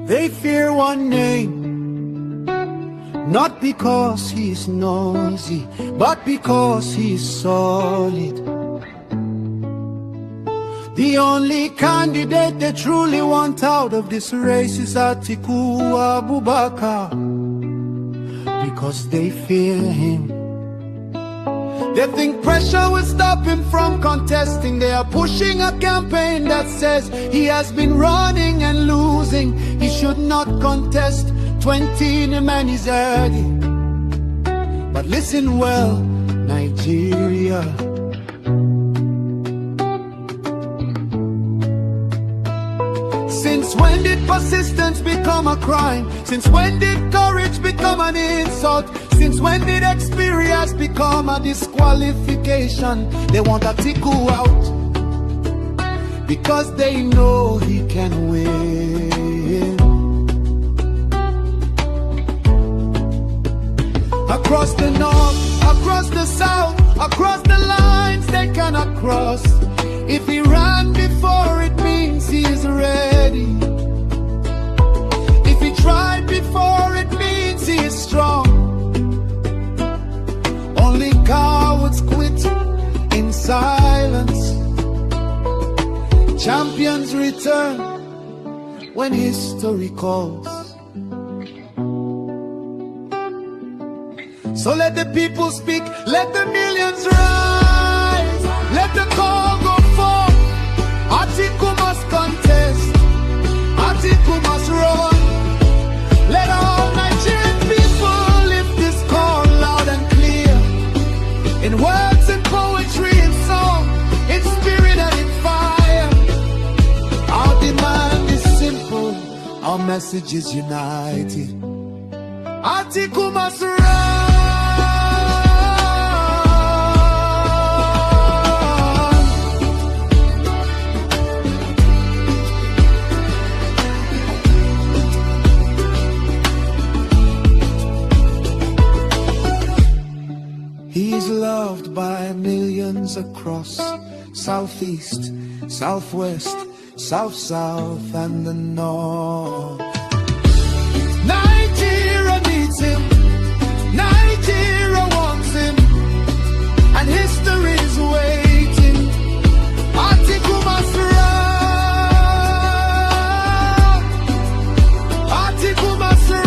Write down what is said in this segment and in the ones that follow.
They fear one name, not because he's noisy, but because he's solid. The only candidate they truly want out of this race is Atiku Abubakar, because they fear him. They think pressure will stop him from contesting. They are pushing a campaign that says he has been running and losing. He should not contest. 20, the man is early. But listen well, Nigeria. Since when did persistence become a crime? Since when did courage become an insult? Since when did experience become a disqualification? They want Atiku out because they know he can win. Across the north, across the south, across the lines they cannot cross. If he ran before, it means he is ready. If he tried before, it means he is strong. Only cowards quit in silence. Champions return when history calls. So let the people speak, let the millions rise, let the call go forth. Atiku must contest, Atiku must run. Let all Nigerian people lift this call loud and clear, in words and poetry and song, in spirit and in fire. Our demand is simple, our message is united. Atiku must run. He's loved by millions across Southeast, Southwest, South, and the North. Nigeria needs him, Nigeria wants him, and history is waiting. Atiku must run, Atiku must run.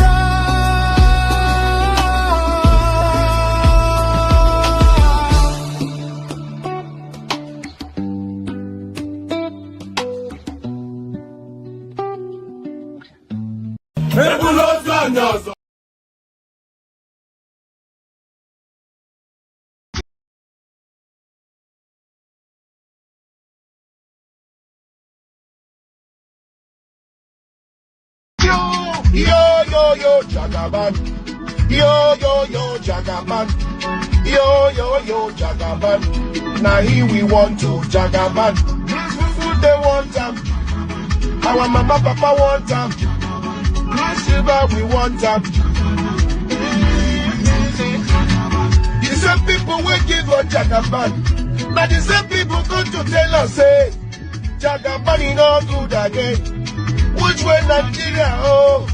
Yo, Jagaban. Yo, Jagaban. Yo, Jagaban. Now here we want to Jagaban. Food they want them. Our mama, papa want them. Silver we want them. The same people will give us Jagaban. Now the same people come to tell us, say, Jagaban is not good again. Which way Nigeria, oh?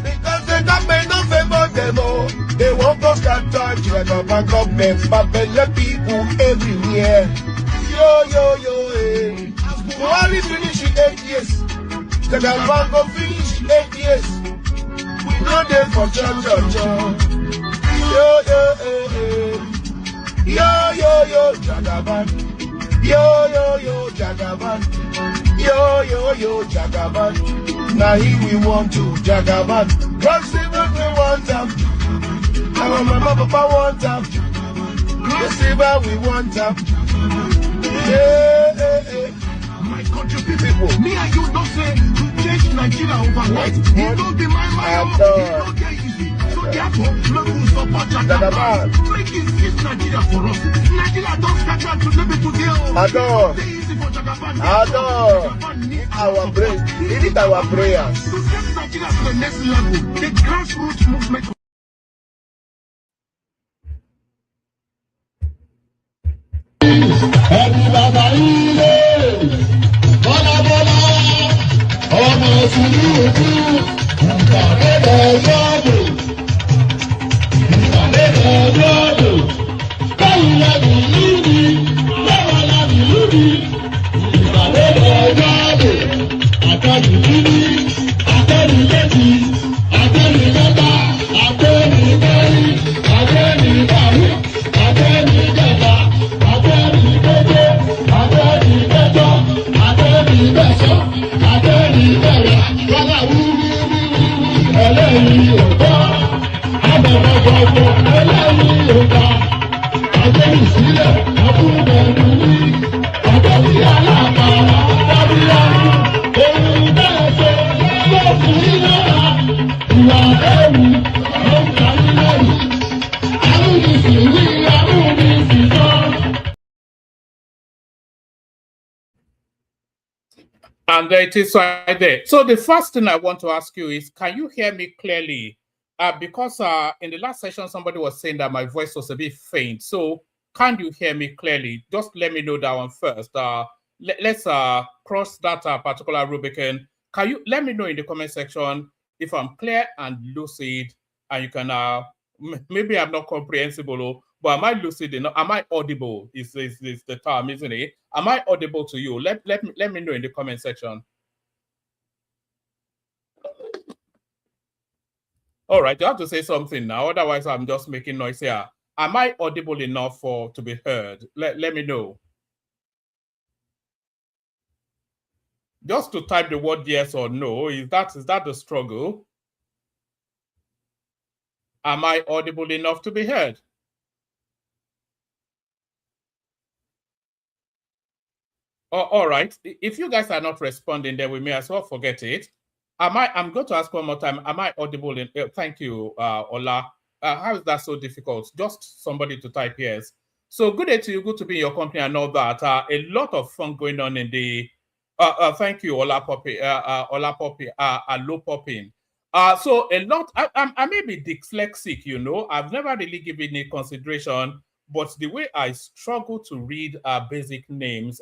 Because the government don't favor them, oh. They won't go scatter Jagaban government, but let people everywhere. Yo, eh. Buhari finish in 8 years. Jagaban go finish 8 years. We know they for church. Yo, eh. Yo, Jagaban. Yo, Jagaban. Yo, Jagaban. Now here we want to Jagaban. God save us, we want them. Our mama, papa want them. God save us, we want them. My country people. Me and you don't say to change Nigeria overnight. It don't be my mind. It don't get easy. So therefore, let us support Jagaban. Make it fix Nigeria for us. Nigeria don't scatter to live it today. Adore. Our prayer. It is our prayers. To take Nigeria to the next level, the grassroots movement. Bọ́lá, ọmọ òsì ní òkú. And it is right there. So the first thing I want to ask you is, can you hear me clearly? Because in the last session, somebody was saying that my voice was a bit faint. So can you hear me clearly? Just let me know that one first. Let's cross that particular Rubicon. Can you let me know in the comment section if I'm clear and lucid, and you can, maybe I'm not comprehensible, but am I lucid enough? Am I audible? Is the term, isn't it? Am I audible to you? Let me know in the comment section. All right, you have to say something now. Otherwise, I'm just making noise here. Am I audible enough to be heard? Let me know. Just to type the word yes or no. Is that the struggle? Am I audible enough to be heard? Oh, all right. If you guys are not responding, then we may as well forget it. I'm going to ask one more time. Am I audible? Thank you, Ola. How is that so difficult? Just somebody to type yes. So good day to you. Good to be in your company and all that. A lot of fun going on in the. Thank you, Ola Poppy. Alo Popping. So a lot. I may be dyslexic. You know, I've never really given it consideration. But the way I struggle to read basic names,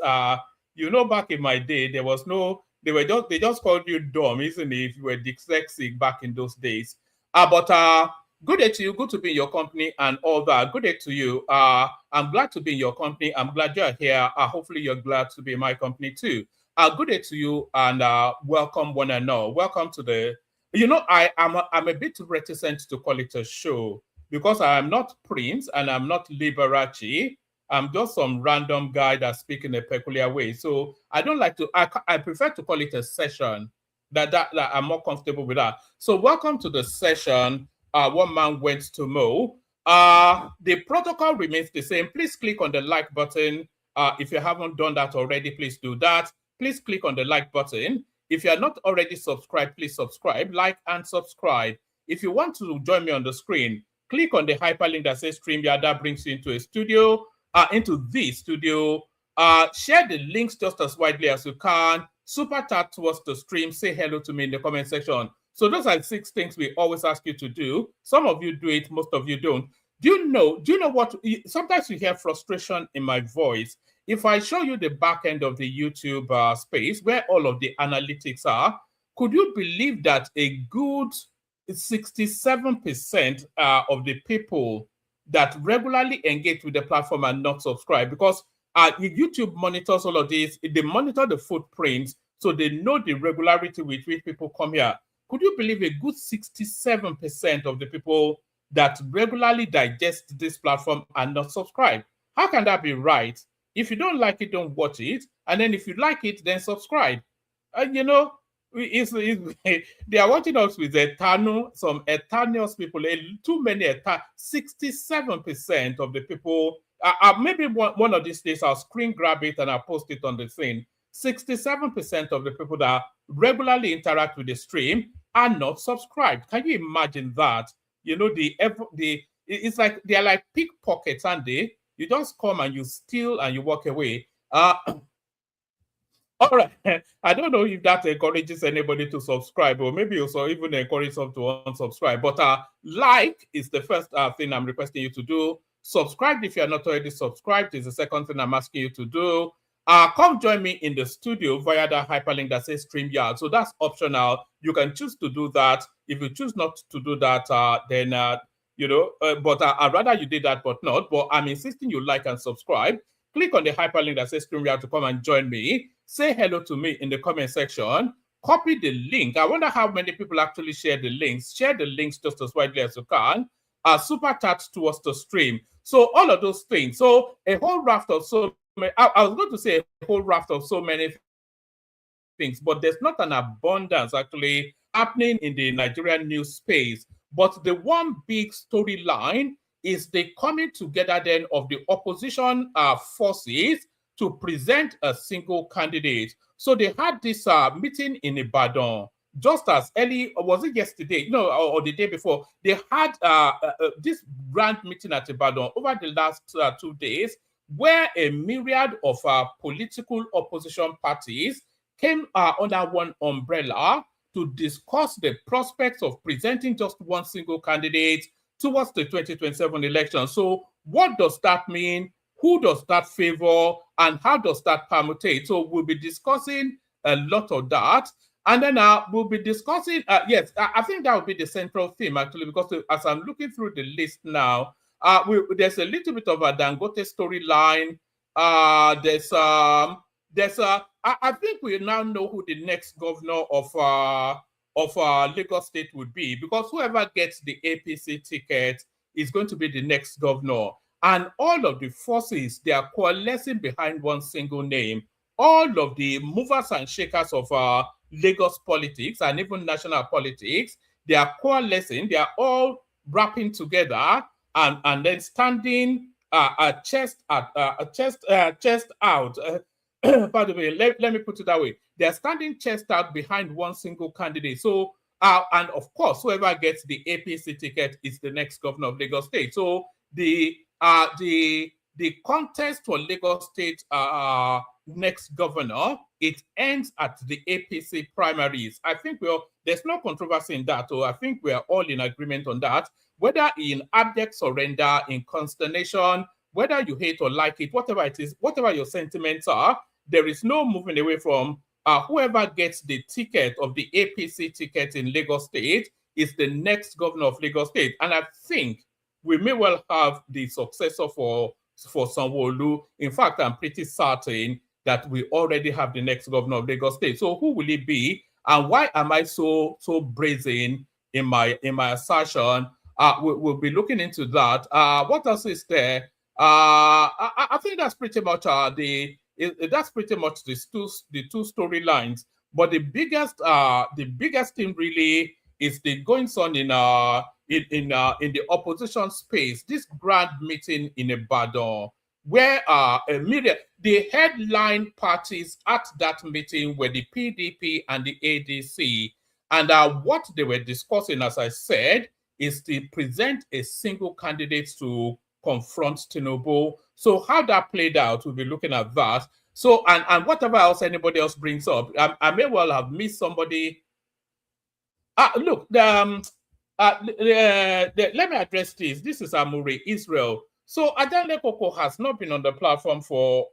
you know, back in my day, there was no. They just called you dumb, isn't it? If you were dyslexic back in those days. But good day to you. Good to be in your company and all that. Good day to you. I'm glad to be in your company. I'm glad you're here. Hopefully you're glad to be in my company too. Good day to you and welcome one and all. Welcome to the. You know, I'm a bit reticent to call it a show because I am not Prince and I'm not Liberace. I'm just some random guy that speaks in a peculiar way. So I don't like to, I prefer to call it a session that I'm more comfortable with that. So welcome to the session. One man went to mow. The protocol remains the same. Please click on the like button. If you haven't done that already, please do that. Please click on the like button. If you are not already subscribed, please subscribe, like, and subscribe. If you want to join me on the screen, click on the hyperlink that says StreamYard. That brings you into a studio. Into the studio. Share the links just as widely as you can. Super chat towards the stream. Say hello to me in the comment section. So those are 6 things we always ask you to do. Some of you do it, most of you don't. Do you know what? Sometimes you hear frustration in my voice. If I show you the back end of the YouTube space where all of the analytics are, could you believe that a good 67% of the people that regularly engage with the platform and not subscribe, because YouTube monitors all of this. They monitor the footprints, so they know the regularity with which people come here. Could you believe a good 67% of the people that regularly digest this platform and not subscribe? How can that be right? If you don't like it, don't watch it. And then if you like it, then subscribe. You know, they are watching us with some Eternals people, too many 67% of the people, maybe one of these days I'll screen grab it and I'll post it on the thing. 67% of the people that regularly interact with the stream are not subscribed. Can you imagine that? You know, it's like they're like pickpockets, and you just come and you steal and you walk away. All right. I don't know if that encourages anybody to subscribe, or maybe also even encourage some to unsubscribe. But like is the first thing I'm requesting you to do. Subscribe if you are not already subscribed is the second thing I'm asking you to do. come join me in the studio via the hyperlink that says StreamYard. So that's optional. You can choose to do that. If you choose not to do that, then but I'd rather you did that, but not. But I'm insisting you like and subscribe. Click on the hyperlink that says StreamYard to come and join me. Say hello to me in the comment section. Copy the link. I wonder how many people actually share the links. Share the links just as widely as you can. Super chat towards the stream. So all of those things. So a whole raft of I was going to say a whole raft of so many things, but there's not an abundance actually happening in the Nigerian news space. But the one big storyline is the coming together then of the opposition forces to present a single candidate. So they had this meeting in Ibadan just as early, was it yesterday? No, or the day before. They had this grand meeting at Ibadan over the last 2 days, where a myriad of political opposition parties came under one umbrella to discuss the prospects of presenting just one single candidate towards the 2027 election. So what does that mean? Who does that favor? And how does that permutate? So we'll be discussing a lot of that. And then we'll be discussing, yes, I think that will be the central theme actually, because as I'm looking through the list now, there's a little bit of a Dangote storyline. I think we now know who the next governor of Lagos State would be, because whoever gets the APC ticket is going to be the next governor. And all of the forces, they are coalescing behind one single name. All of the movers and shakers of Lagos politics and even national politics, they are coalescing. They are all wrapping together and then standing chest out. By the way, let me put it that way. They are standing chest out behind one single candidate. So, and of course, whoever gets the APC ticket is the next governor of Lagos State. So the contest for Lagos State next governor, it ends at the APC primaries. I think there's no controversy in that. So I think we are all in agreement on that. Whether in abject surrender, in consternation, whether you hate or like it, whatever it is, whatever your sentiments are, there is no moving away from whoever gets the ticket of the APC ticket in Lagos State is the next governor of Lagos State. And I think we may well have the successor for Sanwo-Olu. In fact, I'm pretty certain that we already have the next governor of Lagos State. So who will it be? And why am I so brazen in my assertion? We'll be looking into that. What else is there? I think that's pretty much the two storylines. But the biggest thing really is the goings on in the opposition space. This grand meeting in Ibadan, where the headline parties at that meeting were the PDP and the ADC, and what they were discussing, as I said, is to present a single candidate to confront Tinubu. So how that played out, we'll be looking at that. So, and whatever else anybody else brings up, I may well have missed somebody. Look, let me address this. This is Amuri, Israel. So Ajanle Koko has not been on the platform for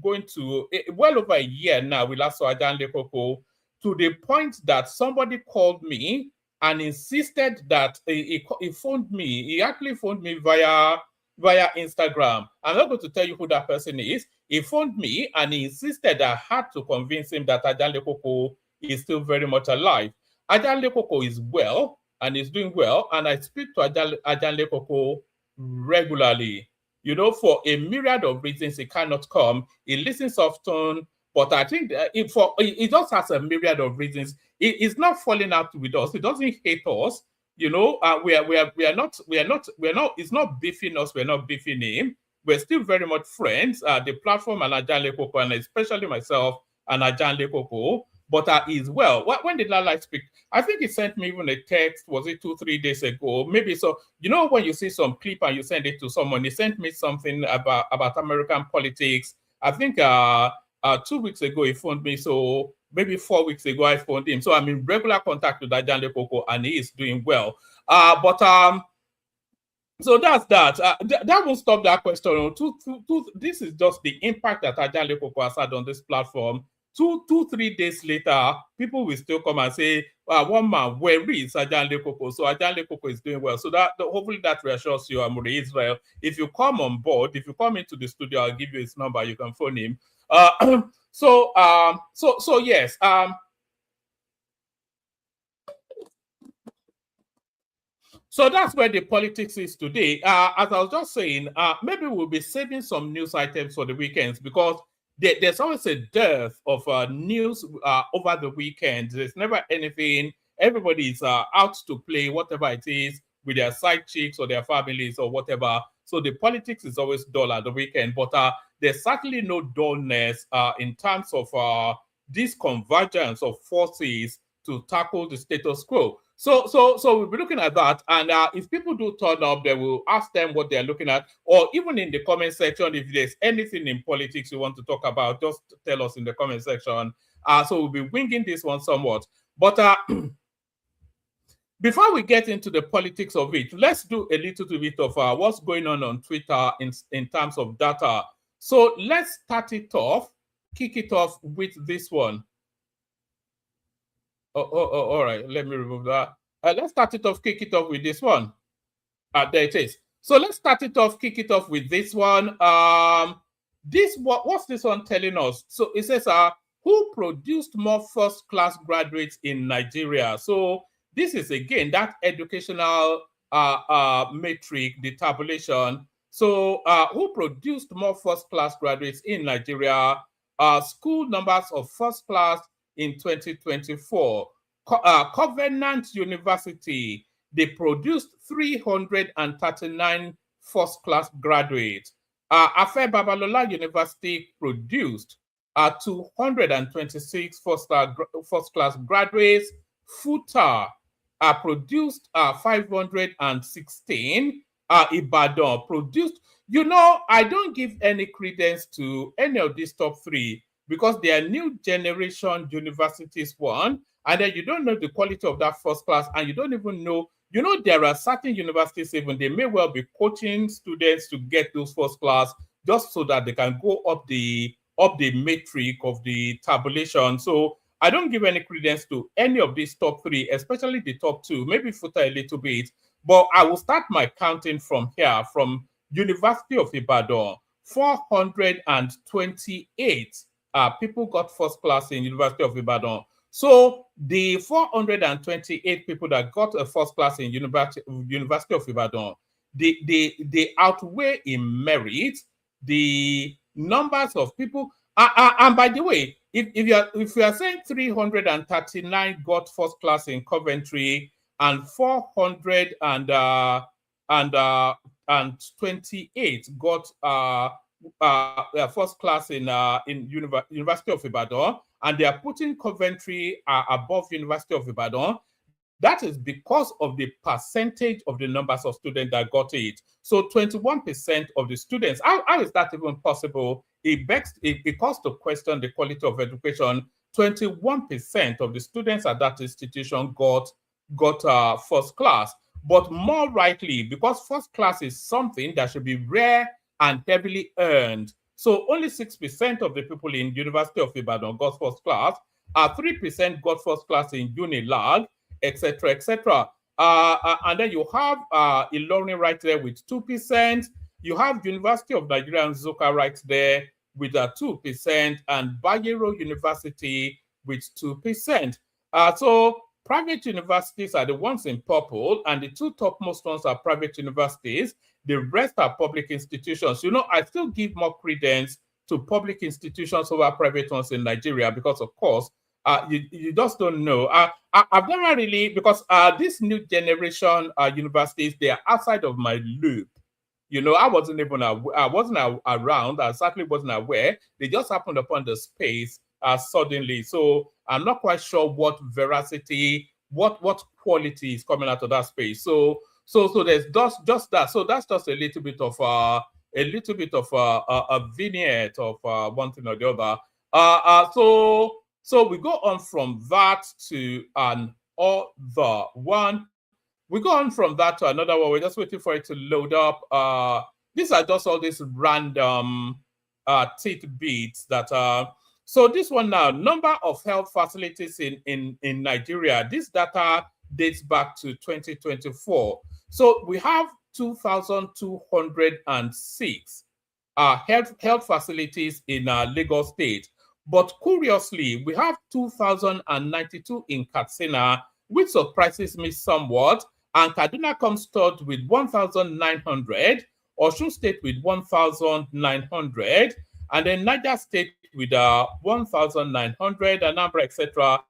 going to well over a year now. We last saw Ajanle Koko, to the point that somebody called me and insisted that he phoned me. He actually phoned me via Instagram. I'm not going to tell you who that person is. He phoned me and he insisted I had to convince him that Ajanle Koko is still very much alive. Ajanle Koko is well and is doing well, and I speak to Ajanle Koko regularly. You know, for a myriad of reasons, he cannot come. He listens often, but I think he just has a myriad of reasons. He's not falling out with us. He doesn't hate us. You know, we are not. It's not beefing us. We're not beefing him. We're still very much friends. The platform and Ajanle Koko, and especially myself and Ajanle Koko. But he's well. When did Lala speak? I think he sent me even a text. Was it 2-3 days ago? Maybe so. You know, when you see some clip and you send it to someone, he sent me something about American politics. I think 2 weeks ago he phoned me. So maybe 4 weeks ago I phoned him. So I'm in regular contact with Ajanle Koko, and he is doing well. But So that's that. That won't stop that question. This is just the impact that Ajanle Koko has had on this platform. 3 days later, people will still come and say, one man, where is Ajanle Koko? So Ajanle Koko is doing well. So that hopefully that reassures you, Amuri Israel. If you come on board, if you come into the studio, I'll give you his number. You can phone him. So yes. So that's where the politics is today. As I was just saying, maybe we'll be saving some news items for the weekends because there's always a dearth of news over the weekend. There's never anything. Everybody is out to play whatever it is with their side chicks or their families or whatever. So the politics is always dull at the weekend. But there's certainly no dullness in terms of this convergence of forces to tackle the status quo. So we'll be looking at that, and if people do turn up, they will ask them what they're looking at, or even in the comment section, if there's anything in politics you want to talk about, just tell us in the comment section. So we'll be winging this one somewhat. But before we get into the politics of it, let's do a little bit of what's going on Twitter in terms of data. So let's start it off, kick it off with this one. All right. Let me remove that. Let's start it off, kick it off with this one. There it is. So let's start it off, kick it off with this one. What's this one telling us? So it says, who produced more first-class graduates in Nigeria? So this is, again, that educational metric, the tabulation. So who produced more first-class graduates in Nigeria? School numbers of first class in 2024. Covenant University, they produced 339 first-class graduates. Afe Babalola University produced 226 first-class graduates. FUTA produced 516. Ibadan produced. You know, I don't give any credence to any of these top three because they are new generation universities, one, and then you don't know the quality of that first class, and you don't even know, you know, there are certain universities, even they may well be coaching students to get those first class just so that they can go up the metric of the tabulation. So I don't give any credence to any of these top three, especially the top two, maybe FUTA a little bit, but I will start my counting from here, from University of Ibadan. 428 people got first class in University of Ibadan. So the 428 people that got a first class in University of Ibadan, they outweigh in merit the numbers of people. And by the way, if you are saying 339 got first class in Coventry and 428 got first class in University of Ibadan, and they are putting Coventry above University of Ibadan, that is because of the percentage of the numbers of students that got it. So 21% of the students, how is that even possible? It calls to question the quality of education. 21% of the students at that institution got first class. But more rightly, because first class is something that should be rare and heavily earned. So only 6% of the people in University of Ibadan got first class. 3% got first class in Unilag, etc., etc. And then you have Ilorin right there with 2%. You have University of Nigeria and Nsukka right there with 2%, and Bayero University with 2%. So private universities are the ones in purple, and the two topmost ones are private universities. The rest are public institutions. You know, I still give more credence to public institutions over private ones in Nigeria because, of course, you just don't know. I've never really, because this new generation universities, they are outside of my loop. You know, I wasn't around. I certainly wasn't aware. They just happened upon the space suddenly. So I'm not quite sure what veracity, what quality is coming out of that space. So there's just that. So that's just a little bit of a vignette of one thing or the other. So we go on from that to an other one. we go on from that to another one. We're just waiting for it to load up. These are just all these random tidbits that so this one now, number of health facilities in Nigeria. This data dates back to 2024. So we have 2,206 health facilities in Lagos State. But curiously, we have 2,092 in Katsina, which surprises me somewhat. And Kaduna comes third with 1,900, Osun State with 1,900, and then Niger State with 1,900, Anambra, etc.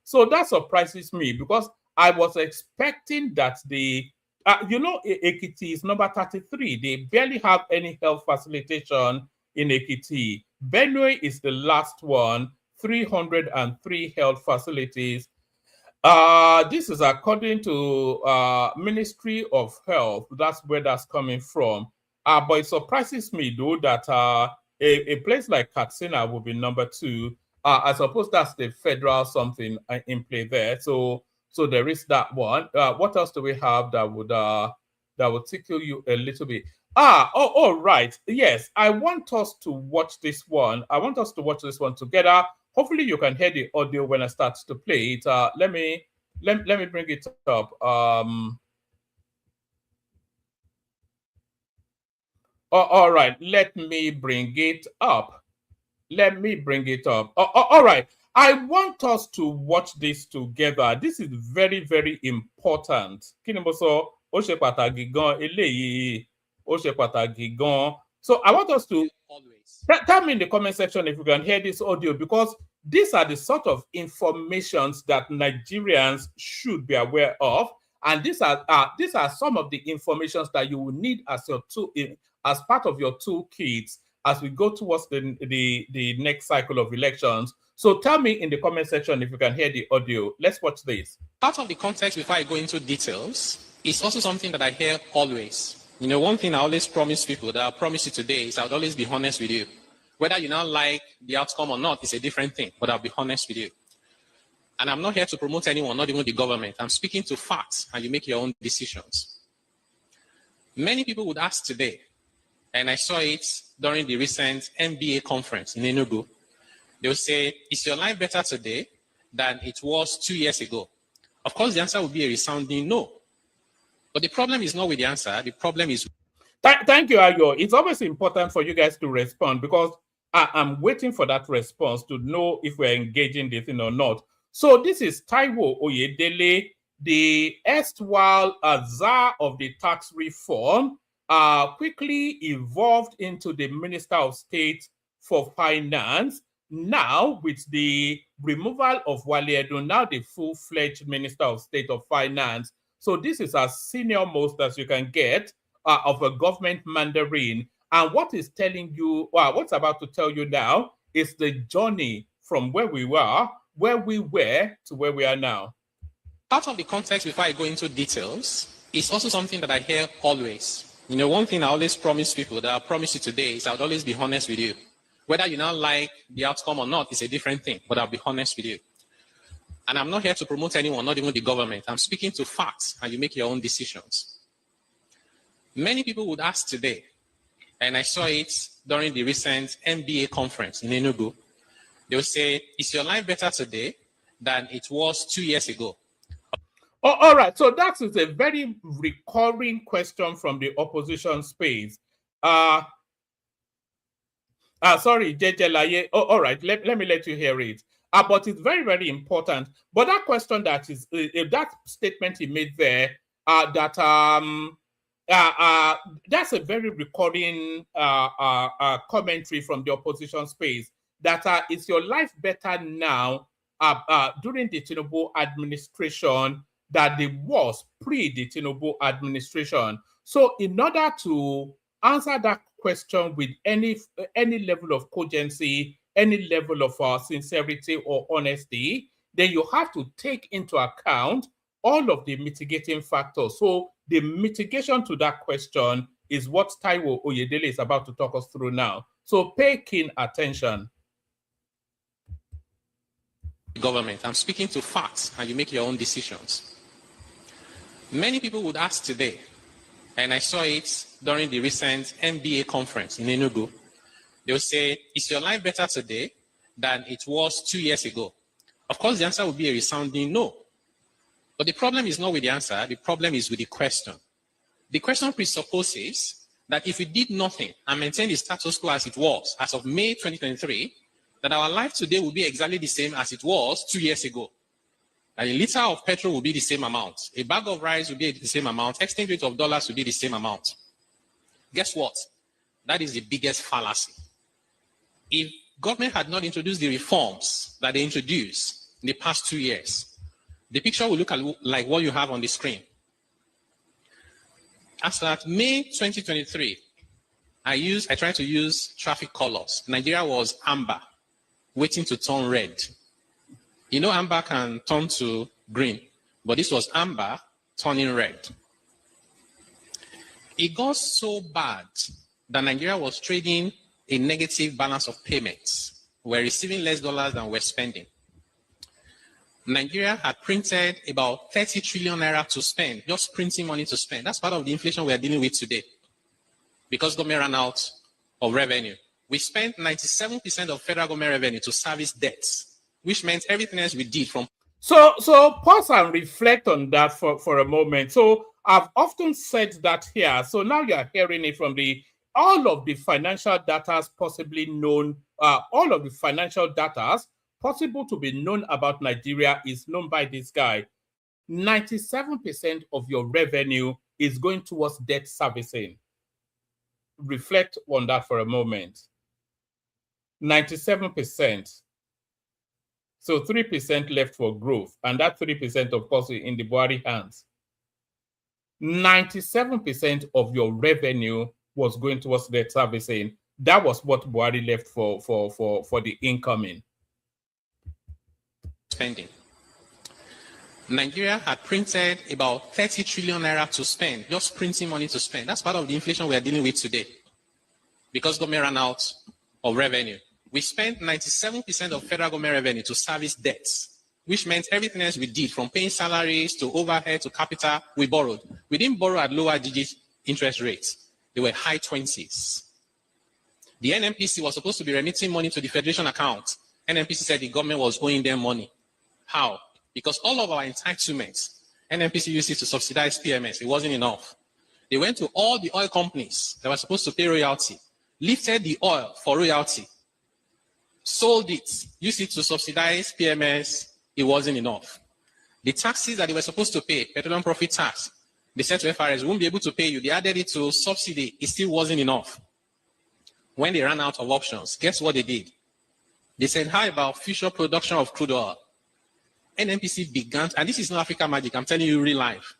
So that surprises me because I was expecting that the, Ekiti is number 33. They barely have any health facilitation in Ekiti. Benue is the last one, 303 health facilities. This is according to Ministry of Health. That's where that's coming from. But it surprises me, though, that a place like Katsina will be number 2. I suppose that's the federal something in play there. So there is that one. What else do we have that would tickle you a little bit? Right. Yes, I want us to watch this one. I want us to watch this one together. Hopefully, you can hear the audio when I start to play it. Let me bring it up. All right. Let me bring it up. All right. I want us to watch this together. This is very, very important. So I want us to tell me in the comment section if you can hear this audio, because these are the sort of informations that Nigerians should be aware of, and these are some of the informations that you will need as part of your toolkits as we go towards the next cycle of elections. So tell me in the comment section if you can hear the audio. Let's watch this. Part of the context before I go into details is also something that I hear always. One thing I always promise people that I promise you today is I'll always be honest with you. Whether you now like the outcome or not is a different thing, but I'll be honest with you. And I'm not here to promote anyone, not even the government. I'm speaking to facts, and you make your own decisions. Many people would ask today, and I saw it during the recent MBA conference in Enugu, they'll say, is your life better today than it was 2 years ago? Of course, the answer would be a resounding no. But the problem is not with the answer. The problem is... Thank you, Ayo. It's always important for you guys to respond, because I'm waiting for that response to know if we're engaging this thing or not. So this is Taiwo Oyedele, the erstwhile czar of the tax reform, quickly evolved into the Minister of State for Finance. Now, with the removal of Wale Edun, now the full-fledged Minister of State of Finance. So this is as senior most as you can get of a government mandarin. And what is telling you, what's about to tell you now is the journey from where we were to where we are now. Part of the context before I go into details is also something that I hear always. One thing I always promise people that I promise you today is I'll always be honest with you. Whether you now like the outcome or not is a different thing, but I'll be honest with you. And I'm not here to promote anyone, not even the government. I'm speaking to facts, and you make your own decisions. Many people would ask today, and I saw it during the recent MBA conference in Enugu, they'll say, is your life better today than it was 2 years ago? All right, so that is a very recurring question from the opposition space. Sorry, JJ Laye. All right, let me let you hear it. But it's very, very important. But that question that that statement he made there, that's a very recurring commentary from the opposition space. That is your life better now during the Tinubu administration than it was pre the Tinubu administration? So in order to answer that question with any level of cogency, any level of sincerity or honesty, then you have to take into account all of the mitigating factors. So the mitigation to that question is what Taiwo Oyedele is about to talk us through now. So pay keen attention. Government, I'm speaking to facts, and you make your own decisions. Many people would ask today, and I saw it during the recent MBA conference in Enugu, they'll say, is your life better today than it was 2 years ago? Of course, the answer would be a resounding no. But the problem is not with the answer, the problem is with the question. The question presupposes that if we did nothing and maintained the status quo as it was as of May 2023, that our life today will be exactly the same as it was 2 years ago. That a liter of petrol will be the same amount, a bag of rice will be the same amount, exchange rate of dollars will be the same amount. Guess what? That is the biggest fallacy. If government had not introduced the reforms that they introduced in the past 2 years, the picture will look like what you have on the screen. As at May 2023, I tried to use traffic colors. Nigeria was amber, waiting to turn red. You know, amber can turn to green, but this was amber turning red. It got so bad that Nigeria was trading a negative balance of payments. We're receiving less dollars than we're spending. Nigeria had printed about 30 trillion naira to spend, just printing money to spend. That's part of the inflation we are dealing with today because government ran out of revenue. We spent 97% of federal government revenue to service debts, which meant everything else we did from. So pause and reflect on that for a moment. So I've often said that here. So now you're hearing it from all of the financial data possibly known, all of the financial data possible to be known about Nigeria is known by this guy. 97% of your revenue is going towards debt servicing. Reflect on that for a moment. 97%. So 3% left for growth. And that 3%, of course, is in the Buhari hands. 97% of your revenue was going towards debt servicing. That was what Buhari left for the incoming. Spending. Nigeria had printed about 30 trillion naira to spend, just printing money to spend. That's part of the inflation we are dealing with today because government ran out of revenue. We spent 97% of federal government revenue to service debts, which meant everything else we did, from paying salaries to overhead to capital, we borrowed. We didn't borrow at lower digit interest rates. They were high 20s. The NNPC was supposed to be remitting money to the Federation account. NNPC said the government was owing them money. How? Because all of our entitlements, NNPC used it to subsidize PMS. It wasn't enough. They went to all the oil companies that were supposed to pay royalty, lifted the oil for royalty, sold it, used it to subsidize PMS. It wasn't enough. The taxes that they were supposed to pay, petroleum profit tax, they said to FRS, we won't be able to pay you. They added it to subsidy. It still wasn't enough. When they ran out of options, guess what they did? They said, how about future production of crude oil? NNPC began, and this is not Africa magic, I'm telling you real life.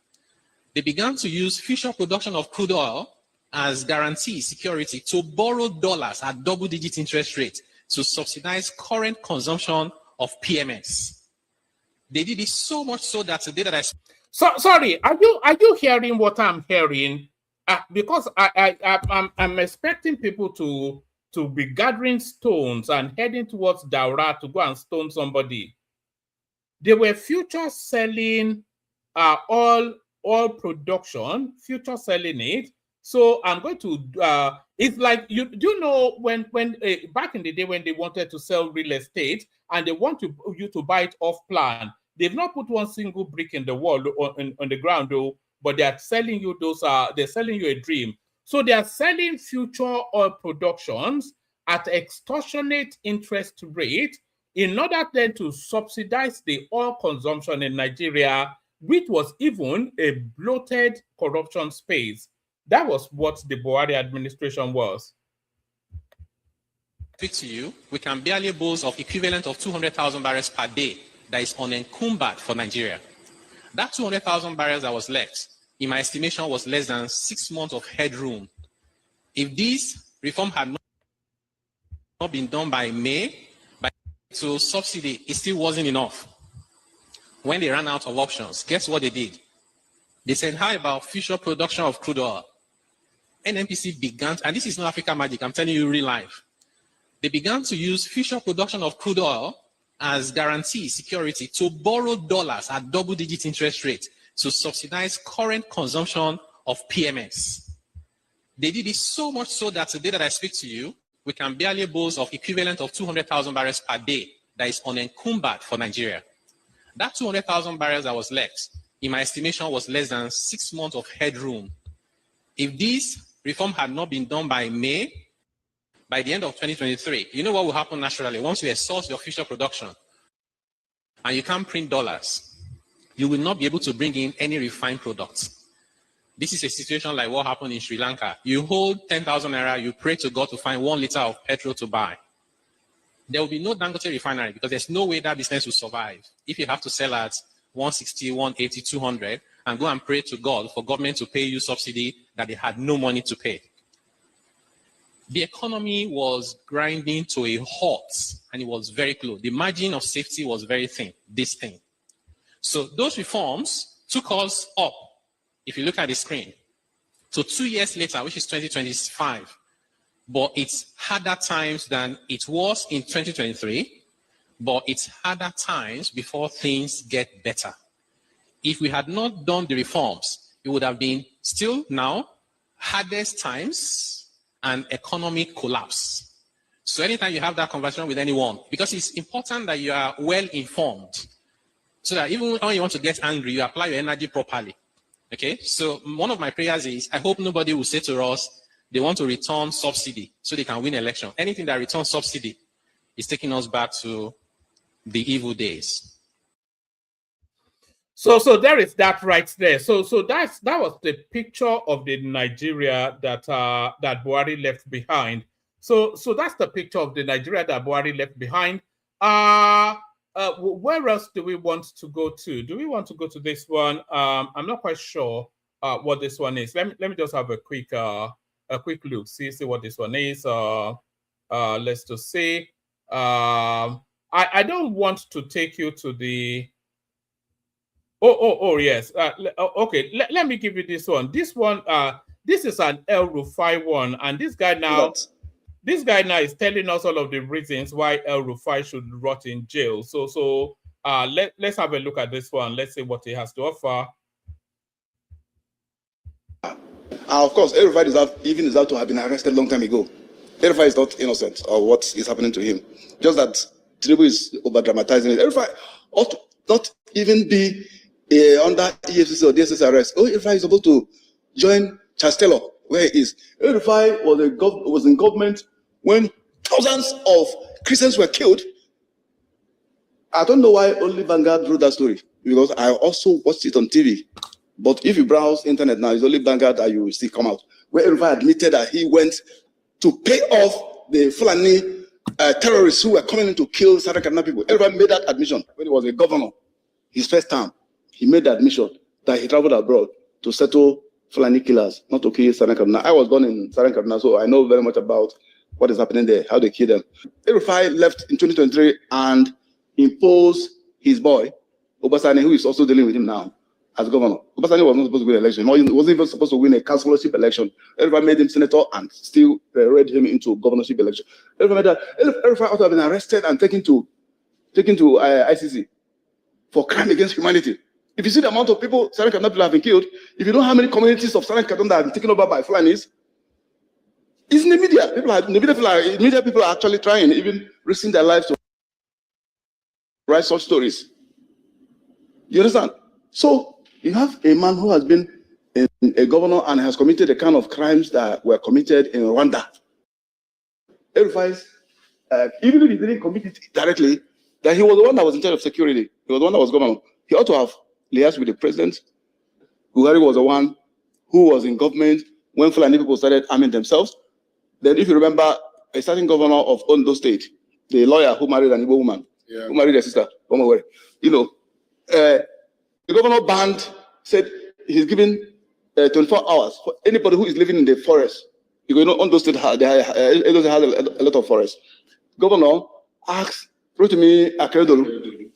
They began to use future production of crude oil as guarantee security to borrow dollars at double-digit interest rate to subsidize current consumption of PMS. They did it so much so that today that sorry, are you hearing what I'm hearing? Because I'm expecting people to be gathering stones and heading towards Daura to go and stone somebody. They were future selling oil production, future selling it. So I'm going to, it's like, you know, when back in the day when they wanted to sell real estate and they want you to buy it off plan, they've not put one single brick in the wall on the ground though, but they are selling you they're selling you a dream. So they are selling future oil productions at extortionate interest rate in order then to subsidize the oil consumption in Nigeria, which was even a bloated corruption space. That was what the Buhari administration was. Speak to you, we can barely boast of equivalent of 200,000 barrels per day that is unencumbered for Nigeria. That 200,000 barrels that was left, in my estimation, was less than 6 months of headroom. If this reform had not been done by May, to subsidy, it still wasn't enough. When they ran out of options, guess what they did? They said, how about future production of crude oil? NNPC began, and this is not Africa magic, I'm telling you real life. They began to use future production of crude oil as guarantee security to borrow dollars at double-digit interest rate to subsidize current consumption of PMS. They did it so much so that today that I speak to you, we can barely boast of equivalent of 200,000 barrels per day that is unencumbered for Nigeria. That 200,000 barrels that was left, in my estimation, was less than 6 months of headroom. If this reform had not been done by May, by the end of 2023, you know what will happen naturally? Once you exhaust your future production and you can't print dollars, you will not be able to bring in any refined products. This is a situation like what happened in Sri Lanka. You hold 10,000 naira, you pray to God to find 1 liter of petrol to buy. There will be no Dangote refinery because there's no way that business will survive. If you have to sell at 160, 180, 200, and go and pray to God for government to pay you subsidy that they had no money to pay. The economy was grinding to a halt and it was very close. The margin of safety was very thin, this thing. So those reforms took us up. If you look at the screen, so 2 years later, which is 2025, but it's harder times than it was in 2023, but it's harder times before things get better. If we had not done the reforms, it would have been still now hardest times and economic collapse. So anytime you have that conversation with anyone, because it's important that you are well informed, so that even when you want to get angry, you apply your energy properly. Okay, so one of my prayers is, I hope nobody will say to us, they want to return subsidy so they can win election. Anything that returns subsidy is taking us back to the evil days. So there is that right there. So that was the picture of the Nigeria that that Buhari left behind. So that's the picture of the Nigeria that Buhari left behind. Where else do we want to go to? Do we want to go to this one? I'm not quite sure what this one is. Let me just have a quick look. See what this one is. Let's just say. I don't want to take you to the. Oh yes. Okay. Let me give you this one. This one. This is an El Rufai one, and this guy now. This guy now is telling us all of the reasons why El Rufai should rot in jail. So let's have a look at this one. Let's see what he has to offer. Of course, El Rufai deserved to have been arrested a long time ago. El Rufai is not innocent of what is happening to him. Just that Tinubu is over dramatizing it. El Rufai ought to not even be under EFCC or DSS arrest. El Rufai is supposed to join Charles Taylor where he is. El Rufai was in government when thousands of Christians were killed. I don't know why only Vanguard wrote that story, because I also watched it on TV. But if you browse internet now, it's only Vanguard that you will see come out, where El Rufai admitted that he went to pay off the Fulani terrorists who were coming in to kill Southern Kaduna people. El Rufai made that admission when he was a governor, his first term. He made the admission that he traveled abroad to settle Fulani killers, not to kill Southern Kaduna. I was born in Southern Kaduna, so I know very much about what is happening there, how they kill them. El Rufai left in 2023 and imposed his boy, Obasani, who is also dealing with him now, as governor. Obasani was not supposed to win an election. He wasn't even supposed to win a councillorship election. El Rufai made him senator and still read him into governorship election. El Rufai ought to have been arrested and taken to ICC for crime against humanity. If you see the amount of people Southern Kaduna people have been killed, if you know how many communities of Southern Kaduna that have been taken over by Fulanis, it's in the media. Media people are actually trying, even risking their lives to write such stories. You understand? So you have a man who has been a governor and has committed the kind of crimes that were committed in Rwanda. El Rufai, even if he didn't commit it directly, that he was the one that was in charge of security. He was the one that was governor. He ought to have liaised with the president. Buhari was the one who was in government when Fulani people started arming themselves. Then, if you remember, a certain governor of Ondo State, the lawyer who married an Igbo woman, who married her sister, the governor said he's giving 24 hours for anybody who is living in the forest. Ondo State has a lot of forest. Governor wrote to me,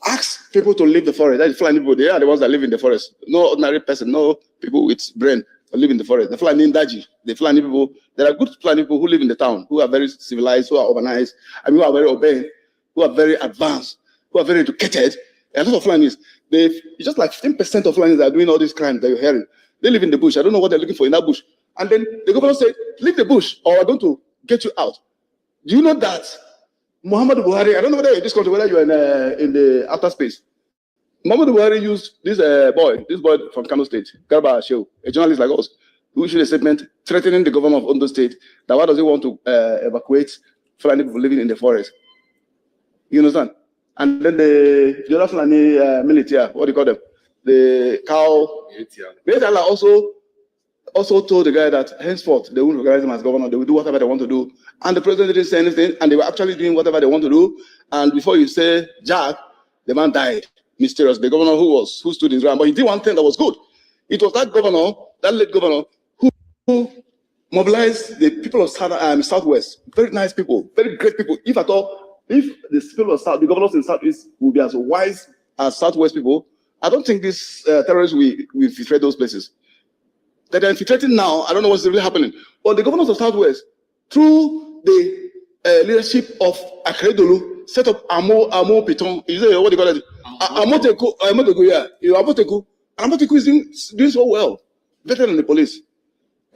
ask people to leave the forest. That is Fulani people. They are the ones that live in the forest. No ordinary person, no people with brain live in the forest. The Fulani Ndaji, the Fulani people, there are good Fulani people who live in the town, who are very civilized, who are urbanized, who are very obeying, who are very advanced, who are very educated. A lot of Fulanis. it's just like 15% of Fulanis that are doing all these crimes that you're hearing. They live in the bush. I don't know what they're looking for in that bush. And then the governor said, leave the bush or I'm going to get you out. Do you know that Muhammadu Buhari, I don't know whether you're in this country, whether you're in the outer space. Muhammadu Buhari used this boy from Kano State, Garba Shehu, a journalist like us, who issued a statement threatening the governor of Ondo State that why does he want to evacuate Fulani people living in the forest? You understand? And then the other Fulani military, what do you call them? The cow. Military also told the guy that henceforth they won't recognize him as governor, they will do whatever they want to do. And the president didn't say anything, and they were actually doing whatever they want to do. And before you say Jack, the man died. Mysterious. The governor who stood his ground, but he did one thing that was good. It was that governor, that late governor, who mobilized the people of Southwest. Very nice people, very great people. If at all, if the people of the governors in Southeast will be as wise as Southwest people, I don't think these terrorists will infiltrate those places. That they're infiltrating now, I don't know what's really happening. But the governors of Southwest, through the leadership of Akeredolu, set up Amo Piton. Is that what they call it? Amoteku, yeah. Amoteku. And Amoteku is doing so well. Better than the police.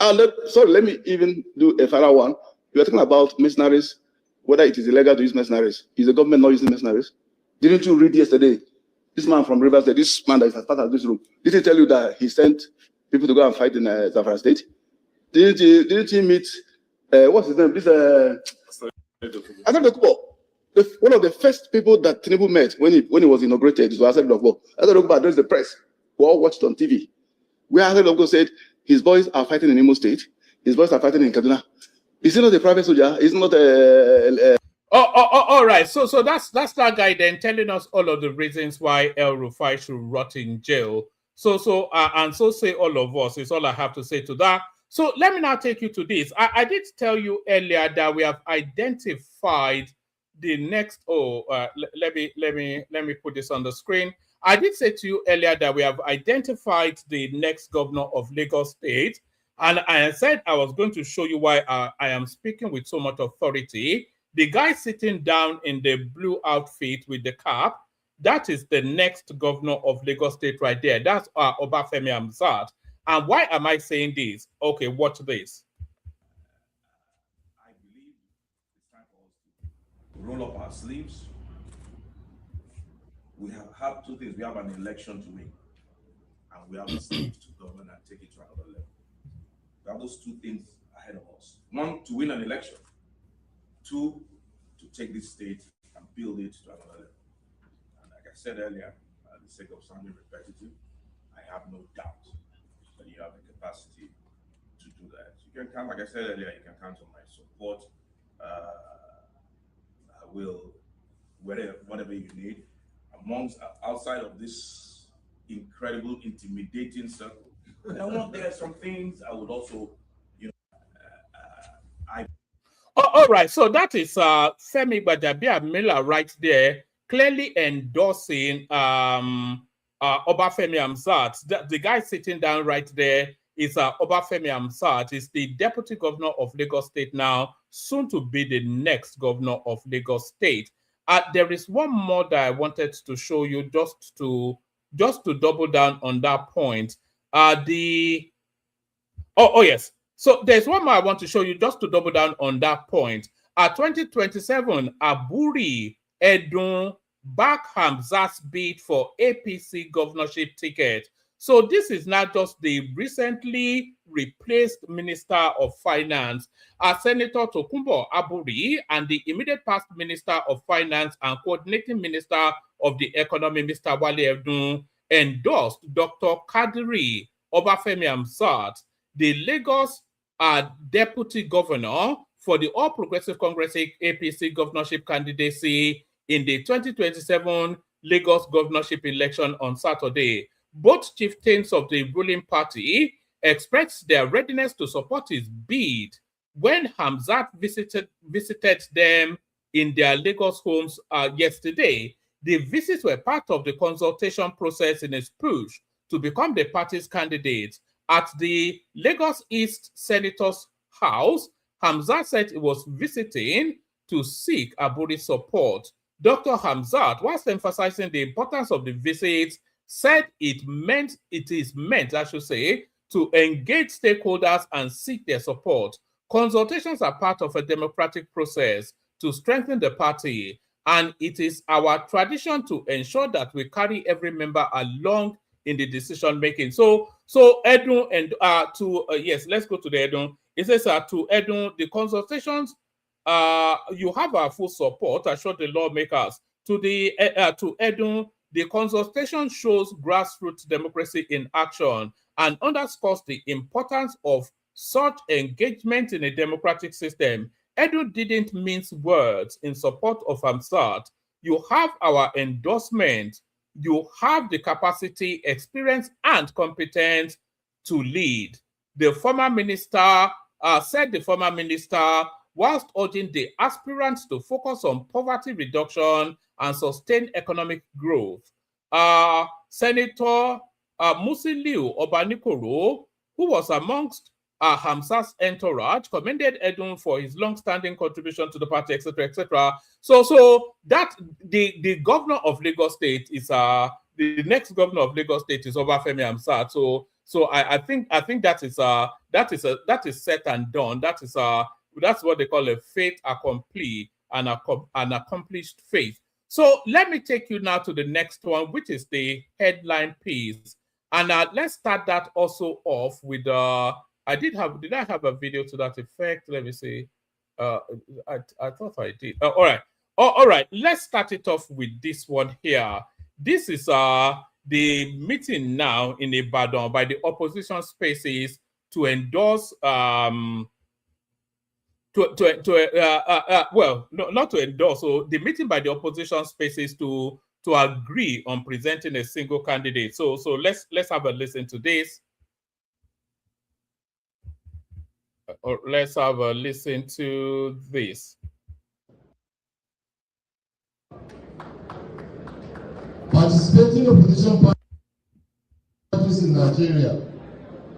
Let me even do a final one. You are talking about mercenaries, whether it is illegal to use mercenaries. Is the government not using mercenaries? Didn't you read yesterday? This man from Rivers State, this man that is as part of this room, did he tell you that he sent people to go and fight in Zamfara State? Didn't he meet, what's his name? This, Asad Dokubo. One of the first people that Tinubu met when he was inaugurated was Asad Dokubo. Asad Dokubo addressed the press. We all watched on TV. Where Asad Dokubo said, his boys are fighting in Imo State. His boys are fighting in Kaduna. Is he not a private soldier? Is he not a... all right. So that's that guy then telling us all of the reasons why El Rufai should rot in jail. So say all of us. Is all I have to say to that. So let me now take you to this. I did tell you earlier that we have identified the next. Let me put this on the screen. I did say to you earlier that we have identified the next governor of Lagos State, and I said I was going to show you why I am speaking with so much authority. The guy sitting down in the blue outfit with the cap, that is the next governor of Lagos State right there. That's Obafemi Hamzat. And why am I saying this? Okay, watch this. I believe it's time for us to roll up our sleeves. We have two things. We have an election to win, and we have a state to govern and take it to another level. We have those two things ahead of us. One, to win an election. Two, to take this state and build it to another level. And like I said earlier, for the sake of sounding repetitive, I have no doubt that you have the capacity to do that. You can count, like I said earlier, you can count on my support. I will, whatever you need. Outside of this incredible, intimidating circle, there are some things I would also, all right, so that is Femi Gbadagbiamila right there, clearly endorsing Obafemi Hamzat. The guy sitting down right there is Obafemi Hamzat. Is the deputy governor of Lagos State now, soon to be the next governor of Lagos State. There is one more that I wanted to show you just to double down on that point. Yes. So there's one more I want to show you just to double down on that point. 2027, Aburi Edun back Hamzat's bid for APC governorship ticket. So this is not just the recently replaced Minister of Finance, Senator Tokunbo Aburi, and the immediate past Minister of Finance and coordinating Minister of the Economy, Mr. Wale Edun, endorsed Dr. Kadiri Obafemi Hamzat, the Lagos deputy governor for the All Progressive Congress APC governorship candidacy in the 2027 Lagos governorship election on Saturday. Both chieftains of the ruling party expressed their readiness to support his bid when Hamzat visited them in their Lagos homes yesterday. The visits were part of the consultation process in his push to become the party's candidate. At the Lagos East Senator's house, Hamzat said he was visiting to seek Aburi's support. Dr. Hamzat, whilst emphasizing the importance of the visits, said it is meant, I should say, to engage stakeholders and seek their support. Consultations are part of a democratic process to strengthen the party, and it is our tradition to ensure that we carry every member along in the decision making. So Edun and yes, let's go to the Edun. It says to Edun, the consultations, you have our full support, assured the lawmakers. To Edun, the consultation shows grassroots democracy in action and underscores the importance of such engagement in a democratic system. Edu didn't mince words in support of AMSAT. You have our endorsement. You have the capacity, experience, and competence to lead. The former minister said whilst urging the aspirants to focus on poverty reduction and sustain economic growth. Senator Musiliu Obanikoro, who was amongst Hamsa's entourage, commended Edun for his long-standing contribution to the party, etc., etc. So that the governor of Lagos State is the next governor of Lagos State is Obafemi Hamzat. So I think that is set and done. That's what they call a fait accompli, an accomplished faith. So let me take you now to the next one, which is the headline piece, and let's start that also off with did I have a video to that effect? Let me see. I thought I did. All right. Let's start it off with this one here. This is the meeting now in Ibadan by the opposition spaces to endorse well, not to endorse. So the meeting by the opposition spaces to agree on presenting a single candidate. So let's have a listen to this. Or let's have a listen to this. Participating opposition parties in Nigeria,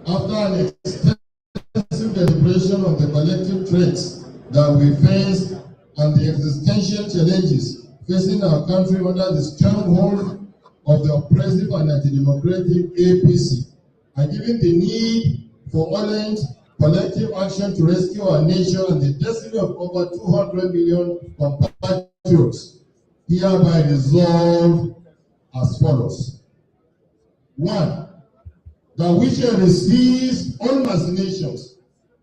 after an extensive deliberation on the collective threats that we face and the existential challenges facing our country under the stronghold of the oppressive and anti-democratic APC, and given the need for urgent collective action to rescue our nation and the destiny of over 200 million compatriots, hereby resolved as follows. 1. That we shall resist all machinations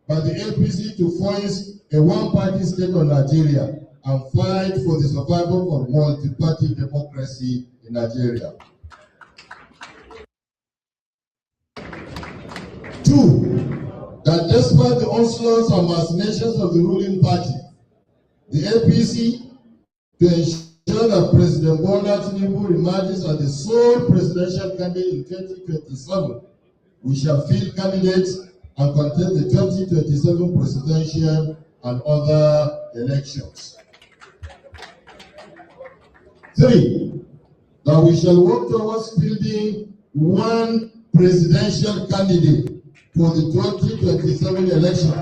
by the APC to force a one-party state on Nigeria and fight for the survival of multi-party democracy in Nigeria. 2. That despite the onslaughts and machinations of the ruling party, the APC, to ensure that President Bola Tinubu emerges as the sole presidential candidate in 2027, we shall field candidates and contest the 2027 presidential and other elections. 3. That we shall work towards fielding one presidential candidate for the 2027 election,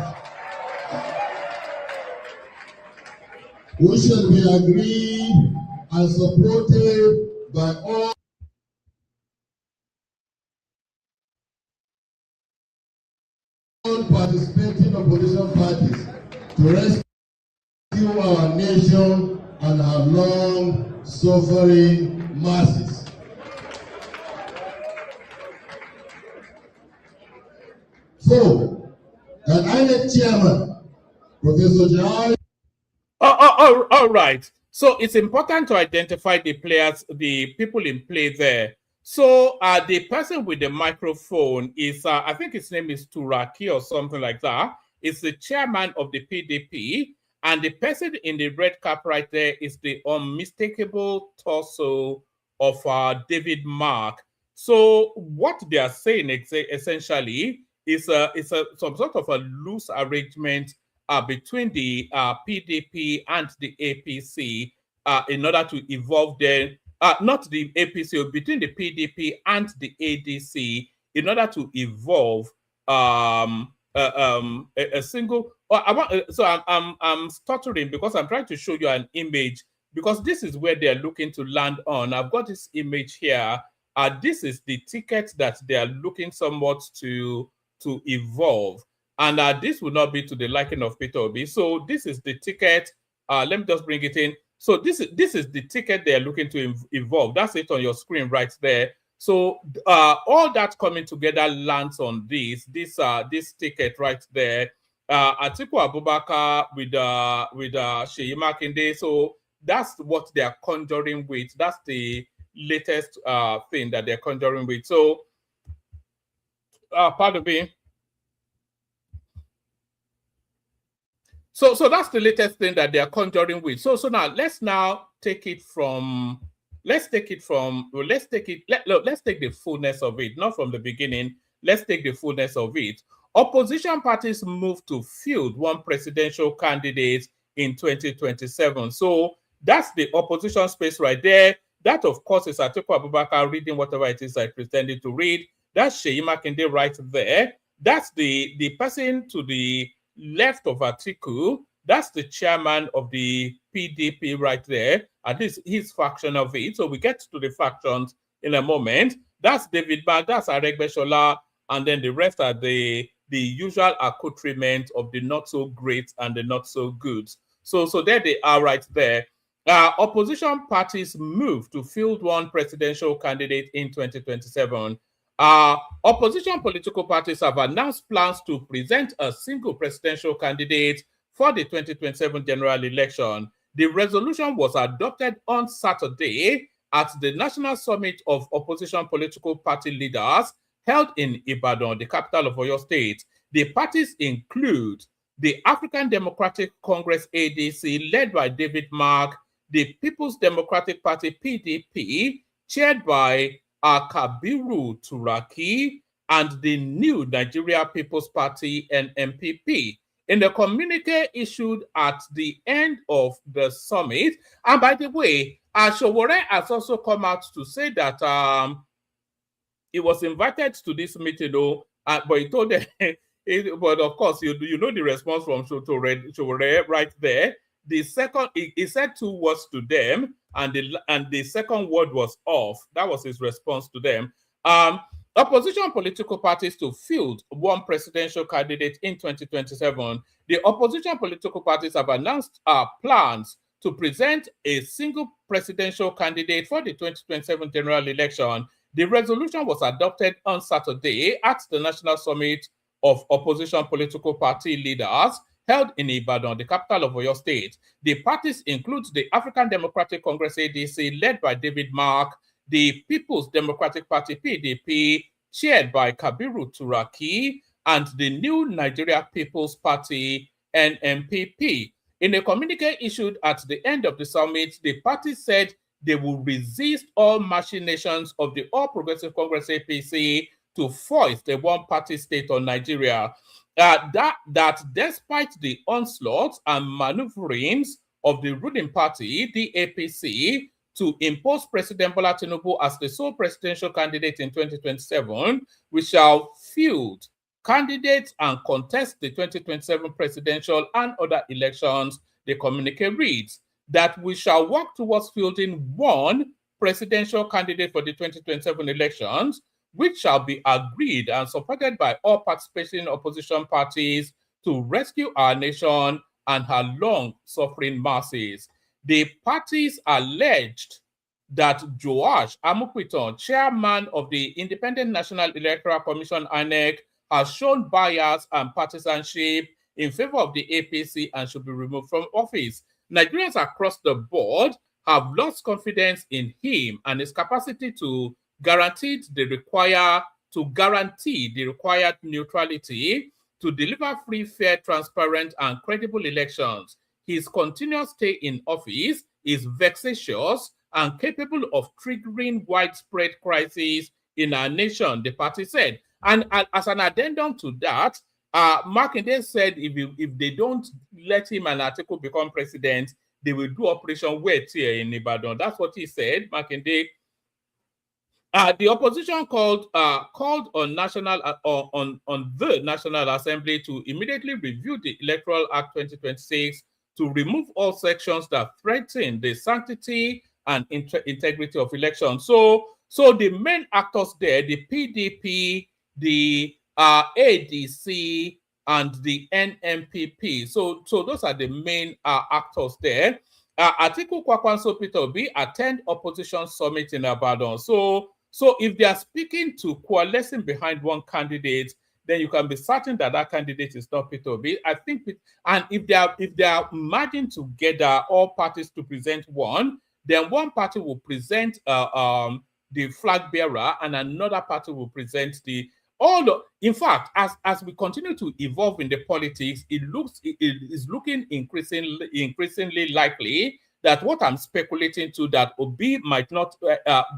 which shall be agreed and supported by all participating opposition parties to rescue our nation and our long-suffering masses. So, that INEC chairman, Professor Jai. All right. So it's important to identify the players, the people in play there. So the person with the microphone is, I think his name is Turaki or something like that. It's the chairman of the PDP. And the person in the red cap right there is the unmistakable torso of David Mark. So what they are saying essentially is some sort of a loose arrangement between the PDP and the APC in order to evolve their, not the APC, between the PDP and the ADC in order to evolve a single. I'm stuttering because I'm trying to show you an image, because this is where they're looking to land on. I've got this image here. this is the ticket that they are looking somewhat to evolve. And this will not be to the liking of Peter Obi. So this is the ticket. Let me just bring it in. So this is the ticket they are looking to evolve. That's it on your screen right there. So all that coming together lands on this ticket right there. Atiku Abubakar with Seyi Makinde. So that's what they are conjuring with. That's the latest thing that they're conjuring with. So pardon me. So that's the latest thing that they are conjuring with. So now let's take the fullness of it, not from the beginning. Let's take the fullness of it. Opposition parties move to field one presidential candidate in 2027. So that's the opposition space right there. That, of course, is Atiku Abubakar reading whatever it is I pretended to read. That's Seyi Makinde right there. That's the person to the left of Atiku. That's the chairman of the PDP right there. At least his faction of it. So we get to the factions in a moment. That's David Mark, that's Aregbesola, and then the rest are the usual accoutrement of the not so great and the not so good. So there they are right there. Opposition parties move to field one presidential candidate in 2027. Opposition political parties have announced plans to present a single presidential candidate for the 2027 general election. The resolution was adopted on Saturday at the National Summit of Opposition Political Party Leaders held in Ibadan, the capital of Oyo State. The parties include the African Democratic Congress ADC, led by David Mark, the People's Democratic Party PDP, chaired by Kabiru Turaki, and the New Nigeria People's Party NNPP. In the communique issued at the end of the summit, and by the way, Sowore has also come out to say that he was invited to this meeting, but he told them, but of course, you know the response from Sowore right there. The second, he said 2 words to them, and the second word was off. That was his response to them. Opposition political parties to field one presidential candidate in 2027. The opposition political parties have announced plans to present a single presidential candidate for the 2027 general election. The resolution was adopted on Saturday at the National Summit of Opposition Political Party Leaders held in Ibadan, the capital of Oyo State. The parties include the African Democratic Congress ADC, led by David Mark, the People's Democratic Party PDP, chaired by Kabiru Turaki, and the New Nigeria People's Party NNPP. In a communique issued at the end of the summit, the parties said they will resist all machinations of the All Progressive Congress APC to foist a one-party state on Nigeria. That despite the onslaughts and maneuverings of the ruling party, the APC, to impose President Bola Tinubu as the sole presidential candidate in 2027, we shall field candidates and contest the 2027 presidential and other elections. The communique reads that we shall work towards fielding one presidential candidate for the 2027 elections, which shall be agreed and supported by all participating opposition parties to rescue our nation and her long-suffering masses. The parties alleged that Joash Amopitan, chairman of the Independent National Electoral Commission, INEC, has shown bias and partisanship in favor of the APC and should be removed from office. Nigerians across the board have lost confidence in him and his capacity to guarantee the required neutrality, to deliver free, fair, transparent, and credible elections. His continuous stay in office is vexatious and capable of triggering widespread crises in our nation, the party said. And as an addendum to that, Makinde said if they don't let him and Atiku become president, they will do Operation Wet here in Ibadan. That's what he said, Makinde. The opposition called on the National Assembly to immediately review the Electoral Act 2026 to remove all sections that threaten the sanctity and integrity of elections. So So the main actors there, the PDP, the ADC, and the NMPP. So those are the main actors there. Atiku Kwakwanso Peter Obi attend opposition summit in Ibadan. So if they are speaking to coalescing behind one candidate, then you can be certain that that candidate is not Peter Obi. I think, and if they are merging together all parties to present one, then one party will present the flag bearer, and another party will present the in fact, as we continue to evolve in the politics, it is looking increasingly likely that what I'm speculating to, that Obi might not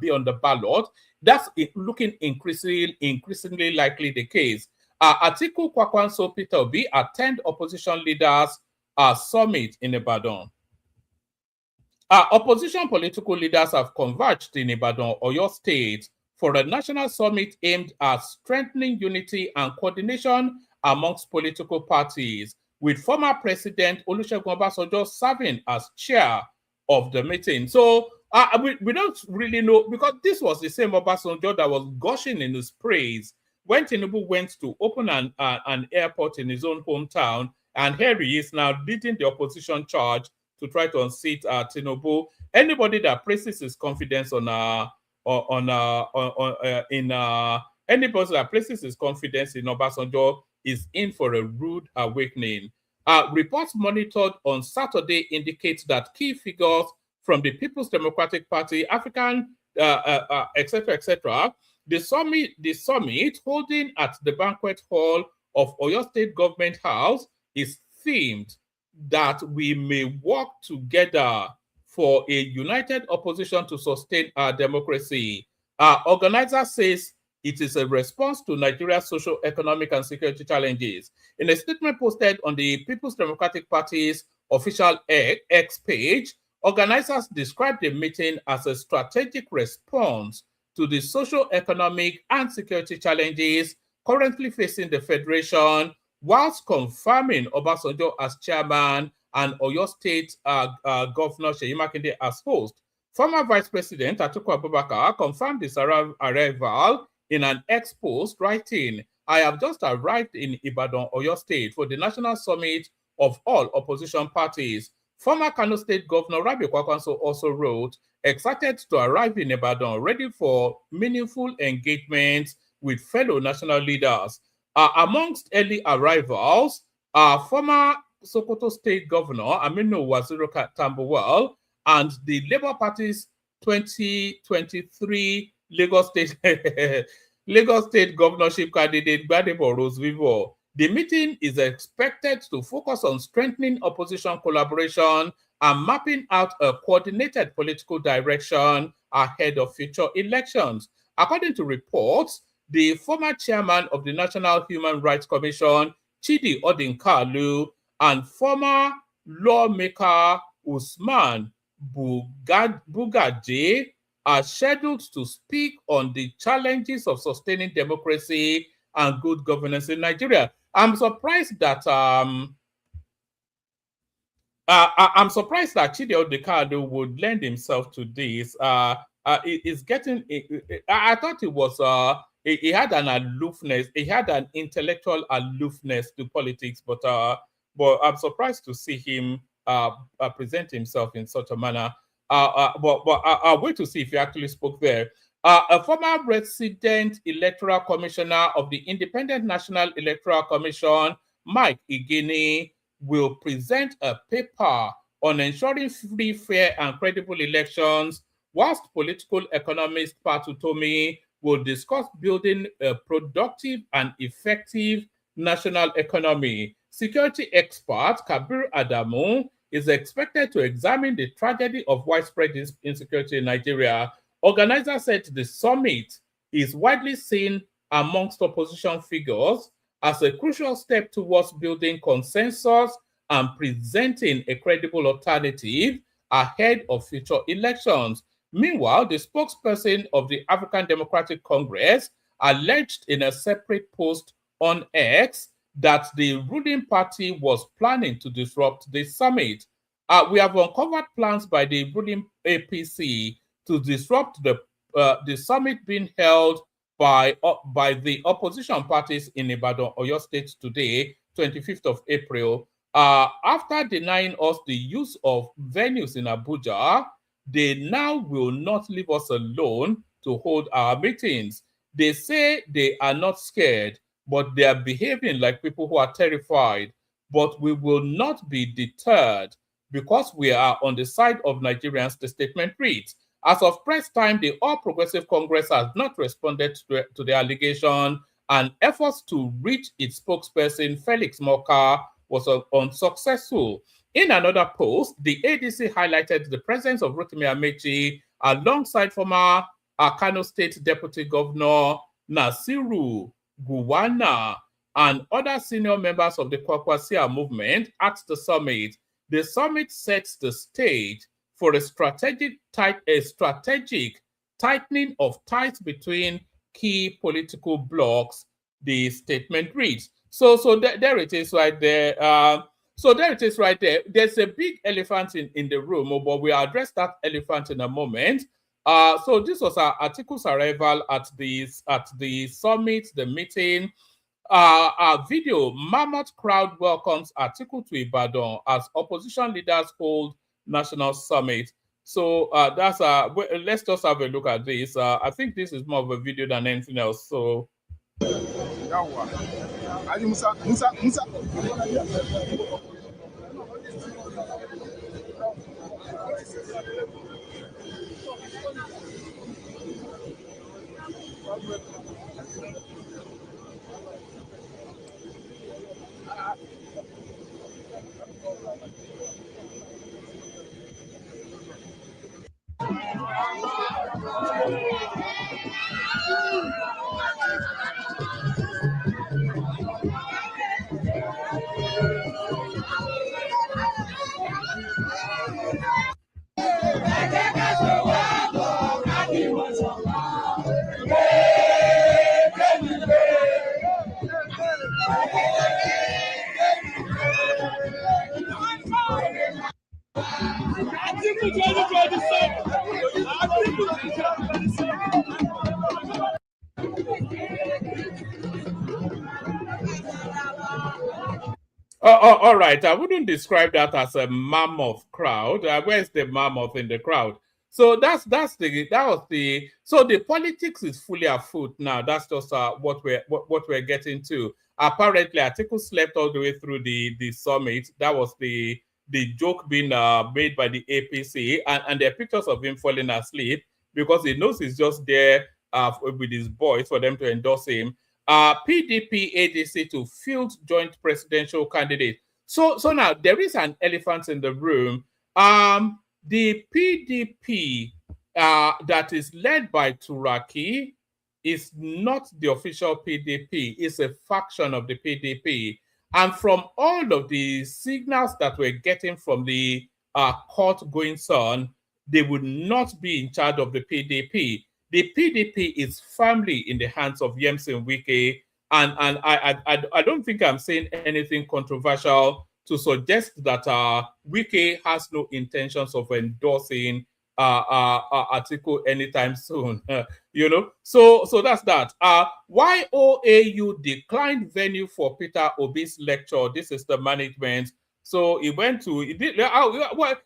be on the ballot, that's looking increasingly likely the case. Atiku Kwakwanso Peter Obi attend opposition leaders summit in Ibadan. Opposition political leaders have converged in Ibadan, Oyo State, for a national summit aimed at strengthening unity and coordination amongst political parties, with former President Olusegun Obasanjo serving as chair of the meeting. So we don't really know, because this was the same Obasanjo that was gushing in his praise when Tinubu went to open an airport in his own hometown, and here he is now leading the opposition charge to try to unseat Tinubu. Anybody that places his confidence anybody that places his confidence in Obasanjo is in for a rude awakening. Reports monitored on Saturday indicate that key figures from the People's Democratic Party, African, etc., the summit holding at the banquet hall of Oyo State Government House is themed that we may work together for a united opposition to sustain our democracy. Organizer says it is a response to Nigeria's social, economic, and security challenges. In a statement posted on the People's Democratic Party's official X page, organizers described the meeting as a strategic response to the social, economic, and security challenges currently facing the Federation, whilst confirming Obasanjo as chairman and Oyo State Governor Seyi Makinde as host. Former Vice President Atiku Abubakar confirmed his arrival in an X post, writing, "I have just arrived in Ibadan, Oyo State for the national summit of all opposition parties." Former Kano State Governor Rabi Kwakwanso also wrote, "Excited to arrive in Ibadan, ready for meaningful engagement with fellow national leaders." Amongst early arrivals, former Sokoto State Governor Aminu Waziri Tambuwal and the Labour Party's 2023 Lagos State governorship candidate Gbadebo Rose-Vivo. The meeting is expected to focus on strengthening opposition collaboration and mapping out a coordinated political direction ahead of future elections. According to reports, the former chairman of the National Human Rights Commission, Chidi Odinkalu, and former lawmaker Usman Bugaje are scheduled to speak on the challenges of sustaining democracy and good governance in Nigeria. I'm surprised that Chidi Odinkalu would lend himself to this. It's getting. I thought it was. He had an aloofness. He had an intellectual aloofness to politics, but I'm surprised to see him present himself in such a manner. But I'll wait to see if he actually spoke there. A former resident electoral commissioner of the Independent National Electoral Commission, Mike Igini, will present a paper on ensuring free, fair, and credible elections, whilst political economist Patu Tomi will discuss building a productive and effective national economy. Security expert Kabir Adamu is expected to examine the tragedy of widespread insecurity in Nigeria. Organizers said the summit is widely seen amongst opposition figures as a crucial step towards building consensus and presenting a credible alternative ahead of future elections. Meanwhile, the spokesperson of the African Democratic Congress alleged in a separate post on X that the ruling party was planning to disrupt the summit. We have uncovered plans by the ruling APC to disrupt the the summit being held by the opposition parties in Ibadan, Oyo State today, 25th of April. After denying us the use of venues in Abuja, they now will not leave us alone to hold our meetings. They say they are not scared, but they are behaving like people who are terrified. But we will not be deterred because we are on the side of Nigerians, the statement reads. As of press time, the All Progressive Congress has not responded to the allegation, and efforts to reach its spokesperson, Felix Moka, was unsuccessful. In another post, the ADC highlighted the presence of Rotimi Amechi alongside former Kano State Deputy Governor Nasiru Gowon and other senior members of the Kwakwasiya movement at the summit. The summit sets the stage for a strategic tightening of ties between key political blocs, the statement reads. So there it is right there. There it is right there. There's a big elephant in the room, but we'll address that elephant in a moment. So this was Atiku's arrival at the summit, the meeting. Our video, Mammoth crowd welcomes Atiku to Ibadan as opposition leaders hold national summit. So that's let's just have a look at this. I think this is more of a video than anything else. So all right, I wouldn't describe that as a mammoth crowd. Where's the mammoth in the crowd? So that was the so the politics is fully afoot now. That's just what we're getting to. Apparently, Atiku slept all the way through the summit. That was the joke being made by the APC, and there are pictures of him falling asleep because he knows he's just there with his boys for them to endorse him. PDP ADC to field joint presidential candidate. So now there is an elephant in the room. The PDP that is led by Turaki is not the official PDP. It's a faction of the PDP. And from all of the signals that we're getting from the court goings on, they would not be in charge of the PDP. The PDP is firmly in the hands of Yemsin Wike, and I don't think I'm saying anything controversial to suggest that Wike has no intentions of endorsing Atiku anytime soon. So that's that. Why OAU declined venue for Peter Obi's lecture? This is the management. So he went to.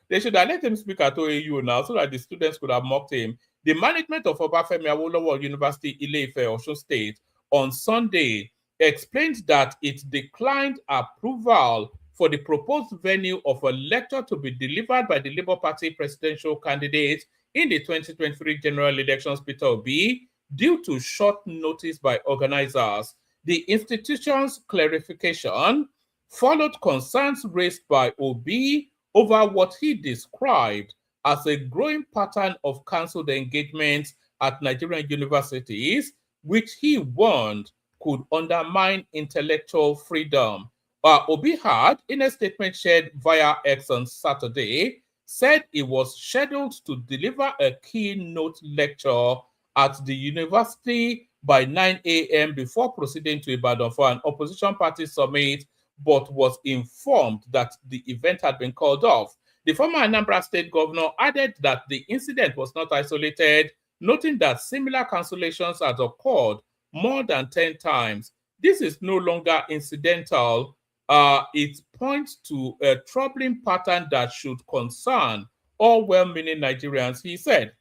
They should have let him speak at OAU now, so that the students could have mocked him. The management of Obafemi Awolowo University, Ile-Ife, Osun State, on Sunday explained that it declined approval for the proposed venue of a lecture to be delivered by the Labour Party presidential candidate in the 2023 general elections, Peter Obi, due to short notice by organizers. The institution's clarification followed concerns raised by Obi over what he described as a growing pattern of cancelled engagements at Nigerian universities, which he warned could undermine intellectual freedom. Obi had, in a statement shared via X on Saturday, said he was scheduled to deliver a keynote lecture at the university by 9 a.m. before proceeding to Ibadan for an opposition party summit, but was informed that the event had been called off. The former Anambra State governor added that the incident was not isolated noting that similar cancellations had occurred more than 10 times. This is no longer incidental. It points to a troubling pattern that should concern all well-meaning Nigerians, he said.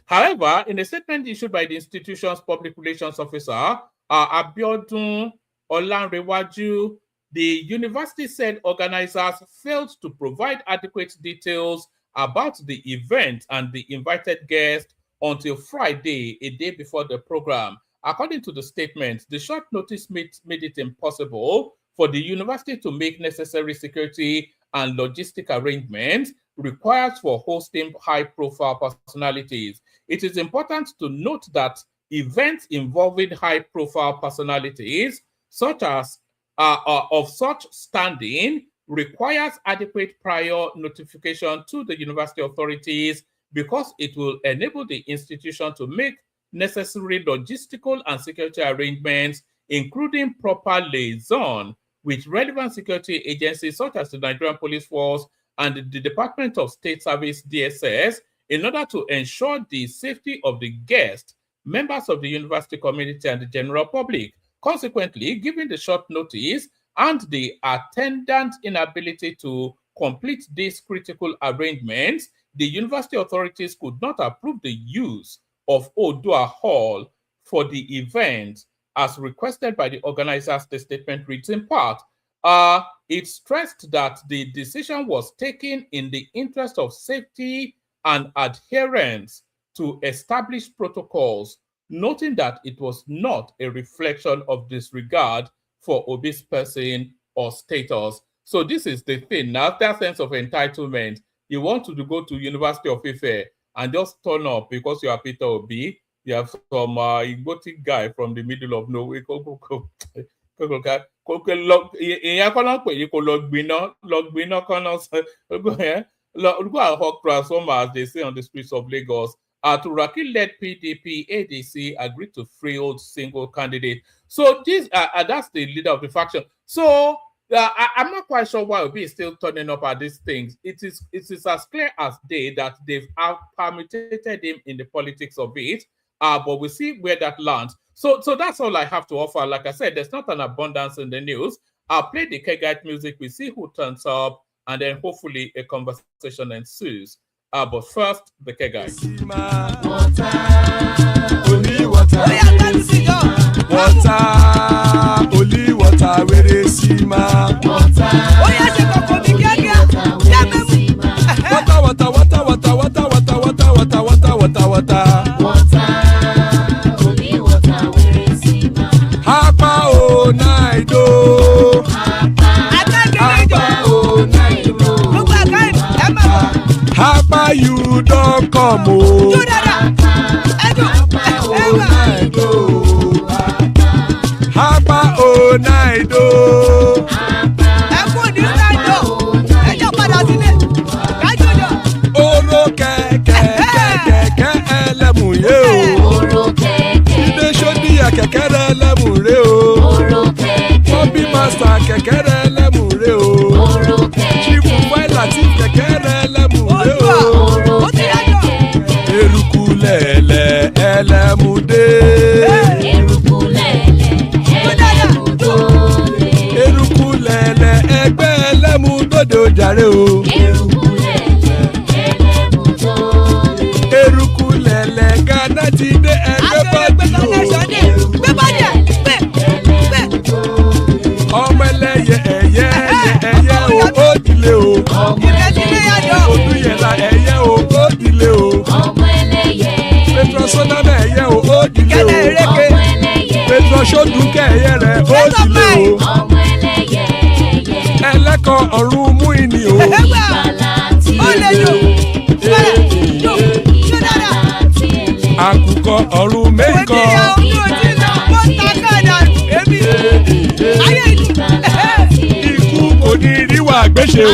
However, in a statement issued by the institution's public relations officer, Abiodun Olanrewaju, the university said organizers failed to provide adequate details about the event and the invited guests until Friday, a day before the program. According to the statement, the short notice made it impossible for the university to make necessary security and logistic arrangements required for hosting high-profile personalities. It is important to note that events involving high-profile personalities, such as of such standing, requires adequate prior notification to the university authorities because it will enable the institution to make necessary logistical and security arrangements, including proper liaison with relevant security agencies such as the Nigerian Police Force and the Department of State Service, DSS, in order to ensure the safety of the guests, members of the university community, and the general public. Consequently, given the short notice and the attendant inability to complete these critical arrangements, the university authorities could not approve the use of Odua Hall for the event as requested by the organizers. The statement reads in part, it stressed that the decision was taken in the interest of safety and adherence to established protocols, noting that it was not a reflection of disregard for Obi's person or status. So this is the thing. Now, that sense of entitlement, you want to go to University of Ife and just turn up because you are Peter Obi, you have some exotic guy from the middle of nowhere. Look at hawk transformers, they say on the streets of Lagos. Turaki-led PDP ADC agreed to field single candidate. So this that's the leader of the faction. So I'm not quite sure why Obi is still turning up at these things. It is as clear as day that they've permitted him in the politics of it. But we'll see where that lands. So that's all I have to offer. Like I said, there's not an abundance in the news. I'll play the Kegite music. We see who turns up, and then hopefully a conversation ensues. But first, the Kegite. Only water, where they see ma. Hapa o naido. Hapa you don't come o. Hapa o naido. Oro kẹ̀kẹ́ ẹlẹ́mù yé o. Ilé ṣọ́bí kẹ̀kẹ́ ẹlẹ́mù ré o. Bobby master kẹ̀kẹ́ ẹlẹ́mù ré o. Chifu Faila ti kẹ̀kẹ́ ẹlẹ́mù ré o. Eruku lẹ̀lẹ̀ ẹlẹ́mù dé. Eruku lẹ̀lẹ̀ ẹgbẹ́ ẹlẹ́mù dòde ojàre o. Eruku lẹ̀lẹ̀ Ghana ti dé ẹgbẹ́ bọ́dì o. Ọmọ ẹlẹ́yẹ ẹyẹ o ó dìlé o. Odúyẹ̀lá ẹyẹ o ó dìlé o. Petrosonama ẹyẹ o ó dìlé o. Petrosodunke ẹyẹ rẹ̀ ó dìlé o. Ẹlẹ́kọ̀ ọ̀run mú ìní o. Àkùkọ ọ̀run mẹ́kọ̀. Ikú kò ní ríwà gbéṣe o.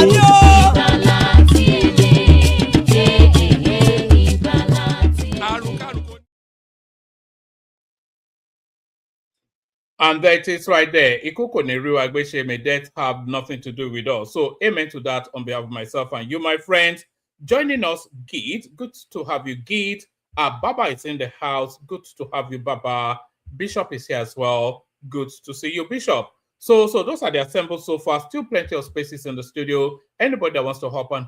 And that is right there. Ikuko Neru Agbeshe, may death have nothing to do with us. So amen to that on behalf of myself and you, my friends. Joining us, Geet. Good to have you, Geet. Baba is in the house. Good to have you, Baba. Bishop is here as well. Good to see you, Bishop. So those are the assembled so far. Still plenty of spaces in the studio. Anybody that wants to hop on.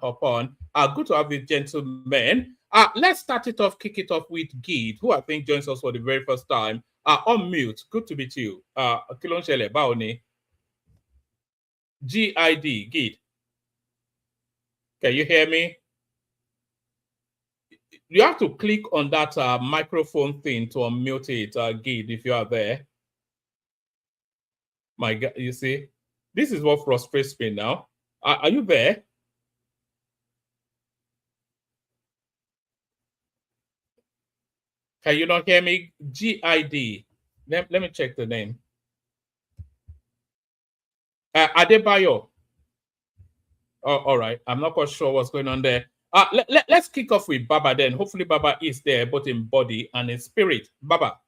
Good to have you, gentlemen. Let's start it off, kick it off with Geet, who I think joins us for the very first time. On mute. Good to meet you. Kilonshele Baoni. GID, Geet. Can you hear me? You have to click on that microphone thing to unmute it, Geet, if you are there. My God, you see, this is what frustrates me now. Are you there? Can you not hear me? GID. Let me check the name. Adebayo. Oh, all right. I'm not quite sure what's going on there. Let's kick off with Baba then. Hopefully Baba is there, both in body and in spirit. Baba.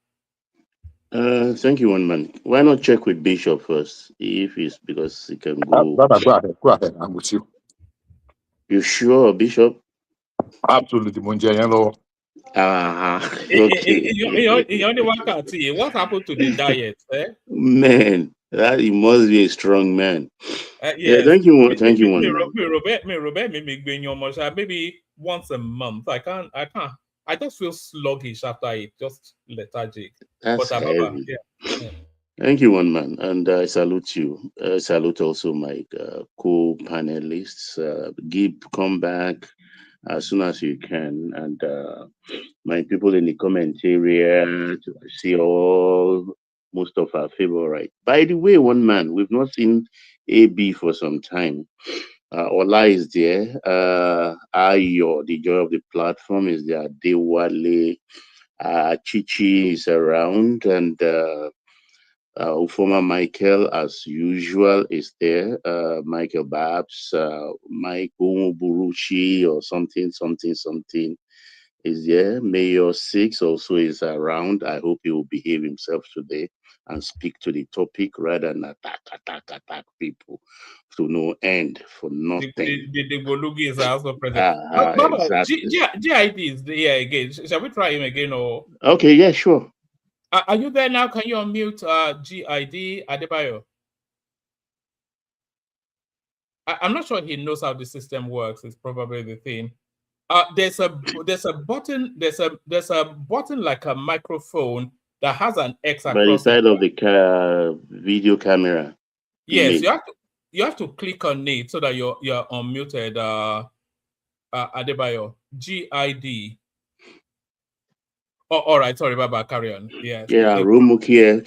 Thank you, one man. Why not check with Bishop first? If it's because he can go. Baba, go ahead. I'm with you. You sure, Bishop? Absolutely, Munjayalo. Okay. What happened to the diet? Man, that he must be a strong man. Yes. Yeah, thank you, one man. Maybe once a month. I can't. I just feel sluggish after it, just lethargic. That's heavy. Yeah. Thank you, one man, and I salute you. Salute also my co-panelists. Gib, come back as soon as you can, and my people in the comment area to see most of our favorite. By the way, one man, we've not seen AB for some time. Ola is there. Ayo, the joy of the platform, is there. Dewale, Chichi is around, and former Michael, as usual, is there. Michael Babs, Michael Buruchi, or something is there. Mayor 6 also is around. I hope he will behave himself today and speak to the topic rather than attack people to no end for nothing. The Bolugi is also present. Exactly. GID is here again. Shall we try him again? Or okay, yeah, sure. Are you there now? Can you unmute GID Adebayo? I'm not sure he knows how the system works. It's probably the thing. There's a button. There's a button like a microphone that has an X across by the side of the video camera. Yes, you have to click on it so that you're unmuted. Adebayo, GID. Oh, all right. Sorry, Baba. Carry on. Yes. Yeah, Romukia,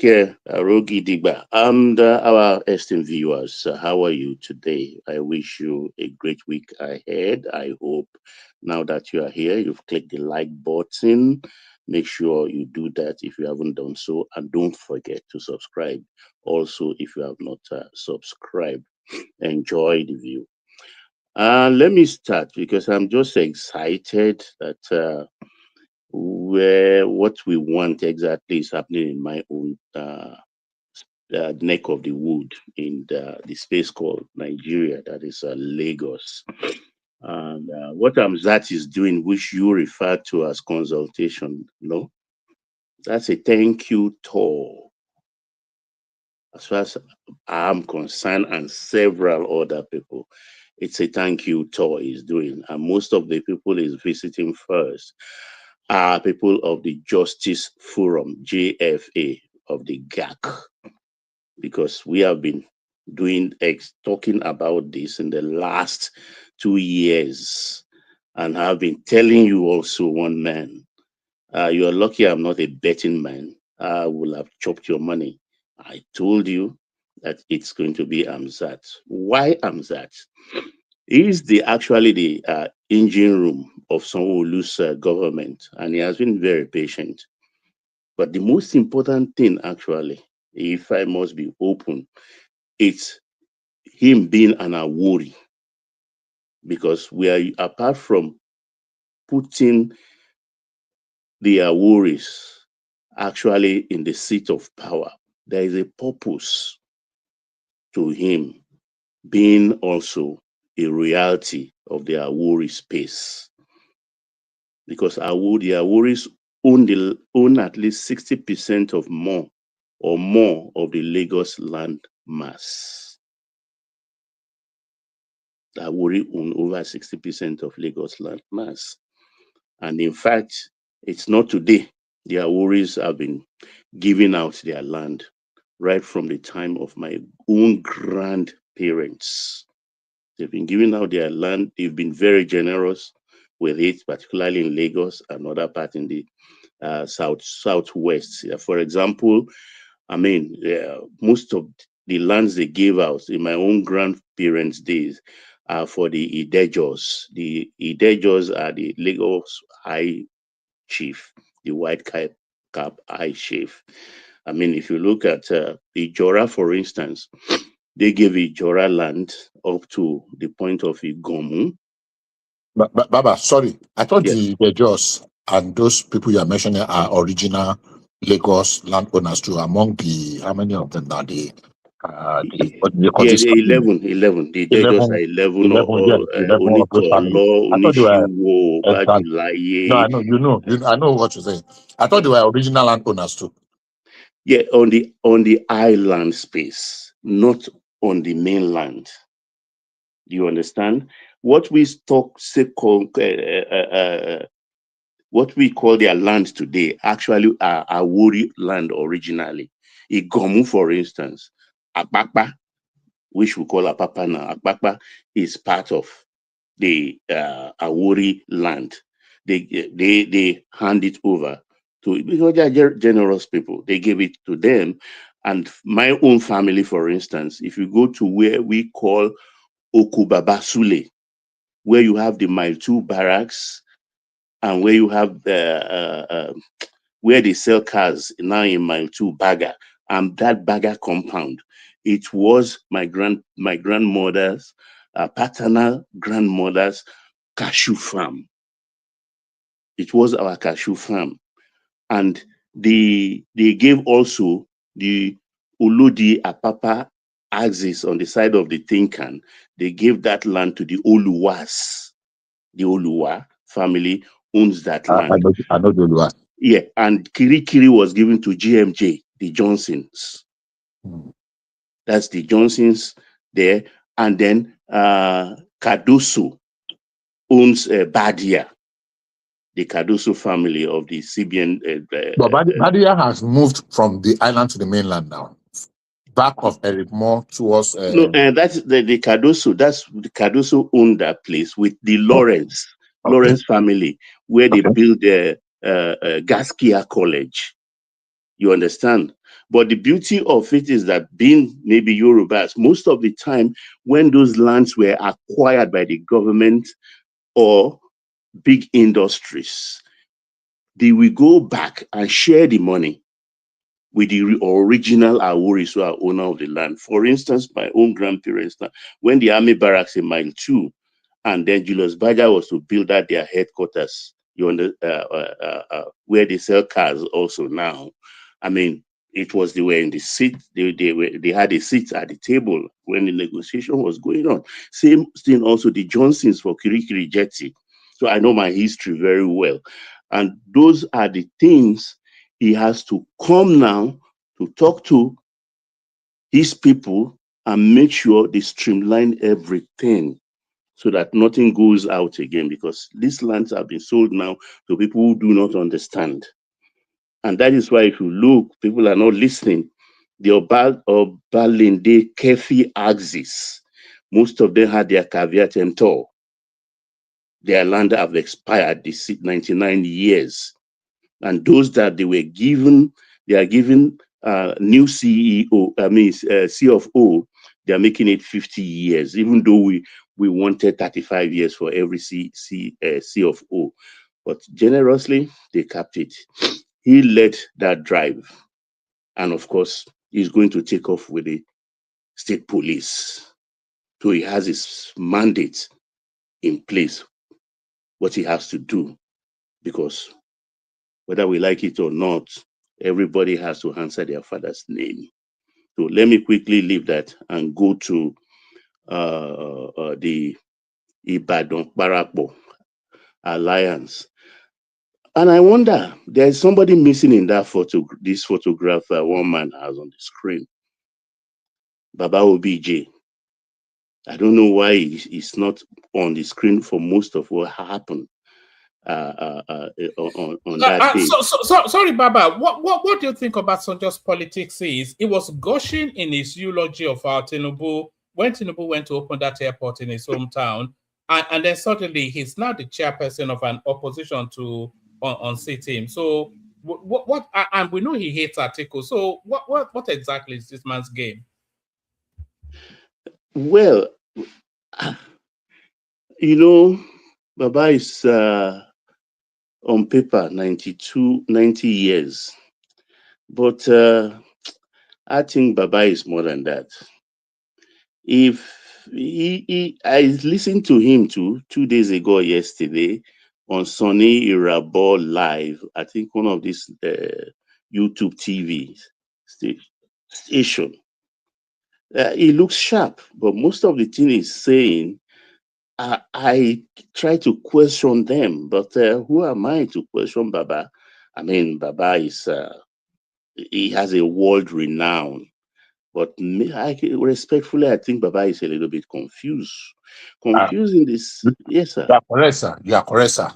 Rogi Digba. And our esteemed viewers, how are you today? I wish you a great week ahead. I hope now that you are here, you've clicked the like button. Make sure you do that if you haven't done so, and don't forget to subscribe. Also, if you have not subscribed, enjoy the view. Let me start because I'm just excited that where what we want exactly is happening in my own neck of the wood in the space called Nigeria, that is Lagos. And what Amzat is doing, which you refer to as consultation, no, that's a thank you tour. As far as I'm concerned, and several other people, it's a thank you tour he's doing. And most of the people he's visiting first are people of the Justice Forum, JFA, of the GAC, because we have been talking about this in the last 2 years, and I've been telling you also, one man, you are lucky I'm not a betting man. I will have chopped your money. I told you that it's going to be Amzat. Why Amzat? He's actually the engine room of Sanwo-Olu's government, and he has been very patient. But the most important thing, actually, if I must be open, it's him being an Awori. Because we are, apart from putting the Aworis actually in the seat of power, there is a purpose to him being also a reality of the Awori space. Because the Aworis own at least 60% of more of the Lagos land mass. The Awori own over 60% of Lagos land mass. And in fact, it's not today. The Aworis have been giving out their land right from the time of my own grandparents. They've been giving out their land. They've been very generous with it, particularly in Lagos and other parts in the southwest. For example, I mean, most of the lands they gave out in my own grandparents' days are for the Idejos. The Idejos are the Lagos High Chief, the white cap High Chief. I mean, if you look at Ijora, for instance, they gave Ijora land up to the point of Igomu. But Baba, sorry, I thought the Idejos and those people you are mentioning are original Lagos landowners too. Among the, how many of them are the what do you call this? 11. The Idejos are 11 of those families. Oniko, I thought they were Onishiwo, Badilaye. No, I know, I know what you're saying. I thought they were original landowners too. Yeah, on the island space, not on the mainland. Do you understand? What we what we call their land today actually are Awori land originally. Igomu, for instance, Akpakpa, which we call Apapa now, Akpakpa is part of the Awori land. They hand it over to, because they are generous people. They gave it to them. And my own family, for instance, if you go to where we call Okubabasule, where you have the Mile 2 barracks, and where you have where they sell cars now in Mile 2 Baga, and that Baga compound, it was my grandmother's paternal grandmother's cashew farm. It was our cashew farm, and they gave also the Olodi Apapa axis on the side of the Tinkan. They gave that land to the Oluwas. The Oluwa family owns that land. I know the Oluwa. Yeah, and Kirikiri was given to GMJ, the Johnsons. That's the Johnsons there. And then Cardoso owns Badia, the Cardoso family of the CBN. But Badia has moved from the island to the mainland now. Back of Eric Moore towards... No, and that's the Cardoso. That's the Cardoso owned that place with the Lawrence family, where they built the Gaskia College. You understand? But the beauty of it is that, being maybe Yorubas, most of the time when those lands were acquired by the government or big industries, they will go back and share the money with the original Aworis who are owner of the land. For instance, my own grandparents, when the army barracks in Mile 2, and then Julius Baja was to build out their headquarters, where they sell cars also now. I mean, it was, they were in the seat, they had a seat at the table when the negotiation was going on. Same thing also, the Johnsons for Kirikiri Jetty. So I know my history very well. And those are the things he has to come now to talk to his people and make sure they streamline everything so that nothing goes out again, because these lands have been sold now to people who do not understand. And that is why, if you look, people are not listening. The Obalende Kefi axis, most of them had their caveat emptor. Their land have expired this 99 years. And those that they were given, they are given new CEO, CFO, they are making it 50 years, even though we wanted 35 years for every CFO. But generously, they capped it. He led that drive. And of course, he's going to take off with the state police. So he has his mandate in place, what he has to do, because whether we like it or not, everybody has to answer their father's name. So let me quickly leave that and go to the Ibadan Parapbo alliance. And I wonder, there's somebody missing in that photo, this photograph one man has on the screen. Baba OBJ. I don't know why he's not on the screen for most of what happened on that day. Sorry, Baba. What do you think about Sonjo's politics? It was gushing in his eulogy of Tinubu when Tinubu went to open that airport in his hometown, and then suddenly he's now the chairperson of an opposition to unseat him. So what? And we know he hates Atiku. So what exactly is this man's game? Well, you know, Baba is on paper 90 years, but I think Baba is more than that. If I listened to him 2 days ago, yesterday, on Sonny Irabo Live, I think one of these YouTube TV station. He looks sharp, but most of the thing he's saying, I try to question them, but who am I to question Baba? I mean, Baba is, he has a world renown, but respectfully, I think Baba is a little bit confused. Confusing this, yes, sir. You are correct, sir. You are correct, sir.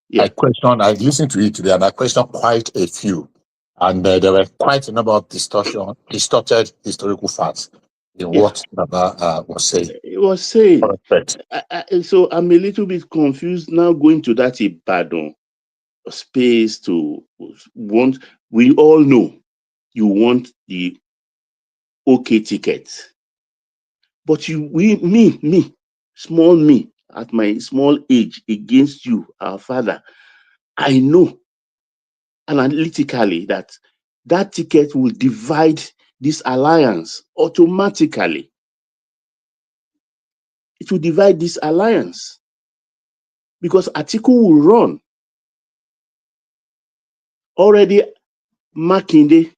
Yeah. I listened to it today, and I questioned quite a few, and there were quite a number of distorted historical facts in what Baba was saying. He was saying. So I'm a little bit confused now going to that Ibadan space to want. We all know you want the OK ticket, but me, small me at my small age against you, our father. I know analytically that ticket will divide this alliance automatically. It will divide this alliance because Atiku will run. Already, Makinde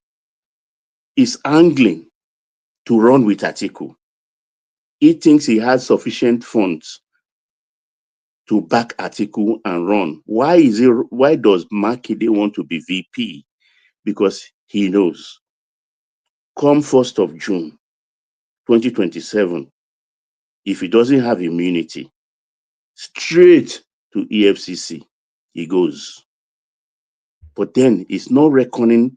is angling to run with Atiku. He thinks he has sufficient funds to back Atiku and run. Why does Makinde want to be VP? Because he knows come 1st of June 2027, if he doesn't have immunity, straight to EFCC he goes. But then it's not reckoning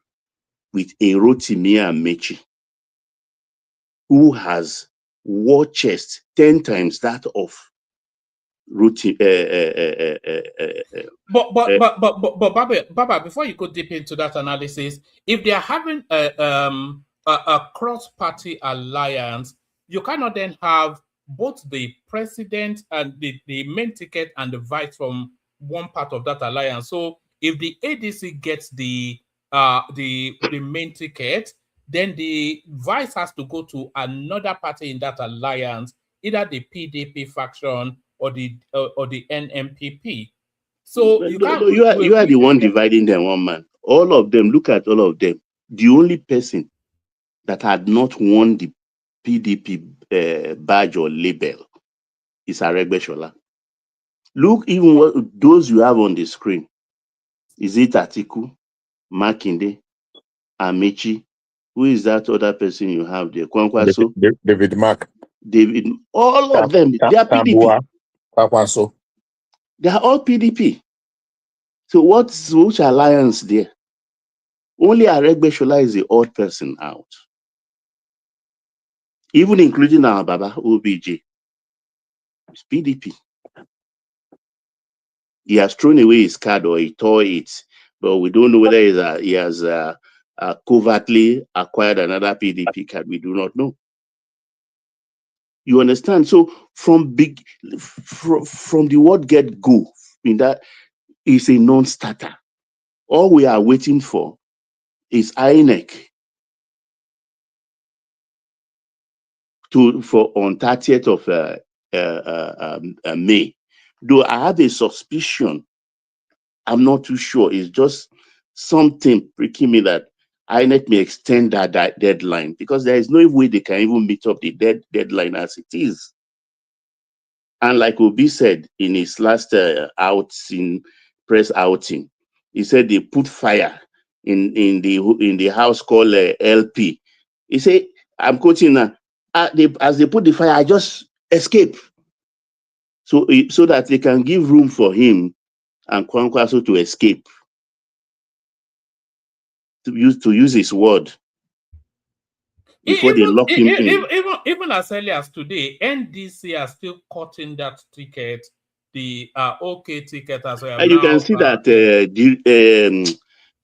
with a Rotimi Amechi, who has war chest 10 times that of Rotimi. But Baba, before you go deep into that analysis, if they are having a cross-party alliance, you cannot then have both the president and the main ticket and the vice from one part of that alliance. So if the ADC gets the main ticket, then the vice has to go to another party in that alliance, either the PDP faction or the NMPP. So you are the one dividing them, one man. All of them, look at all of them. The only person that had not won the PDP badge or label is Aregbesola. Look, even what those you have on the screen. Is it Atiku, Makinde, Amechi? Who is that other person you have there? Kwankwaso? David Mark. David, all of them, they are PDP. Kwankwaso. They are all PDP. So which alliance there? Only Aregbesola is the odd person out. Even including our Baba OBJ. It's PDP. He has thrown away his card or he tore it, but we don't know whether he has covertly acquired another PDP card. We do not know. You understand? So from the word get go, in that is a non-starter. All we are waiting for is INEC on 30th of May. Though I have a suspicion, I'm not too sure. It's just something pricking me that INEC may extend that deadline, because there is no way they can even meet up the deadline as it is. And like Obi said in his last press outing, he said they put fire in the house called LP. He said, I'm quoting now, as they put the fire, I just escape. So that they can give room for him and Kwankwaso to escape. To use his word before they lock him in. Even as early as today, NDC are still cutting that ticket, the OK ticket as well. And you can see that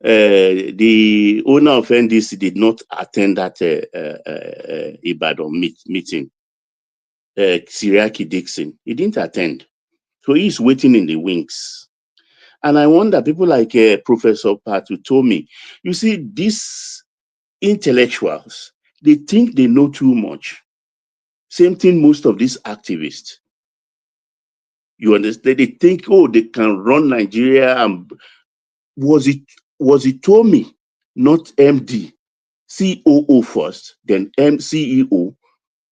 the owner of NDC did not attend that Ibadan meeting. Siriaki Dixon, he didn't attend. So he's waiting in the wings. And I wonder, people like Professor Patu told me, you see, these intellectuals, they think they know too much. Same thing most of these activists. You understand? They think, oh, they can run Nigeria. And was it Tomi, not MD, COO first, then CEO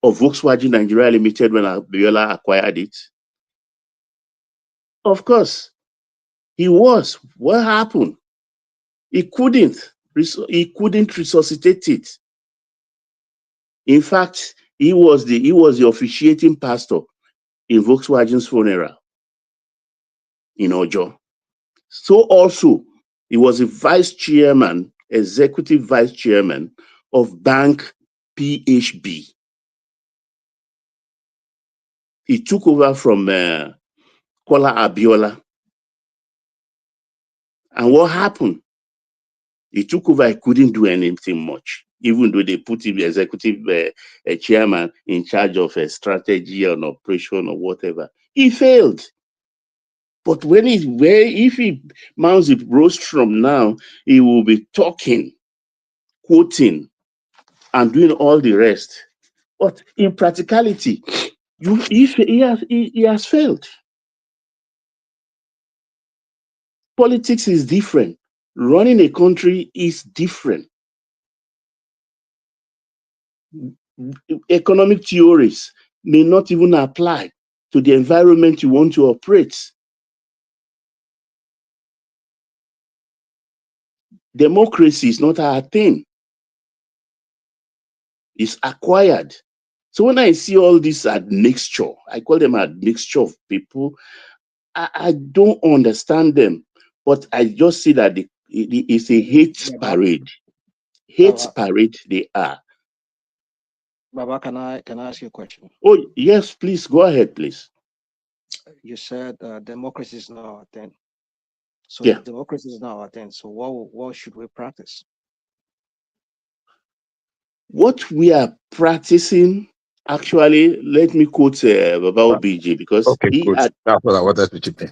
of Volkswagen Nigeria Limited when Abiola acquired it? Of course, he was. What happened? He couldn't resuscitate it. In fact, he was the officiating pastor in Volkswagen's funeral in Ojo. So also, he was a executive vice chairman of Bank PHB. He took over from Kola Abiola. And what happened? He took over, he couldn't do anything much, even though they put him executive chairman in charge of a strategy and operation or whatever. He failed. But if he mounts the rostrum now, he will be talking, quoting, and doing all the rest. But in practicality, he has failed. Politics is different. Running a country is different. Economic theories may not even apply to the environment you want to operate. Democracy is not our thing. It's acquired. So when I see all this admixture, I call them admixture of people, I don't understand them. But I just see that it's a hate parade. Hate parade they are. Baba, can I ask you a question? Oh, yes, please. Go ahead, please. You said democracy is not our thing. So yeah. Democracy is not our thing. So what should we practice? What we are practicing, actually, let me quote Baba OBJ because that's what I wanted to chip in.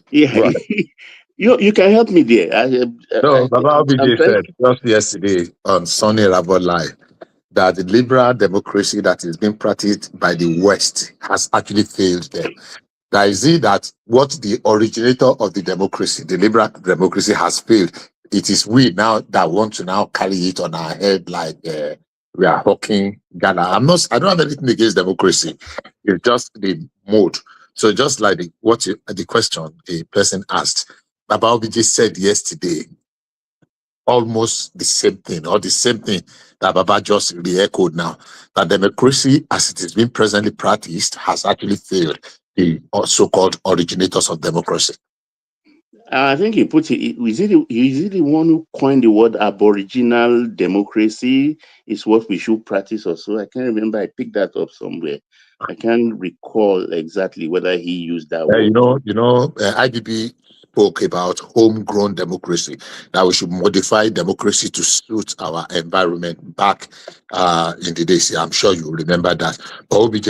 Yeah, you can help me there. Baba OBJ said just yesterday on Sunny Rabo Live that the liberal democracy that is being practiced by the West has actually failed them. That is it that what the originator of the democracy, the liberal democracy, has failed. It is we now that want to now carry it on our head like we are hawking Ghana. I don't have anything against democracy. It's just the mode. So just like the question a person asked, Baba OBJ said yesterday, almost the same thing, or the same thing that Baba just re-echoed now, that democracy as it is being presently practiced has actually failed the so-called originators of democracy. I think he put it, is it the one who coined the word aboriginal democracy is what we should practice also? I can't remember. I picked that up somewhere. I can't recall exactly whether he used that word. IDB spoke about homegrown democracy, that we should modify democracy to suit our environment back in the days. I'm sure you remember that. OBJ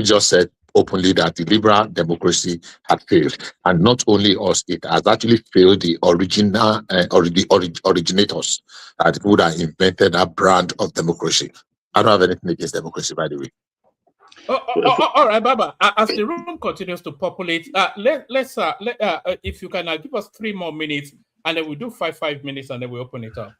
just said openly that the liberal democracy had failed, and not only us, it has actually failed the original originators, the people that invented that brand of democracy. I don't have anything against democracy, by the way. All right, Baba. As the room continues to populate, let's if you can give us 3 more minutes, and then we'll do 5 minutes, and then we open it up.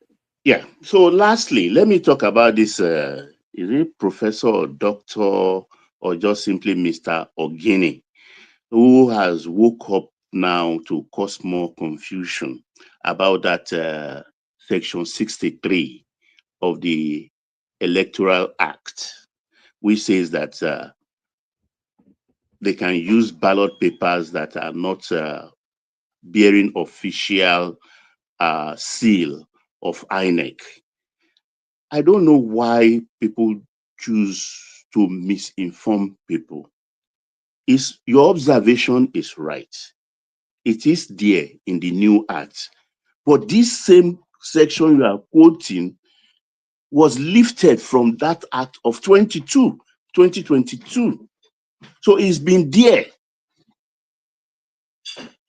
Yeah. So, lastly, let me talk about this. Is it professor or doctor or just simply Mr. Ogini? who has woke up now to cause more confusion about that section 63 of the Electoral Act, which says that they can use ballot papers that are not bearing official seal of INEC. I don't know why people choose to misinform people. Your observation is right. It is there in the new act. But this same section you are quoting was lifted from that act of 2022. So it's been there.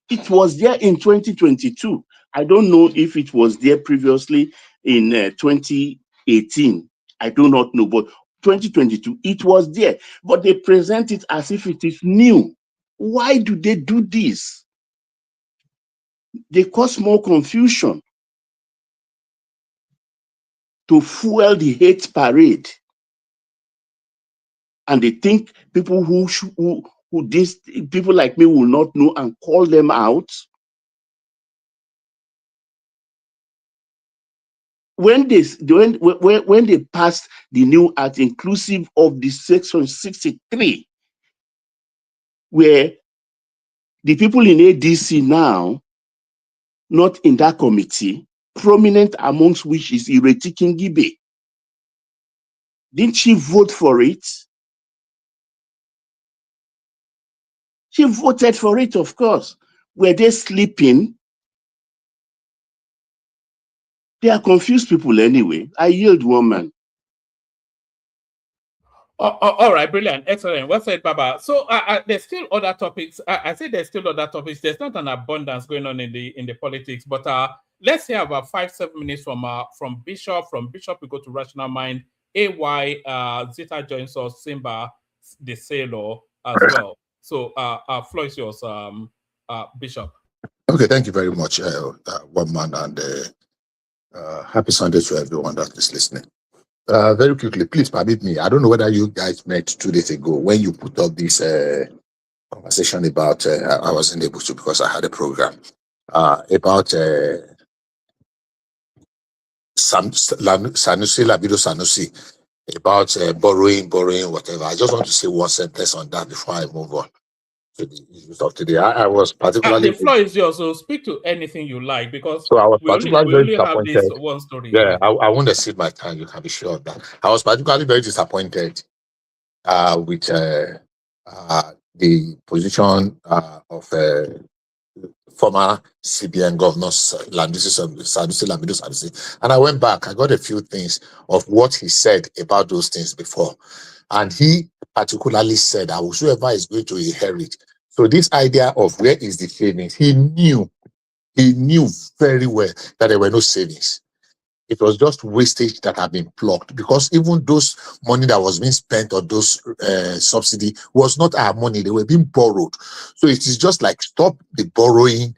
It was there in 2022. I don't know if it was there previously in 2018. I do not know, but 2022, it was there. But they present it as if it is new. Why do they do this? They cause more confusion to fuel the hate parade. And they think people people like me will not know and call them out. When they passed the new act, inclusive of the section 63, where the people in ADC now, not in that committee, prominent amongst which is Ireti Kingibe, didn't she vote for it? She voted for it, of course. Were they sleeping? They are confused people anyway. I yield, woman. All right, brilliant, excellent. Well said, Baba. So there's still other topics. I say there's still other topics. There's not an abundance going on in the politics, but let's hear about 5-7 minutes from Bishop. From Bishop, we go to Rational Mind. AY Zita joins us. Simba the Sailor as well. So floor is yours, Bishop. Okay, thank you very much, one man, and happy Sunday to everyone that is listening. Very quickly, please permit me. I don't know whether you guys met 2 days ago when you put up this conversation about. I wasn't able to because I had a program about Sanusi Lamido Sanusi, about borrowing, whatever. I just want to say one sentence on that before I move on to the issues of today. I was particularly. The floor is yours, so speak to anything you like, because so I was we only have this one story. Yeah, I won't exceed my time. You can be sure of that. I was particularly very disappointed with the position of former CBN governor Sanusi Lamido Sanusi, and I went back. I got a few things of what he said about those things before, and he particularly said that whosoever is going to inherit. So this idea of where is the savings, he knew very well that there were no savings. It was just wastage that had been plucked, because even those money that was being spent on those subsidy was not our money. They were being borrowed. So it is just like, stop the borrowing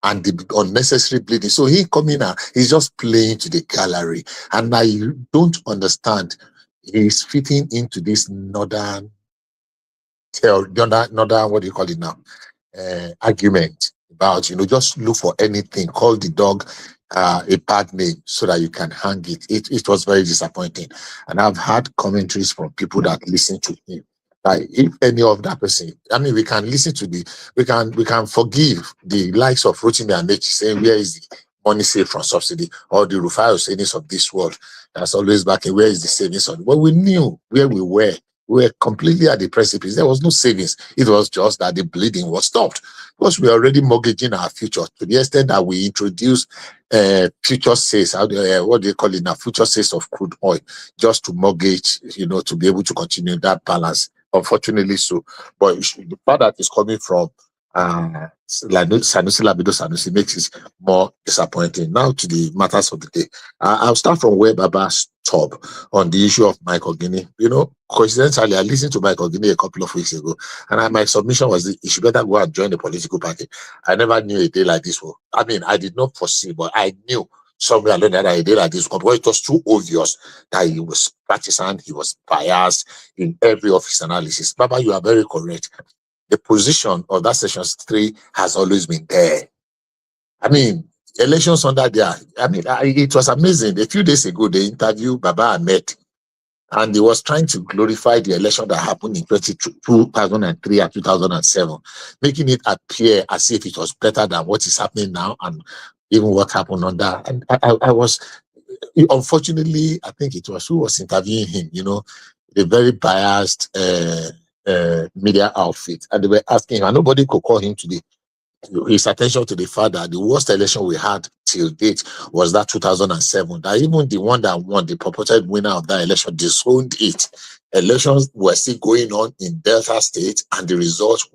and the unnecessary bleeding. So he coming out, he's just playing to the gallery. And I don't understand. He's fitting into this northern, what do you call it now? Argument about, just look for anything, call the dog a bad name so that you can hang it. It was very disappointing. And I've had commentaries from people that listen to him. Like, if any of that person, we can listen to we can forgive the likes of Rotimi Amechi saying, where is the money saved from subsidy, or the Rufai savings of this world that's always backing, where is the savings on? Well, we knew where we were. We were completely at the precipice. There was no savings. It was just that the bleeding was stopped, because we are already mortgaging our future to the extent that we introduced future sales, what do they call it now? Future sales of crude oil, just to mortgage, to be able to continue that balance. Unfortunately, so. But the part that is coming from Sanusi Lamido Sanusi makes it more disappointing. Now to the matters of the day. I'll start from where Baba stopped on the issue of Mike Ogini. Coincidentally, I listened to Mike Ogini a couple of weeks ago, and my submission was that he should better go and join the political party. I never knew a day like this. I did not foresee, but I knew somewhere along that a day like this, because it was too obvious that he was partisan, he was biased in every of his analysis. Baba, you are very correct. the position of that Section 3 has always been there. I mean, elections under there, I mean, it was amazing. A few days ago, they interviewed Baba Ahmed, and he was trying to glorify the election that happened in 2003 and 2007, making it appear as if it was better than what is happening now and even what happened under. And I was, unfortunately, I think it was who was interviewing him, you know, a very biased media outfit. And they were asking him, and nobody could call him today. His attention to the fact that the worst election we had till date was that 2007. That even the one that won, the purported winner of that election, disowned it. Elections were still going on in Delta State, and the results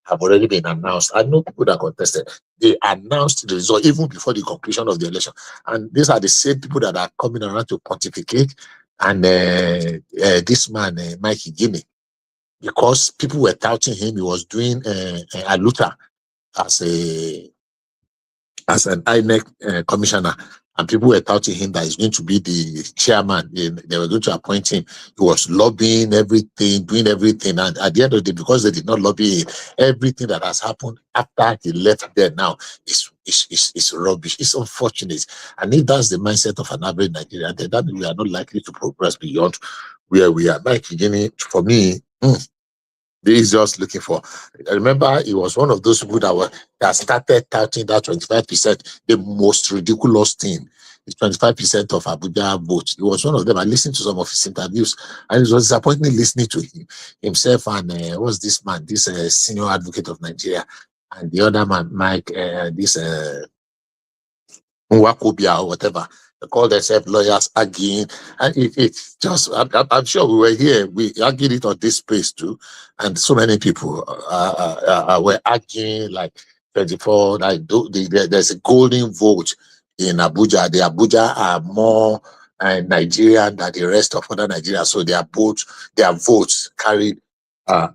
have already been announced. I know people that contested. They announced the result even before the conclusion of the election. And these are the same people that are coming around to pontificate. And this man, Mike Guinea, because people were touting him, he was doing a Luther as an INEC commissioner, and people were touting him that he's going to be the chairman. They were going to appoint him. He was lobbying everything, doing everything, and at the end of the day, because they did not lobby everything that has happened after he left there now is rubbish. It's unfortunate, and if that's the mindset of an average Nigerian, then that we are not likely to progress beyond where we are. Like beginning, for me. He's just looking for. I remember he was one of those people that started touting that 25%, the most ridiculous thing. It's 25% of Abuja votes. He was one of them. I listened to some of his interviews, and it was disappointing listening to himself and what's this man, this senior advocate of Nigeria, and the other man, Mike, this Nwakobia or whatever. They call themselves lawyers arguing, and it's just, I'm sure we were here, we argued it on this space too, and so many people were arguing like 24, like there's a golden vote in Abuja. The Abuja are more Nigerian than the rest of other Nigeria, so their votes carried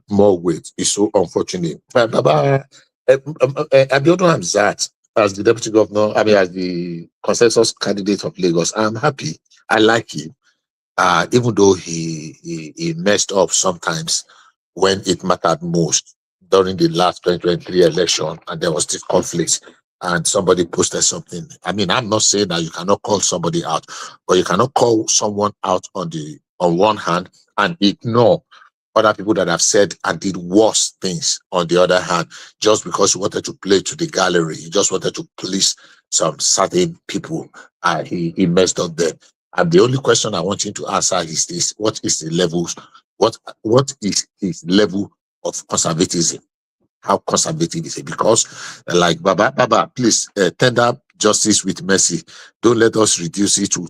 more weight. It's so unfortunate. Baba Abiodun Hamzat, as the deputy governor, I mean, as the consensus candidate of Lagos, I'm happy. I like him, even though he messed up sometimes when it mattered most during the last 2023 election, and there was this conflict, and somebody posted something. I mean, I'm not saying that you cannot call somebody out, but you cannot call someone out on one hand and ignore other people that have said and did worse things on the other hand, just because you wanted to play to the gallery, you just wanted to please some certain people. He messed up there. And the only question I want you to answer is this: what is the levels? What is his level of conservatism? How conservative is it? Because, like Baba, please tender justice with mercy. Don't let us reduce it to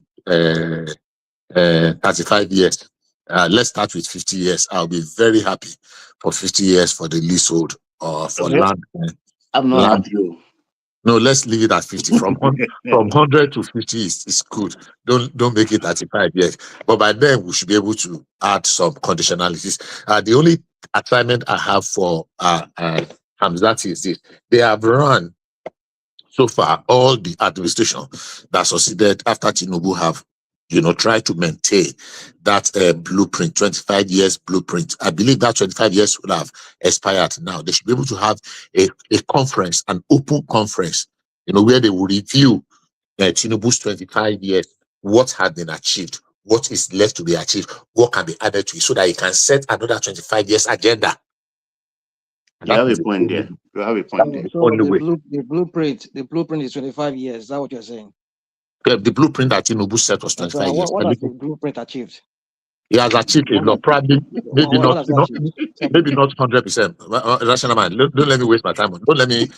35 years. Let's start with 50 years. I'll be very happy for 50 years for the leasehold or for land. I'm not happy. No, let's leave it at 50. From 100 to 50 is good. Don't make it 35 years. But by then we should be able to add some conditionalities. The only assignment I have for Hamzat is this: they have run so far all the administration that succeeded after Tinubu have try to maintain that blueprint, 25 years blueprint. I believe that 25 years will have expired now. They should be able to have a conference, an open conference, where they will review Tinubu's 25 years, what had been achieved, what is left to be achieved, what can be added to it, so that it can set another 25 years agenda. You have a point there. You have a point there. So the blueprint is 25 years. Is that what you're saying? The blueprint that Tinubu set was 25 years. What has the blueprint achieved? He has achieved a lot, probably, maybe not 100%. Rational man, don't let me waste my time. Don't let me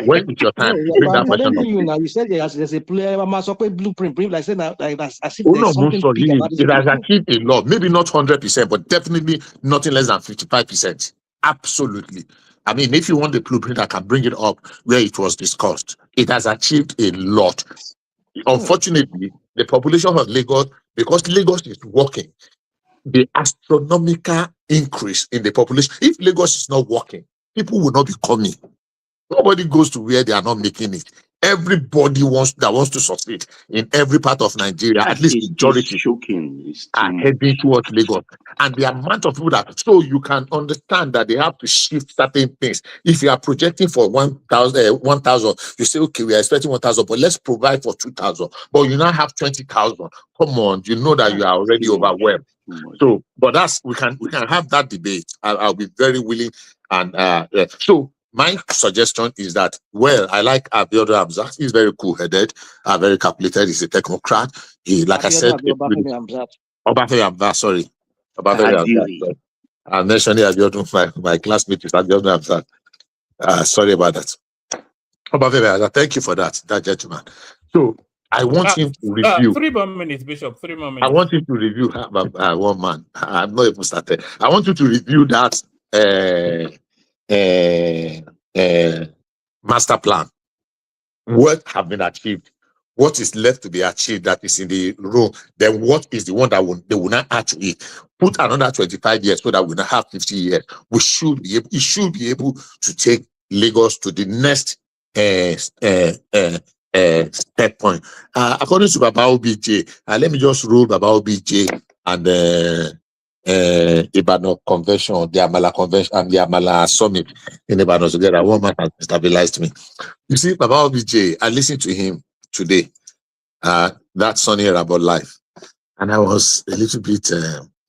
wait with your time. Bring that question up. You said there's a blueprint, like saying like as if there's something big about it. It has achieved a lot, maybe not 100%, but definitely nothing less than 55%. Absolutely. I mean, if you want the blueprint, I can bring it up where it was discussed. It has achieved a lot. Unfortunately, the population of Lagos, because Lagos is working, the astronomical increase in the population. If Lagos is not working, people will not be coming. Nobody goes to where they are not making it. Everybody wants to succeed in every part of Nigeria. At least majority are heading towards Lagos, and the amount of people that, so you can understand that they have to shift certain things. If you are projecting for 1,000, you say, okay, we are expecting 1,000, but let's provide for 2,000. But you now have 20,000. Come on, you know that you are already overwhelmed. So, but we can have that debate. I'll be very willing. And so my suggestion is that, well, I like Abiodun Hamzat. He's very cool-headed, very calculated. He's a technocrat. He, like I said, Obafemi Hamzat, sorry. Obafemi Hamzat. I mentioned Abiodun, my classmate is Abiodun Hamzat. Sorry about that. Obafemi Hamzat, thank you for that gentleman. So I want him to review. 3 more minutes, Bishop. 3 more minutes. I want him to review one man. I'm not even started. I want you to review that master plan. What have been achieved? What is left to be achieved that is in the room? Then what is the one that they will not add to it? Put another 25 years so that we not have 50 years. It should be able to take Lagos to the next step point. According to Baba OBJ, let me just roll Baba OBJ and Ibadan Convention, the Amala Convention, and the Amala Summit in Ibadan together. One man has stabilized me. You see, Baba OBJ, I listened to him today, that Sunny about life, and I was a little bit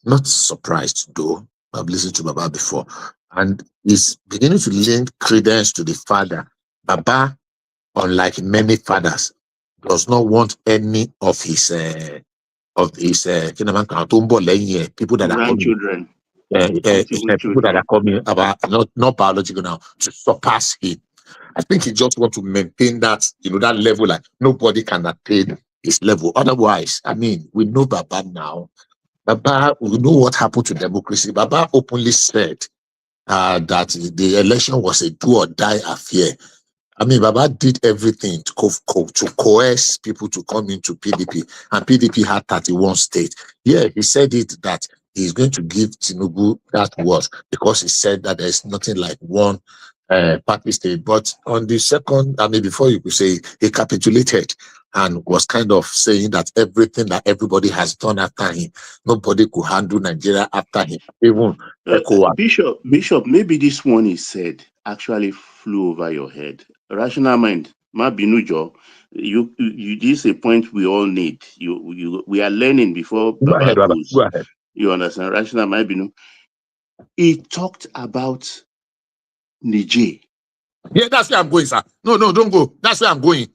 not surprised though. I've listened to Baba before, and he's beginning to lend credence to the father. Baba, unlike many fathers, does not want any of his people that are grandchildren, people that are coming about not biological now to surpass him. I think he just wants to maintain that, that level, like nobody can attain his level. Otherwise, I mean, we know Baba now. Baba, we know what happened to democracy. Baba openly said that the election was a do or die affair. I mean, Baba did everything to coerce people to come into PDP, and PDP had 31 states. Yeah, he said it that he's going to give Tinubu that word because he said that there's nothing like one party state. But on the second, I mean, before you could say, he capitulated and was kind of saying that everything that everybody has done after him, nobody could handle Nigeria after him. Even Bishop, maybe this one he said actually flew over your head. Rational mind, Mabinujo, you this is a point we all need. We are learning before Baba goes. Go ahead. You understand? Rational Mabinu. He talked about Niger. Yeah, that's where I'm going, sir. No, don't go. That's where I'm going.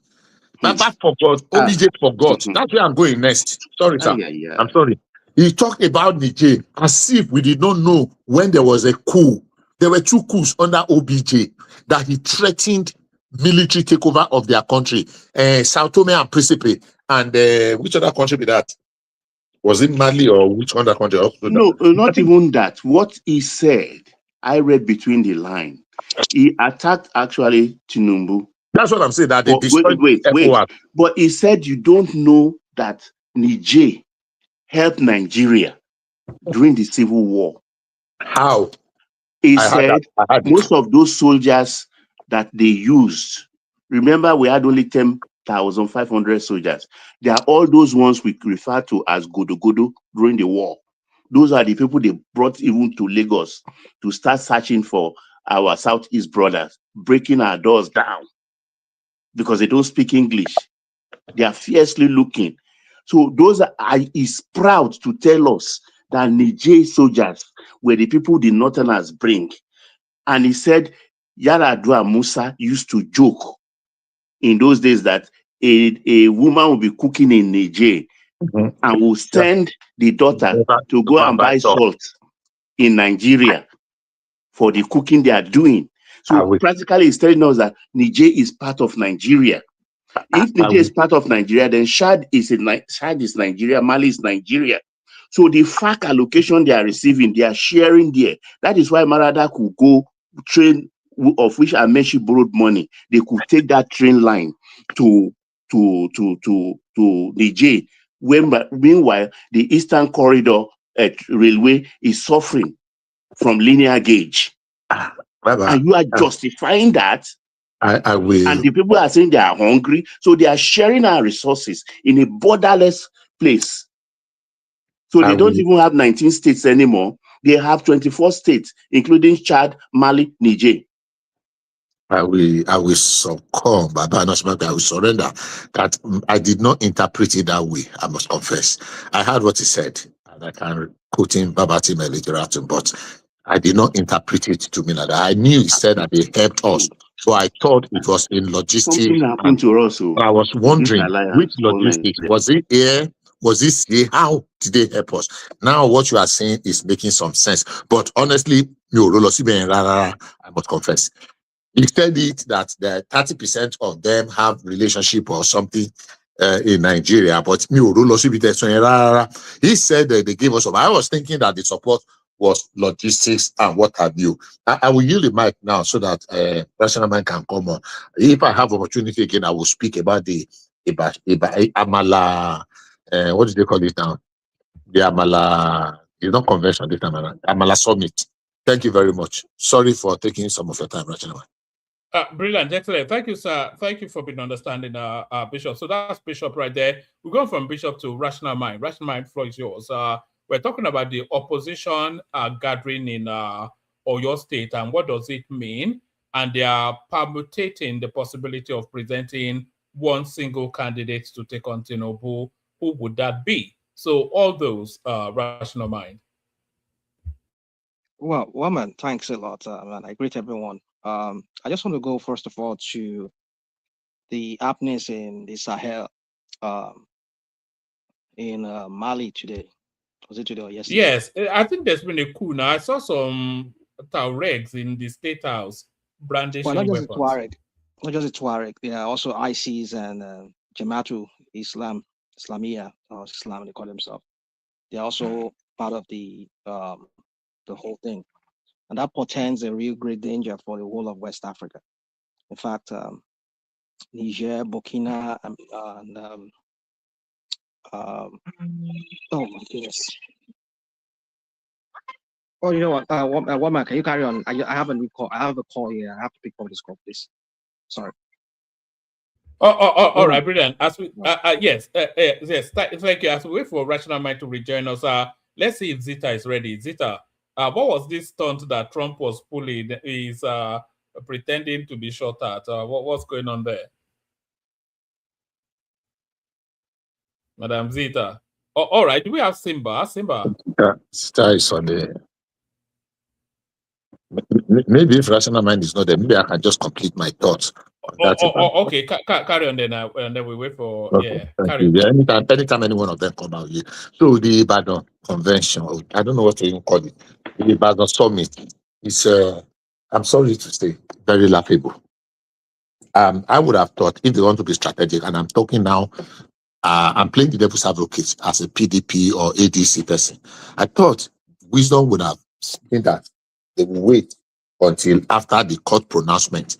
Baba forgot. OBJ forgot. That's where I'm going next. Sorry, sir. I'm sorry. He talked about Niger as if we did not know when there was a coup. There were 2 coups under OBJ that he threatened military takeover of their country. Sao Tome and Principe. And which other country did that? Was it Mali or which other country? No, not even that. What he said, I read between the lines. He attacked actually Tinubu. That's what I'm saying. That they wait. But he said you don't know that Niger helped Nigeria during the Civil War. How? He said most of those soldiers that they used, remember we had only 10,500 soldiers. They are all those ones we refer to as Godo during the war. Those are the people they brought even to Lagos to start searching for our Southeast brothers, breaking our doors down because they don't speak English. They are fiercely looking. So those is proud to tell us that Niger soldiers were the people the Northerners bring. And he said Yaradua Musa used to joke in those days that a woman will be cooking in Niger and will send the daughter to go and buy salt in Nigeria for the cooking they are doing. So practically it's telling us that Niger is part of Nigeria. If Niger is part of Nigeria, then Chad is Nigeria, Mali is Nigeria. So the FAC allocation they are receiving, they are sharing there. That is why Marada could go train, of which Amechi borrowed money. They could take that train line to Niger. Meanwhile, the Eastern Corridor Railway is suffering from linear gauge. And you are justifying that? I will. And the people are saying they are hungry, so they are sharing our resources in a borderless place. So they don't even have 19 states anymore. They have 24 states, including Chad, Mali, Niger. I will succumb, Baba, I will surrender. That I did not interpret it that way, I must confess. I heard what he said, and I can quote him verbatim literatum, but I did not interpret it to me like that. I knew he said that they helped us, so I thought it was in logistics. Something happened to us. So I was wondering which logistics was it here? Was it here? How did they help us? Now what you are saying is making some sense. But honestly, I must confess. He said it that the 30% of them have relationship or something in Nigeria, but he said that they gave us some. I was thinking that the support was logistics and what have you. I will yield the mic now so that Rational Man can come on. If I have opportunity again, I will speak about the Amala. What do they call it now? The Amala. It's not convention. This Amala Summit. Thank you very much. Sorry for taking some of your time, Rational Man. Brilliant, excellent. Thank you, sir. Thank you for being understanding, Bishop. So that's Bishop right there. We're going from Bishop to Rational Mind. Rational Mind, floor is yours. We're talking about the opposition gathering in Oyo State and what does it mean? And they are permutating the possibility of presenting one single candidate to take on Tinubu. Who would that be? So all those, Rational Mind. Well, Woman, thanks a lot, and I greet everyone. I just want to go first of all to the happenings in the Sahel, in Mali today. Was it today or yesterday? Yes, I think there's been a coup now. I saw some Tuaregs in the State House brandishing weapons. Not just the Tuareg. There are also ISIS and Jamaatul Islamiyah, or Islam they call themselves. They're also part of the whole thing. And that portends a real great danger for the whole of West Africa. In fact, Niger, Burkina, and oh my goodness. Oh, you know what? Woman, can you carry on? I have a new call. I have a call here. I have to pick up this call, please. Sorry. All right, brilliant. As we, yes, thank you. As we wait for Rational Mind to rejoin us, let's see if Zita is ready. Zita. What was this stunt that Trump was pulling? He's pretending to be shot at. What's going on there? Madam Zita. Oh, all right. Do we have Simba? Simba. Yeah, Zita is on the... Maybe if Rational Mind is not there, maybe I can just complete my thoughts. Okay. Carry on then, and then we wait for... Okay, anytime any one of them come out here. So the Ibadan Convention, I don't know what to even call it. The Ibadan Summit is, I'm sorry to say, very laughable. I would have thought if they want to be strategic, and I'm talking now, I'm playing the devil's advocate as a PDP or ADC person. I thought wisdom would have been that they will wait until after the court pronouncement,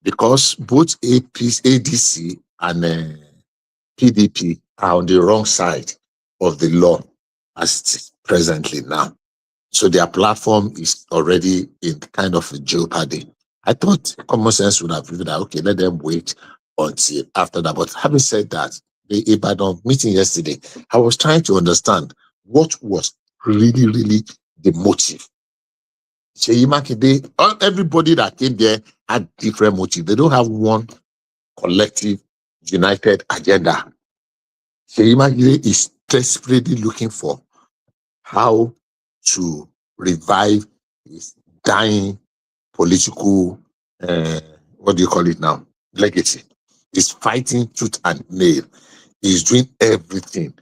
because both ADC and PDP are on the wrong side of the law as it is presently now. So their platform is already in kind of a jeopardy. I thought common sense would have been that, okay, let them wait until after that. But having said that, the Ibadan meeting yesterday, I was trying to understand what was really the motive. Seyi Makinde, everybody that came there had different motive. They don't have one collective, united agenda. Seyi Makinde is desperately looking for how to revive his dying political, what do you call it now? Legacy. He's fighting tooth and nail. He's doing everything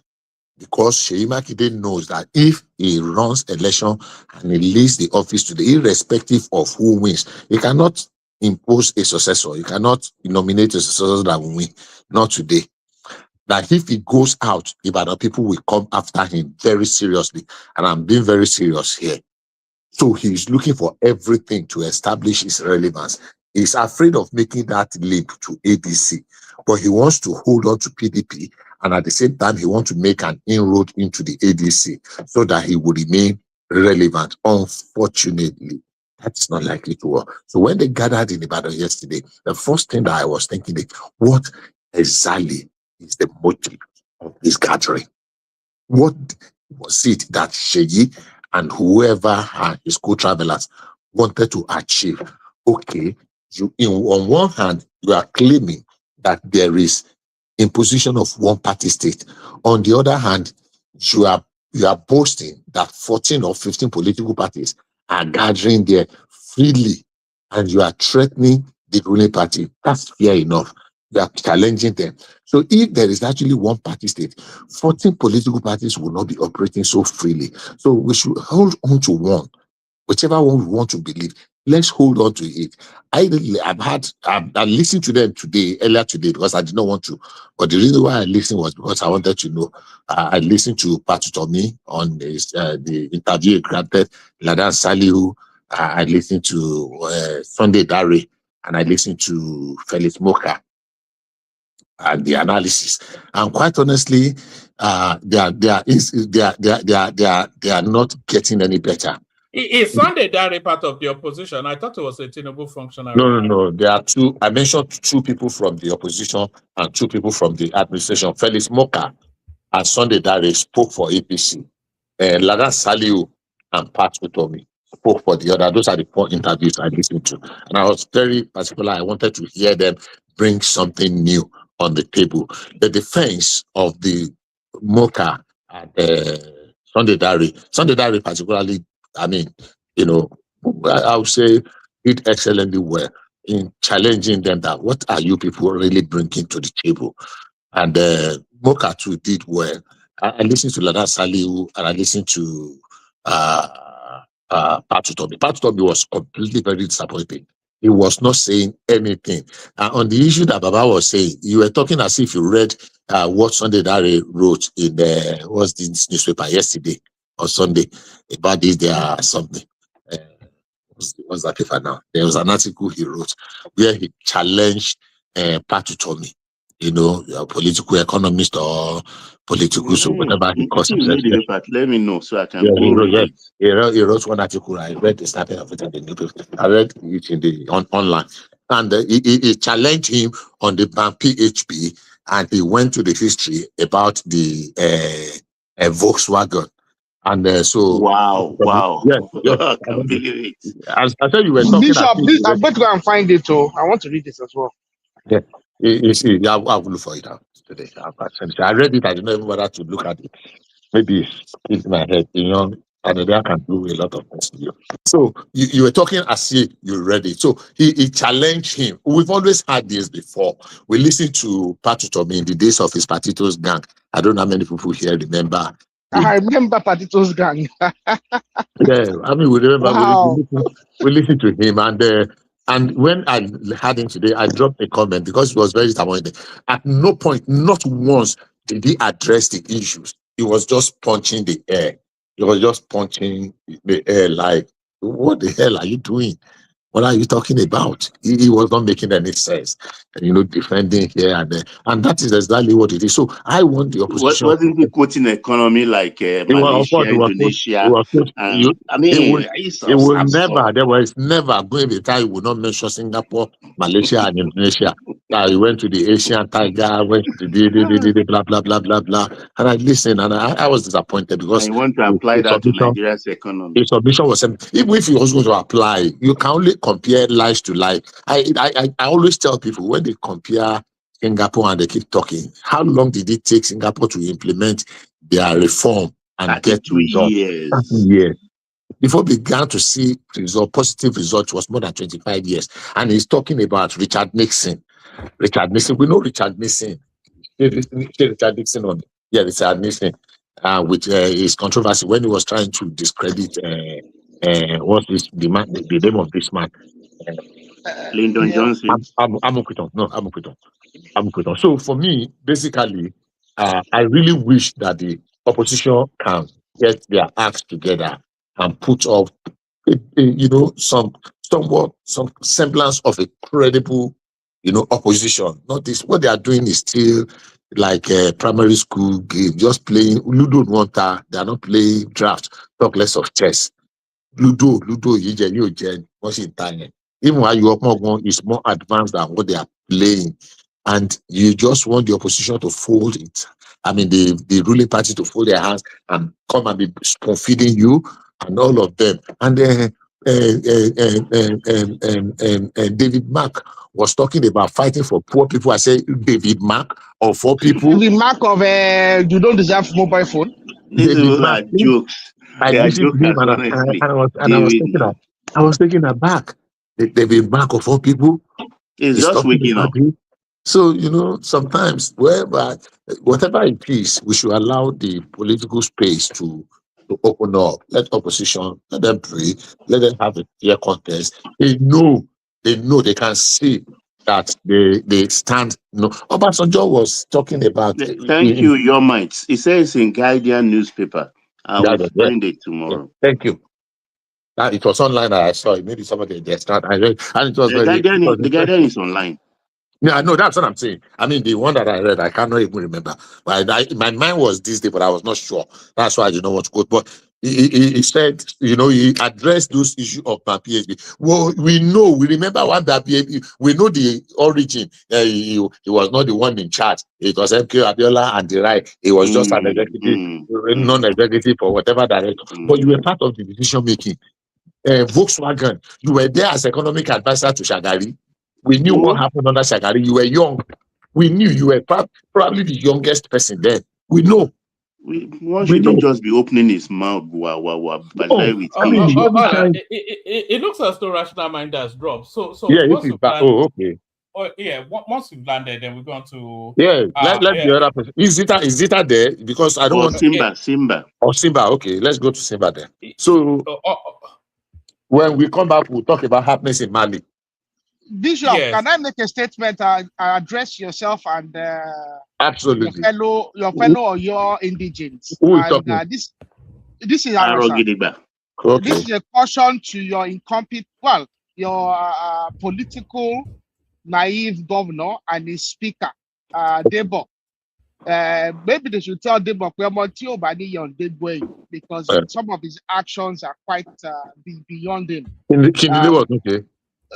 because Seyi Makinde knows that if he runs election and he leaves the office today, irrespective of who wins, he cannot impose a successor. He cannot nominate a successor that will win. Not today. That if he goes out, Ibadan people will come after him very seriously. And I'm being very serious here. So he's looking for everything to establish his relevance. He's afraid of making that leap to ADC, but he wants to hold on to PDP, and at the same time, he wants to make an inroad into the ADC so that he will remain relevant. Unfortunately, That's not likely to work. So when they gathered in Ibadan yesterday, the first thing that I was thinking is, what exactly is the motive of this gathering? What was it that Sheyi and whoever his co-travelers wanted to achieve? Okay, on one hand, you are claiming that there is imposition of one-party state. On the other hand, you are boasting that 14 or 15 political parties are gathering there freely, and you are threatening the ruling party. That's fair enough. You are challenging them. So if there is actually one party state, 14 political parties will not be operating so freely. So we should hold on to one, whichever one we want to believe. Let's hold on to it. I listened to them earlier today, because I did not want to. But the reason why I listened was because I wanted to know. I listened to Patutomi on the interview he granted, Ladan Salihu. I listened to Sunday Dare, and I listened to Felix Moka and the analysis. And quite honestly, they are not getting any better. Is Sunday Dare part of the opposition? I thought it was a Tinubu functionary. No. There are two. I mentioned two people from the opposition and two people from the administration. Felix Moka and Sunday Dare spoke for APC. Ladan Salihu and Pat Utomi spoke for the other. Those are the 4 interviews I listened to. And I was very particular. I wanted to hear them bring something new on the table. The defense of the Moka and Sunday Dare particularly, I mean, I would say did excellently well in challenging them that what are you people really bringing to the table? And Moka too did well. I listened to Ladan Salihu and I listened to Patutomi. Patutomi was completely very disappointed. He was not saying anything. On the issue that Baba was saying, you were talking as if you read what Sunday Dare wrote in what's this newspaper yesterday or Sunday about this. There are something. What's that paper now? There was an article he wrote where he challenged Patutomi, a political economist or political, so whatever he calls himself. Let me know so I can he wrote one article. I read the starting of it in the newspaper. I read it in the online. And he challenged him on the BAM PHP, and he went to the history about the Volkswagen. And so wow. Yes. I can't believe it. As I said, you were talking. Bishop, please, I'm going to go and find it. I want to read this as well. Yeah, you see, I'll look for it out today. I read it. I didn't even bother to look at it. Maybe it's in my head, and I can do a lot of things. So you were talking as if you read it. So he challenged him. We've always had this before. We listened to Patutomi in the days of his Patitos gang. I don't know how many people here remember. I remember Patitos gang. Yeah, I mean, we remember. Wow. We listened to him, and when I had him today, I dropped a comment because he was very disappointed. At no point, not once, did he address the issues. He was just punching the air. He was just punching the air like, what the hell are you doing? What are you talking about? He was not making any sense. Defending here and there. And that is exactly what it is. So I want the opposition. Wasn't he quoting economy like Malaysia, Indonesia? It will never, there was never going to be a time he would not mention Singapore, Malaysia, and Indonesia. He went to the Asian Tiger, went to the blah, blah, blah, blah, blah. And I listened, and I was disappointed because I want to apply that to Nigeria's economy. His submission was, even if he was going to apply, you can only compare life to life. I always tell people when they compare Singapore and they keep talking, how long did it take Singapore to implement their reform and get results? Years. Before we began to see positive results was more than 25 years. And he's talking about Richard Nixon. We know Richard Nixon. Richard Nixon on Richard Nixon with his controversy when he was trying to discredit what's the name of this man? Lyndon Johnson. Amokuton. So for me, basically, I really wish that the opposition can get their acts together and put up, some semblance of a credible, opposition. Not this. What they are doing is still like a primary school game, just playing Ludo Wanta. They are not playing draft. Talk less of chess. Ludo, what's in time? Even while your opponent is more advanced than what they are playing, and you just want the opposition to fold it. I mean, the ruling party to fold their hands and come and be spoon feeding you and all of them. And then David Mark was talking about fighting for poor people. I say David Mark or for people. The mark of you don't deserve mobile phone. These are jokes. I listened to him and I was taken aback. David Mark of all people is just waking up. So, sometimes whatever it is, we should allow the political space to open up. Let opposition, let them pray, let them have a clear contest. They know, they can see that they stand. Obasanjo was talking about. Thank you, your mites. It says in Guardian newspaper. I will find it tomorrow. Yeah, thank you. It was online. I saw it. Maybe somebody just I read, and it was the Guardian is online. Yeah, no, that's what I'm saying. I mean, the one that I read, I cannot even remember. But my mind was this day, but I was not sure. That's why I didn't want to quote. But he said, he addressed those issues of my PhD. Well, we remember what that PhD, we know the origin. He was not the one in charge. It was MK Abiola and the right. He was just an executive, non-executive or whatever director. But you were part of the decision making. Volkswagen, you were there as economic advisor to Shagari. We knew what happened under Shagari. You were young. We knew you were probably the youngest person then. We know. One shouldn't just be opening his mouth. It looks as though rational mind has dropped. So yeah, it is back. Okay. Oh yeah. Once we've landed, then we're going to. Yeah. Let the other person. Is Zita there? Because I don't want Simba. Oh, Simba. Okay, let's go to Simba then. So when we come back, we'll talk about happiness in Mali. Bishop, can I make a statement and address yourself and absolutely your fellow or your indigents? Who is talking? This is okay. This is a caution to your your political naive governor and his speaker, Debo. Maybe they should tell Debo because some of his actions are quite beyond him. Okay.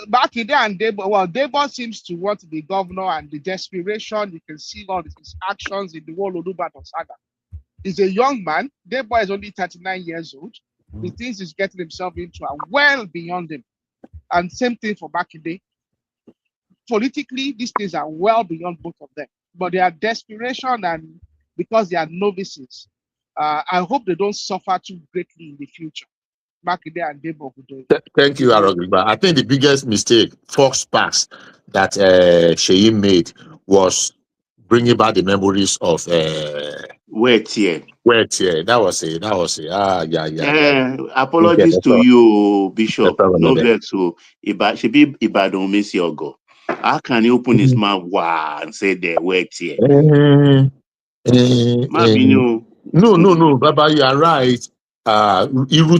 Back in there and Debo seems to want to be governor, and the desperation you can see all his actions in the whole Olubadan saga. He's a young man. Debo is only 39 years old. He thinks he's getting himself into a well beyond him. And same thing for Bakinde. Politically, these things are well beyond both of them. But their desperation, and because they are novices, I hope they don't suffer too greatly in the future. Thank you, Arogba. I think the biggest mistake, Fox Pass, that Sheyi made was bringing back the memories of Where-Tie. That was it. Apologies to you, Bishop. No vex. So, she be Ibadan Ogo. How can he open his mouth and say the Where-Tie? No, Baba, you are right. Luru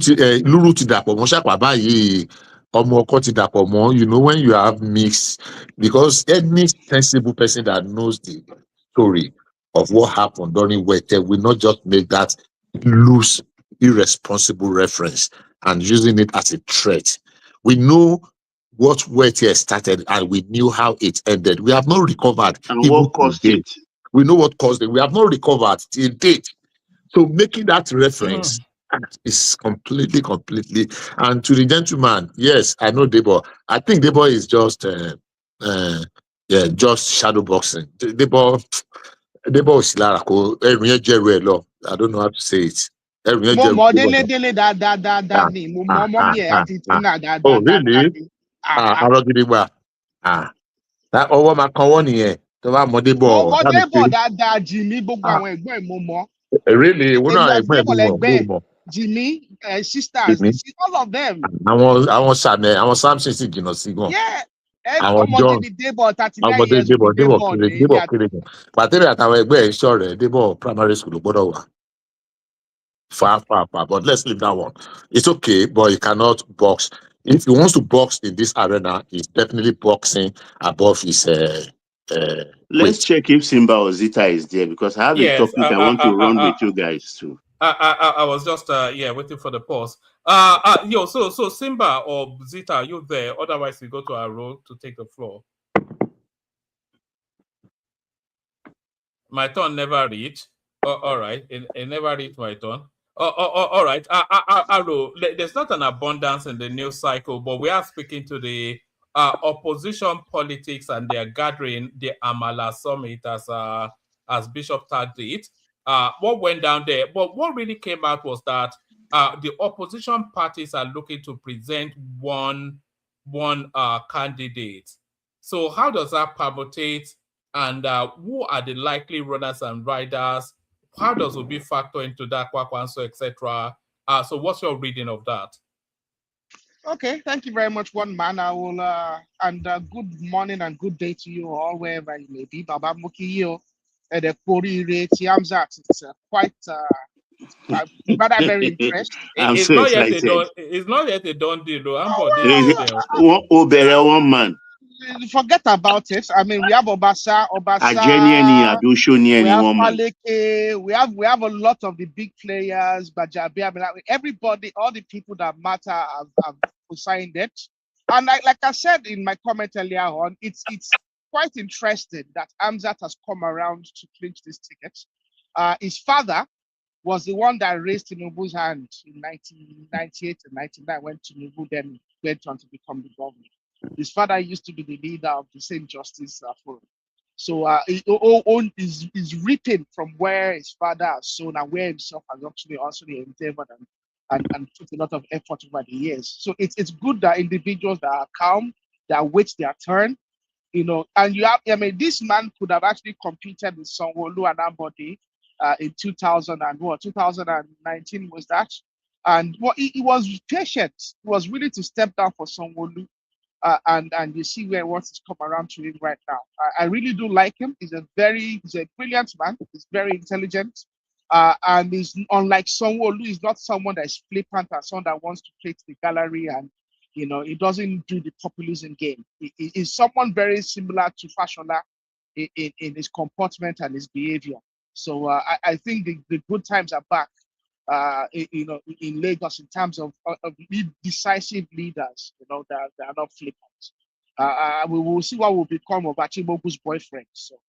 ti dàpọ̀ mọ́ ṣàpá báyìí ọmọ ọkọ ti dàpọ̀ mọ́, when you have mix, because any sensible person that knows the story of what happened during Where-Tie will not just make that loose, irresponsible reference and using it as a threat. We know what Where-Tie started and we knew how it ended. We have not recovered. And what caused it? We know what caused it. We have not recovered till date. So making that reference is completely. And to the gentleman, yes, I know Debo. I think Debo is just just shadow boxing. Debo is Larako. I don't know how to say it. Oh, really? That over my colony. Really? Jimmy, sisters, all of them. I want Samson. Yeah. Àwọn John àwọn Débọ̀ kéré gan pàtẹ́rẹ́ àtàwọn ẹgbẹ́ ẹ̀ṣọ́ rẹ̀ Débọ̀ primary school ló gbọ́dọ̀ wà far but let's leave that one. It's okay, but he cannot box. If he wants to box in this arena, he's definitely boxing above his let's check if Simba or Zita is there, because I have a topic I want to run with you guys too. I was just waiting for the pause. So Simba or Zita, are you there? Otherwise, we go to our role to take the floor. My turn never reached. All right, it never reached my turn. All right. Aro, there's not an abundance in the news cycle, but we are speaking to the opposition politics, and they are gathering the Amala Summit as Bishop tagged it. What went down there? But what really came out was that the opposition parties are looking to present one candidate. So how does that permutate? And who are the likely runners and riders? How does Obi factor into that, Kwakwanso, etc.? So what's your reading of that? Okay, thank you very much, one man. I will and good morning and good day to you all, wherever you may be. Baba Mukiyo, the Kori Tiamzat. It's quite rather very impressed. I'm so excited. It's not yet a done deal, though. One man. Forget about it. I mean, we have Obasa, we have Maleke, we have a lot of the big players, Bajabi, I mean, everybody, all the people that matter have signed it. And like I said in my comment earlier on, it's quite interesting that Amzat has come around to clinch this ticket. His father was the one that raised Tinubu's hand in 1998 and 99 when Tinubu then went on to become the governor. His father used to be the leader of the St. Justice Forum. So he's reaping from where his father has sown and where himself has actually also endeavored and put a lot of effort over the years. So it's good that individuals that are calm, that wait their turn, and you have, I mean, this man could have actually competed with Sanwo-Olu and Ambode in 2019 was that. And he was patient. He was willing to step down for Sanwo-Olu. And you see where what has come around to him right now. I really do like him. He's a brilliant man. He's very intelligent. And he's unlike Sanwo-Olu, he's not someone that is flippant and someone that wants to play to the gallery and he doesn't do the populism game. He's someone very similar to Fashola in his comportment and his behavior. So I think the good times are back. In Lagos in terms of decisive leaders, that are not flippant. We will see what will become of Achimogu's boyfriend. So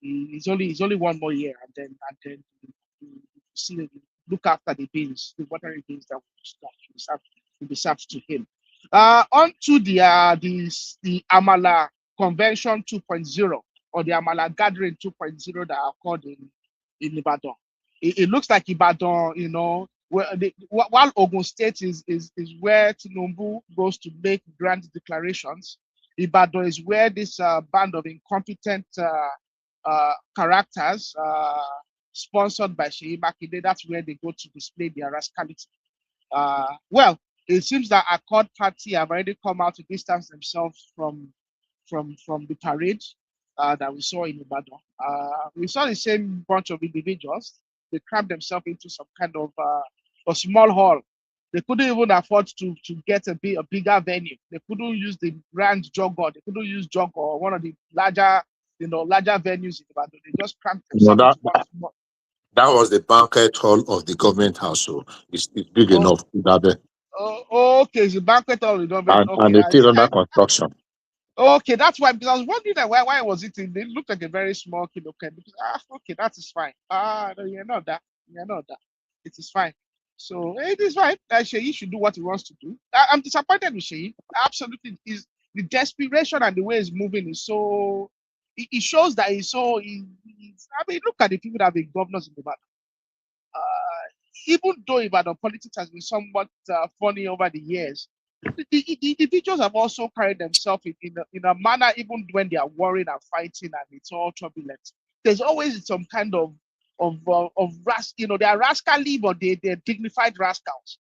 he's only one more year, and then see look after the beans, the watering beans that will be served to him. On to the Amala Convention 2.0 or the Amala Gathering 2.0 that are called in Ibadan. It looks like Ibadan, while Ogun State is where Tinubu goes to make grand declarations, Ibadan is where this band of incompetent characters sponsored by Sheyi Makinde, that's where they go to display their rascality. Well, it seems that Accord Party have already come out to distance themselves from the parade that we saw in Ibadan. We saw the same bunch of individuals. They crammed themselves into some kind of a small hall. They couldn't even afford to get a bigger venue. They couldn't use the Grand Jogger. They couldn't use Jogger or one of the larger venues in Ibadan. They just crammed themselves. That was the banquet hall of the government house. So it's big enough. Okay, it's the banquet hall of the government. And it's still under construction. Okay, that's why, because I was wondering why was it in, it looked like a very small kid. Okay, okay, that is fine. No, you're not that. It is fine. So it is fine. Sheyi should do what he wants to do. I'm disappointed with Sheyi. Absolutely, is the desperation and the way he's moving is so. It shows that he's so. I mean, look at the people that have been governors in Ibadan. Even though Ibadan politics has been somewhat funny over the years, the individuals have also carried themselves in a manner, even when they are worried and fighting and it's all turbulent. There's always some kind of they are rascally, but they're dignified rascals.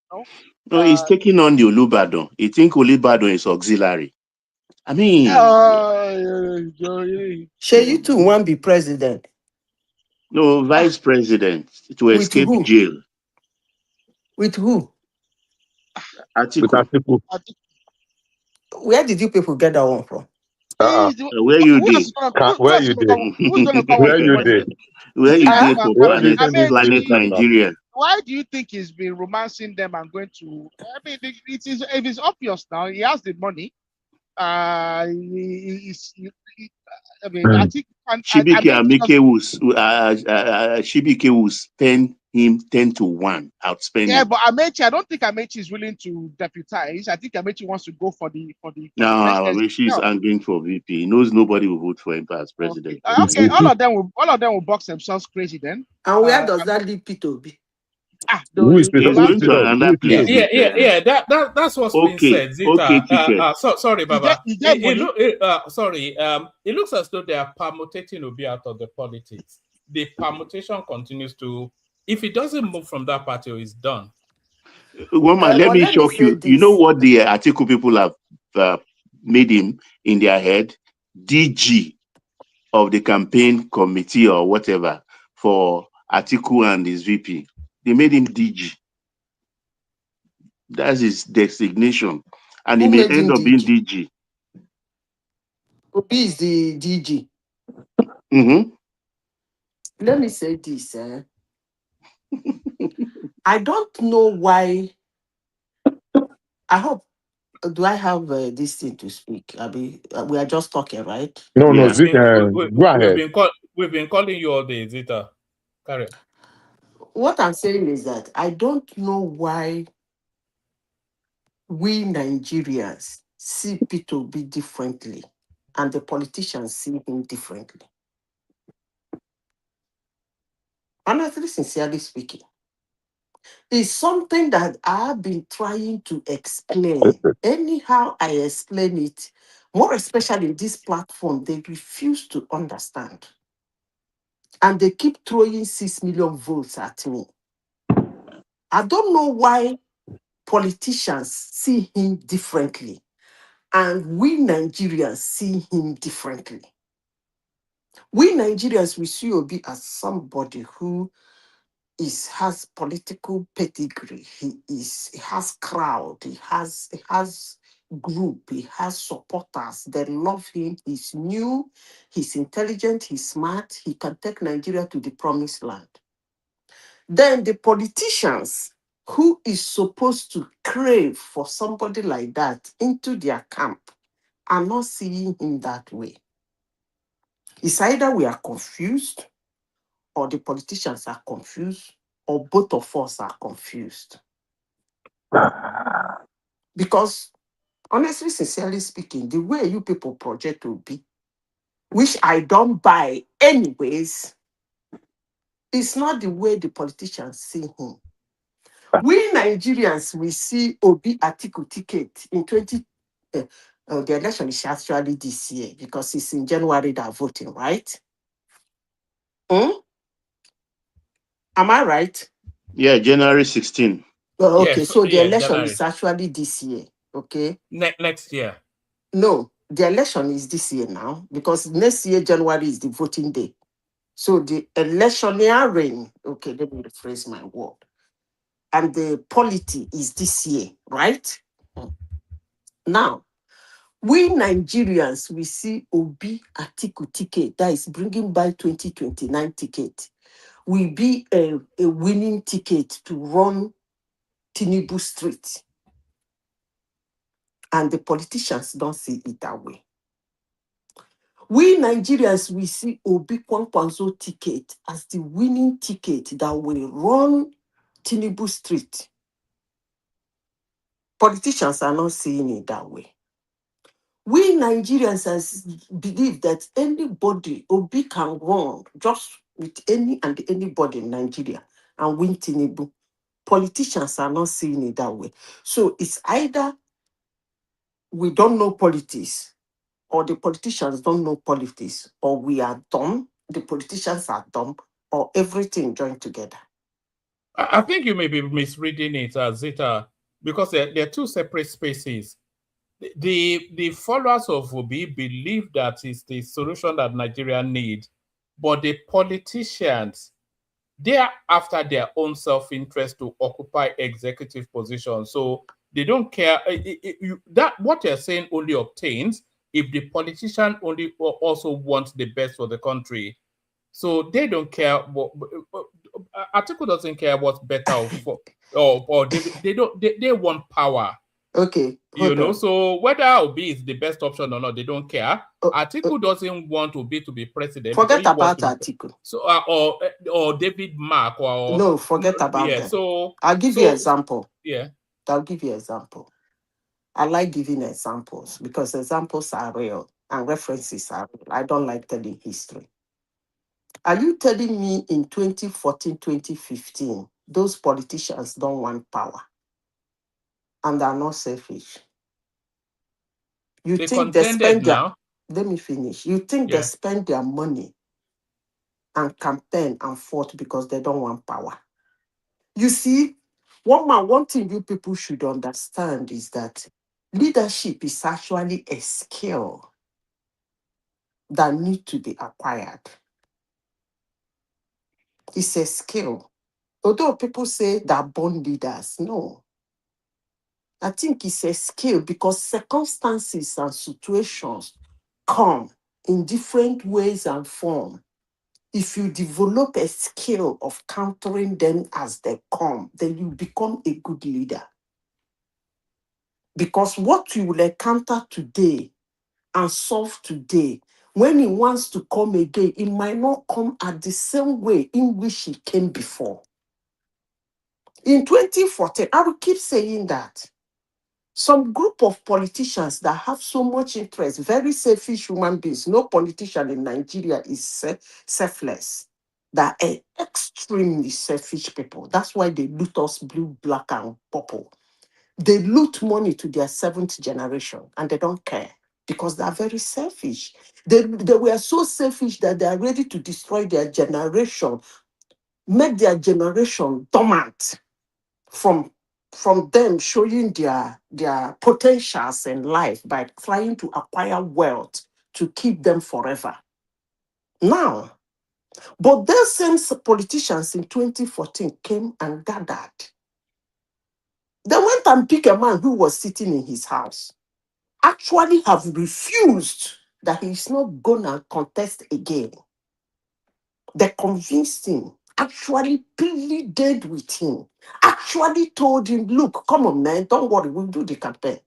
No, he's taking on the Olubadan. He think Olubadan is auxiliary. I mean, Sheyi too won't be president. No, vice president to escape jail. With who? Atiku. Where did you people get that one from? Where you did? Where you did? Where you did for planet Nigeria? why do you think he's been romancing them and going to? I mean, it is obvious now. He has the money. I mean, I think Shibike Amike will spend him 10-1 outspending. Yeah, but Amechi, I don't think Amechi is willing to deputize. I think Amechi wants to go for the No, Amechi is angling for VP. He knows nobody will vote for him as president. Okay, all of them will box themselves crazy then. And where does that leave P2B? Who is going to another place? Yeah. That's what's been said. Zita. Sorry, Baba. It looks as though they are permutating Obi out of the politics. The permutation continues to. If he doesn't move from that party, he's done. Let me shock you. You know what the Atiku people have made him in their head? DG of the campaign committee or whatever for Atiku and his VP. They made him DG. That's his designation. And he may end up being DG. Obi is the DG. Mm-hmm. Let me say this. I don't know why. I hope. Do I have this thing to speak? I mean, we are just talking, right? No, Zita, go ahead. We've been calling you all day, Zita. Carry on. What I'm saying is that I don't know why we Nigerians see P2B differently and the politicians see him differently. Honestly, sincerely speaking, it's something that I've been trying to explain. Anyhow I explain it, more especially in this platform, they refuse to understand. And they keep throwing 6 million votes at me. I don't know why politicians see him differently and we Nigerians see him differently. We Nigerians, we see Obi as somebody who has political pedigree. He has crowd, he has group, he has supporters that love him. He's new, he's intelligent, he's smart, he can take Nigeria to the promised land. Then the politicians who is supposed to crave for somebody like that into their camp are not seeing him that way. It's either we are confused or the politicians are confused or both of us are confused. Because honestly, sincerely speaking, the way you people project Obi, which I don't buy anyways, it's not the way the politicians see him. We Nigerians, we see Obi Atiku ticket in the election is actually this year because it's in January they're voting, right? Am I right? Yeah, January 16. Oh, okay, yes, so the election January. Is actually this year, okay? Next year. No, the election is this year now because next year, January is the voting day. So the electioneering, okay, let me rephrase my word. And the polity is this year, right? Now, we Nigerians, we see Obi Atiku ticket that is bringing by 2029 ticket will be a winning ticket to run Tinubu Street. And the politicians don't see it that way. We Nigerians, we see Obi Kwankwanzo ticket as the winning ticket that will run Tinubu Street. Politicians are not seeing it that way. We Nigerians believe that anybody, Obi can run just with anybody in Nigeria and win Tinubu. Politicians are not seeing it that way. So it's either we don't know politics or the politicians don't know politics, or we are dumb, the politicians are dumb, or everything joined together. I think you may be misreading it, Zita, because they're two separate spaces. The followers of Obi believe that it's the solution that Nigeria needs, but the politicians, they are after their own self-interest to occupy executive positions. So they don't care. That what you're saying only obtains if the politician only also wants the best for the country. So they don't care. Atiku doesn't care what's better or they want power. Okay, You hold know, on. so whether Obi is the best option or not, they don't care. Atiku doesn't want Obi to be president. Forget because he about wants to Atiku. So or David Mark or No, forget about yeah. them. So I'll give you example. Yeah. I'll give you example. I like giving examples because examples are real and references are real. I don't like telling history. Are you telling me in 2014, 2015, those politicians don't want power and are not selfish? You They think they contended spend their, now. let me finish. You think they spend their money and campaign and fought because they don't want power? You see, one thing you people should understand is that leadership is actually a skill that need to be acquired. It's a skill. Although people say they're born leaders, no. I think it's a skill because circumstances and situations come in different ways and form. If you develop a skill of countering them as they come, then you become a good leader. Because what you will encounter today and solve today, when it wants to come again, it might not come at the same way in which it came before. In 2014, I will keep saying that some group of politicians that have so much interest, very selfish human beings, no politician in Nigeria is selfless. They are extremely selfish people. That's why they loot us blue, black, and purple. They loot money to their 7th generation and they don't care because they are very selfish. They were so selfish that they are ready to destroy their generation, make their generation dormant from them showing their potentials in life by trying to acquire wealth to keep them forever. Now, but those same politicians in 2014 came and gathered. They went and picked a man who was sitting in his house, actually have refused that he's not gonna contest again. They convinced him, actually pleaded with him, actually told him, look, come on, man, don't worry, we'll do the campaign.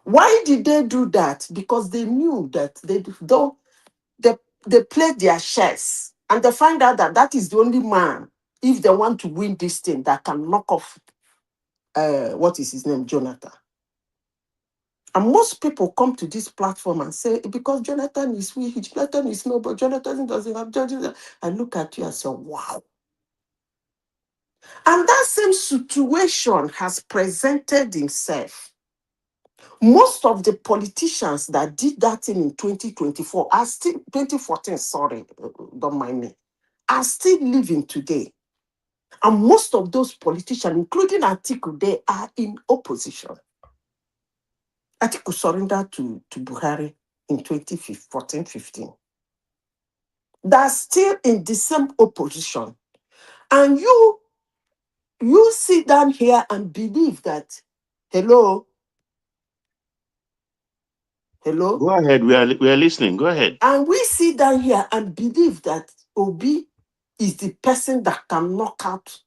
Why did they do that? Because they knew that they played their shares and they find out that that is the only man, if they want to win this thing, that can knock off, what is his name, Jonathan. And most people come to this platform and say, because Jonathan is weak, Jonathan is no, but Jonathan doesn't have judges. I look at you and say, wow. And that same situation has presented itself. Most of the politicians that did that thing in 2024 are still, 2014, sorry, don't mind me, are still living today. And most of those politicians, including Atiku, they are in opposition. Atiku surrendered to Buhari in 2014-15. They're still in the same opposition. And you sit down here and believe that, hello? Go ahead, we are listening, go ahead. And we sit down here and believe that Obi is the person that can knock out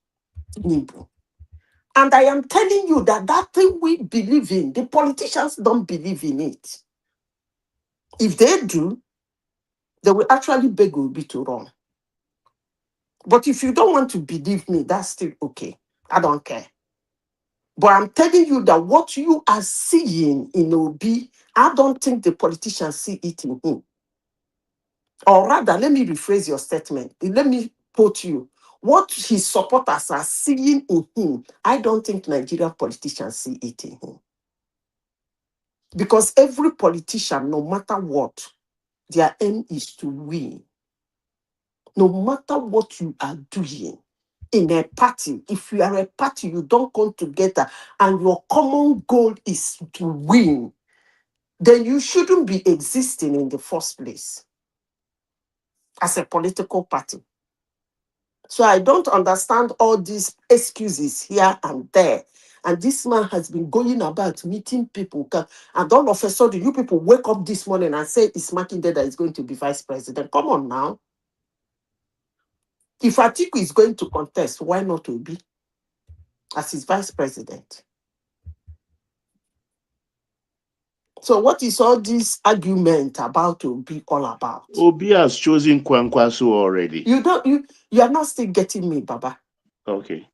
Tinubu. And I am telling you that thing we believe in, the politicians don't believe in it. If they do, they will actually beg Obi to run. But if you don't want to believe me, that's still okay. I don't care. But I'm telling you that what you are seeing in Obi, I don't think the politicians see it in him. Or rather, let me rephrase your statement. Let me quote you. What his supporters are seeing in him, I don't think Nigerian politicians see it in him. Because every politician, no matter what, their aim is to win. No matter what you are doing in a party, if you are a party, you don't come together and your common goal is to win, then you shouldn't be existing in the first place as a political party. So I don't understand all these excuses here and there. And this man has been going about meeting people. And all of a sudden, you people wake up this morning and say it's Makinde that is going to be vice president. Come on now. If Atiku is going to contest, why not Obi as his vice president? So what is all this argument about Obi all about? Obi has chosen Kwankwaso already. You are not still getting me, Baba. Okay.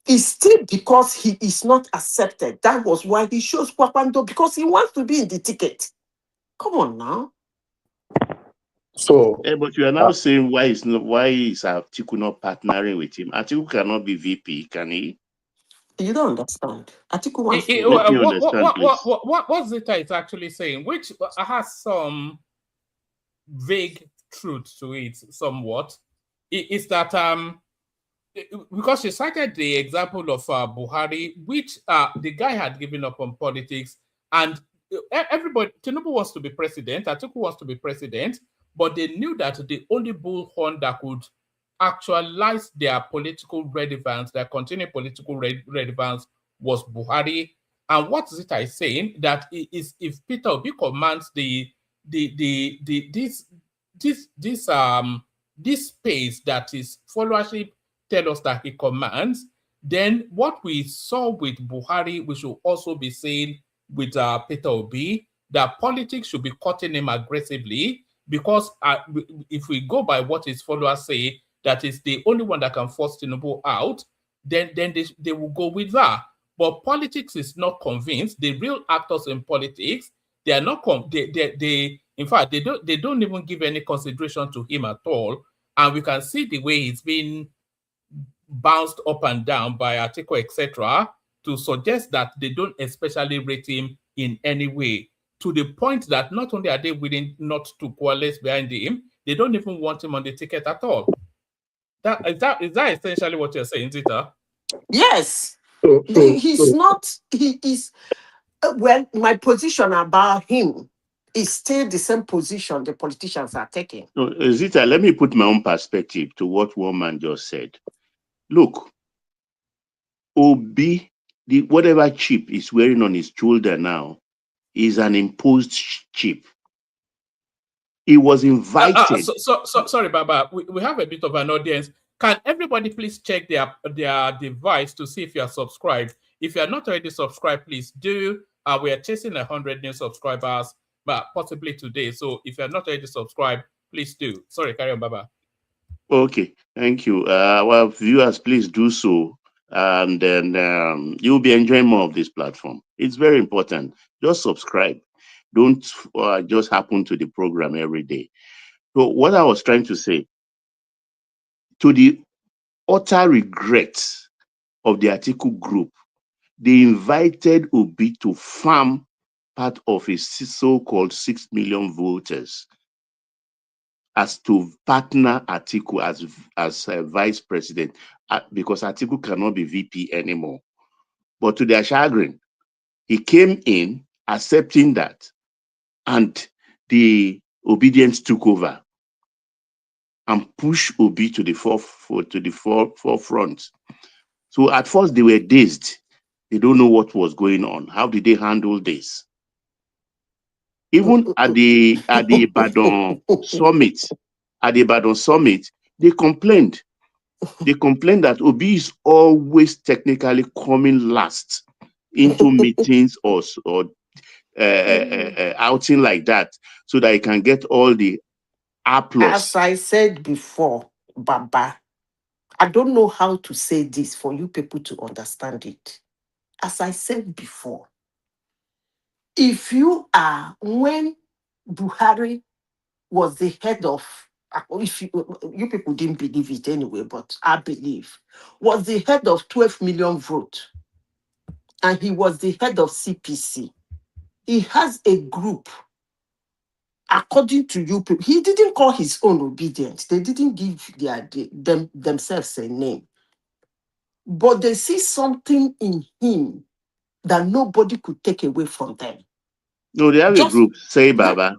It's still because he is not accepted. That was why he chose Kwakwando, because he wants to be in the ticket. Come on now. So, but you are now saying why is Atiku not partnering with him? Atiku cannot be VP, can he? You don't understand. Atiku wants to. Let me understand, please. What Zita is actually saying, which has some vague truth to it, somewhat, is that because she cited the example of Buhari, which the guy had given up on politics, and everybody, Tinubu wants to be president, Atiku wants to be president, but they knew that the only bullhorn that could actualize their political relevance, their continued political relevance, was Buhari. And what Zita is saying, that is if Peter Obi commands this space that his followership tell us that he commands, then what we saw with Buhari, we should also be saying with Peter Obi, that politics should be cutting him aggressively, because if we go by what his followers say, that is the only one that can force Tinubu out, then they will go with that. But politics is not convinced. The real actors in politics, they are not. In fact, they don't even give any consideration to him at all. And we can see the way he's been bounced up and down by Atiku, etc., to suggest that they don't especially rate him in any way, to the point that not only are they willing not to coalesce behind him, they don't even want him on the ticket at all. Is that essentially what you're saying, Zita? Yes. He is, well, my position about him is still the same position the politicians are taking. No, Zita, let me put my own perspective to what one man just said. Look, Obi, whatever chip is wearing on his shoulder now is an imposed chip. He was invited. Sorry, Baba. We have a bit of an audience. Can everybody please check their device to see if you are subscribed? If you are not already subscribed, please do. We are chasing 100 new subscribers, but possibly today. So if you are not already subscribed, please do. Sorry, carry on, Baba. Okay, thank you. Our viewers, please do so. And then you'll be enjoying more of this platform. It's very important. Just subscribe. Don't just happen to the program every day. So what I was trying to say, to the utter regret of the Atiku group, they invited Obi to farm part of his so-called 6 million voters as to partner Atiku as vice president, because Atiku cannot be VP anymore. But to their chagrin, he came in accepting that, and the obedience took over and pushed Obi to the forefront. So at first they were dazed. They don't know what was going on. How did they handle this? Even at the Ibadan summit, they complained. They complained that Obi is always technically coming last into meetings or outing like that, so that he can get all the applause. As I said before, Baba, I don't know how to say this for you people to understand it. As I said before, if you are, when Buhari was the head of, if you people didn't believe it anyway, but I believe, was the head of 12 million vote, and he was the head of CPC. He has a group. According to you people, he didn't call his own obedient. They didn't give themselves a name. But they see something in him that nobody could take away from them. No, they have a group. Say, Baba.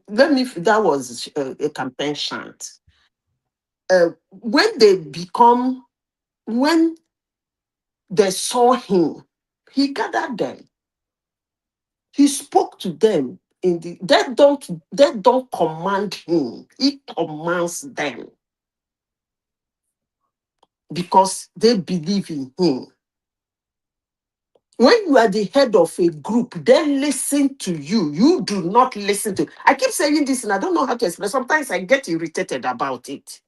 Let me, that was a campaign chant. When they saw him, he gathered them. He spoke to them. They don't command him. He commands them. because they believe in him. When you are the head of a group, they listen to you. You do not listen to. I keep saying this and I don't know how to explain. Sometimes I get irritated about it.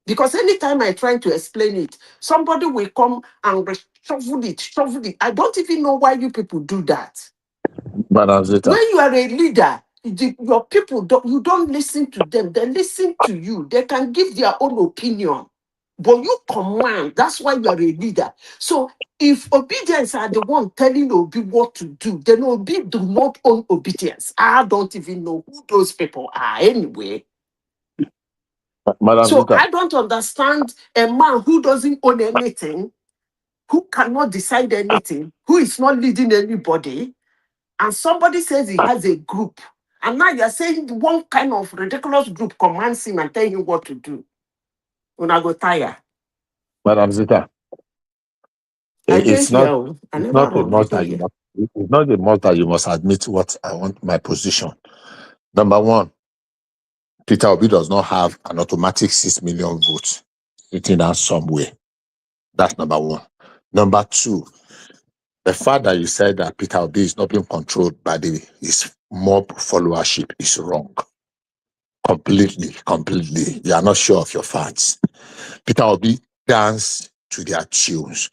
Because anytime I try to explain it, somebody will come and shovel it. I don't even know why you people do that. Madam Zita. When you are a leader, your people, you don't listen to them. They listen to you. They can give their own opinion. But you command. That's why you are a leader. So if obedience are the one telling Obi what to do, then Obi do not own obedience. I don't even know who those people are anyway. Madam So Zita. I don't understand a man who doesn't own anything, who cannot decide anything, who is not leading anybody, and somebody says he has a group. And now you're saying one kind of ridiculous group commands him and tell him what to do. When I go tire. Madam Zita. It's not a must that you must. It's not a must that you must admit what I want my position. Number one, Peter Obi does not have an automatic 6 million votes sitting down somewhere. That's number one. Number two, the fact that you said that Peter Obi is not being controlled by his mob followership is wrong. Completely. You are not sure of your facts. Peter Obi dance to their tunes.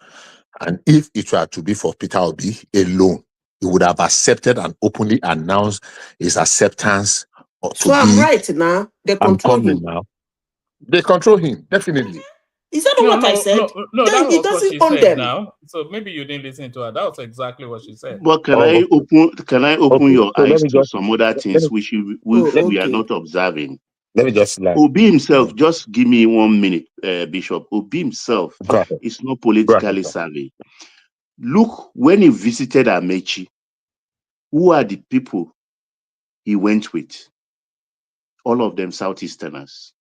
And if it were to be for Peter Obi alone, he would have accepted and openly announced his acceptance. So I'm right now. They control him. Now. They control him, definitely. Is that what I said? No, then that he was what doesn't she own said them. now. So maybe you didn't listen to her. That was exactly what she said. But can I open your eyes to some other things which we are not observing? Let me just Obi himself, just give me 1 minute, Bishop. Obi himself is not politically savvy. Look, when he visited Amechi, who are the people he went with? All of them Southeasterners.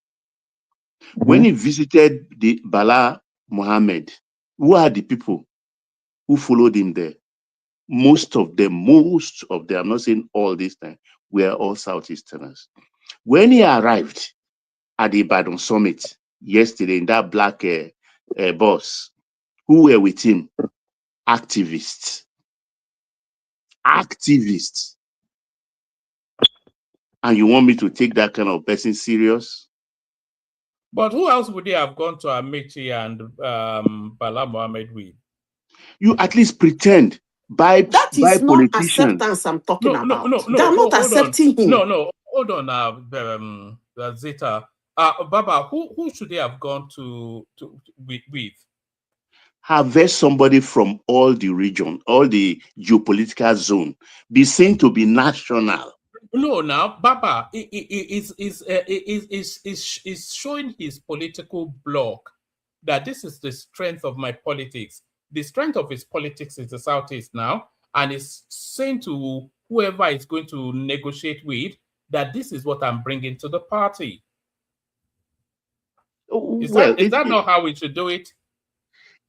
When he visited the Bala Mohammed, who are the people who followed him there? Most of them, I'm not saying all this time, were all Southeasterners. When he arrived at the Ibadan summit yesterday in that black bus, who were with him? Activists. And you want me to take that kind of person serious? But who else would they have gone to Amechi and Bala Mohammed with? You at least pretend. That is not acceptance I'm talking about. They're not accepting him. No, hold on now, Zeta. Baba, who should they have gone to with? Harvest somebody from all the region, all the geopolitical zone, be seen to be national. No, now Baba is showing his political block that this is the strength of my politics. The strength of his politics is the Southeast now, and is saying to whoever is going to negotiate with that this is what I'm bringing to the party. Is that not how we should do it?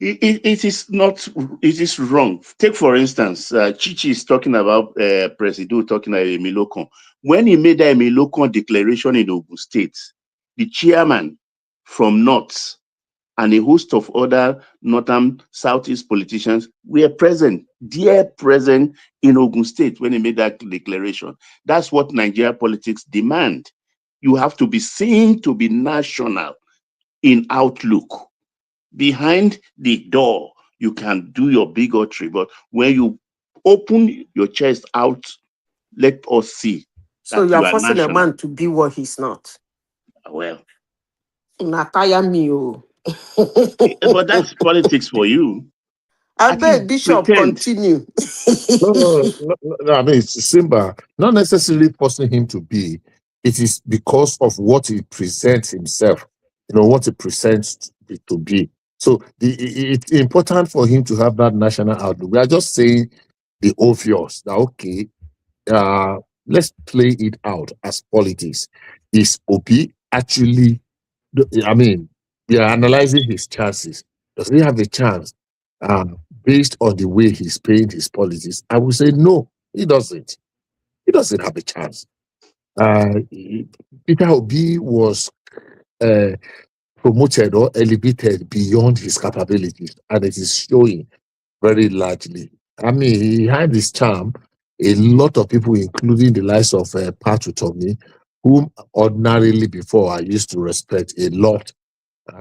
It is not. It is wrong. Take for instance, Chichi is talking about Presido talking about Emilokon. When he made the Emilokon declaration in Ogun State, the chairman from North and a host of other northern southeast politicians were present, in Ogun State when he made that declaration. That's what Nigeria politics demand. You have to be seen to be national in outlook. Behind the door, you can do your bigotry, but when you open your chest out, let us see. So you are forcing a man to be what he's not. Well, Nataya Mio. But that's politics for you. I beg Bishop continue. No, I mean, it's Simba, not necessarily forcing him to be. It is because of what he presents himself, what he presents to be. So it's important for him to have that national outlook. We are just saying the obvious that, okay, let's play it out as politics. Is Obi actually, we are analyzing his chances. Does he have a chance based on the way he's paying his politics? I would say no, he doesn't. He doesn't have a chance. Peter Obi was promoted or elevated beyond his capabilities, and it is showing very largely. I mean, he had this charm. A lot of people, including the likes of Patu Tommy, whom ordinarily before I used to respect a lot,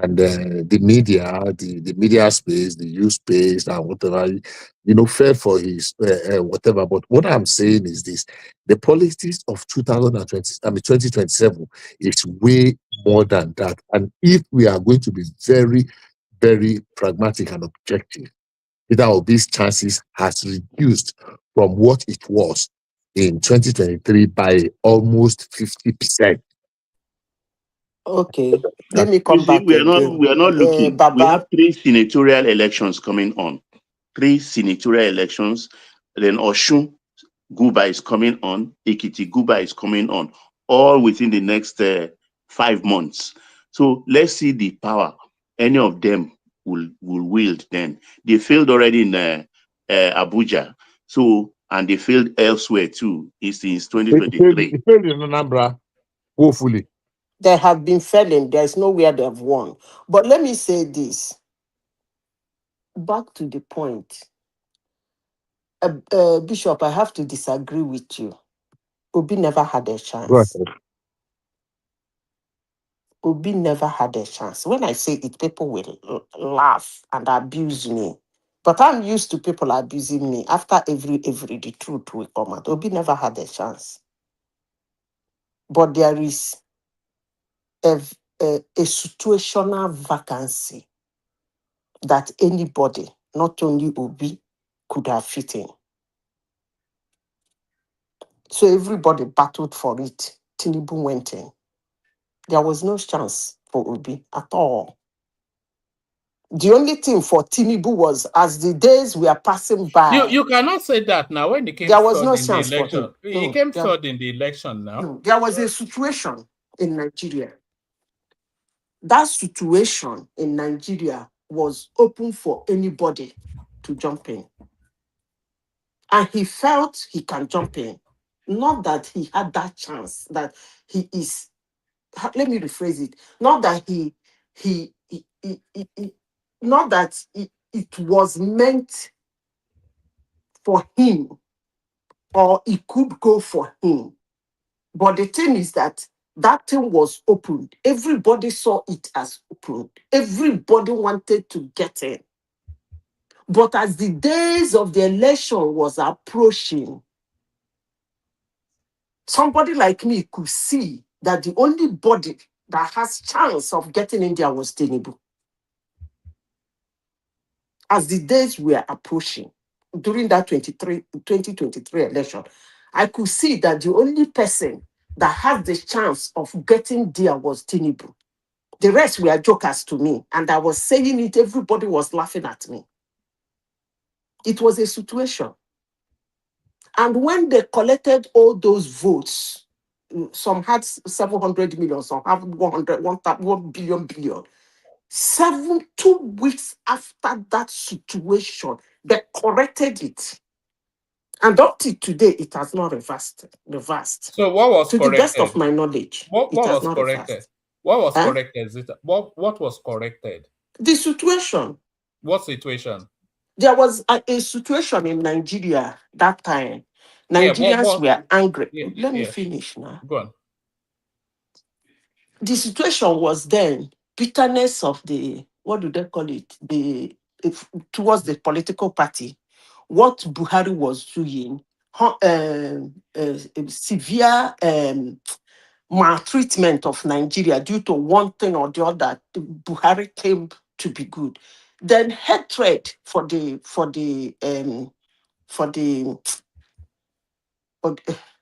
and the media space, the youth space, and whatever, fell for his whatever. But what I'm saying is this: the politics of 2027 is way more than that. And if we are going to be very, very pragmatic and objective, Peter Obi's chances has reduced from what it was in 2023 by almost 50%. Okay, let me come You see, back we are again. not looking. We Baba, have 3 senatorial elections coming on. 3 senatorial elections. Then Oshun Guba is coming on. Ekiti Guba is coming on. All within the next 5 months. So let's see the power any of them will wield then. They failed already in Abuja. So, and they failed elsewhere too. It's since 2023. It failed in Anambra, woefully. they have been failing. There's nowhere they've won. But let me say this. Back to the point. Bishop, I have to disagree with you. Obi never had a Go chance. ahead. Obi never had a chance. When I say it, people will laugh and abuse me. But I'm used to people abusing me. After every the truth will come out. Obi never had a chance. But there is a situational vacancy that anybody, not only Obi, could have fit in. So everybody battled for it. Tinubu went in. There was no chance for Obi at all. The only thing for Tinubu was, as the days were passing by, You cannot say that now. When he came there was third no in the chance for election, him. he No, came third in the election now. no. There was a situation in Nigeria. That situation in Nigeria was open for anybody to jump in. And he felt he can jump in. Not that he had that chance, that he is, let me rephrase it, not that not that it was meant for him or it could go for him. But the thing is that thing was opened. Everybody saw it as opened. Everybody wanted to get in. But as the days of the election was approaching, somebody like me could see that the only body that has chance of getting in there was Tinubu. As the days were approaching, during that 2023 election, I could see that the only person that had the chance of getting there was Tinubu. The rest were jokers to me, and I was saying it, everybody was laughing at me. It was a situation. And when they collected all those votes, some had 700 million, some have 1 billion. 2 weeks after that situation, they corrected it. And up to today, it has not reversed. So what was to corrected? the best of my knowledge, what it has was not corrected? reversed. What was corrected? What was corrected? The situation. What situation? There was a situation in Nigeria that time. Nigerians were angry. Let me finish now. Go on. The situation was then bitterness of the, what do they call it? Towards the political party. What Buhari was doing, severe maltreatment of Nigeria due to one thing or the other. Buhari came to be good. Then hatred for the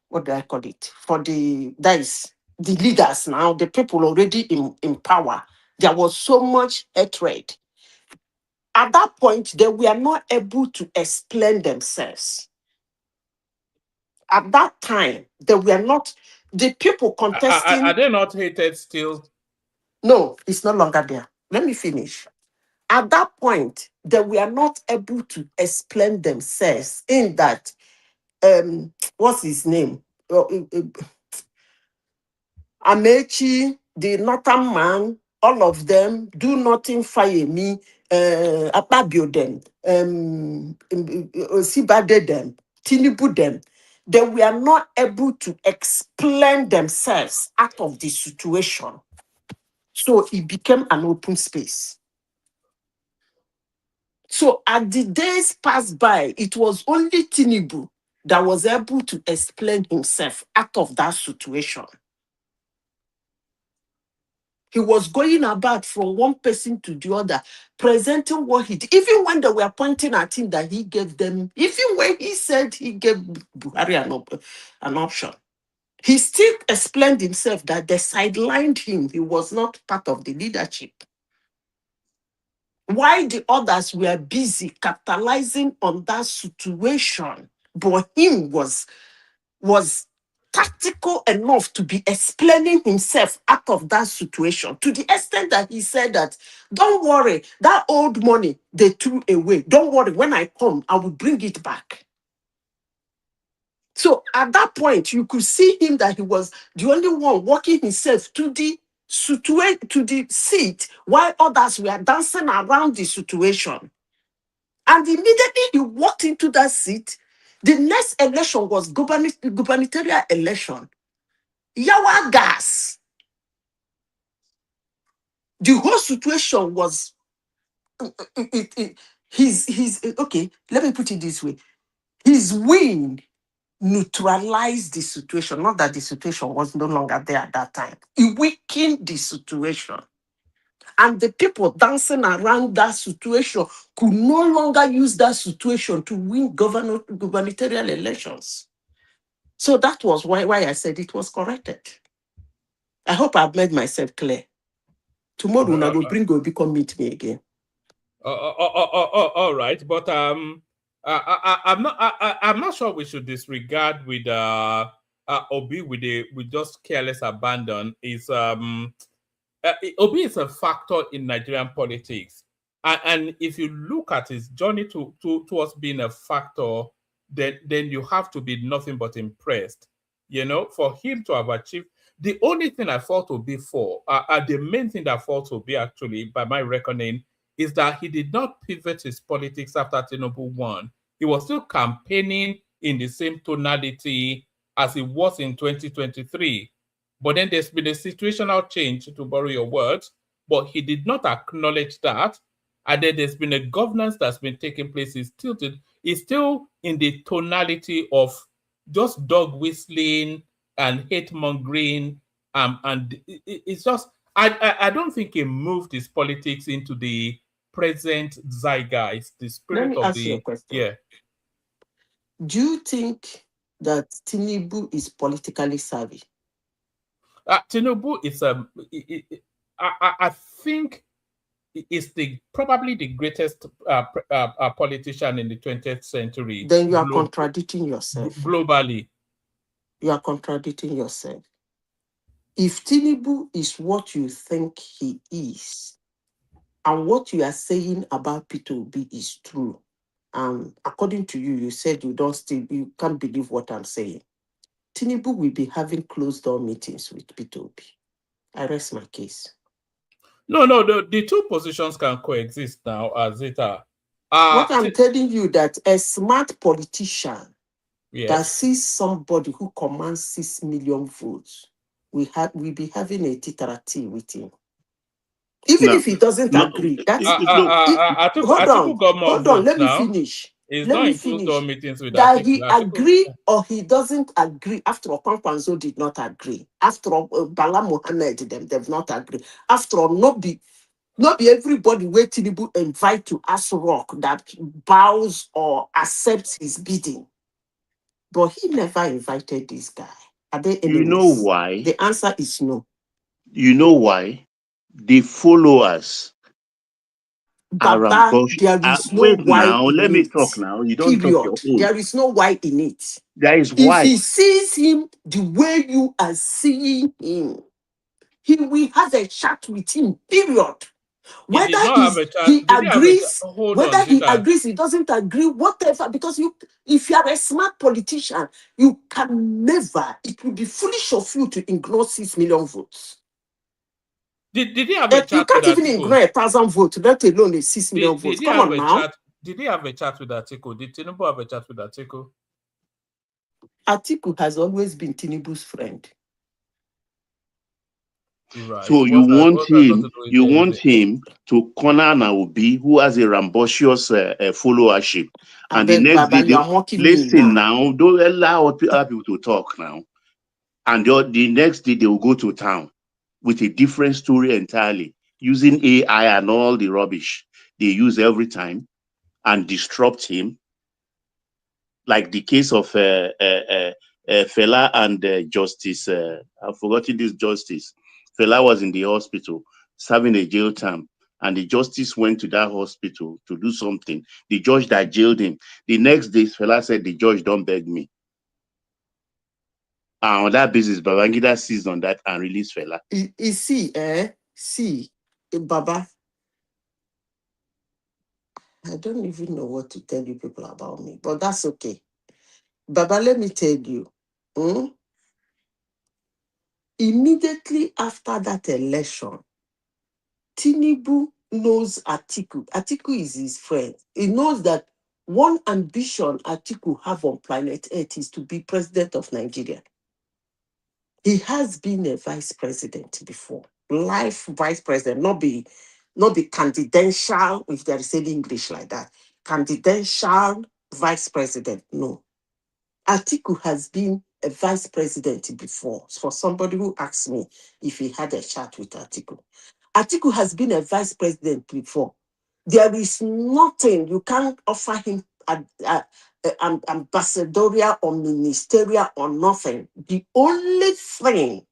what do I call it? That is the leaders now, the people already in power. There was so much hatred. At that point, they were not able to explain themselves. At that time, they were not, the people contesting. Are they not hated still? No, it's no longer there. Let me finish. At that point, they were not able to explain themselves in that, what's his name? Amechi, the northern man, all of them, do nothing, fire me, Akpabio them, Osibade them, Tinubu them, they were not able to explain themselves out of the situation. So it became an open space. So as the days passed by, it was only Tinubu that was able to explain himself out of that situation. He was going about from one person to the other, presenting what he did. Even when they were pointing at him that he gave them, even when he said he gave Buhari an option, he still explained himself that they sidelined him. He was not part of the leadership. While the others were busy capitalizing on that situation, but him was tactical enough to be explaining himself out of that situation, to the extent that he said that, don't worry, that old money they threw away, don't worry, when I come, I will bring it back. So at that point, you could see him that he was the only one walking himself to the seat, while others were dancing around the situation. And immediately he walked into that seat, the next election was gubernatorial election. Yawa gas. The whole situation was his okay, let me put it this way. His win neutralized the situation. Not that the situation was no longer there at that time. It weakened the situation. And the people dancing around that situation could no longer use that situation to win gubernatorial elections. So that was why I said it was corrected. I hope I've made myself clear. Tomorrow, I will bring Obi come meet me again. All right, but I'm not sure we should disregard with Obi with just careless abandon. Obi is a factor in Nigerian politics, and if you look at his journey towards being a factor, then you have to be nothing but impressed. You know, for him to have achieved. The only thing I fought Obi for, the main thing that I fought Obi actually, by my reckoning, is that he did not pivot his politics after Tinubu won. He was still campaigning in the same tonality as he was in 2023. But then there's been a situational change, to borrow your words, but he did not acknowledge that. And then there's been a governance that's been taking place. He's still in the tonality of just dog whistling and hate mongering, and it's just I don't think he moved his politics into the present zeitgeist, the spirit of the you a question. yeah. Do you think that Tinubu is politically savvy? Tinubu is I think is probably the greatest politician in the 20th century. Then you are contradicting yourself. Globally. You are contradicting yourself. If Tinubu is what you think he is, and what you are saying about Peter Obi is true, according to you, you said you can't believe what I'm saying. Tinubu will be having closed door meetings with Peter Obi. I rest my case. No, the two positions can coexist now, Zita. What I'm telling you, that a smart politician that sees somebody who commands 6 million votes, we be having a tea with him. Even if he doesn't agree. Hold on, let me finish. That he agree or he doesn't agree. After all, Kwankwanzo did not agree. After all, Bala Mohammed, they've not agreed. After all, not be everybody where Tinubu invite to Aso Rock that bows or accepts his bidding. But he never invited this guy. Are they enemies? You know why? The answer is no. You know why? They follow us. Baba, there is no why. Now, let me talk now. You don't talk your own. There is no why in it. There is why. If he sees him the way you are seeing him, he will have a chat with him, period. Whether he agrees, he doesn't agree, whatever, because if you are a smart politician, you can never, it will be foolish of you to ignore 6 million votes. Did he have a You chat can't with even Atiku? ignore 1,000 votes, let alone a 6 million Did votes. he Come have on a now. chat? Did he have a chat with Atiku? Did Tinubu have a chat with Atiku? Atiku has always been Tinubu's friend. Right. So you want him to corner Naobi, who has a rambunctious followership, and the next day, listen now, don't allow other people to talk now, and the next day they will go to town with a different story entirely, using AI and all the rubbish they use every time, and disrupt him, like the case of Fela and Justice. I've forgotten this Justice. Fela was in the hospital serving a jail term, and the justice went to that hospital to do something. The judge that jailed him. The next day, Fela said, "The judge don't beg me." And on that basis, Babangida seized on that and released Fela. Baba, I don't even know what to tell you people about me, but that's okay. Baba, let me tell you. Immediately after that election, Tinubu knows Atiku. Atiku is his friend. He knows that one ambition Atiku have on planet Earth is to be president of Nigeria. He has been a vice president before, life vice president, not be candidential, if there is any English like that. Candidential vice president, no. Atiku has been a vice president before. For somebody who asked me if he had a chat with Atiku. Atiku has been a vice president before. There is nothing you can't offer him ambassadorial or ministerial or nothing. The only thing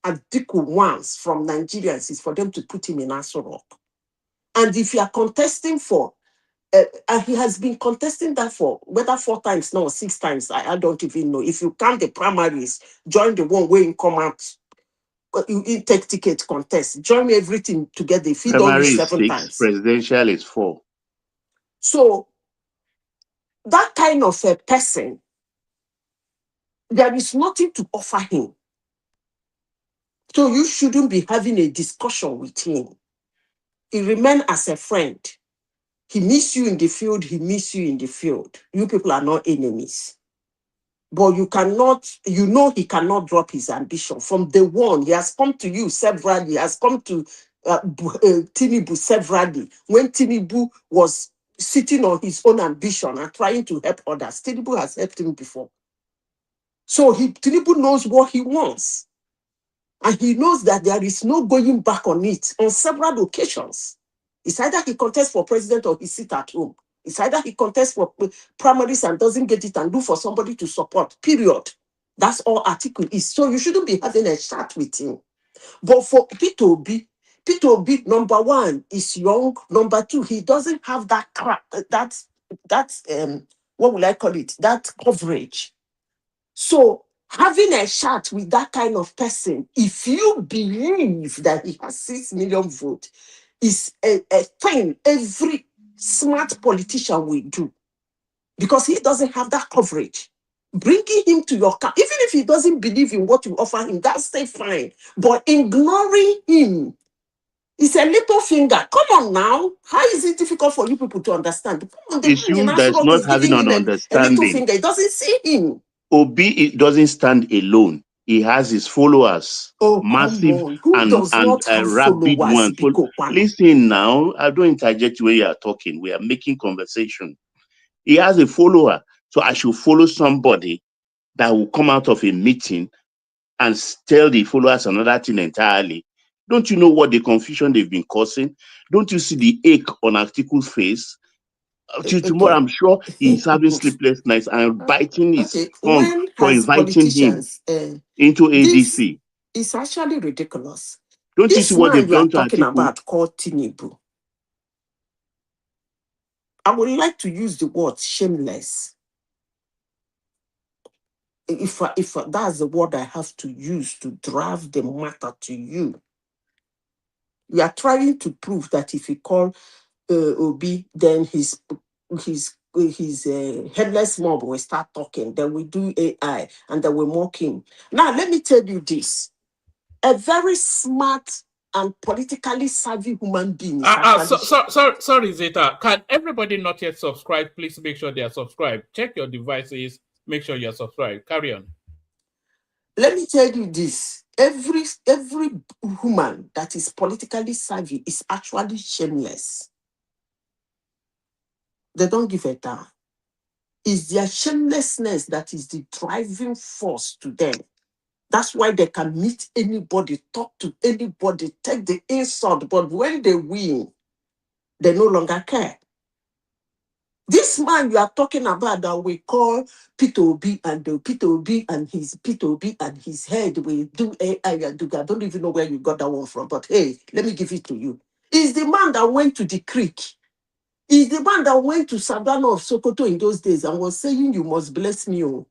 Atiku wants from Nigerians is for them to put him in Aso Rock. And if you are contesting for, and he has been contesting that for whether 4 times now or 6 times, I don't even know. If you count the primaries, join the one where you come out, you take ticket contest, join everything together. If you don't reach 7 times, presidential is 4. So that kind of a person, there is nothing to offer him. So you shouldn't be having a discussion with him. He remain as a friend. He miss you in the field, he miss you in the field. You people are not enemies. But you cannot, he cannot drop his ambition. From day one, he has come to you severally. He has come to Tinubu severally. When Tinubu was sitting on his own ambition and trying to help others, Tinubu has helped him before. So Tinubu knows what he wants. And he knows that there is no going back on it on several occasions. It's either he contests for president or he sits at home. It's either he contests for primaries and doesn't get it and look for somebody to support, period. That's all Atiku is. So you shouldn't be having a chat with him. But for Peter Obi, number 1, is young. Number 2, he doesn't have that what will I call it? That coverage. So having a chat with that kind of person, if you believe that he has 6 million votes, is a thing every smart politician will do, because he doesn't have that coverage. Bringing him to your camp, even if he doesn't believe in what you offer him, that's still fine. But ignoring him is a little finger. Come on now. How is it difficult for you people to understand? Come on, the It's you that's not having an a little understanding. finger. He doesn't see him. Obi doesn't stand alone. He has his followers, massive and rabid ones. Listen now, I don't interject where you are talking. We are making conversation. He has a follower, so I should follow somebody that will come out of a meeting and tell the followers another thing entirely. Don't you know what the confusion they've been causing? Don't you see the ache on Atiku's face? Till tomorrow, I'm sure he's having sleepless nights and biting his tongue for inviting him into ADC. It's actually ridiculous. Don't you see what they've done to talking Atiku? About called Tinubu. I would like to use the word shameless. If that's the word I have to use to drive the matter to you. You are trying to prove that if you call Obi, then his headless mob will start talking. Then we do AI and then we mock him. Now, let me tell you this. A very smart and politically savvy human being is actually sorry, Zeta. Can everybody not yet subscribe? Please make sure they are subscribed. Check your devices. Make sure you are subscribed. Carry on. Let me tell you this. Every human that is politically savvy is actually shameless. They don't give a damn. It's their shamelessness that is the driving force to them. That's why they can meet anybody, talk to anybody, take the insult. But when they win, they no longer care. This man you are talking about that we call Peter Obi and his head will do AI and do. I don't even know where you got that one from, but hey, let me give it to you. He's the man that went to the creek. He's the man that went to Savannah of Sokoto in those days and was saying, "You must bless me." Oh.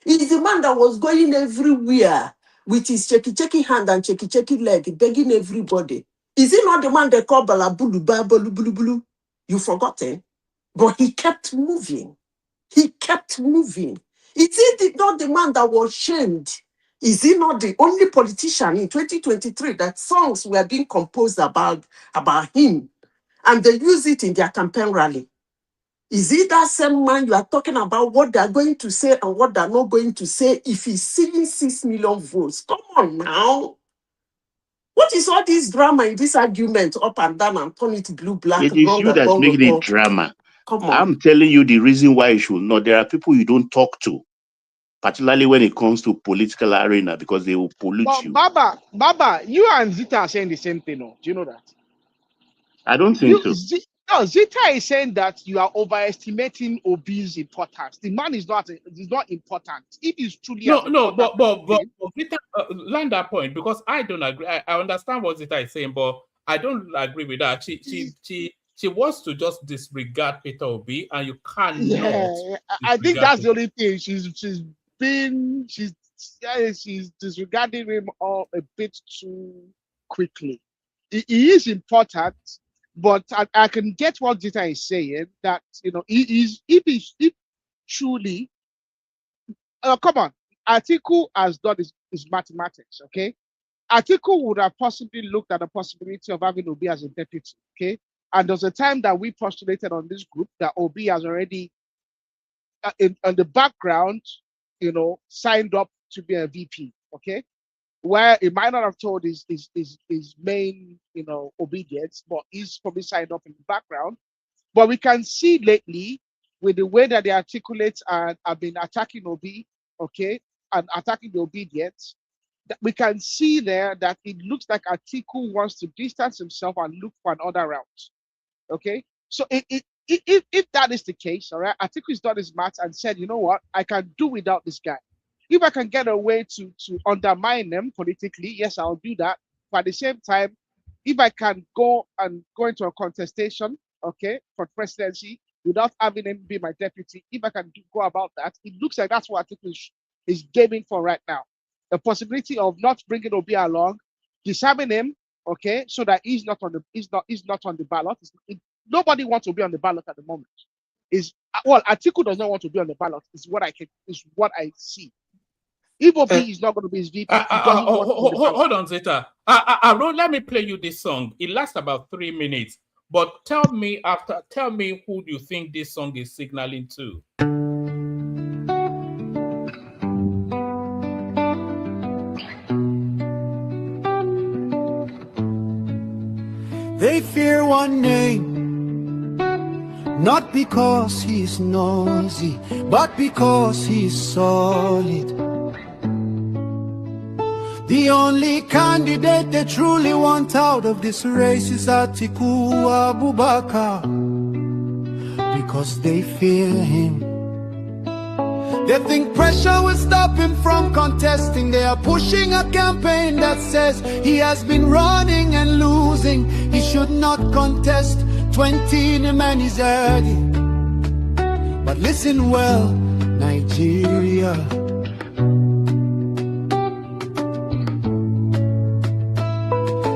He's the man that was going everywhere with his checky hand and checky leg, begging everybody. Is he not the man they call Balabulu, Balabulu? You forgotten? But he kept moving. He kept moving. Is he not the man that was shamed? Is he not the only politician in 2023 that songs were being composed about him and they use it in their campaign rally? Is it that same man you are talking about what they're going to say and what they're not going to say if he's seeing 6 million votes? Come on now. What is all this drama in this argument up and down and turn it blue, black? It is you that's making it drama. Come on. I'm telling you the reason why you should not. There are people you don't talk to, particularly when it comes to political arena, because they will pollute you. Baba, you and Zita are saying the same thing. No? Do you know that? I don't think so. Zita is saying that you are overestimating Obi's importance. The man is not important. It is truly but Zita, land that point, because I don't agree. I understand what Zita is saying, but I don't agree with that. She wants to just disregard Peter Obi, and you cannot. Yeah, I think that's the only thing. She's disregarding him a bit too quickly. He is important. But I can get what Zita is saying, that, you know, if truly, come on, Atiku has done his mathematics, okay? Atiku would have possibly looked at the possibility of having Obi as a deputy, okay? And there's a time that we postulated on this group that Obi has already, in the background, you know, signed up to be a VP, okay? Where he might not have told his main, you know, obedience, but he's probably signed up in the background. But we can see lately, with the way that they articulate and have been attacking Obi, okay, and attacking the obedience, that we can see there that it looks like Atiku wants to distance himself and look for another route, okay? So if that is the case, all right, Atiku's done his maths and said, you know what, I can do without this guy. If I can get a way to undermine them politically, yes, I'll do that. But at the same time, if I can go into a contestation, okay, for presidency without having him be my deputy, if I can go about that, it looks like that's what I think is gaming for right now. The possibility of not bringing Obi along, disarming him, okay, so that he's not on the ballot. Nobody wants to be on the ballot at the moment. Atiku does not want to be on the ballot. Is what I see. If Obi is not going to be his VP, hold on, Zeta. Let me play you this song. It lasts about 3 minutes. But tell me who do you think this song is signaling to? They fear one name, not because he's noisy, but because he's solid. The only candidate they truly want out of this race is Atiku Abubakar, because they fear him. They think pressure will stop him from contesting. They are pushing a campaign that says he has been running and losing. He should not contest. 20 the man is early. But listen well, Nigeria.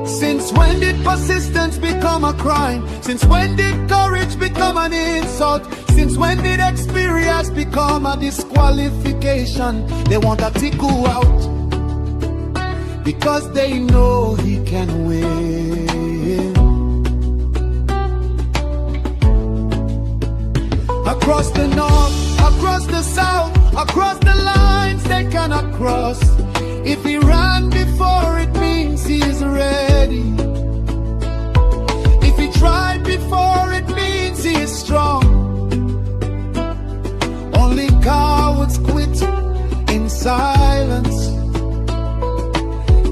Since when did persistence become a crime? Since when did courage become an insult? Since when did experience become a disqualification? They want Atiku out. because they know he can win. Across the north, across the south, across the lines they cannot cross. If he ran before, it means he is ready. If he tried before, it means he is strong. Only cowards quit in silence.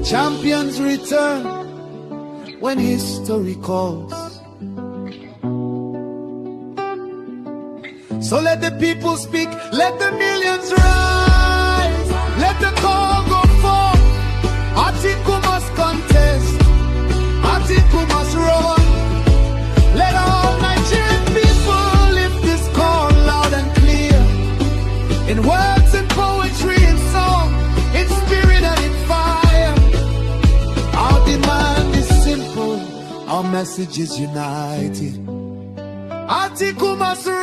Champions return when history calls. So let the people speak, let the millions rise, let the call go forth. Atiku must contest, Atiku must run. Let all Nigerian people lift this call loud and clear, in words and poetry and song, in spirit and in fire. Our demand is simple, our message is united. Atiku must run.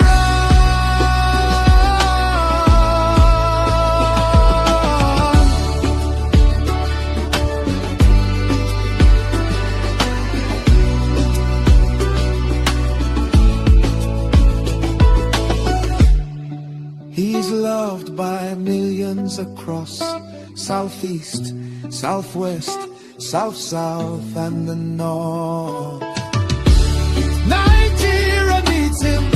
He's loved by millions across Southeast, Southwest, South, and the North. Nigeria needs him.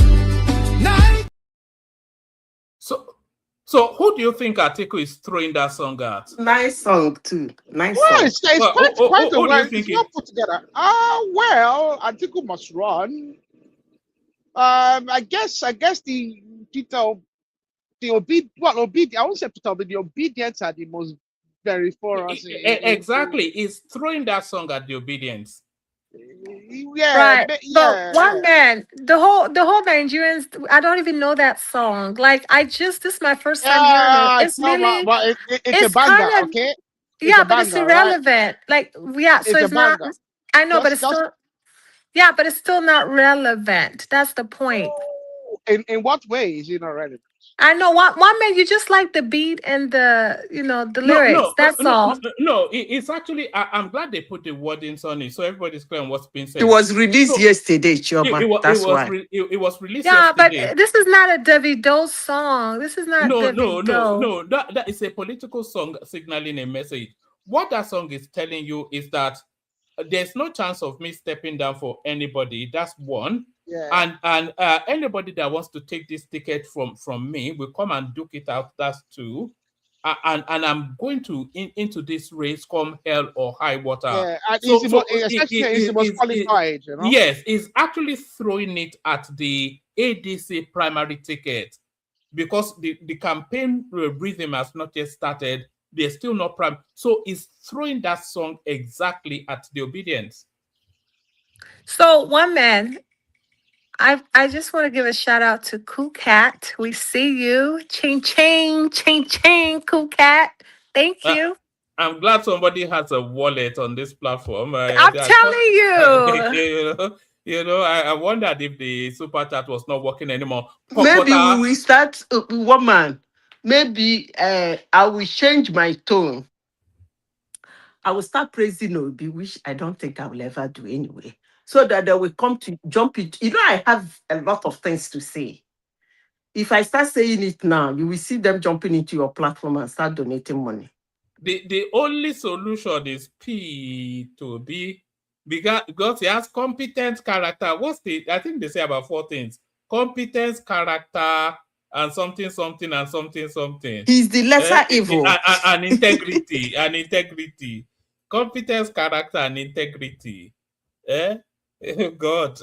So who do you think Atiku is throwing that song at? Nice song too. Nice Well, song. it's quite a who do you well. think It's not put together. Well, Atiku must run. I guess the Peter, the obedient. I won't say Peter, but the obedience are the most very for us. Exactly, he's throwing that song at the obedience. Yeah, Right. but But one man, the whole Nigerians, I don't even know that song. Like this is my first time hearing it. It's really well, it's a it's banger, kind of okay? It's yeah, a but it's banger, right? irrelevant. Like, yeah, so It's a it's not banger. I know, but it's Just still yeah, but it's still not relevant. That's the point. in what way is it not relevant? I know one man, you just like the beat and the the lyrics. That's all. No. It's actually. I'm glad they put the wordings on it, so everybody's clear on what's being said. It was released So, yesterday, Chioma. That's why. It was released Yeah, but yesterday. this is not a Davido song. This is not No. Davido. That is a political song signaling a message. What that song is telling you is that there's no chance of me stepping down for anybody. That's one. Yeah. And anybody that wants to take this ticket from me will come and duke it out. That's two. And I'm going to into this race come hell or high water. Yeah, and he's the most qualified, you know? Yes, he's actually throwing it at the ADC primary ticket because the campaign rhythm has not yet started. They're still not prime. So he's throwing that song exactly at the obedience. So one man, I just want to give a shout out to Cool Cat. We see you. Ching ching, Cool Cat. Thank you. I'm glad somebody has a wallet on this platform. I'm telling you. I wondered if the super chat was not working anymore. Maybe we will start one man. Maybe I will change my tone. I will start praising Obi, which I don't think I will ever do anyway. So that they will come to jump it. I have a lot of things to say. If I start saying it now, you will see them jumping into your platform and start donating money. The only solution is P to B because he has competent character. I think they say about 4 things: competence, character, and something, and something. He's the lesser evil. And integrity, competence, character, and integrity. God.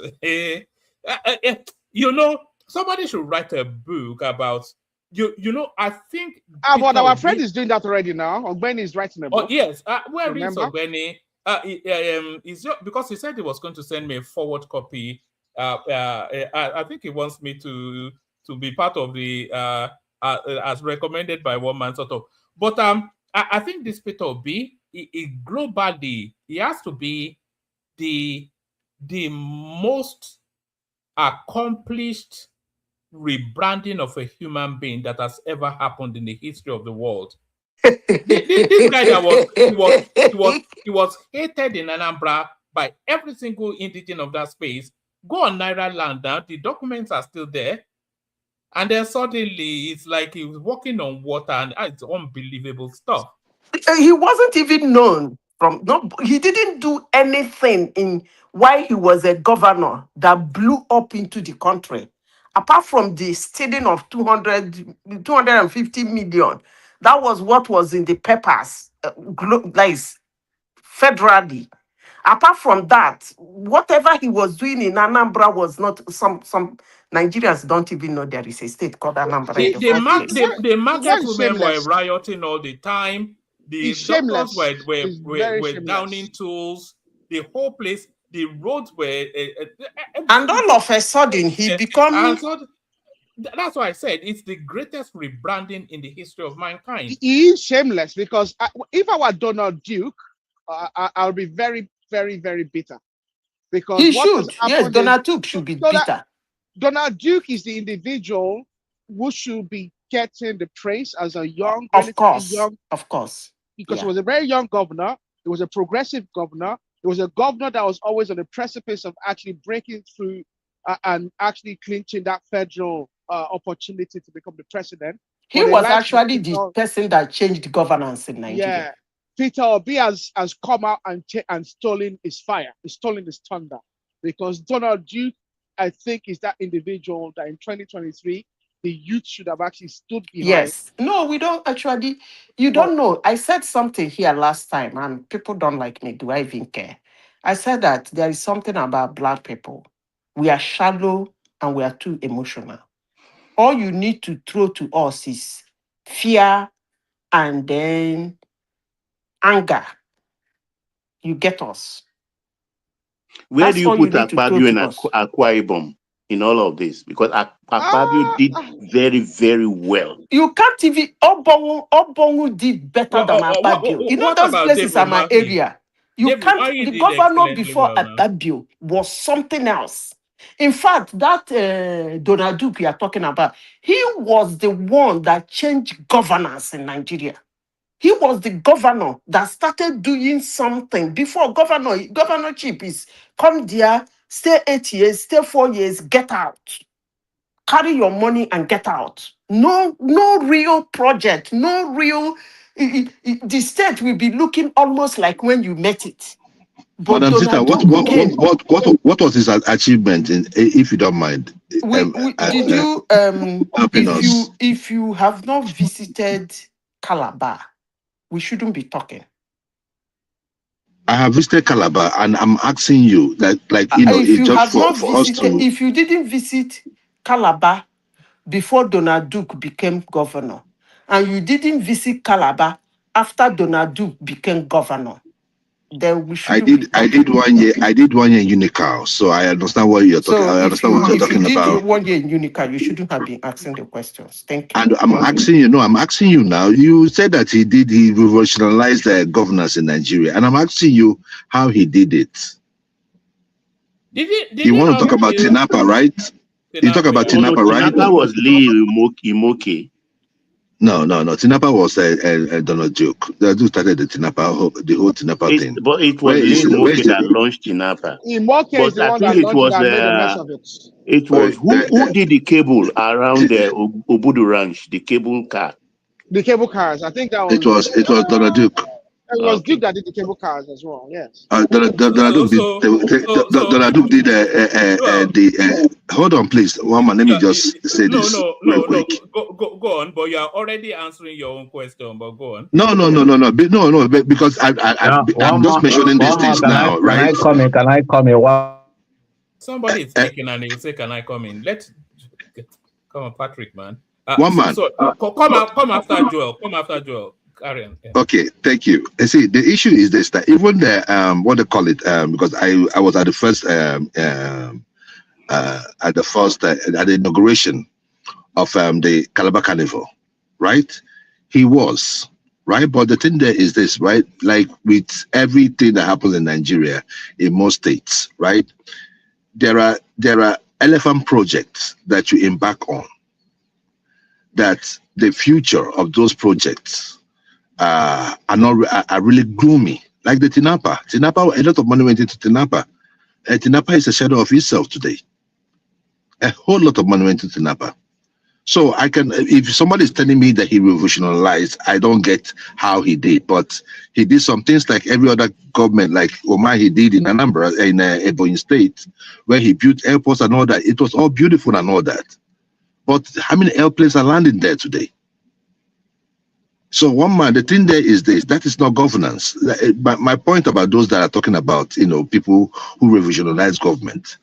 Somebody should write a book about I think but our friend is doing that already now. Ogbeni is writing a book. Oh yes. Where is Ogbeni? Because he said he was going to send me a forward copy. I think he wants me to be part of the as recommended by one man sort of. But I think this Peter Obi, globally, he has to be the most accomplished rebranding of a human being that has ever happened in the history of the world. This guy that he was hated in Anambra by every single indigene of that space. Go on Naira Land now, the documents are still there. And then suddenly it's like he was walking on water, and it's unbelievable stuff. He wasn't even known he didn't do anything in while he was a governor that blew up into the country. Apart from the stealing of 250 million, that was what was in the papers, like federally. Apart from that, whatever he was doing in Anambra was not some Nigerians don't even know there is a state called Anambra. The market women were rioting all the time. The doctors were downing tools. The whole place, the roads were, and all of a sudden he become. That's why I said it's the greatest rebranding in the history of mankind. He is shameless because if I were Donald Duke, I'll be very, very, very bitter. Because he should. Yes, Donald Duke should be bitter. Donald Duke is the individual who should be getting the praise as a young, of course, because he was a very young governor. He was a progressive governor. He was a governor that was always on the precipice of actually breaking through and actually clinching that federal opportunity to become the president. He was actually the person that changed governance in Nigeria. Yeah. Peter Obi has come out and stolen his fire. He's stolen his thunder. Because Donald Duke, I think, is that individual that in 2023, the youth should have actually stood behind. Yes. No, we don't actually. You don't know. I said something here last time, and people don't like me. Do I even care? I said that there is something about Black people. We are shallow and we are too emotional. All you need to throw to us is fear and then anger. You get us. Where do you put Akpabio and Akwa Ibom in all of this? Because Akpabio did very, very well. You can't even. Obongu did better than Akpabio. You know, those places are my area. You can't. The governor before Akpabio was something else. In fact, that Donald Duke you are talking about, he was the one that changed governance in Nigeria. He was the governor that started doing something. Before governorship is come there, stay 8 years, stay 4 years, get out. Carry your money and get out. No real project, no real. The state will be looking almost like when you met it. But Madam Sita, what was his achievement, if you don't mind? If you have not visited Calabar, we shouldn't be talking. I have visited Calabar, and I'm asking you that, if you didn't visit Calabar before Donald Duke became governor, and you didn't visit Calabar after Donald Duke became governor, then we should. I did 1 year. I did 1 year in Unical, so I understand what you're talking. I understand what you're talking about. If you did 1 year in Unical, you shouldn't have been asking the questions. Thank you. And I'm asking you. No, I'm asking you now. You said that he revolutionized the governance in Nigeria, and I'm asking you how he did it. You want to talk about Tinapa, right? You talk about Tinapa, right? Tinapa was Lee Imoke. No. Tinapa was Donald Duke. The Duke started the Tinapa, the whole Tinapa thing. But it was Lee Imoke that launched Tinapa. Imoke is the one that launched and made a mess of it. It was who did the cable around the Obudu Ranch, the cable car? The cable cars. I think that was. It was Donald Duke. It was Duke that did the cable cars as well. Yes. Donald Duke did the. Hold on, please. One minute. Let me just say this real quick. Go on, but you are already answering your own question. But go on. No. Because I'm just mentioning these things now, right? Can I come in? Somebody is speaking and he will say, "Can I come in?" Come on, Patrick, man. One man. Come after Joel. Come after Joel. Karen. Yeah. Okay, thank you. And see, the issue is this: that even the what they call it, because I was at the first at the inauguration of the Calabar Carnival, right? He was right, but the thing there is this, right? Like with everything that happens in Nigeria, in most states, right? There are elephant projects that you embark on. That the future of those projects are really gloomy. Like the Tinapa. Tinapa, a lot of money went into Tinapa. Tinapa is a shadow of itself today. A whole lot of money went into Tinapa. So I can, if somebody is telling me that he revolutionized, I don't get how he did, but he did some things like every other government, like Omar he did in Anambra, in Ebonyi State, where he built airports and all that. It was all beautiful and all that. But how many airplanes are landing there today? So one man, the thing there is this, that is not governance. My point about those that are talking about, people who revolutionize government,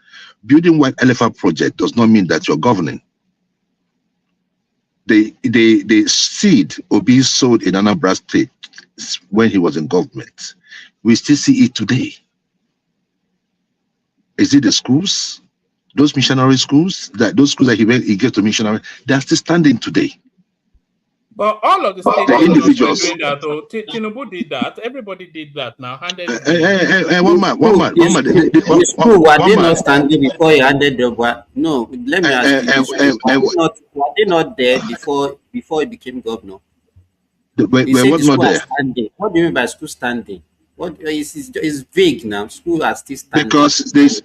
building White Elephant project does not mean that you're governing. The seed Obi sowed in Anambra State when he was in government, we still see it today. Is it the schools, those missionary schools, those schools that he gave to missionary, they are still standing today. But all of the states the individuals doing that, though. Tinubu did that. Everybody did that now. One man. The school, were they not standing before he handed the over? No, let me ask you. Were they not there before he became governor? What do you mean by school standing? What is vague now? School are still standing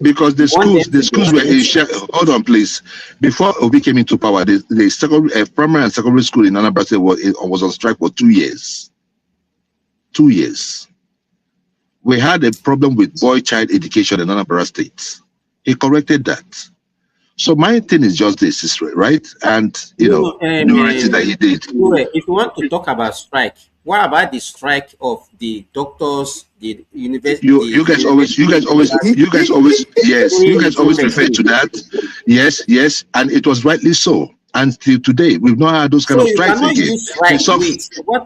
because the schools were in share. Hold on, please. Before Obi came into power, the primary and secondary school in Anambra State was on strike for 2 years. 2 years. We had a problem with boy-child education in Anambra State. He corrected that. So my thing is just this, right? And that he did. If you want to talk about strike, what about the strike of the doctors, the university? You guys always refer to that. Yes, and it was rightly so. And till today, we've not had those kind of strikes again.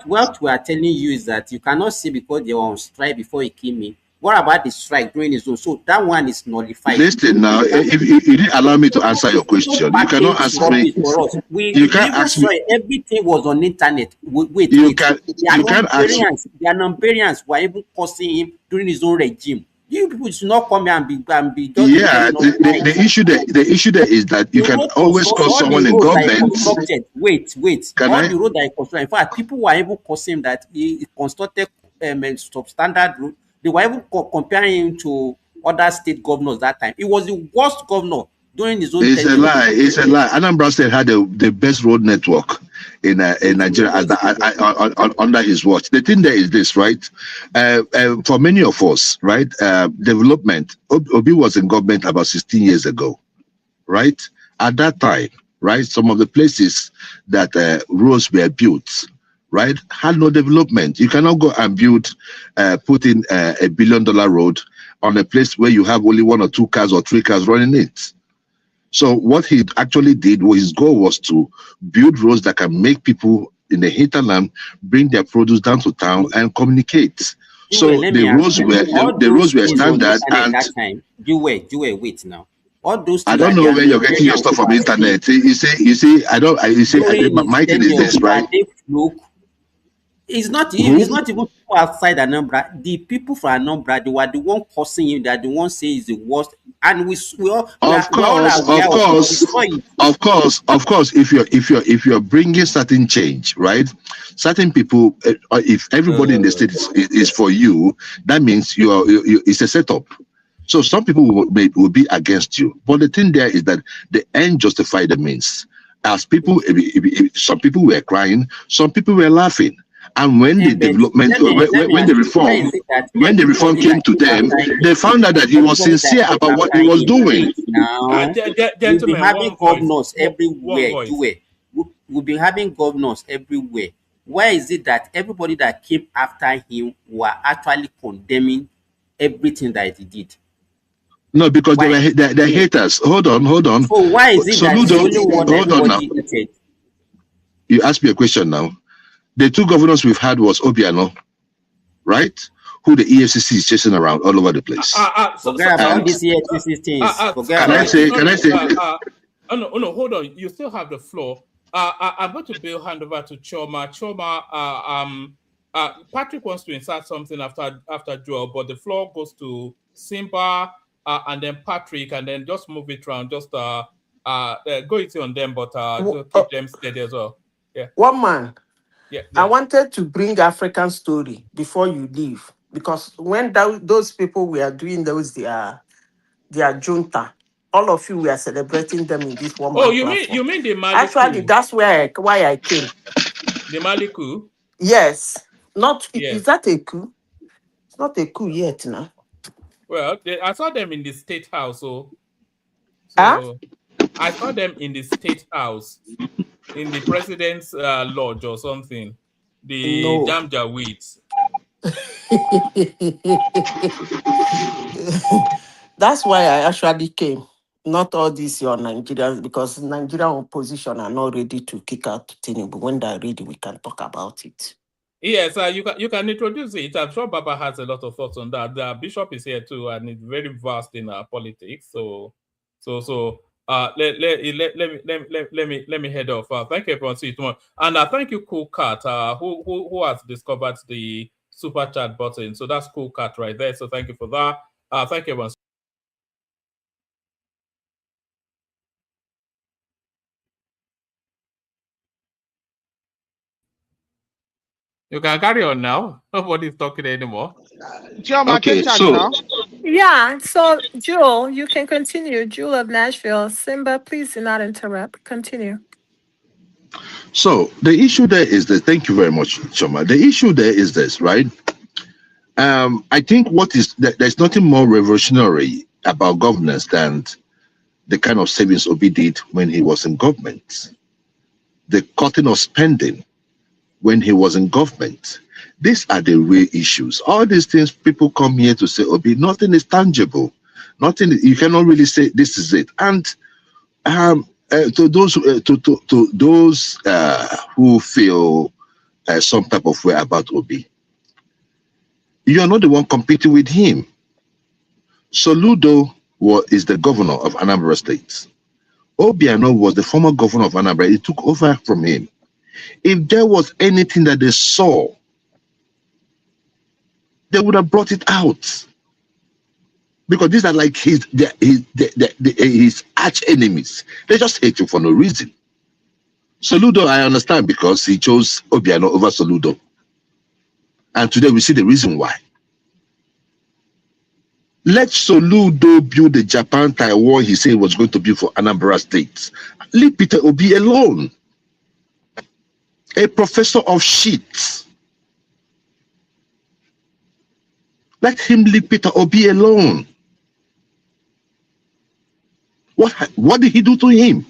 What we are telling you is that you cannot see because they were on strike before he came in. What about the strike during his own? So that one is nullified. Listen now, if you didn't allow me to answer your question, you cannot ask me. You can't ask me. Everything was on internet. Wait, you can't ask me. The Nambarians were even cursing him during his own regime. You people should not come here and be just the issue there is that you can always call someone in government. Wait. You wrote that in fact, people were even cursing that he constructed substandard route. They were even comparing him to other state governors that time. He was the worst governor during his own tenure. It's a lie. Anambra State had the best road network in Nigeria under his watch. The thing there is this, right? For many of us, right, development, Obi was in government about 16 years ago, right? At that time, right, some of the places that roads were built, right, had no development. You cannot go and put in a $1 billion road on a place where you have only 1 or 2 cars or 3 cars running it. So what he actually did, his goal was to build roads that can make people in the hinterland bring their produce down to town and communicate. So the roads were standard. And wait now. All those I don't know where you're getting your stuff from the internet. You see, my thing is this, right? It's not even people outside Anambra. The people from Anambra, they were the one causing him. That the one saying is the worst. And we all of course. If you're bringing certain change, right? Certain people, if everybody in the state is for you, that means it's a setup. So some people will be against you. But the thing there is that the end justifies the means. As people, some people were crying, some people were laughing. And when the development, when the reform came to them, they found out that he was sincere about what he was doing. Now, we'll be having governors everywhere. We'll be having governors everywhere. Why is it that everybody that came after him were actually condemning everything that he did? No, because they're haters. Hold on. So why is it that the only one everybody hated? You asked me a question now. The 2 governors we've had was Obiano, right? Who the EFCC is chasing around all over the place. Forget about these EFCC things. Can I say? No, hold on. You still have the floor. I'm going to hand over to Choma. Patrick wants to insert something after Joel, but the floor goes to Simba and then Patrick, and then just move it around. Just go easy on them, but keep them steady as well. Yeah. One man. I wanted to bring African story before you leave, because when those people were doing those their junta, all of you were celebrating them in this one. Oh, you mean the Mali Actually, coup? that's why I came. The Mali coup? Yes. Not Yes. Is that a coup? It's not a coup yet now. Well, I saw them in the State House. So I saw them in the State House, in the President's Lodge or something. The Janjaweed. That's why I actually came. Not all these your Nigerians, because Nigerian opposition are not ready to kick out Tinubu. When they're ready, we can talk about it. Yes, you can introduce it. I'm sure Baba has a lot of thoughts on that. The bishop is here too, and it's very vast in politics. So let me head off. Thank you everyone. See you tomorrow. And thank you, Cool Cat, who has discovered the super chat button. So that's Cool Cat right there. So thank you for that. Thank you everyone. You can carry on now. Nobody's talking anymore. Okay, so yeah, so Jewel, you can continue. Jewel of Nashville. Simba, please do not interrupt. Continue. So the issue there is that, thank you very much, Choma. The issue there is this, right? I think there's nothing more revolutionary about governance than the kind of savings Obi did when he was in government. The cutting of spending when he was in government. These are the real issues. All these things people come here to say, Obi, nothing is tangible. Nothing, you cannot really say this is it. And to those who feel some type of way about Obi, you are not the one competing with him. Soludo is the governor of Anambra State. Obiano was the former governor of Anambra. He took over from him. If there was anything that they saw, they would have brought it out. Because these are like his arch enemies. They just hate him for no reason. Soludo, I understand, because he chose Obiano over Soludo. And today we see the reason why. Let Soludo build the Japan Taiwan he said he was going to build for Anambra State. Leave Peter Obi alone. A professor of shit. Let him leave Peter Obi alone. What did he do to him?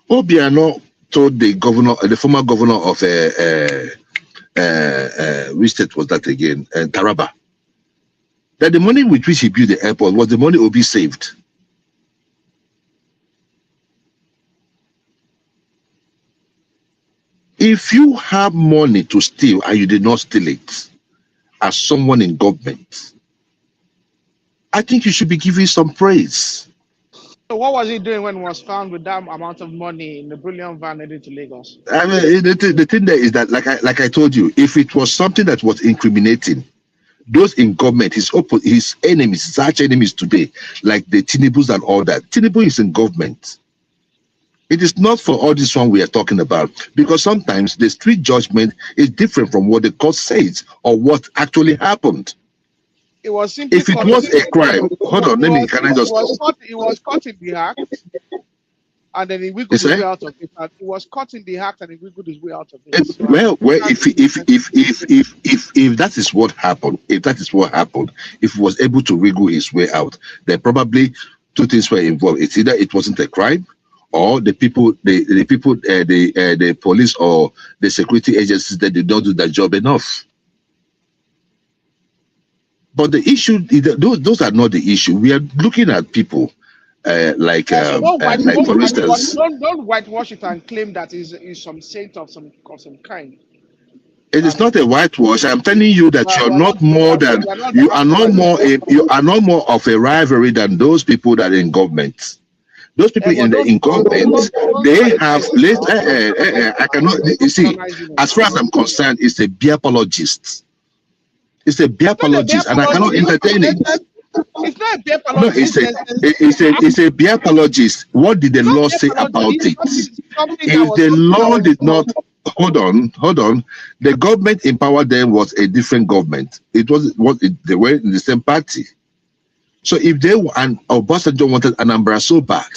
Obiano told the governor, the former governor of which state was that again? Taraba. That the money with which he built the airport was the money Obi saved. If you have money to steal and you did not steal it, as someone in government, I think you should be giving some praise. So what was he doing when he was found with that amount of money in the brilliant van heading to Lagos? I mean, the thing there is that, like I told you, if it was something that was incriminating, those in government, his enemies, his arch enemies today, like the Tinubus and all that, Tinubu is in government. It is not for all this one we are talking about, because sometimes the street judgment is different from what the court says or what actually happened. It was simply if it was a crime, hold on, can I just? He was caught in the act, and then he wiggled his way out of it. And he was caught in the act, and he wiggled his way out of it. If that is what happened, if he was able to wiggle his way out, then probably two things were involved. It's either it wasn't a crime, or the police or the security agencies that did not do their job enough. But the issue, those are not the issue. We are looking at people like for instance. Don't whitewash it and claim that is some saint of some kind. It is not a whitewash. I'm telling you that you are not more than you are not more of a rivalry than those people that are in government. Those people in government, they have. I cannot. You see, as far as I'm concerned, it's a beer apologist. It's a beer apologist, and I cannot entertain it. It's not a beer No, apologist. it's a beer apologist. What did the law say about it? If the law did not, hold on. The government in power then was a different government. They were in the same party. So if they were, and Obasanjo wanted Anambra so bad.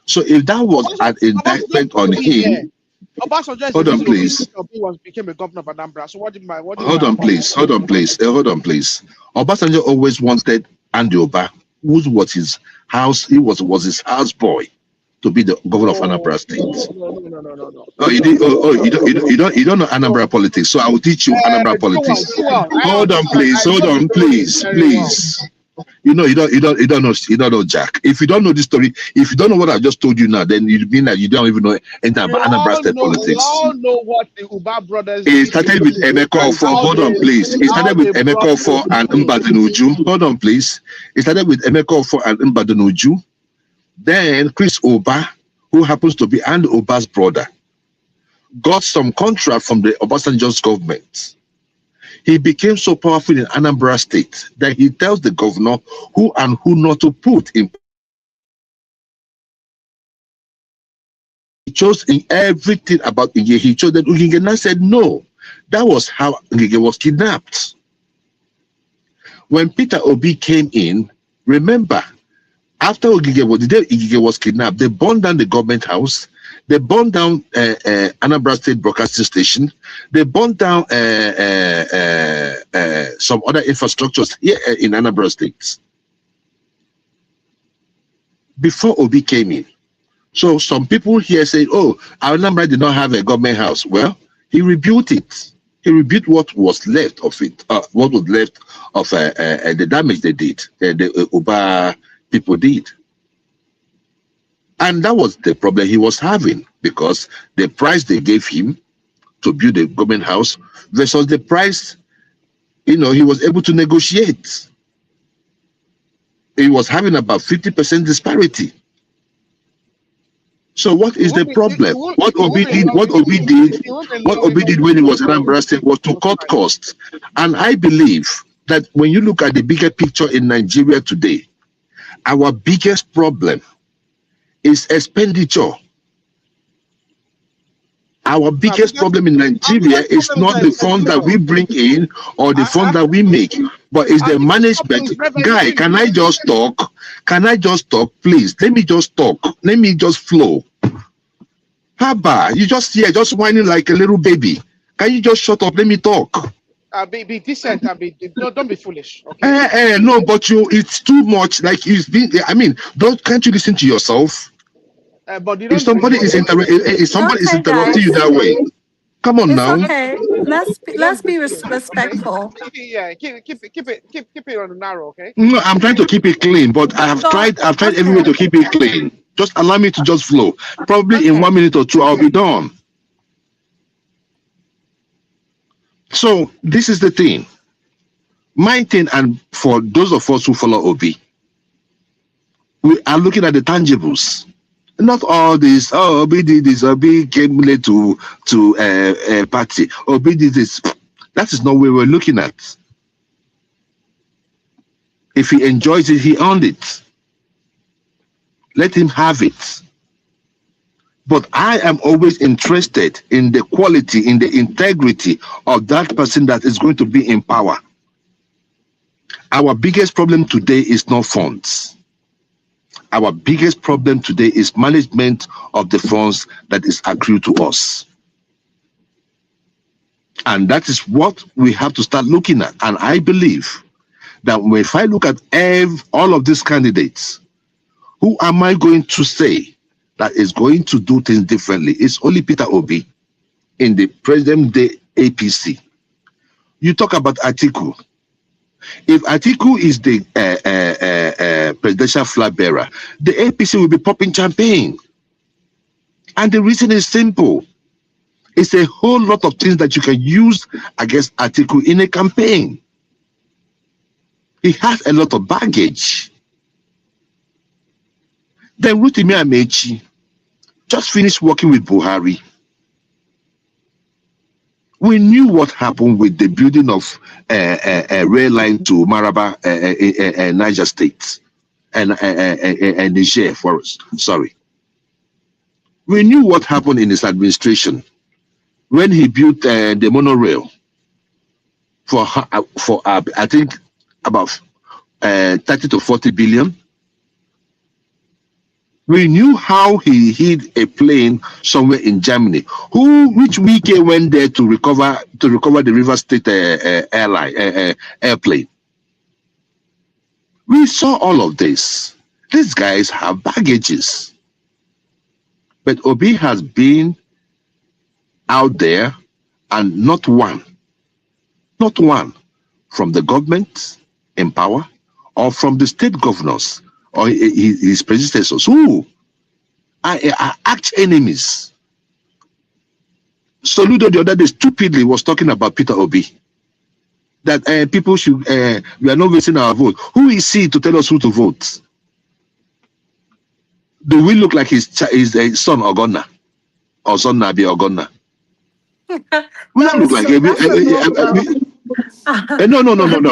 So if that was an indictment on him, hold on, please. Became a governor of Anambra. So Hold on, please. Obasanjo always wanted Andy Oba, who was his house. He was his house boy, to be the governor of Anambra State. No. Oh, you don't know Anambra politics. So I will teach you Anambra politics. Hold on, please. You don't know Jack. If you don't know this story, if you don't know what I just told you now, then you mean that you don't even know anything about Anambra State politics. We all know what the Uba brothers. It started with Emeka Ofo. Hold on, please. It started with Emeka Ofo and Mbadenuju. Hold on, please. It started with Emeka Ofo and Mbadenuju. Then Chris Oba, who happens to be Andy Oba's brother, got some contract from the Obasanjo's government. He became so powerful in Anambra State that he tells the governor who and who not to put in. He chose in everything about Ngige. He chose that Ngige said no. That was how Ngige was kidnapped. When Peter Obi came in, remember, after Ngige was kidnapped, they burned down the government house. They burned down Anambra State Broadcasting Station. They burned down some other infrastructures here in Anambra State before Obi came in. So some people here say, oh, Anambra did not have a government house. Well, he rebuilt it. He rebuilt what was left of it, what was left of the damage they did, the Uba people did. And that was the problem he was having, because the price they gave him to build a government house versus the price, he was able to negotiate. He was having about 50% disparity. So what is the problem? What Obi did when he was in Anambra State was to cut costs. And I believe that when you look at the bigger picture in Nigeria today, our biggest problem is expenditure. Our biggest problem in Nigeria is not the fund that we bring in or the fund that we make, but it's the management. Guy, can I just talk? Please, let me just talk. Let me just flow. Haba, you just here, just whining like a little baby. Can you just shut up? Let me talk. Be decent and don't be foolish. Okay? No, but it's too much. Like can't you listen to yourself? But if somebody is interrupting you that way, come on now. Okay, let's be respectful. Yeah, keep it on the narrow, okay? No, I'm trying to keep it clean, but I've tried every way to keep it clean. Just allow me to just flow. Probably in 1 minute or two, I'll be done. So this is the thing. My thing, and for those of us who follow Obi, we are looking at the tangibles. Not all this, oh, Obi did this, Obi came late to a party, Obi did this. That is not what we're looking at. If he enjoys it, he earned it. Let him have it. But I am always interested in the quality, in the integrity of that person that is going to be in power. Our biggest problem today is not funds. Our biggest problem today is management of the funds that is accrued to us. And that is what we have to start looking at. And I believe that if I look at all of these candidates, who am I going to say that is going to do things differently? It's only Peter Obi in the present day APC. You talk about Atiku. If Atiku is the presidential flag bearer, the APC will be popping champagne. And the reason is simple. It's a whole lot of things that you can use against Atiku in a campaign. He has a lot of baggage. Then Rotimi Amaechi just finished working with Buhari. We knew what happened with the building of a rail line to Maraba, Niger State, and Niger for us. Sorry. We knew what happened in his administration when he built the monorail for I think about 30 to 40 billion. We knew how he hid a plane somewhere in Germany. Which Wike went there to recover the River State airplane. We saw all of this. These guys have baggages. But Obi has been out there, and not one from the government in power or from the state governors or his predecessors who are arch enemies. Soludo the other day stupidly was talking about Peter Obi, that people should we are not wasting our vote. Who is he to tell us who to vote? Do we look like his son Ogonna or son Nabi Ogonna? We don't look like no.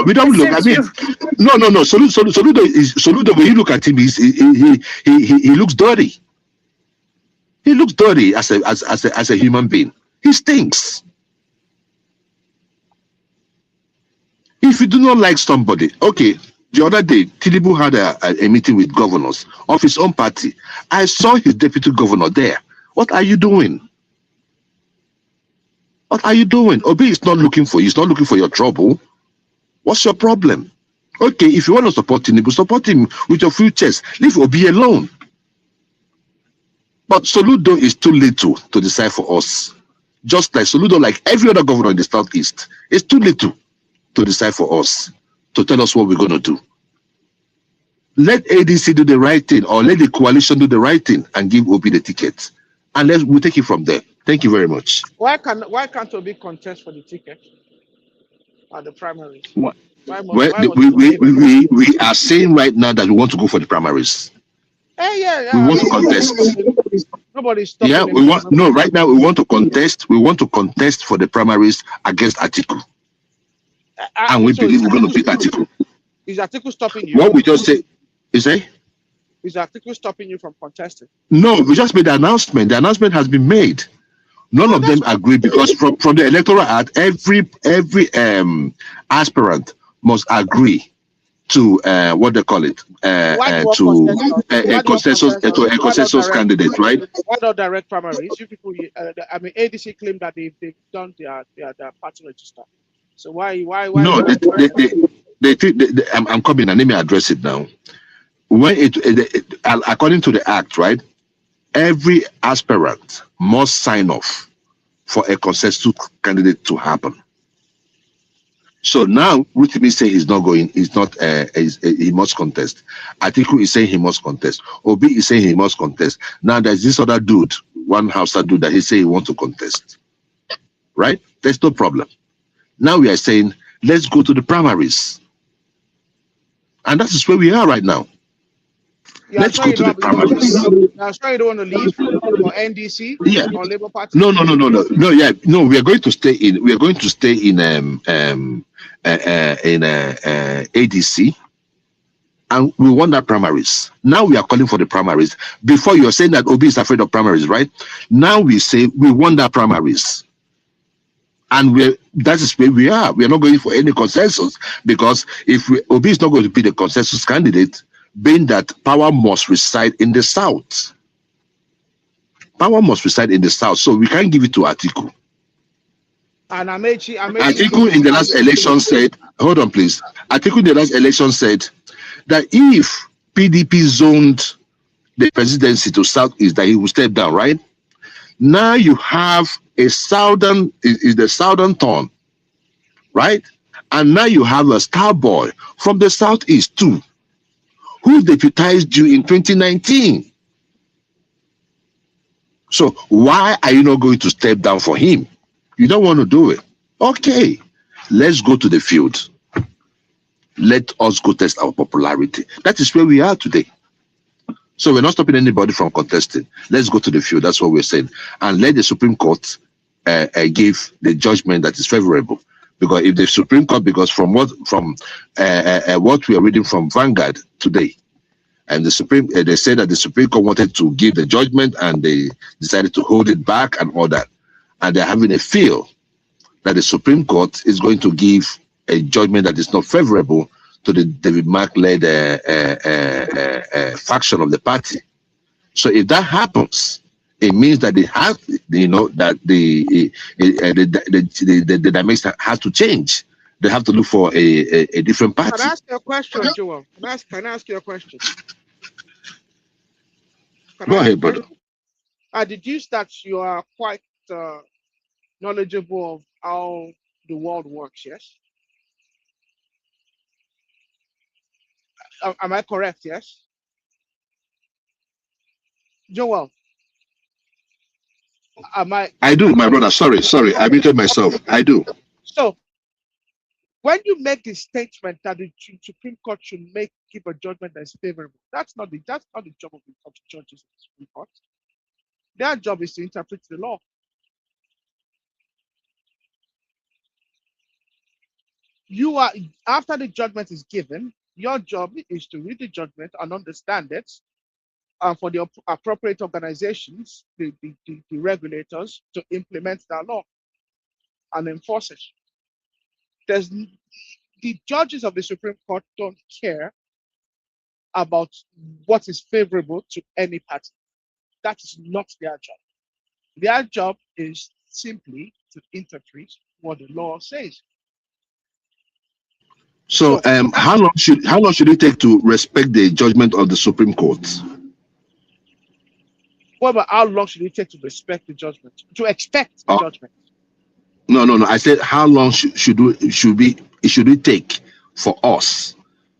We don't look. I mean, no. Soludo. When you look at him, he looks dirty. He looks dirty as a human being. He stinks. If you do not like somebody, okay. The other day, Tinubu had a meeting with governors of his own party. I saw his deputy governor there. What are you doing? What are you doing? Obi is not looking for you. He's not looking for your trouble. What's your problem? Okay, if you want to support Tinubu, support him with your full chest. Leave Obi alone. But Soludo is too little to decide for us. Just like Soludo, like every other governor in the Southeast, is too little to decide for us, to tell us what we're going to do. Let ADC do the right thing, or let the coalition do the right thing and give Obi the ticket. And we'll take it from there. Thank you very much. Why can't Obi contest for the ticket at the primaries? What? We are saying right now that we want to go for the primaries. Yeah. We want to contest. Nobody's stopping. Yeah, we want. No, right now we want to contest. We want to contest for the primaries against Atiku. And we believe we're going to beat Atiku. Is Atiku stopping you? What we just say, is Atiku stopping you from contesting? No, we just made the announcement. The announcement has been made. None of them agree, because from the Electoral Act, every aspirant must agree to what they call it, to a consensus candidate, right? Why not direct primaries? You people, ADC claim that they've done their party register. So why? No, I'm coming and let me address it now. When according to the act, right, every aspirant must sign off for a consensus candidate to happen. So now, Rotimi say he's not going. He's not. He must contest. Atiku is saying he must contest. Obi is saying he must contest. Now there's this other dude, one Hausa dude, that he say he wants to contest. Right? There's no problem. Now we are saying, let's go to the primaries. And that is where we are right now. Let's go to the primaries. I'm sure you don't want to leave for NDC or Labour Party. No. We are going to stay in. We are going to stay in ADC, and we want that primaries. Now we are calling for the primaries. Before you were saying that Obi is afraid of primaries, right? Now we say we want that primaries. And that is where we are. We are not going for any consensus, because if Obi is not going to be the consensus candidate, being that power must reside in the South. Power must reside in the South, so we can't give it to Atiku. And Atiku in the last election said, hold on please. Atiku in the last election said that if PDP zoned the presidency to Southeast, that he will step down, right? Now you have a southern, is the southern turn, right? And now you have a star boy from the Southeast too, who deputized you in 2019. So why are you not going to step down for him? You don't want to do it. Okay, let's go to the field. Let us go test our popularity. That is where we are today. So we're not stopping anybody from contesting. Let's go to the field. That's what we're saying. And let the Supreme Court give the judgment that is favorable. Because if the Supreme Court, because from what we are reading from Vanguard today, and the they said that the Supreme Court wanted to give the judgment and they decided to hold it back and all that, and they're having a feel that the Supreme Court is going to give a judgment that is not favorable to the David Mark-led faction of the party. So if that happens, it means that they have, that the dynamics have to change. They have to look for a different party. Can I ask you a question, Joel? Can I ask you a question? Go ahead, brother. I deduce that you are quite knowledgeable of how the world works, yes? Am I correct, yes? Joel? I do, my brother. Sorry. I muted myself. I do. So, when you make the statement that the Supreme Court should give a judgment that is favorable, that's not the job of the judges of the Supreme Court. Their job is to interpret the law. You are, after the judgment is given, your job is to read the judgment and understand it, for the appropriate organizations, the regulators, to implement that law and enforce it. The judges of the Supreme Court don't care about what is favorable to any party. That is not their job. Their job is simply to interpret what the law says. So, how long should it take to respect the judgment of the Supreme Court? What about how long should it take to respect the judgment? To expect the judgment? No. I said how long should it take for us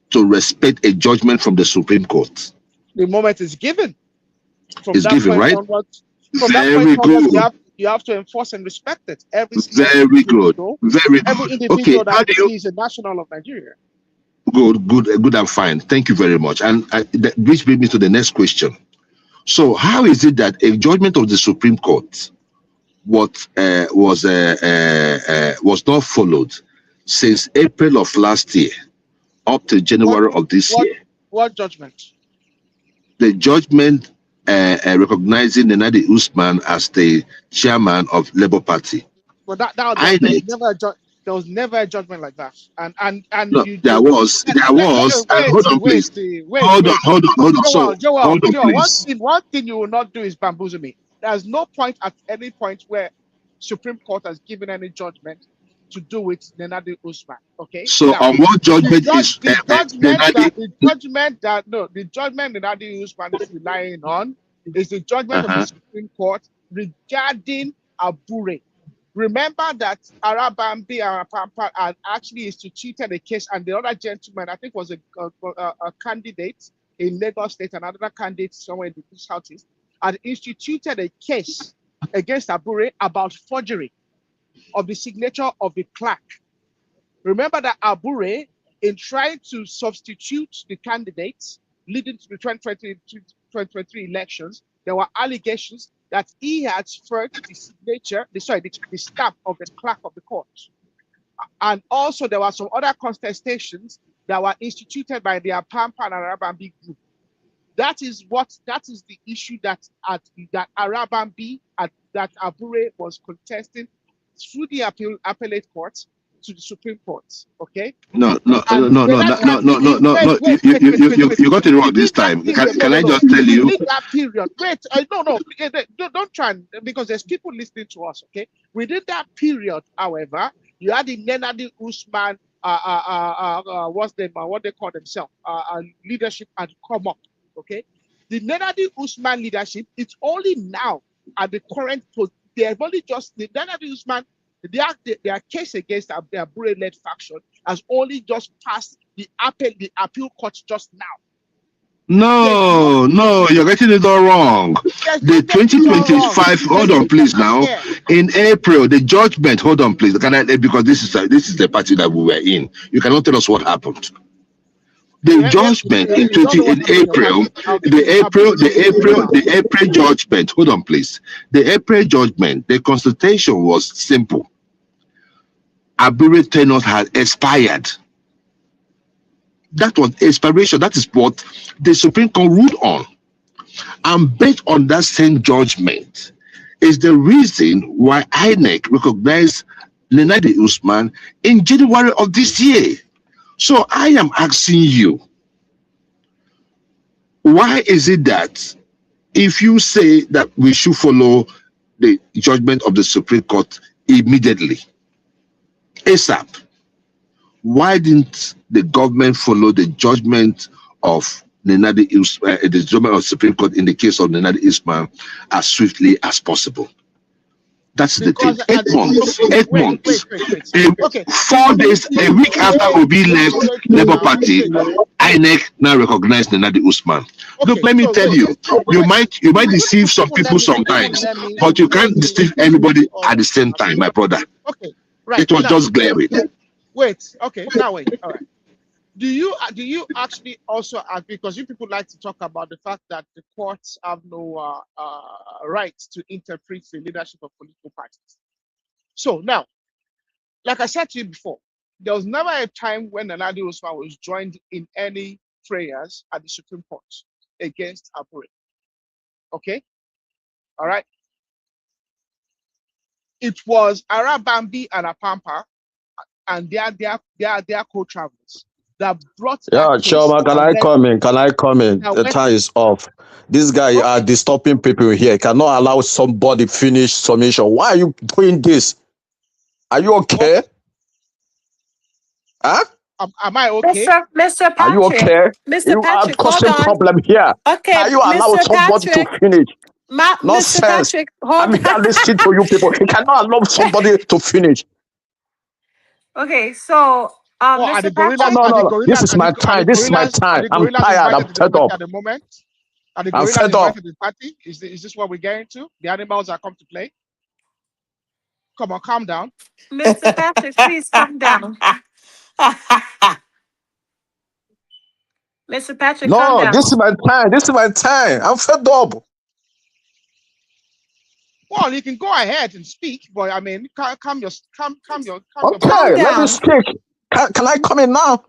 to respect a judgment from the Supreme Court? The moment it's given. It's given, right? Very good. You have to enforce and respect it. Very good. Every individual that is a national of Nigeria. Good and fine. Thank you very much. And which brings me to the next question. So how is it that a judgment of the Supreme Court was not followed since April of last year up to January of this year? What judgment? The judgment recognizing Nenadi Usman as the chairman of Labour Party. Well, there was never a judgment like that. No, there was. Hold on, please. Hold on. One thing you will not do is bamboozle me. There's no point at any point where Supreme Court has given any judgment to do with Nenadi Usman. Okay. So now, on what judgment is the judgment Nenadi Usman is relying on is the judgment of the Supreme Court regarding Abure. Remember that Arabambi and Pampa had actually instituted a case, and the other gentleman, I think, was a candidate in Lagos State, and another candidate somewhere in the Southeast, had instituted a case against Abure about forgery of the signature of the clerk. Remember that Abure, in trying to substitute the candidates leading to the 2023 elections, there were allegations that he had forged the signature, the stamp of the clerk of the court. And also there were some other contestations that were instituted by the Apampa and Arabambi group. That is the issue that Arabambi, that Abure was contesting through the appellate court to the Supreme Court. Okay? No. You got it wrong this time. Can I just tell you? That period. Wait, don't try, because there's people listening to us. Okay? Within that period, however, you had the Nenadi Usman, what they call themselves, leadership had come up. Okay? The Nenadi Usman leadership, it's only now at the current post. They have only just the Nenadi Usman. Their case against the Abure-led faction has only just passed the appeal court just now. No, you're getting it all wrong. The 2025, hold on, please. Now, in April, the judgment. Hold on, please. Because this is the party that we were in. You cannot tell us what happened. The judgment in April, the April judgment. Hold on, please. The April judgment, the consultation was simple. Abure tenure had expired. That was expiration. That is what the Supreme Court ruled on. And based on that same judgment is the reason why INEC recognized Nenadi Usman in January of this year. So I am asking you, why is it that if you say that we should follow the judgment of the Supreme Court immediately, ASAP, why didn't the government follow the judgment of the judgment of the Supreme Court in the case of Nenadi Usman as swiftly as possible? That's the thing. 8 months. 8 months. Okay. 4 days, a week after Obi left Labour Party, INEC now recognized Nenadi Usman. Look, let me tell you, you might deceive some people sometimes, but you can't deceive everybody at the same time, my brother. Okay. Right. It was just glaring. Wait. Okay. Now wait. All right. Do you actually also agree, because you people like to talk about the fact that the courts have no right to interpret the leadership of political parties? So now, like I said to you before, there was never a time when Nenadi Usman was joined in any prayers at the Supreme Court against Abure. Okay? All right? It was Arabambi and Apampa and their co-travelers that brought that case. Choma, can I come in? Can I come in? The time is off. This guy are disturbing people here. Cannot allow somebody finish submission. Why are you doing this? Are you okay? Huh? Am I okay? Mr. Patrick. Are you okay? Mr. You Patrick, are causing hold on. problem here. Okay, Are you allow Mr. somebody Patrick, to finish? Mr. Nonsense. Patrick, hold I'm here listening to you people. You cannot allow somebody to finish. Okay, so Mr. Patrick. No. This is my time. This is my time. I'm tired. I'm fed up. At the moment, are the I'm gorillas fed up. invited to the party? Is this what we're getting to? The animals are come to play? Come on, calm down. Mr. Patrick, please calm down. Mr. Patrick, calm No, down. this is my time. This is my time. I'm fed up. Well, you can go ahead and speak, but I mean, calm your. Okay, let me speak. Can I come in now?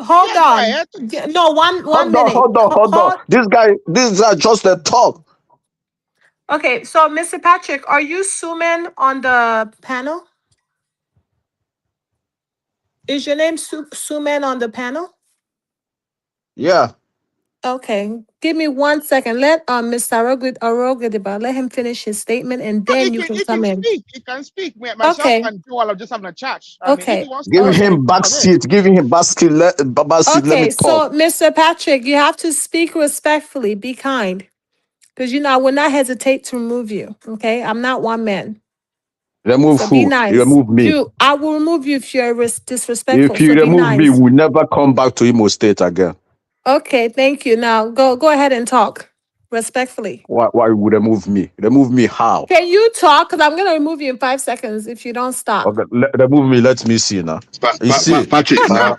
Hold on. No, one minute. Hold on. These are just the talk. Okay, so Mr. Patrick, are you Suman on the panel? Is your name Suman on the panel? Yeah. Okay, give me 1 second. Let Mr. Arogadiba, let him finish his statement, and then you can come in. He can speak. Myself Okay. and Joel are just having a chat. Okay. Give him back seat. Give him back seat. Let me Okay, so talk. Mr. Patrick, you have to speak respectfully. Be kind, because I will not hesitate to remove you. Okay, I'm not one man. Remove So who? be nice. Remove me. I will remove you if you're disrespectful. If you so be remove nice. me, we'll never come back to Imo State again. Okay, thank you. Now go ahead and talk respectfully. Why would you remove me? Remove me how? Can you talk? Because I'm gonna remove you in 5 seconds if you don't stop. Okay, remove me. Let me see now. You see, Patrick, now,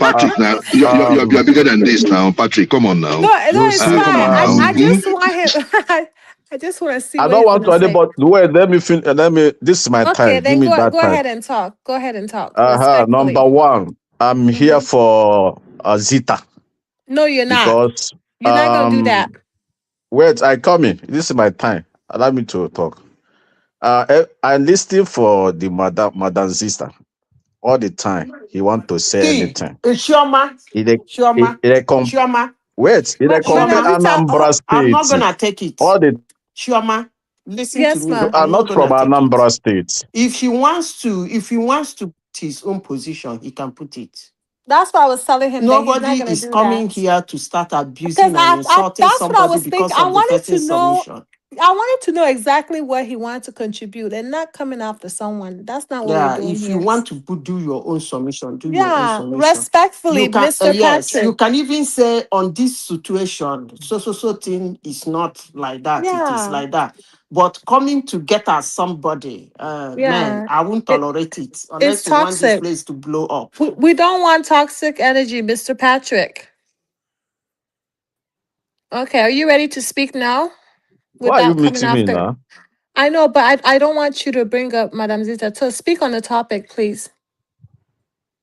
you're bigger than this now. Patrick, come on now. No, it's fine. I just want him. I just want to see. I what don't he's want to gonna say. anybody. Wait, let me finish. This is my Okay, time. then Give me that go time. ahead and talk. Go ahead and talk. Respectfully. Number one, I'm here for Zita. No, you're not. Because You're not gonna do that. Wait, I come in. This is my time. Allow me to talk. I'm listening for the madam sister all the time. He want to say anything. Chioma. Wait, Anambra State. I'm not gonna take it. All the Chioma, listen Yes, to me. ma'am. I'm not from Anambra State. If he wants to put his own position, he can put it. That's why I was telling him. Nobody that is coming here to start abusing and Because insulting that's what I was somebody because thinking. of the person's submission. I wanted to know exactly what he wanted to contribute and not coming after someone. That's not what we're doing If here. you want to do your own submission, do your own submission. Respectfully, You can, Mr. yes, Patrick. you can even say on this situation, so thing is not like that. It is like that. But coming to get at somebody, man, I won't tolerate it unless It's you want this toxic. place to blow up. We don't want toxic energy, Mr. Patrick. Okay, are you ready to speak now? Why are you Without coming muting me after. now? I know, but I don't want you to bring up Madam Zita. So speak on the topic, please.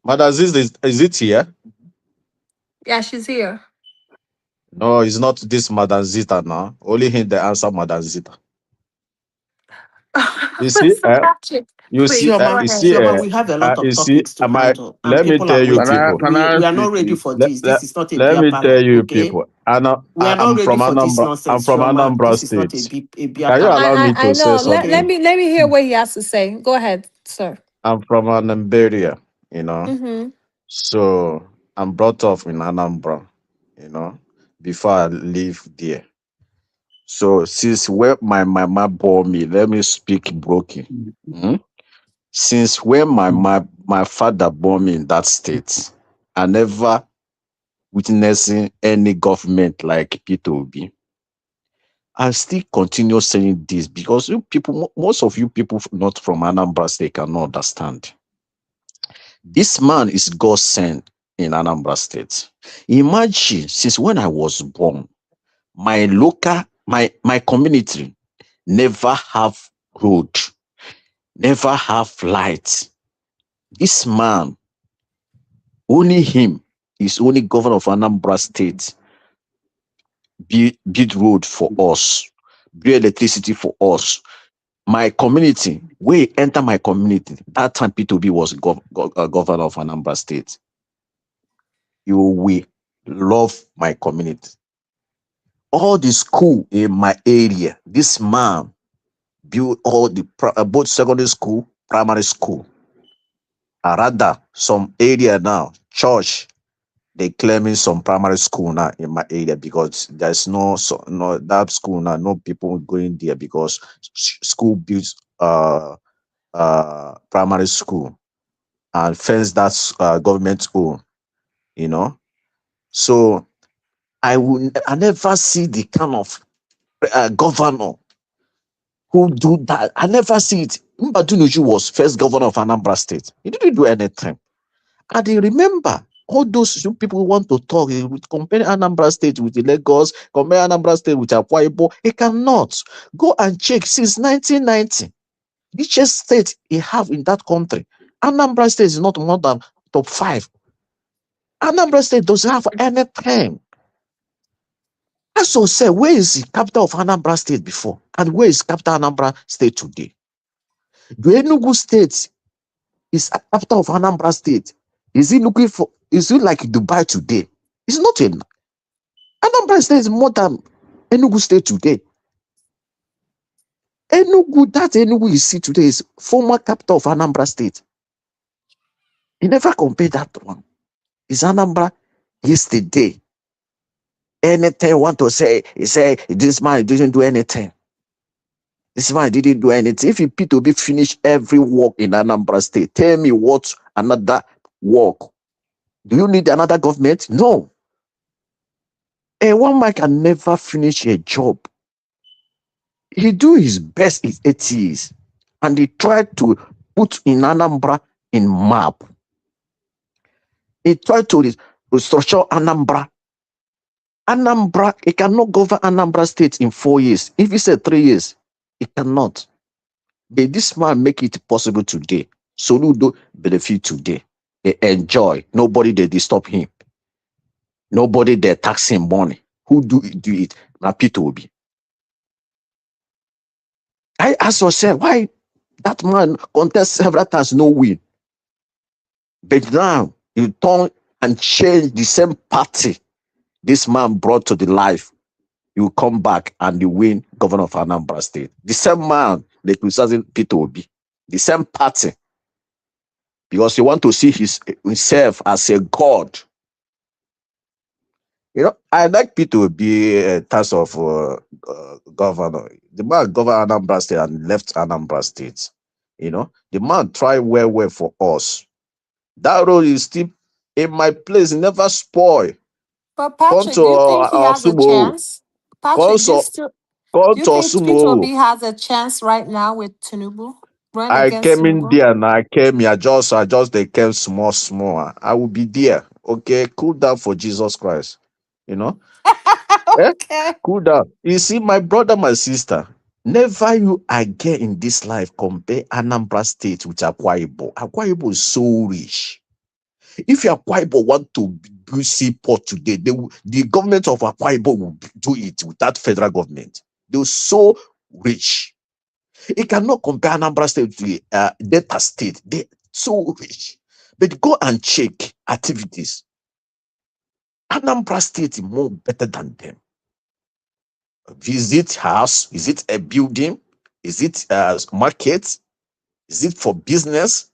Madam Zita, is it here? Yeah, she's here. No, it's not this Madam Zita now. Only him the answer Madam Zita. You see, Patrick, you please, see, go Chioma, you ahead. see, Chioma, we have a lot you of see. topics to handle, and Let me people are tell you, waiting. people. We are not ready for this. This is not a Let beer me tell parlor, you, okay? people. We are not I'm ready from for this Anambra. I'm nonsense, from Chioma. Anambra This is not State. a beer Can you parlor. allow me I to say know. Let something? me hear what he has to say. Go ahead, sir. I'm from Anambra, you know. Mm-hmm. So I'm brought up in Anambra, you know, before I live there. So since where my mama bore me, let me speak broken. Since when my father bore me in that state, I never witnessing any government like Peter Obi. I still continue saying this because you people, most of you people not from Anambra State cannot understand. This man is God sent in Anambra State. Imagine since when I was born, my community never have road, never have light. This man, only him is only governor of Anambra State, build road for us, build electricity for us. My community, we enter my community. That time P2B was governor of Anambra State. You will love my community. All the school in my area, this man built all the both secondary school, primary school. Rather, some area now, church, they claiming some primary school now in my area because there's no that school now, no people going there because school builds primary school and fence that's government own, you know. So I never see the kind of governor who do that. I never see it. Mbadunuju was first governor of Anambra State. He didn't do anything. And they remember all those people who want to talk, compare Anambra State with Lagos, compare Anambra State with Akwa Ibom. He cannot. Go and check since 1990. Each state he have in that country, Anambra State is not more than top 5. Anambra State doesn't have anything. Also say, where is the capital of Anambra State before? And where is capital Anambra State today? The Enugu State is a capital of Anambra State. Is it looking for, is it like Dubai today? It's not in. Anambra State is more than Enugu State today. Enugu, that Enugu you see today is former capital of Anambra State. You never compare that one. It's Anambra yesterday. Anything you want to say, he say this man didn't do anything. This man didn't do anything. If you P2B finish every work in Anambra State, tell me what another work. Do you need another government? No. And one man can never finish a job. He do his best in 8 years, and he tried to put in Anambra in map. He tried to restructure Anambra. Anambra, he cannot govern Anambra State in 4 years. If he said 3 years, he cannot. But this man make it possible today. Soludo benefit today. They enjoy. Nobody they disturb him. Nobody they tax him money. Who do it? Now P2B. I ask yourself, why that man contest several times, no win. But now you turn and change the same party this man brought to the life. You come back and you win governor of Anambra State. The same man they criticizing P2B. The same party. Because he want to see himself as a god. You know, I like P2B a task of governor. The man governed Anambra State and left Anambra State. You know, the man tried well for us. That road is still in my place, never spoil. But Patrick, do you think he has a chance? Patrick, do you think P2B has a chance right now with Tinubu? Run I against came in Tinubu? there and I came here. I just they came small. I will be there. Okay, cool down for Jesus Christ. You know. Okay. Cool down. You see, my brother, my sister, never you again in this life compare Anambra State with Akwa Ibom. Akwa Ibom is so rich. If Akwa Ibom want to do seaport today, the government of Akwa Ibom will do it without federal government. They're so rich. It cannot compare Anambra State to Delta State. They're so rich. But go and check activities. Anambra State is more better than them. Visit house? Is it a building? Is it a market? Is it for business?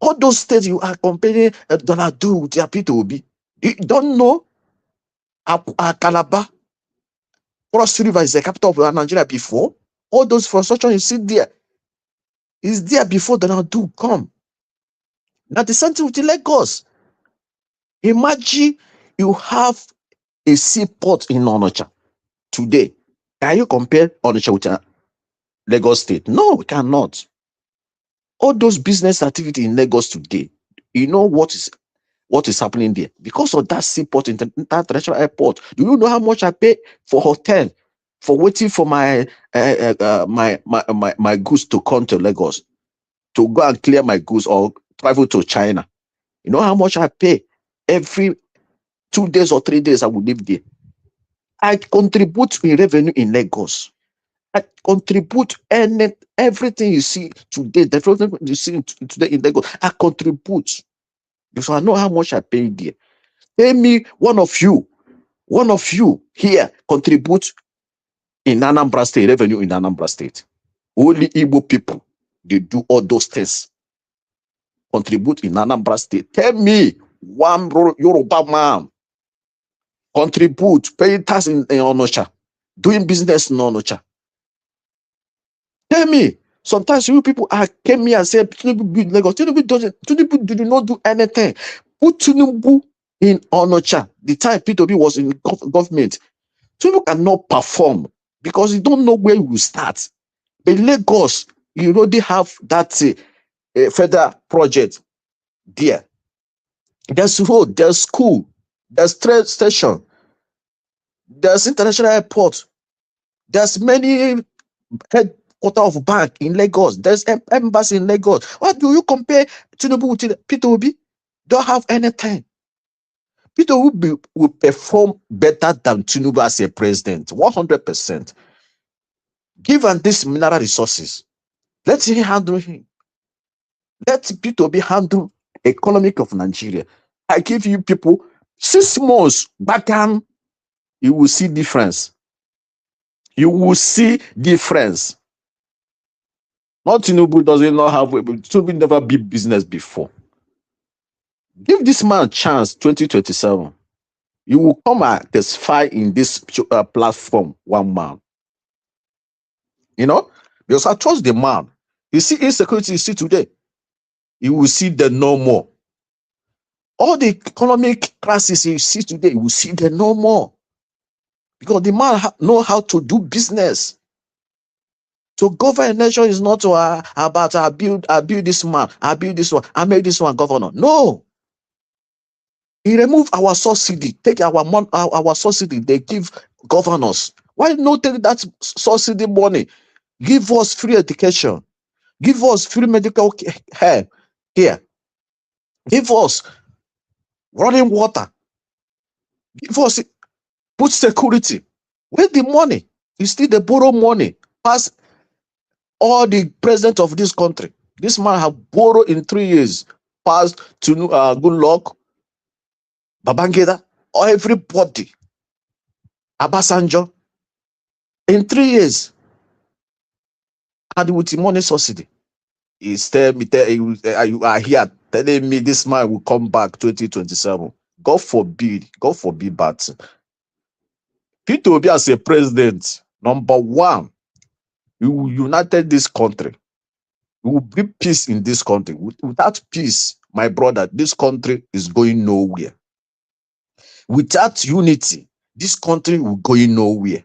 All those states you are comparing Donald Duke with Peter Obi. You don't know Calabar, Cross River is the capital of Nigeria before. All those infrastructure you see there is there before Donald Duke come. Now the same thing with Lagos. Imagine you have a seaport in Onitsha today. Can you compare Onitsha with Lagos State? No, we cannot. All those business activity in Lagos today, you know what is happening there because of that seaport international airport. Do you know how much I pay for hotel for waiting for my goods to come to Lagos to go and clear my goods or travel to China? You know how much I pay every 2 days or 3 days I will live there. I contribute in revenue in Lagos. I contribute everything you see today, the everything you see today in Lagos. I contribute because I know how much I pay there. Tell me one of you here contribute in Anambra State, revenue in Anambra State. Only Igbo people, they do all those things. Contribute in Anambra State. Tell me one Yoruba man contribute, pay tax in Onitsha, doing business in Onitsha. Tell me, sometimes you people came here and said, Tinubu build Lagos. Tinubu did not do anything. Put Tinubu in Onitsha, the time P2B was in government. Tinubu cannot perform because you don't know where you will start. In Lagos, you already have that federal project there. There's road, there's school, there's train station, there's international airport, there's many headquarters of bank in Lagos, there's embassy in Lagos. What do you compare Tinubu with P2B? Don't have anything. P2B will perform better than Tinubu as a president, 100%. Given these mineral resources, let him handle him. Let P2B handle economic of Nigeria. I give you people 6 months back and you will see difference. You will see difference. Not Tinubu doesn't know how Tinubu never be business before. Give this man a chance, 2027. You will come and testify in this platform, one man. You know, because I trust the man. You see insecurity you see today, you will see the no more. All the economic crisis you see today, you will see the no more. Because the man know how to do business. To govern a nation is not about I build this man, I build this one, I make this one governor. No. He remove our subsidy, take our subsidy, they give governors. Why not take that subsidy money? Give us free education. Give us free medical care here. Give us running water. Give us put security. Where the money? You still they borrow money. Pass all the president of this country. This man have borrowed in 3 years. Passed to Goodluck, Babangida, or everybody. Abasanjo. In 3 years. And with the money subsidy. You are here telling me this man will come back 2027. God forbid, but P2B as a president, number one, you will unite this country. You will bring peace in this country. Without peace, my brother, this country is going nowhere. Without unity, this country will go nowhere.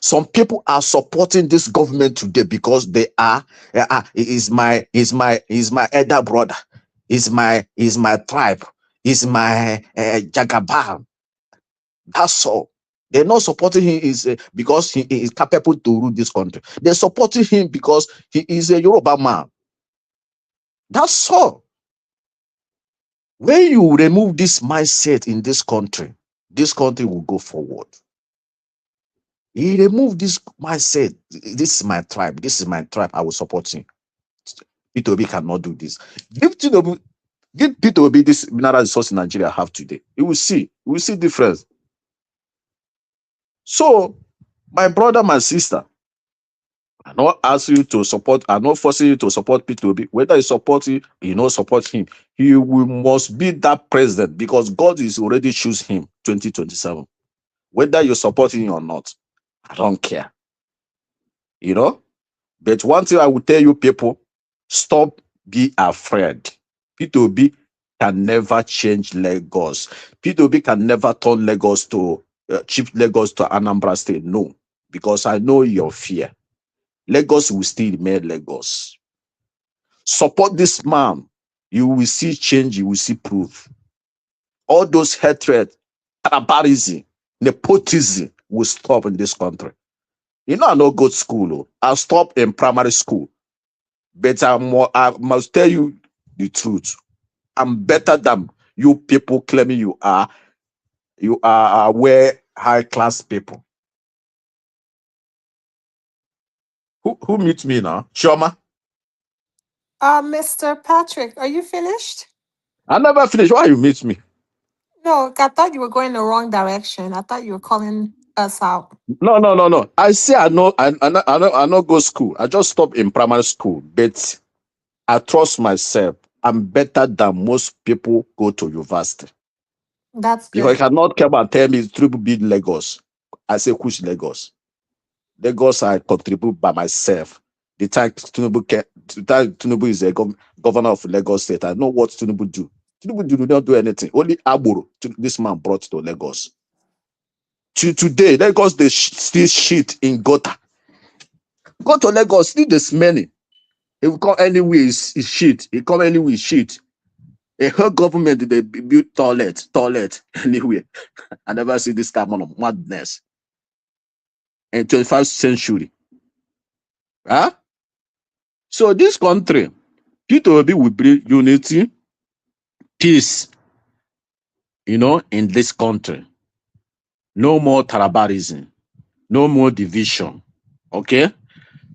Some people are supporting this government today because they are is my elder brother, is my tribe, is my Jagaban. That's all. They're not supporting him because he is capable to rule this country. They're supporting him because he is a Yoruba man. That's all. When you remove this mindset in this country will go forward. He removed this mindset. This is my tribe. This is my tribe. I will support him. P2B cannot do this. Give P2B this mineral resource in Nigeria have today. You will see. You will see difference. So, my brother, my sister, I not ask you to support, I'm not forcing you to support P2B. Whether you support him, you not support him. He must be that president because God is already choose him 2027. Whether you support him or not, I don't care. You know? But one thing I will tell you people, stop be afraid. P2B can never change Lagos. P2B can never turn Lagos to shift Lagos to Anambra State. No, because I know your fear. Lagos will still remain Lagos. Support this man. You will see change. You will see proof. All those hatred, tribalism, nepotism will stop in this country. You know, I don't go to school. I stopped in primary school. But I must tell you the truth. I'm better than you people claiming you are. You are aware high class people. Who meets me now? Shoma? Mr. Patrick, are you finished? I never finished. Why you meet me? No, I thought you were going the wrong direction. I thought you were calling us out. No. I say I know go school. I just stopped in primary school, but I trust myself. I'm better than most people go to university. That's Because good. you cannot come and tell me it's triple big Lagos. I say which Lagos? Lagos I contribute by myself. The time Tinubu is a governor of Lagos State, I know what Tinubu do. Tinubu do not do anything. Only Agboro this man brought to Lagos. Today, Lagos they still shit in gutter. Go to Lagos, still the smelling. If you come anywhere, is shit. If you come anywhere, is shit. A whole government they build toilet anywhere. I never see this kind of madness in 21st century. Huh? So this country, P2B will bring unity, peace, in this country. No more tribalism, no more division. Okay?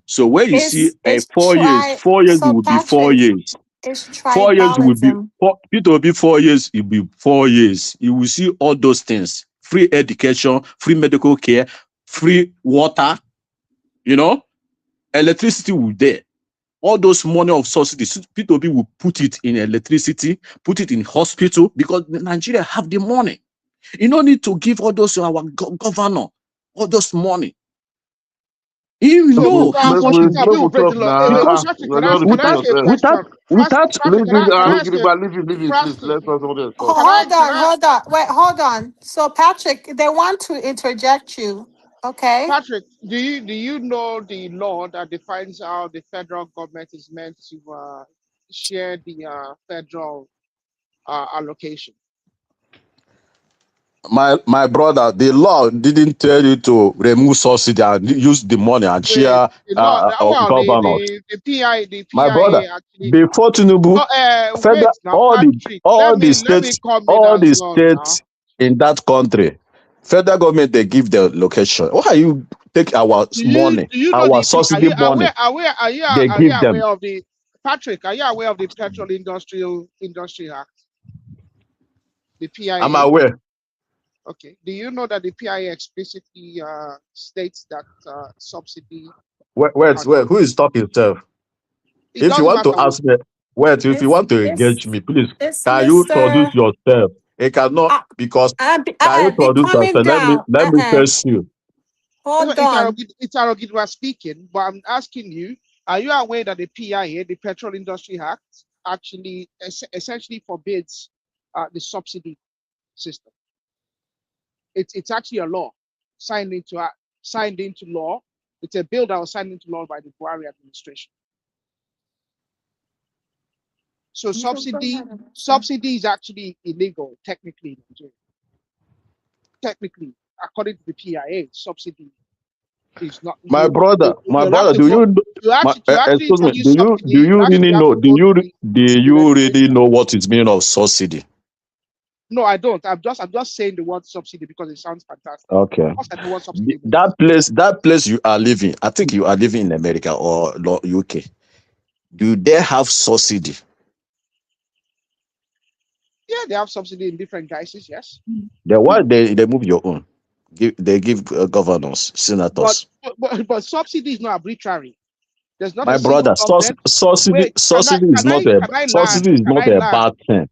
So when you see 4 years, 4 years So will be 4 Patrick, years. it's 4 years will be tribalism. P2B 4 years, it will be 4 years. You will see all those things. Free education, free medical care, free water, electricity will be there. All those money of subsidies, P2B will put it in electricity, put it in hospital, because Nigeria have the money. You don't need to give all those to our governor, all those money. You So, know how much Patrick, we will break the law. because Patrick, can I ask you a question? without Patrick, can I ask you? leave it, please. Let somebody else talk. Hold on. So Patrick, they want to interject you. Okay. Patrick, do you know the law that defines how the federal government is meant to share the federal allocation? My brother, the law didn't tell you to remove subsidy and use the money and share governors. The PIA My brother, actually. before Tinubu, Wait now, Patrick. Let me come in as well states in that country, federal government they give the location. Why you take our money, our subsidy money? They give them. Aware of the Patrick? Are you aware of the Petrol Industry Act? The PIA. I'm aware. Okay. Do you know that the PIA explicitly states that subsidy? Wait, who is talking himself? If you want to ask me, if you want to engage me, please, can you introduce yourself? It cannot, because can you introduce yourself? Let me first you. Hold on. It's Arrogant was speaking, but I'm asking you, are you aware that the PIA, the Petrol Industry Act, actually essentially forbids the subsidy system? It's actually a law signed into law. It's a bill that was signed into law by the Buhari administration. So subsidy is actually illegal technically in Nigeria. technically, according to the PIA, subsidy is not. My brother, do Excuse me, do you really know? Do you really know what is meaning of subsidy? No, I don't. I'm just saying the word subsidy because it sounds fantastic. Okay. That place you are living, I think you are living in America or UK. Do they have subsidy? Yeah, they have subsidy in different guises, yes. Then why they move your own? They give governors, senators. But subsidy is not arbitrary. There's not my brother. Subsidy is not a bad thing.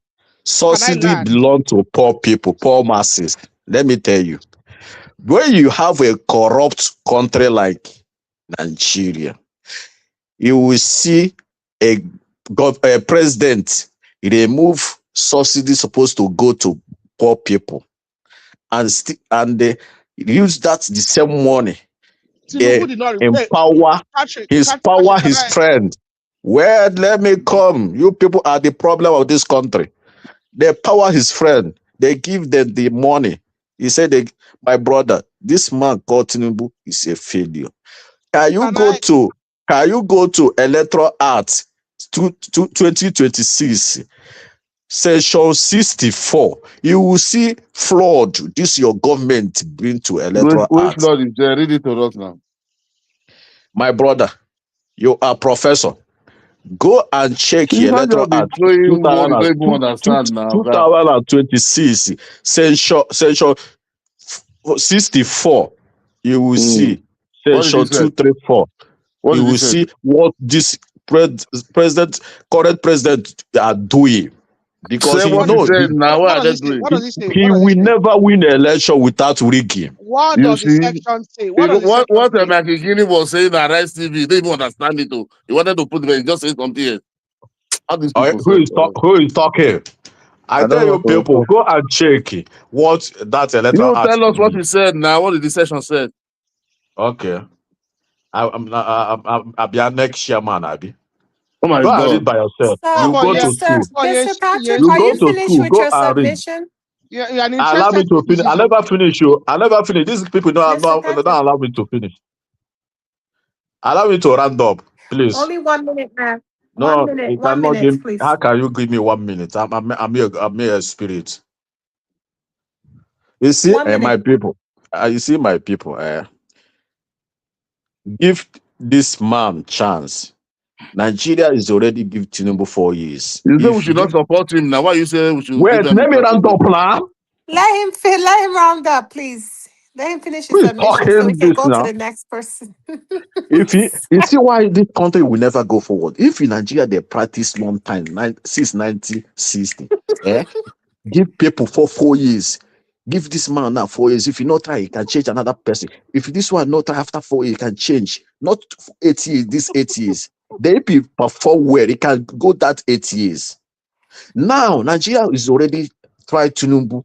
Subsidy belongs to poor people, poor masses. Let me tell you, when you have a corrupt country like Nigeria, you will see a president remove subsidy supposed to go to poor people, and they use that the same money. They empower his friend. Well, let me come. You people are the problem of this country. They power his friend. They give them the money. He said, my brother, this man called Tinubu is a failure. Can you go to Electoral Act 2026, Section 64? You will see fraud this your government bring to Electoral Act. Fraud is there? Read it to us now. My brother, you are professor. Go and check your Electoral Act 2026, Section 64. You will see Section 234. You will see what this current president are doing. Because he knows he will never win an election without rigging. What does the section say? What Makigini was saying on Rice TV, they didn't understand it. He wanted to put it, he just said something else. Who is talking? I tell you, people, go and check what that electoral act. Tell us what he said now. What did the session say? Okay. I'll be our next chairman, Abby. Oh my God. Read by yourself. You go to school. Mr. Patrick, are you finished with your submission? Allow me to finish. I never finish. I never finish. These people don't allow me to finish. Allow me to round up, please. Only 1 minute, ma'am. No, 1 minute. 1 minute, please. How can you give me 1 minute? I'm a spirit. You see, my people. You see, my people. Give this man chance. Nigeria is already give Tinubu 4 years. You say we should not support him now. Why you say we should? Wait, let me round up, now. Let him round up, please. Let him finish his submission so we can go to the next person. You see why this country will never go forward. If in Nigeria they practice long time, since 1960, give people for 4 years. Give this man now 4 years. If you not try, he can change another person. If this one not try after 4 years, he can change. Not 8 years, this 8 years. They perform well, he can go that 8 years. Now, Nigeria is already tried Tinubu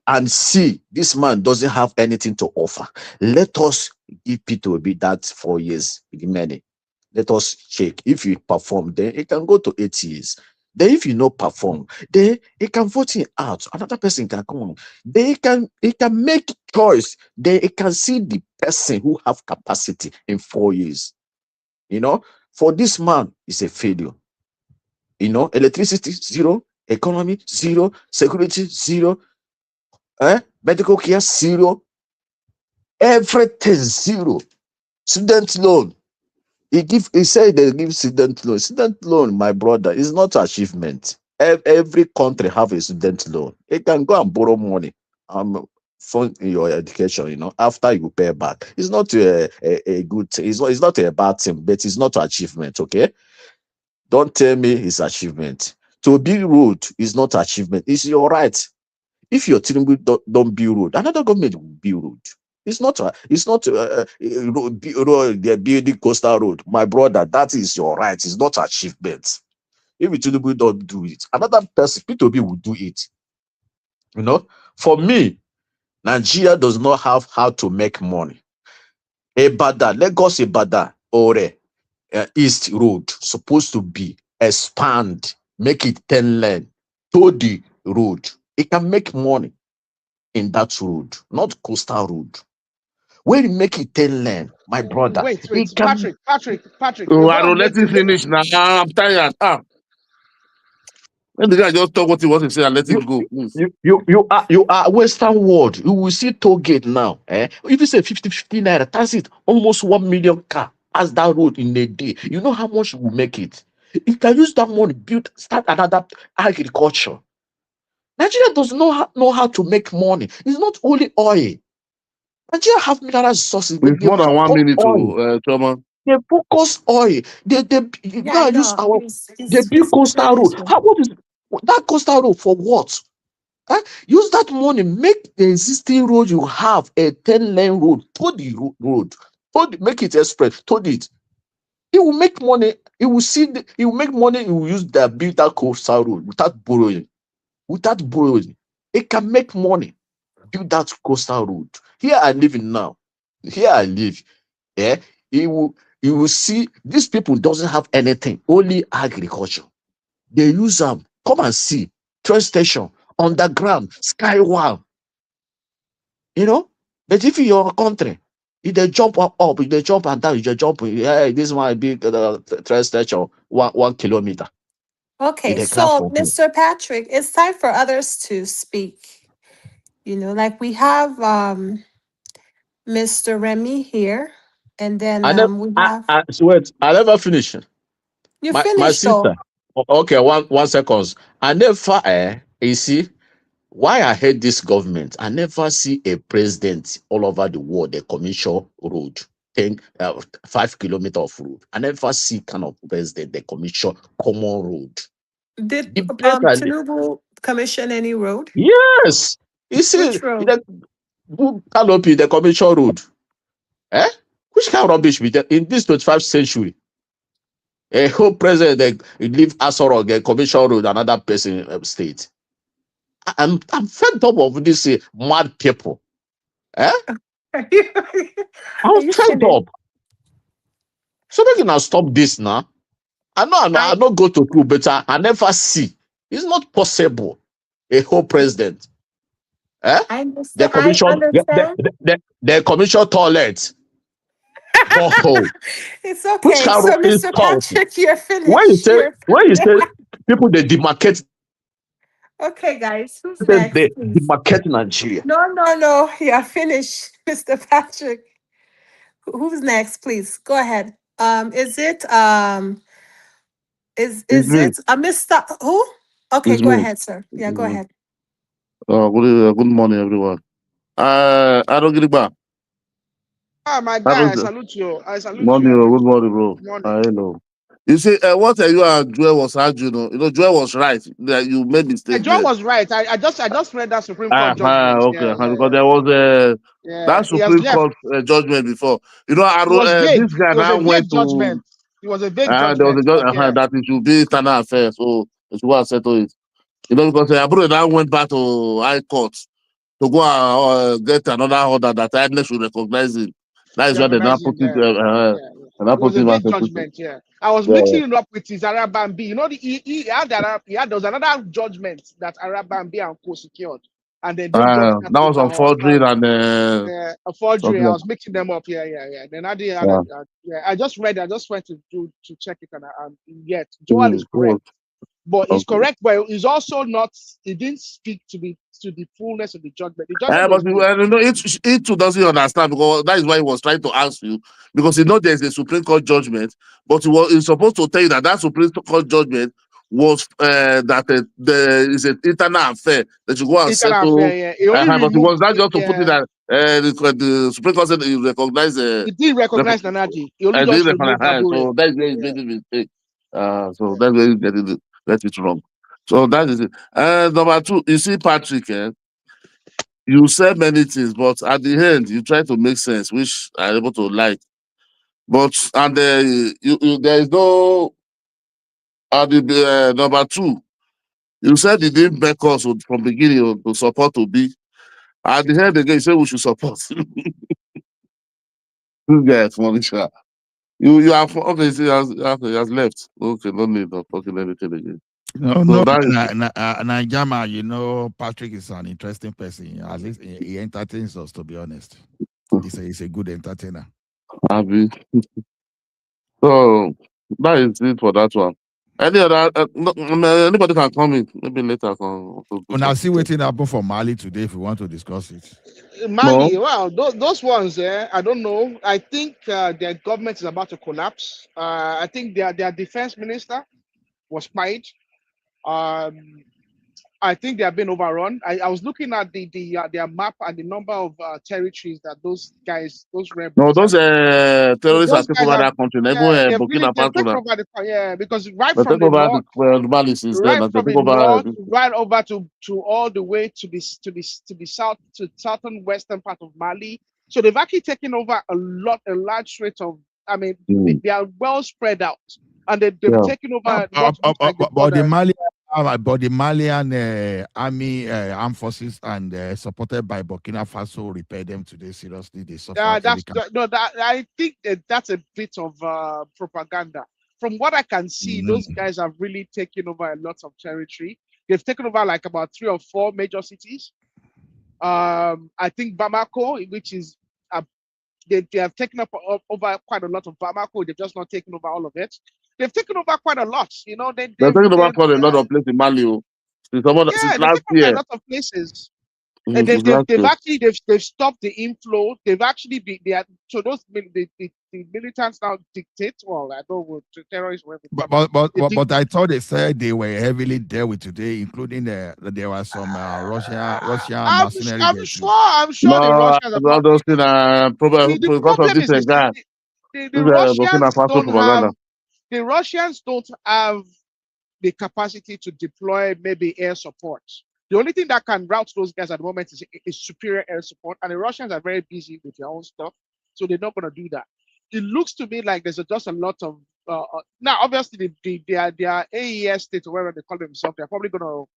and see this man doesn't have anything to offer. Let us give P2B that 4 years remaining. Let us check. If you perform, then it can go to 8 years. Then if you not perform, then it can vote him out. Another person can come on. They can make choice. Then it can see the person who have capacity in 4 years. You know, for this man, it's a failure. You know, electricity, 0, economy, 0, security, 0, medical care, 0, everything 0. Student loan. He said they give student loan. Student loan, my brother, is not achievement. Every country have a student loan. It can go and borrow money fund your education, you know, after you pay back. It's not a good thing. It's not a bad thing, but it's not achievement, okay? Don't tell me it's achievement. To be rude is not achievement. It's your right. If your team don't be rude, another government will be rude. It's not the building coastal road. My brother, that is your right. It's not achievement. If Tinubu don't do it, another person, P2B will do it. You know, for me, Nigeria does not have how to make money. Lagos Ibadan or East Road supposed to be expand, make it 10 lane to the road. It can make money. in that road, not coastal road. When you make it 10 lane, my brother, Wait, it can. Patrick. Oh, You're I gonna don't make let it finish now. I'm tired. Let the guy just talk what he wants to say and let him go. You are Western world. You will see toll gate now. If you say 50 naira, that's it. Almost 1 million car pass that road in a day. You know how much you will make it. You can use that money, start another agriculture. Nigeria does not know how to make money. It's not only oil. Nigeria have mineral resources, but It's they more than 1 focus minute oil. to Choma. They focus oil. They Yeah, go I and use know. they build coastal road. Finishing. What is that coastal road for what? Use that money, make the existing road you have a 10-lane road, told the road, make it express, told it. It will make money. It will make money. It will use that build that coastal road without borrowing. It can make money. Build that coastal road. Here I live in now. Here I live. Yeah, you will see these people doesn't have anything, only agriculture. They use them. Come and see train station, underground, skyward. But if in your country, if they jump up, if they jump and down, if they jump, hey, this might be train station 1 kilometer. Okay, They craft so for you. Mr. Patrick, it's time for others to speak. Like we have Mr. Remy here, and then we have Wait, I never finish. you My finished sister. though. Okay, one second. I never you see why I hate this government. I never see a president all over the world they commission road 5 kilometers of road. I never see kind of president they commission common road. Did The place Tinubu commission any road? yes, you see Which road? the canopy the commission road. Which kind of rubbish with that in this 21st century? A whole president they leave Asoro get commission road another person state. I'm fed up of this mad people. I'm fed up. So they can stop this now. I know go to school, but I never see. It's not possible. A whole president. I The commission, the commission toilet. It's okay. So, Mr. Patrick, you're finished. When you say people they demarcate. Okay, guys, who's next? They demarcate Nigeria. No, you're finished, Mr. Patrick. Who's next, please? Go ahead. Is it Mr. Who? Okay, go ahead, sir. Yeah, go ahead. Good morning, everyone. I don't get it back. My guy, I salute you. Morning, good morning, bro. Morning. Hello. You see, what you and Joel was arguing, Joel was right that you made mistake. Joel was right. I just read that Supreme Court judgment. Okay, because there was that Supreme Court judgment before. This guy now went to. It was a vague judgment. There was a judgment that it should be internal affairs, so it's what I settle it. Because Aburo now went back to High Court to go and get another order that INEC should recognize it. That is why they now put it. It was a vague judgment. Yeah, I was mixing it up with his Arabambi. There was another judgment that Arabambi and Co secured, and they that was on forgery and a forgery. I was mixing them up. Yeah. Then I just read. I just went to check it, and yet Joel is correct. But he's correct, but he's also not. He didn't speak to the fullness of the judgment. It too doesn't understand, because that is why he was trying to ask you, because he knows there's a Supreme Court judgment, but he's supposed to tell you that Supreme Court judgment was that there is an internal affair that you go and settle. But it was not just to put it that the Supreme Court said he recognized. He did recognize Nanaji. He only just removed so that's where he made a mistake. So that's where he get it wrong. So that is it. Number two, you see, Patrick, you said many things, but at the end, you try to make sense, which I'm able to like. But there is no. Number two, you said you didn't back us from beginning to support Obi. At the end again, you said we should support. This guy is funny, sure. You have okay. He has left. Okay, no need of talking anything again. No, So no, that is Najama, you know, Patrick is an interesting person. At least he entertains us, to be honest. He's a good entertainer. Abby. So that is it for that one. Any other anybody can come in, maybe later And I'll see waiting happen for Mali today if we want to discuss it. Mali, No. well, those ones, I don't know. I think their government is about to collapse. I think their defense minister was fired. I think they have been overrun. I was looking at their map and the number of territories that those guys, those rebels. No, those terrorists those are taking over that country. Even Burkina they've taken Faso. over because right They from take the over north, the Mali is right there. They from take the over. north, right over to all the way to the south, to southern western part of Mali. So they've actually taken over a large rate of. I mean, they are well spread out, and they've taken over what looks like the border. But the Malian army, armed forces, and supported by Burkina Faso, repaired them today. Seriously, they suffered. I think that's a bit of propaganda. From what I can see, those guys have really taken over a lot of territory. They've taken over like about 3 or 4 major cities. I think Bamako, which is they have taken over quite a lot of Bamako. They've just not taken over all of it. They've taken over quite a lot. You know, they've taken over quite a lot of places in Mali. Since last year. A lot of places. They've stopped the inflow. They've actually so those the militants now dictate. Well, I don't know terrorists. But I thought they said they were heavily dealt with today, including there were some Russian mercenary. I'm sure the Russians are not. The Russians don't have the capacity to deploy maybe air support. The only thing that can route those guys at the moment is superior air support, and the Russians are very busy with their own stuff, so they're not going to do that. It looks to me like there's just a lot of now. Obviously, their AES states or whatever they call themselves, they're probably going to.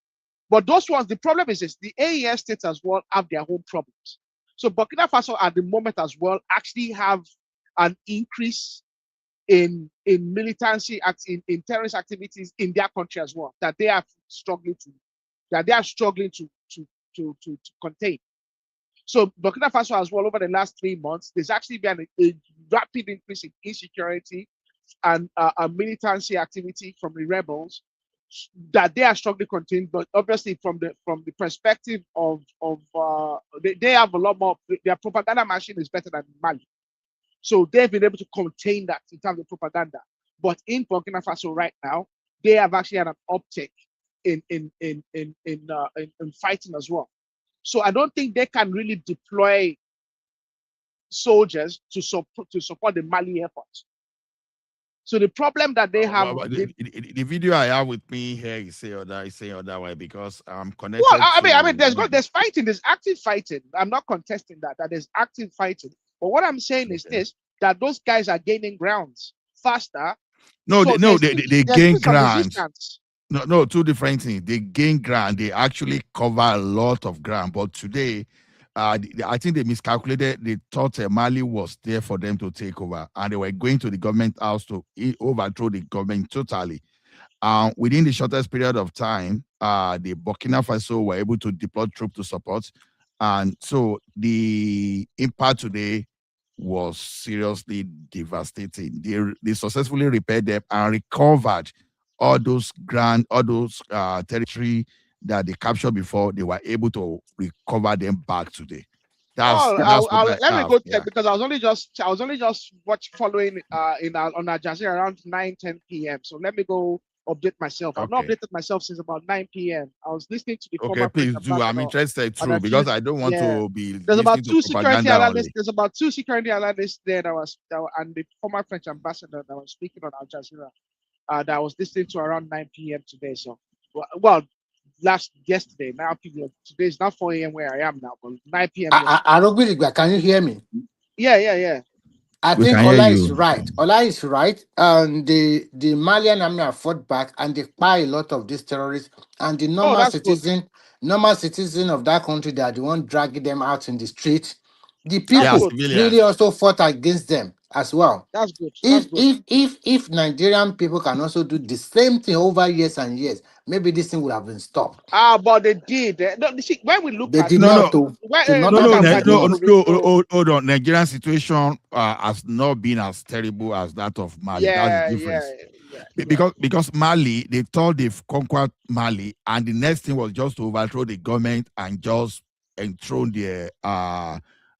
But those ones, the problem is the AES states as well have their own problems. So Burkina Faso at the moment as well actually have an increase in militancy in terrorist activities in their country as well that they are struggling to contain. So Burkina Faso as well over the last 3 months, there's actually been a rapid increase in insecurity and militancy activity from the rebels that they are struggling to contain. But obviously, from the perspective of they have a lot more. Their propaganda machine is better than Mali. So they've been able to contain that in terms of propaganda. But in Burkina Faso right now, they have actually had an uptick in fighting as well. So I don't think they can really deploy soldiers to support the Mali effort. So the problem that they have. The video I have with me here is saying other because I'm connected. Well, I mean, there's fighting, there's active fighting. I'm not contesting that there's active fighting. But what I'm saying is this: that those guys are gaining grounds faster. They gain ground. No, two different things. They gain ground. They actually cover a lot of ground. But today, I think they miscalculated. They thought Mali was there for them to take over, and they were going to the government house to overthrow the government totally. Within the shortest period of time, the Burkina Faso were able to deploy troops to support, and so the impact today was seriously devastating. They successfully repaired them and recovered all those territory that they captured before. They were able to recover them back today. Let me go check because I was only just following on Al Jazeera around 9-10 p.m. So let me go update myself. I've not updated myself since about 9 p.m. I was listening to the former. Please do. I'm interested too because I don't want to be. There's about 2 security analysts. There's about 2 security analysts there and the former French ambassador that was speaking on Al Jazeera that I was listening to around 9 p.m. today. So, well, yesterday. Now today is not 4 a.m. where I am now, but 9 p.m. Can you hear me? Yeah. I think Ola is right. Ola is right. And the Malian army have fought back and they buy a lot of these terrorists. And the normal citizen of that country, they are the one dragging them out in the street. the people civilians. really also fought against them as well. That's good. That's good. If Nigerian people can also do the same thing over years and years, maybe this thing would have been stopped. But they did. No, see, when we look They at did not to not hold on. Nigerian situation has not been as terrible as that of Mali. That's the difference. Because Mali, they thought they've conquered Mali, and the next thing was just to overthrow the government and just enthrone the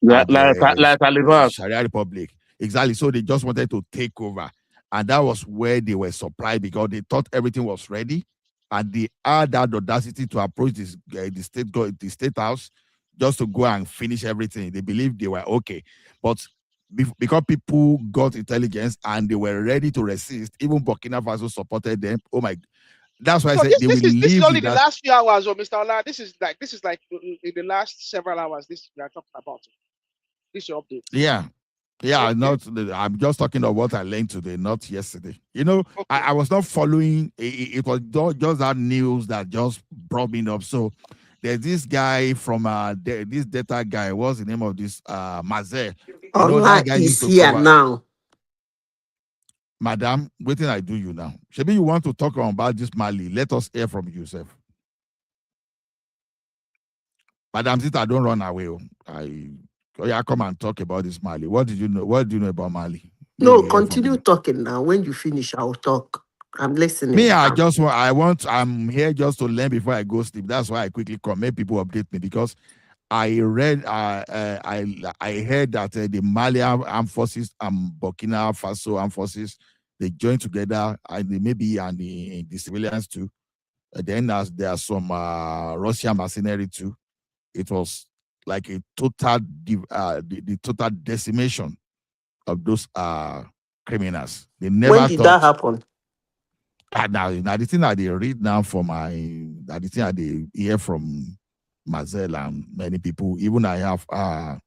Taliban. Sharia Republic. Exactly. So they just wanted to take over, and that was where they were surprised because they thought everything was ready, and they had that audacity to approach the state house just to go and finish everything. They believed they were okay, but because people got intelligence and they were ready to resist, even Burkina Faso supported them. Oh my! That's why I said this is only the last few hours, Mr. Ola. This is like in the last several hours. This we are talking about. This is your update. Yeah. I'm just talking about what I learned today, not yesterday. You know, okay. I was not following. It was just that news that just brought me up. So there's this guy from this data guy. What's the name of this Mazel? You know, that guy is here now. Madam, what did I do you now? Maybe you want to talk about this Mali. Let us hear from you, sir. Madam, since I don't run away, I come and talk about this Mali. What do you know about Mali? No, continue talking now. When you finish, I'll talk. I'm listening. Me, I'm here just to learn before I go sleep. That's why I quickly come. Make people update me because I read, I heard that the Malian armed forces and Burkina Faso armed forces, they joined together, and the civilians too. Then there are some Russian mercenary too. It was like a total, the total decimation of those criminals. They never. When did that happen? Now the thing that they read now from the thing that they hear from Mazel and many people. Even I have one.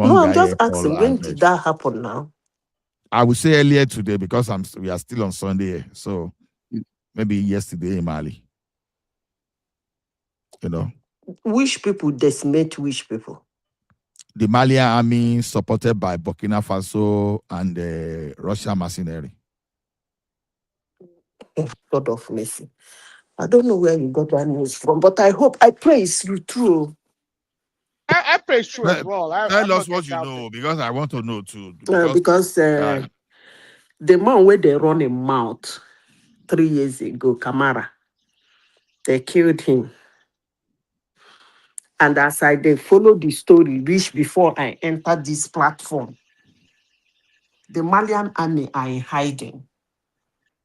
No, I'm just asking. When did that happen? Now, I would say earlier today because we are still on Sunday, so maybe yesterday in Mali. You know. Which people decimate which people? The Malian army supported by Burkina Faso and the Russian mercenary. God of mercy. I don't know where you got that news from, but I pray it's true. I pray it's true as well. Tell us what you know, because I want to know too. Because the man where they run a mouth 3 years ago, Kamara, they killed him. And as they follow the story, reach before I enter this platform, the Malian army are in hiding.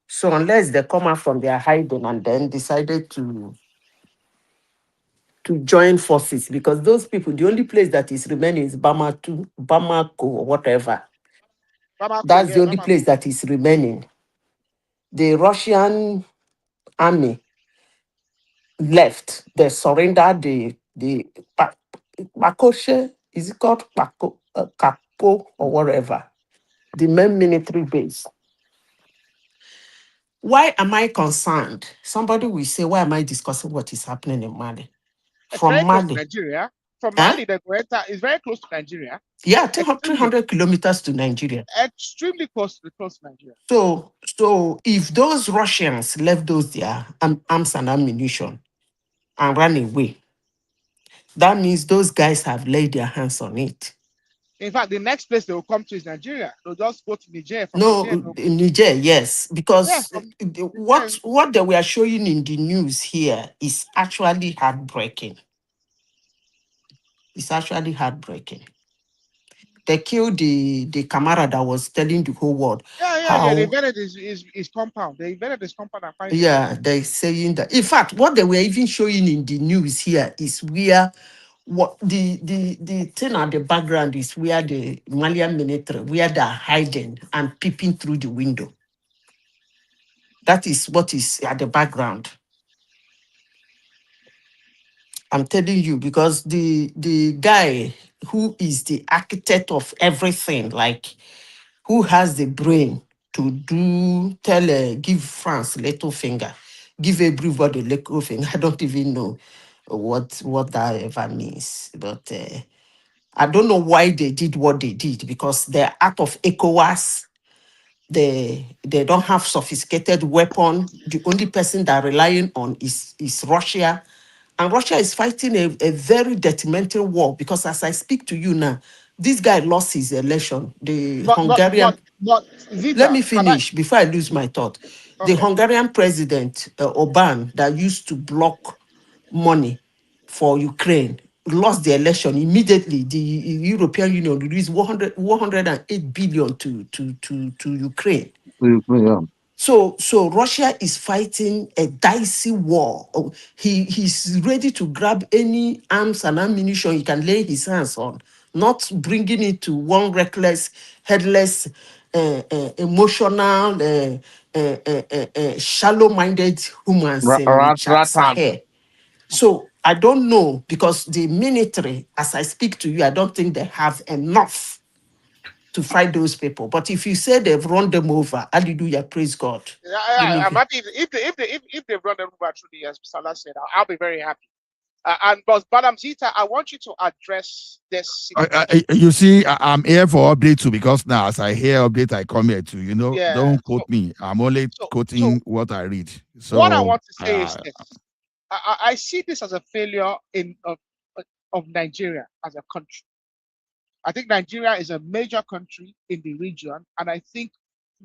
So unless they come out from their hiding and then decided to join forces, because those people, the only place that is remaining is Bamako or whatever. That's the only place that is remaining. The Russian army left. They surrendered the Pakoshe, is it called Kapo or whatever, the main military base. Why am I concerned? Somebody will say, why am I discussing what is happening in Mali? From Mali. Nigeria. From Mali, it's very close to Nigeria. Yeah, 300 kilometers to Nigeria. Extremely close to Nigeria. So if those Russians left their arms and ammunition and ran away, that means those guys have laid their hands on it. In fact, the next place they will come to is Nigeria. They'll just go to Niger. Niger, yes. Because what they were showing in the news here is actually heartbreaking. It's actually heartbreaking. They killed the Kamara that was telling the whole world. They invaded his compound. They invaded his compound and find they're saying that. In fact, what they were even showing in the news here is where the thing at the background is where the Malian military, where they're hiding and peeping through the window. That is what is at the background. I'm telling you, because the guy who is the architect of everything, like who has the brain to give France little finger, give everybody little finger. I don't even know what that ever means, but I don't know why they did what they did, because they're out of ECOWAS. They don't have sophisticated weapon. The only person they're relying on is Russia. And Russia is fighting a very detrimental war, because as I speak to you now, this guy lost his election. The Hungarian... Zita, Let me finish before I lose my thought. The Hungarian president, Orbán, that used to block money for Ukraine, lost the election immediately. The European Union released 108 billion to Ukraine. Yeah. So Russia is fighting a dicey war. He's ready to grab any arms and ammunition he can lay his hands on, not bringing it to one reckless, headless, emotional, shallow-minded humans in Sahel. So I don't know, because the military, as I speak to you, I don't think they have enough to fight those people. But if you say they've run them over, hallelujah, praise God. I'm happy if they've run them over truly, as Salah said, I'll be very happy. But Madam Zita, I want you to address this. You see, I'm here for update too, because now as I hear update, I come here too. Don't quote me. I'm only quoting what I read. So what I want to say is this: I see this as a failure of Nigeria as a country. I think Nigeria is a major country in the region, and I think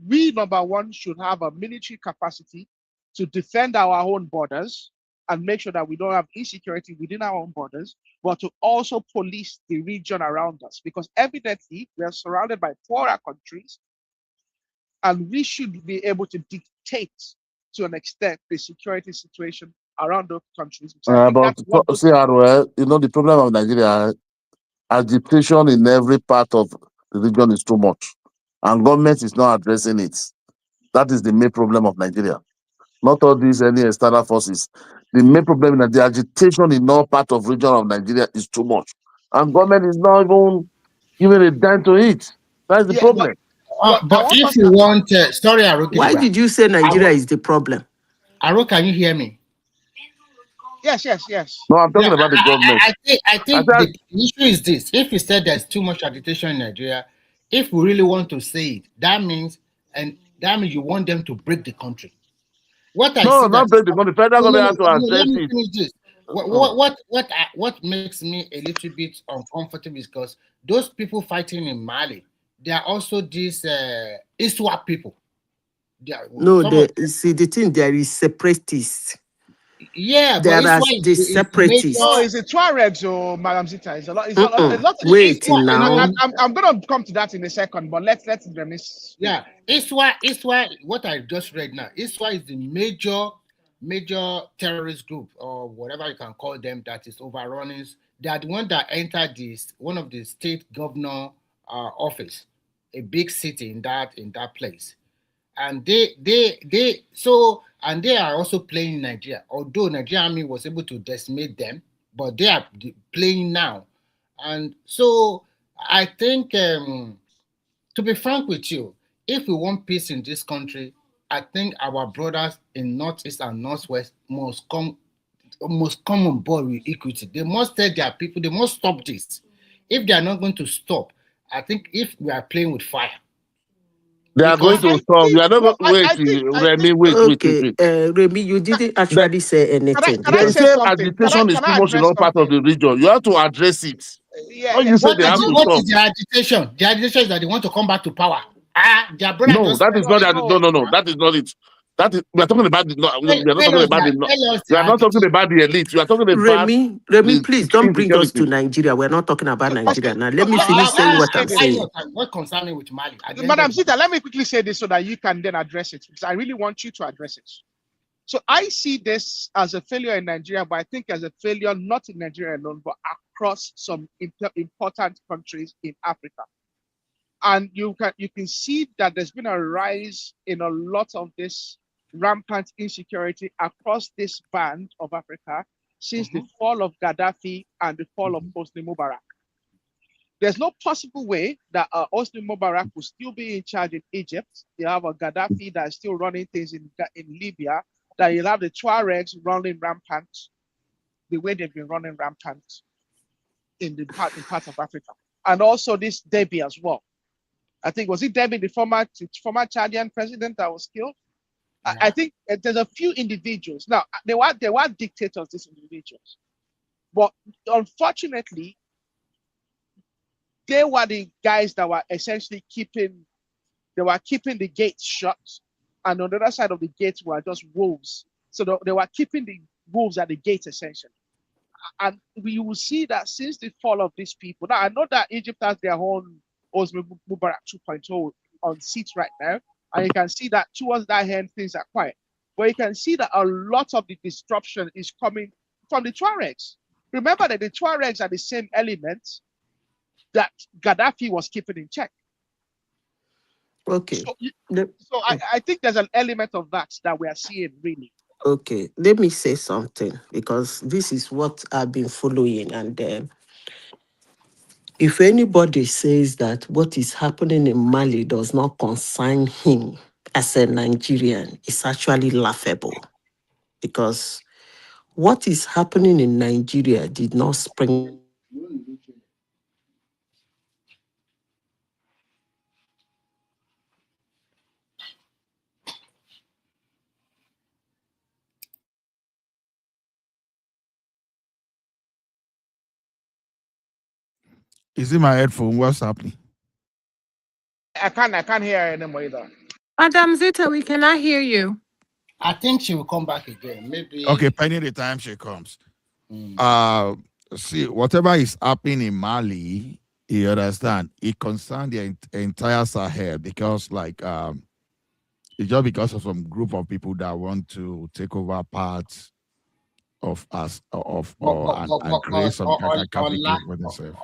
we, number one, should have a military capacity to defend our own borders and make sure that we don't have insecurity within our own borders, but to also police the region around us, because evidently we are surrounded by poorer countries, and we should be able to dictate to an extent the security situation around those countries. But see, the problem of Nigeria, agitation in every part of the region is too much, and government is not addressing it. That is the main problem of Nigeria. Not all these any external forces. The main problem is that the agitation in all part of region of Nigeria is too much, and government is not even giving a dime to it. That's the problem. But if you want, sorry, Aruka. Why did you say Nigeria is the problem? Aruka, can you hear me? Yes. No, I'm talking about the government. I think the issue is this: if you said there's too much agitation in Nigeria, if we really want to say it, that means you want them to break the country. Not break the country. Federal government has to address it. This. What makes me a little bit uncomfortable is because those people fighting in Mali, they are also these ISWAP people. See, the thing there is separatists. Yeah, there are the separatists. No, it's a Tuaregs or Madam Zita. It's a lot. Wait now. I'm going to come to that in a second, but let's reminisce. Yeah, ISWA. What I just read now, ISWA is the major terrorist group or whatever you can call them that is overrunning. They are the one that entered one of the state governor office, a big city in that place, and they are also playing in Nigeria. Although Nigerian army was able to decimate them, but they are playing now. And so I think, to be frank with you, if we want peace in this country, I think our brothers in Northeast and Northwest must come on board with equity. They must tell their people, they must stop this. If they are not going to stop, I think if we are playing with fire, they are going to stop. You are not going to wait. Remy, you didn't actually say anything. They say agitation is too much in all parts of the region. You have to address it. What is the agitation? The agitation is that they want to come back to power. No, that is not that. No, that is not it. We are talking about we are not talking about the elite. We are talking about Remy, please don't bring us to Nigeria. We're not talking about Nigeria now. Let me finish saying what I'm saying. What concerns me with Mali? Madam Zita, let me quickly say this so that you can then address it, because I really want you to address it. So I see this as a failure in Nigeria, but I think as a failure not in Nigeria alone, but across some important countries in Africa. And you can see that there's been a rise in a lot of this rampant insecurity across this band of Africa since the fall of Gaddafi and the fall of Hosni Mubarak. There's no possible way that Hosni Mubarak will still be in charge in Egypt. You have a Gaddafi that is still running things in Libya, that you'll have the Tuaregs running rampant the way they've been running rampant in parts of Africa. And also this Deby as well. I think, was it Deby, the former Chadian president that was killed? Yeah. I think there's a few individuals. Now, they were dictators, these individuals. But unfortunately, they were the guys that were essentially keeping the gates shut. And on the other side of the gates were just wolves. So they were keeping the wolves at the gates, essentially. And we will see that since the fall of these people. Now, I know that Egypt has their own Hosni Mubarak 2.0 on seats right now. And you can see that towards that end, things are quiet. But you can see that a lot of the disruption is coming from the Tuaregs. Remember that the Tuaregs are the same elements that Gaddafi was keeping in check. Okay. So I think there's an element of that we are seeing, really. Okay, let me say something, because this is what I've been following. And if anybody says that what is happening in Mali does not concern him as a Nigerian, it's actually laughable. Because what is happening in Nigeria did not spring. Is it my headphone? What's happening? I can't hear anymore either. Madam Zita, we cannot hear you. I think she will come back again. Maybe. Okay, pending the time she comes. See, whatever is happening in Mali, you understand, it concerns the entire Sahel, because it's just because of some group of people that want to take over parts of us and create some kind of capital for themselves.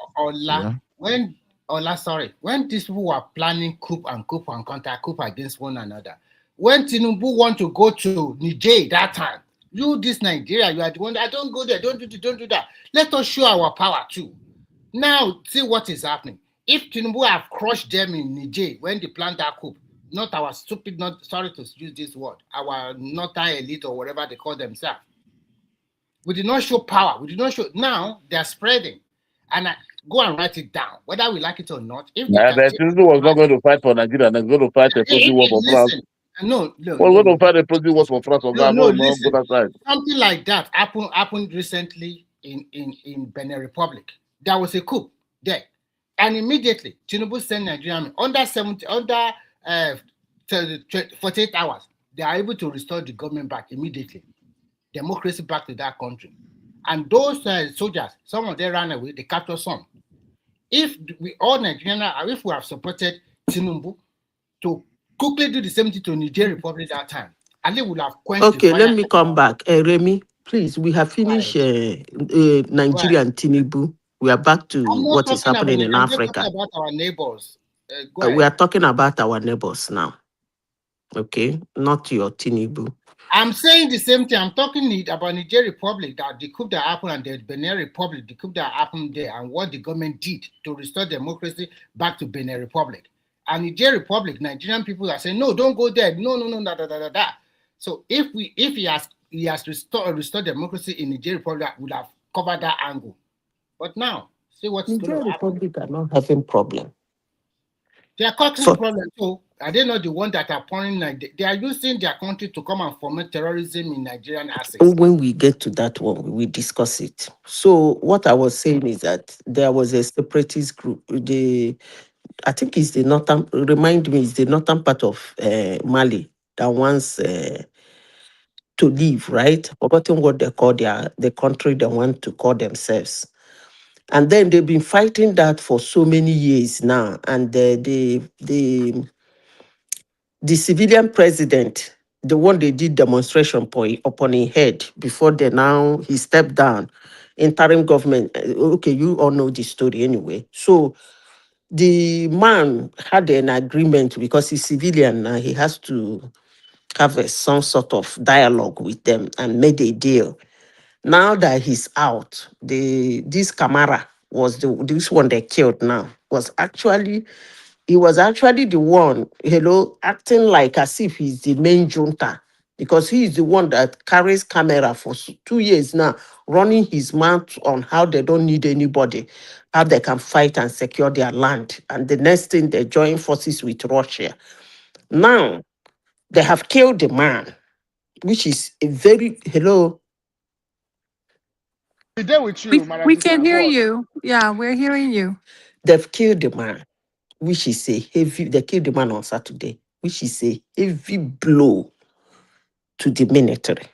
When these people were planning coup and counter coup against one another, when Tinubu want to go to Niger that time, this Nigeria, you are the one that don't go there, don't do that. Let us show our power too. Now, see what is happening. If Tinubu have crushed them in Niger when they planned that coup, not our stupid, sorry to use this word, our northern elite or whatever they call themselves. We did not show power. We did not show. Now they're spreading. And go and write it down, whether we like it or not. If Tinubu was not going to fight for Nigeria, and going to fight a proxy war for France. No. We're going to fight a proxy war for France. Something like that happened recently in Benin Republic. There was a coup there. And immediately, Tinubu sent Nigeria under 48 hours. They are able to restore the government back immediately. Democracy back to that country. And those soldiers, some of them ran away, they captured some. If we all Nigerians, if we have supported Tinubu to quickly do the same thing to Niger Republic that time, Ali would have quenched. Okay, let me come back. Remy, please, we have finished Nigeria and Tinubu. We are back to what is happening in Africa. About our neighbors. We are talking about our neighbors now. Okay, not your Tinubu. I'm saying the same thing. I'm talking about Niger Republic, that the coup that happened, and the Benin Republic, the coup that happened there, and what the government did to restore democracy back to Benin Republic. And Niger Republic, Nigerian people are saying, no, don't go there. No, da. So if he has restored democracy in Niger Republic, would have covered that angle. But now, see what's going to happen. Niger Republic are not having problem. They are causing problem too. Are they not the ones that are pouring? They are using their country to come and foment terrorism in Nigerian assets. When we get to that one, we discuss it. So what I was saying is that there was a separatist group. I think it's the northern. Remind me, it's the northern part of Mali that wants to leave. Right? Forgotten what they call the country they want to call themselves. And then they've been fighting that for so many years now, and the civilian president, the one they did demonstration upon his head before he stepped down. Interim government, okay, you all know the story anyway. So the man had an agreement because he's civilian now. He has to have some sort of dialogue with them and made a deal. Now that he's out, this Kamara was this one they killed now, he was actually the one, acting like as if he's the main junta. because he is the one that carries camera for 2 years now, running his mouth on how they don't need anybody, how they can fight and secure their land. And the next thing, they join forces with Russia. Now, they have killed the man, which is a very, hello? We're there with you, We Madam we can Vivian. hear Go on. you. Yeah, we're hearing you. They've killed the man, which is a heavy, they killed the man on Saturday, which is a heavy blow to the military.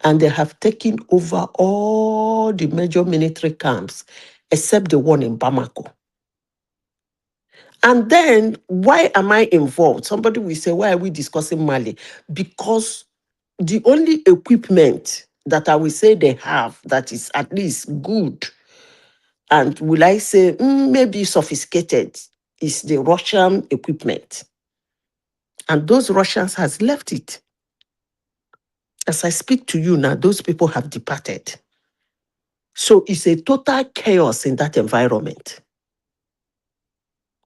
And they have taken over all the major military camps except the one in Bamako. And then, why am I involved? Somebody will say, why are we discussing Mali? Because the only equipment that I will say they have that is at least good, and will I say maybe sophisticated, is the Russian equipment. And those Russians has left it. As I speak to you now, those people have departed. So it's a total chaos in that environment.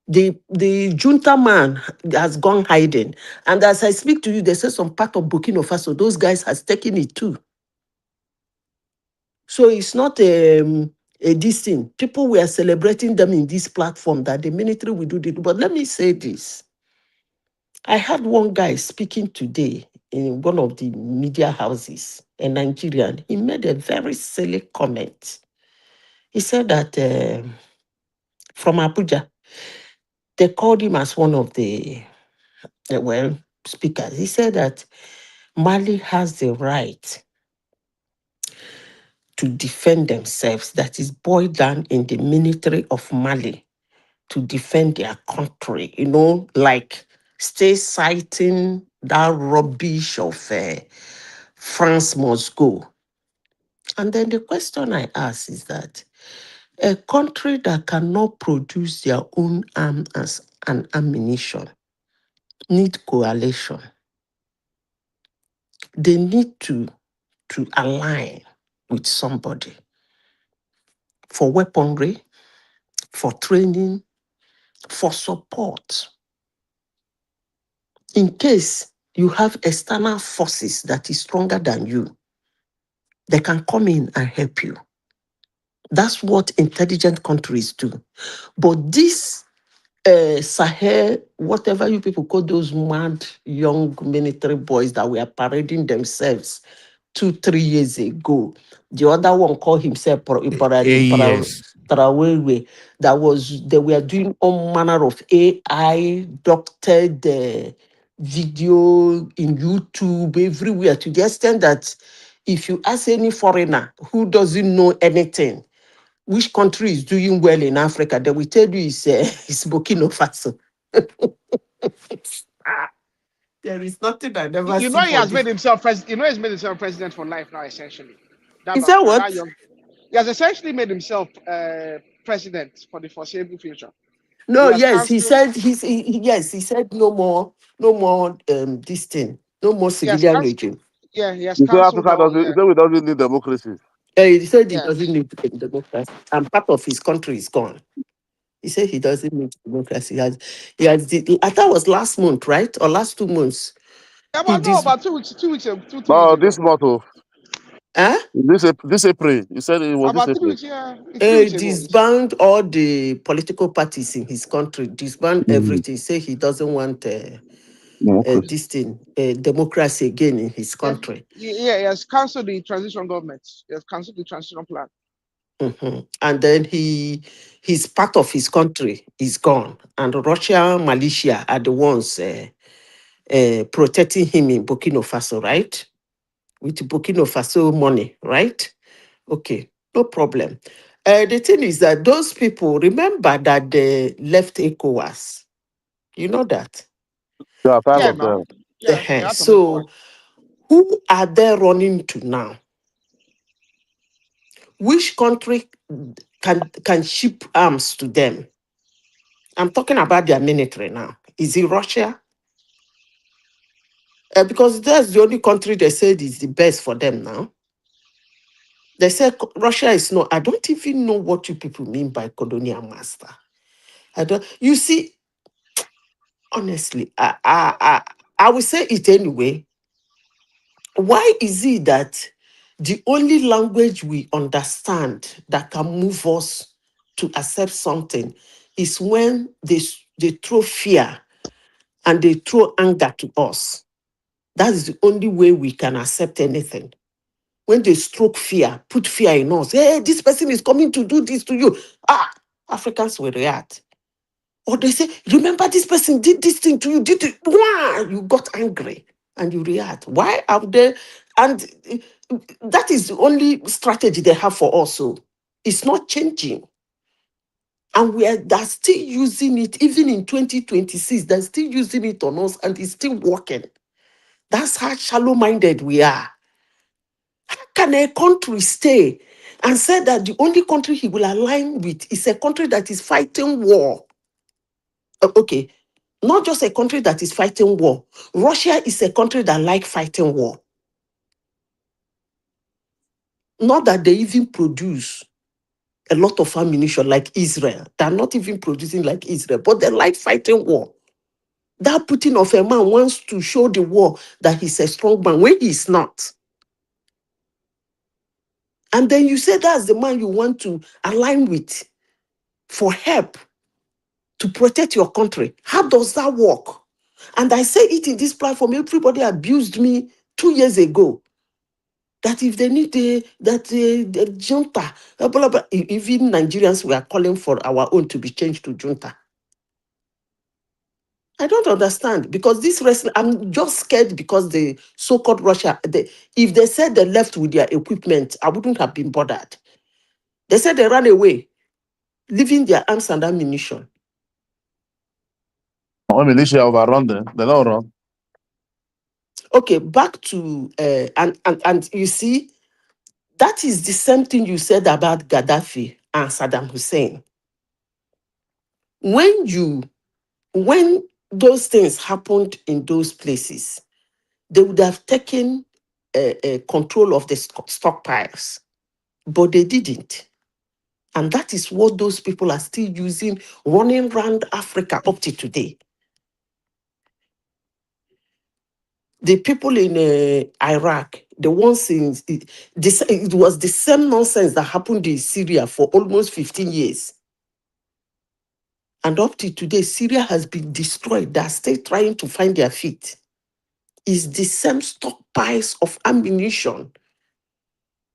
The junta man has gone hiding. And as I speak to you, they say some part of Burkina Faso, those guys has taken it too. So it's not a this thing. People were celebrating them in this platform that the military will do this. But let me say this. I had one guy speaking today in one of the media houses, a Nigerian. He made a very silly comment. He said that from Abuja, they called him as one of the speakers. He said that Mali has the right to defend themselves. That is boiled down in the military of Mali to defend their country. Like stay citing that rubbish of France must go. And then the question I ask is that a country that cannot produce their own arms and ammunition need coalition. They need to align with somebody for weaponry, for training, for support. In case you have external forces that is stronger than you, they can come in and help you. That's what intelligent countries do. But this Sahel, whatever you people call those mad young military boys that were parading themselves 2-3 years ago. The other one called himself Yes. Trawewe. They were doing all manner of AI doctored video in YouTube everywhere, to the extent that if you ask any foreigner who doesn't know anything, which country is doing well in Africa, they will tell you it's Burkina Faso. There is nothing I never You see know he for has this. made himself president. You know he's made himself president for life now, essentially. Is that what? He has essentially made himself president for the foreseeable future. No, yes, he cancelled. said he said no more this thing, no more He has civilian cancelled. regime. Yeah, he has You say cancelled Africa all. doesn't. You say we doesn't need democracy. He said he Yeah. doesn't need democracy, and part of his country is gone. He said he doesn't need democracy. I thought it was last month, right? Or last 2 months. About 2 weeks, 3 No, weeks ago. this motto. Huh? This April. You said it was this About 3 April. weeks, yeah. 3 weeks ago. Disband all the political parties in his country, disband everything. Say he doesn't want this thing, democracy again in his country. Yeah, he has cancelled the transition government. He has cancelled the transition plan. And then his part of his country is gone, and Russia, Malaysia are the ones protecting him in Burkina Faso, right? With Burkina Faso money, right? Okay, no problem. The thing is that those people, remember that they left ECOWAS. You know that? Yeah, part Yeah, of no. them. Yeah, So, who are they running to now? Which country can ship arms to them? I'm talking about their military now. Is it Russia? Because that's the only country they said is the best for them now. They said Russia is not. I don't even know what you people mean by colonial master. I don't. You see, honestly, I will say it anyway. Why is it that the only language we understand that can move us to accept something is when they throw fear and they throw anger to us? That is the only way we can accept anything. When they stroke fear, put fear in us. Hey, this person is coming to do this to you. Africans will react. Or they say, remember this person did this thing to you, did it. Why? You got angry and you react. Why are they? And that is the only strategy they have for us. So it's not changing. And they're still using it, even in 2026, they're still using it on us and it's still working. That's how shallow-minded we are. How can a country stay and say that the only country he will align with is a country that is fighting war? Okay, not just a country that is fighting war. Russia is a country that likes fighting war. Not that they even produce a lot of ammunition like Israel. They're not even producing like Israel, but they like fighting war. That Putin of a man wants to show the world that he's a strong man when he's not. And then you say that's the man you want to align with for help to protect your country. How does that work? And I say it in this platform, everybody abused me 2 years ago. That if they need the junta, blah, blah, blah. Even Nigerians were calling for our own to be changed to junta. I don't understand, because this wrestling, I'm just scared because the so-called Russia, if they said they left with their equipment, I wouldn't have been bothered. They said they ran away, leaving their arms and ammunition. When militia overrun them, they don't run. Okay, back to and you see, that is the same thing you said about Gaddafi and Saddam Hussein. When those things happened in those places, they would have taken control of the stockpiles, but they didn't. And that is what those people are still using, running around Africa up to today. The people in Iraq, the ones in it was the same nonsense that happened in Syria for almost 15 years. And up to today, Syria has been destroyed. They're still trying to find their feet. It's the same stockpiles of ammunition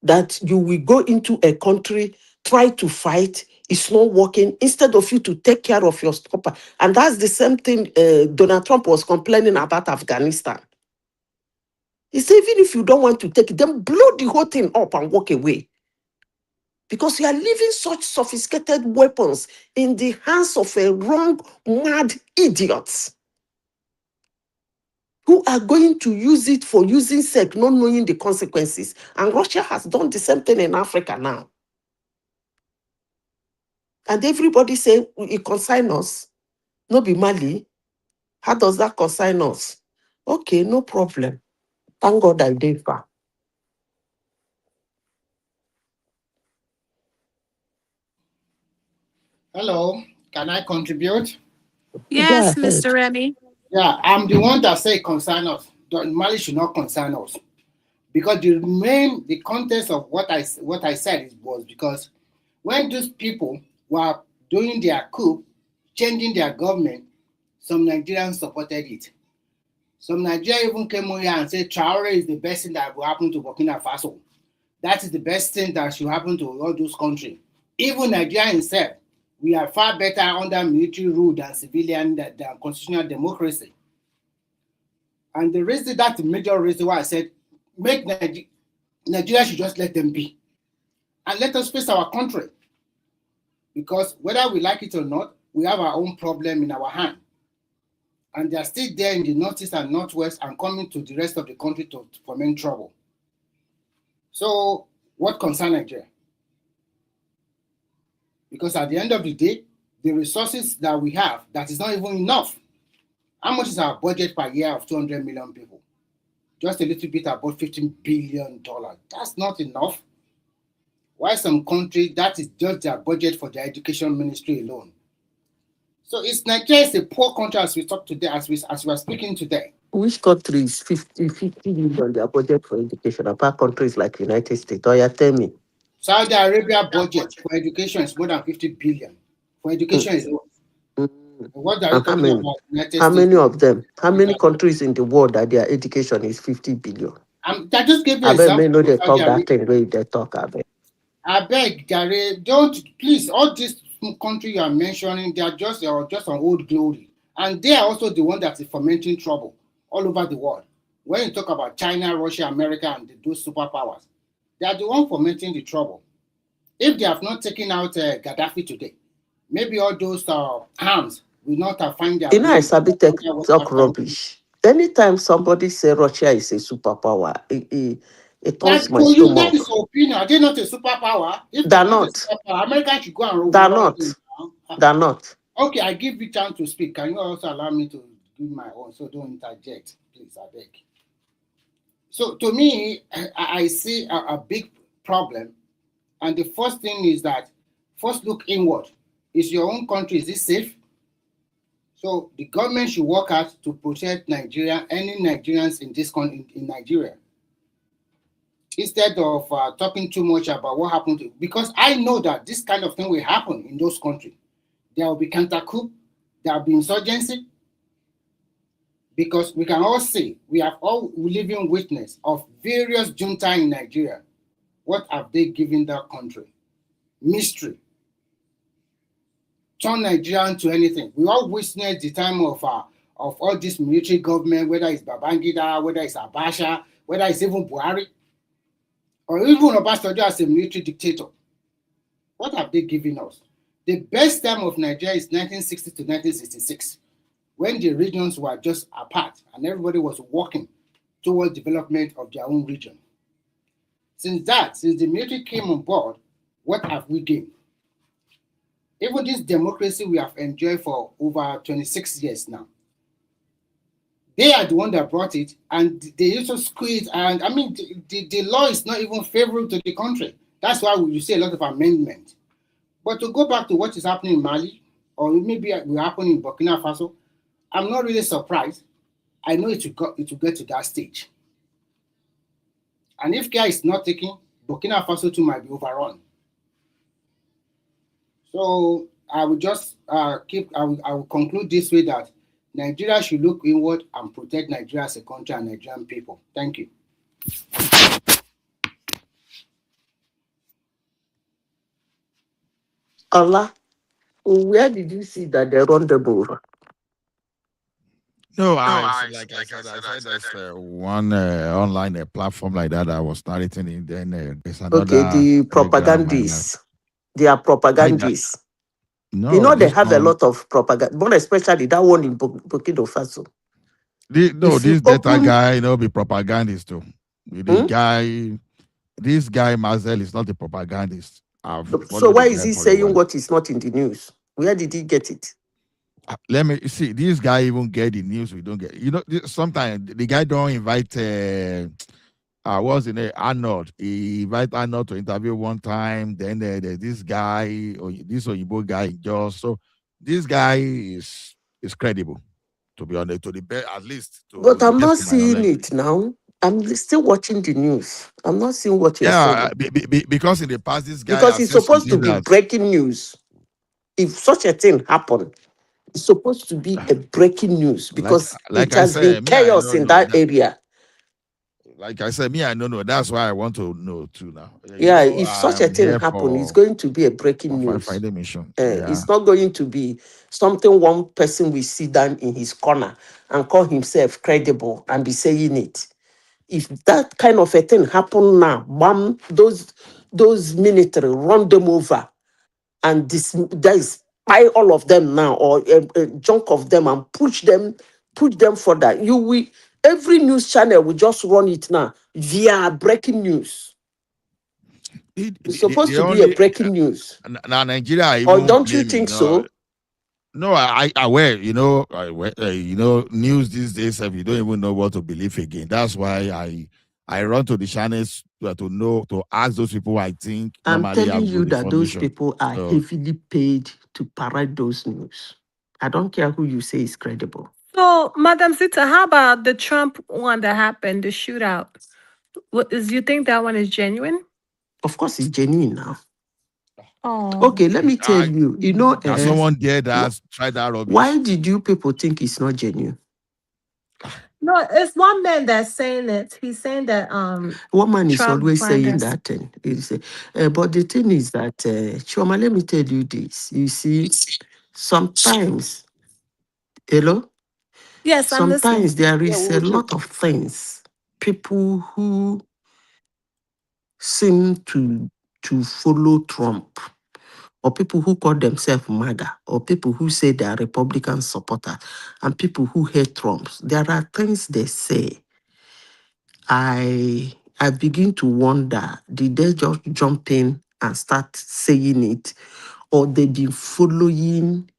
that you will go into a country, try to fight, it's not working, instead of you to take care of your stockpile. And that's the same thing Donald Trump was complaining about Afghanistan. He said, even if you don't want to take it, then blow the whole thing up and walk away. Because you are leaving such sophisticated weapons in the hands of a wrong, mad idiots who are going to use it for using sake, not knowing the consequences. And Russia has done the same thing in Africa now. And everybody say, it consign us, no be Mali. How does that consign us? Okay, no problem. Thank God I did that. Hello, can I contribute? Yes, Mr. Remy. Yeah, I'm the one that say concern us. Mali should not concern us. Because the context of what I said was because when those people were doing their coup, changing their government, some Nigerians supported it. Some Nigerians even came over here and said Traore is the best thing that will happen to Burkina Faso. That is the best thing that should happen to all those countries. Even Nigeria itself, we are far better under military rule than civilian, than constitutional democracy. And the reason, that's the major reason why I said, make Nigeria should just let them be. And let us face our country. Because whether we like it or not, we have our own problem in our hand. And they are still there in the northeast and northwest and coming to the rest of the country to foment trouble. So what concerns Nigeria? Because at the end of the day, the resources that we have, that is not even enough. How much is our budget per year of 200 million people? Just a little bit above $15 billion. That's not enough. Why some country, that is just their budget for their education ministry alone. So Nigeria is a poor country as we talk today, as we are speaking today. Which country is 50 billion their budget for education apart countries like United States? Or you tell me. Saudi Arabia budget for education is more than 50 billion. For education is what are you talking about? United How States? many of them? How many countries in the world that their education is 50 billion? I just gave you I an bet example. no they talk that thing where they talk about. I beg, Gary, don't please. All these countries you are mentioning, they are just on old glory, and they are also the one that is fomenting trouble all over the world. When you talk about China, Russia, America, and those superpowers, they are the one fomenting the trouble. If they have not taken out Gaddafi today, maybe all those arms will not have found their. You know, I sabi talk rubbish. Anytime somebody say Russia is a superpower, it turns my stomach. That is your opinion. Are they not a superpower? If they're not. America should go and they're not. They're not. Okay, I give you chance to speak. Can you also allow me to give my own? So don't interject, please. I beg. So to me, I see a big problem, and the first thing is that first look inward. Is your own country, is it safe? So the government should work hard to protect Nigeria, any Nigerians in this country, in Nigeria, instead of talking too much about what happened to, because I know that this kind of thing will happen in those countries. There will be counter-coup, there will be insurgency, because we can all see, we have all living witness of various junta in Nigeria. What have they given that country? Mystery. Turn Nigeria into anything. We all witnessed the time of all this military government, whether it's Babangida, whether it's Abacha, whether it's even Buhari, or even Obasanjo as a military dictator. What have they given us? The best time of Nigeria is 1960 to 1966, when the regions were just apart and everybody was working towards development of their own region. Since the military came on board, what have we gained? Even this democracy we have enjoyed for over 26 years now. They are the one that brought it, and they used to squeeze. And I mean, the law is not even favorable to the country. That's why you see a lot of amendments. But to go back to what is happening in Mali, or maybe it will happen in Burkina Faso, I'm not really surprised. I know it will get to that stage. And if care is not taken, Burkina Faso too might be overrun. So I will just I will conclude this way, that Nigeria should look inward and protect Nigeria as a country and Nigerian people. Thank you. Allah, where did you see that they run them over? No, I said there's one online platform like that I was narrating in. Then there's another. Okay, the propagandists. They are propagandists. No, you know they have a lot of propaganda, more especially that one in Burkina Faso. This data guy, be propagandist too. This guy Mazel is not a propagandist. So why is he saying what is not in the news? Where did he get it? Let me see. This guy even get the news we don't get. Sometimes the guy don't invite. What's his name? Arnold. He invite Arnold to interview one time. Then there's this guy, or this Oyibo guy, just so this guy is credible, to be honest, to the best, at least. But I'm not seeing it now. I'm still watching the news. I'm not seeing what you're saying. Because in the past, this guy, because it's supposed to be breaking news. If such a thing happened, it's supposed to be a breaking news, because it has been chaos in that area. Like I said, I don't know. That's why I want to know too now. If such a thing happens, it's going to be a breaking news. It's not going to be something one person will sit down in his corner and call himself credible and be saying it. If that kind of a thing happen now, those military run them over, and buy all of them now, or a chunk of them, and push them further. Every news channel will just run it now via breaking news. It's supposed to be a breaking news. Now Nigeria, or don't you think so? No, I aware. News these days, if you don't even know what to believe again. That's why I run to the channels to ask those people. I think I'm telling you that those people are heavily paid to parrot those news. I don't care who you say is credible. So, Madam Zita, how about the Trump one that happened, the shootout? You think that one is genuine? Of course, it's genuine now. Oh. Okay, let me tell you. You know, There's someone there that tried that rubbish. why did you people think it's not genuine? No, it's one man that's saying it. He's saying that One man is Trump always planned saying this. that thing. But the thing is that, Choma, let me tell you this. You see, sometimes, hello? Yes, I'm listening. Sometimes there is a lot of things. People who seem to follow Trump, or people who call themselves MAGA, or people who say they are Republican supporters, and people who hate Trump. There are things they say. I begin to wonder, did they just jump in and start saying it, or they've been following,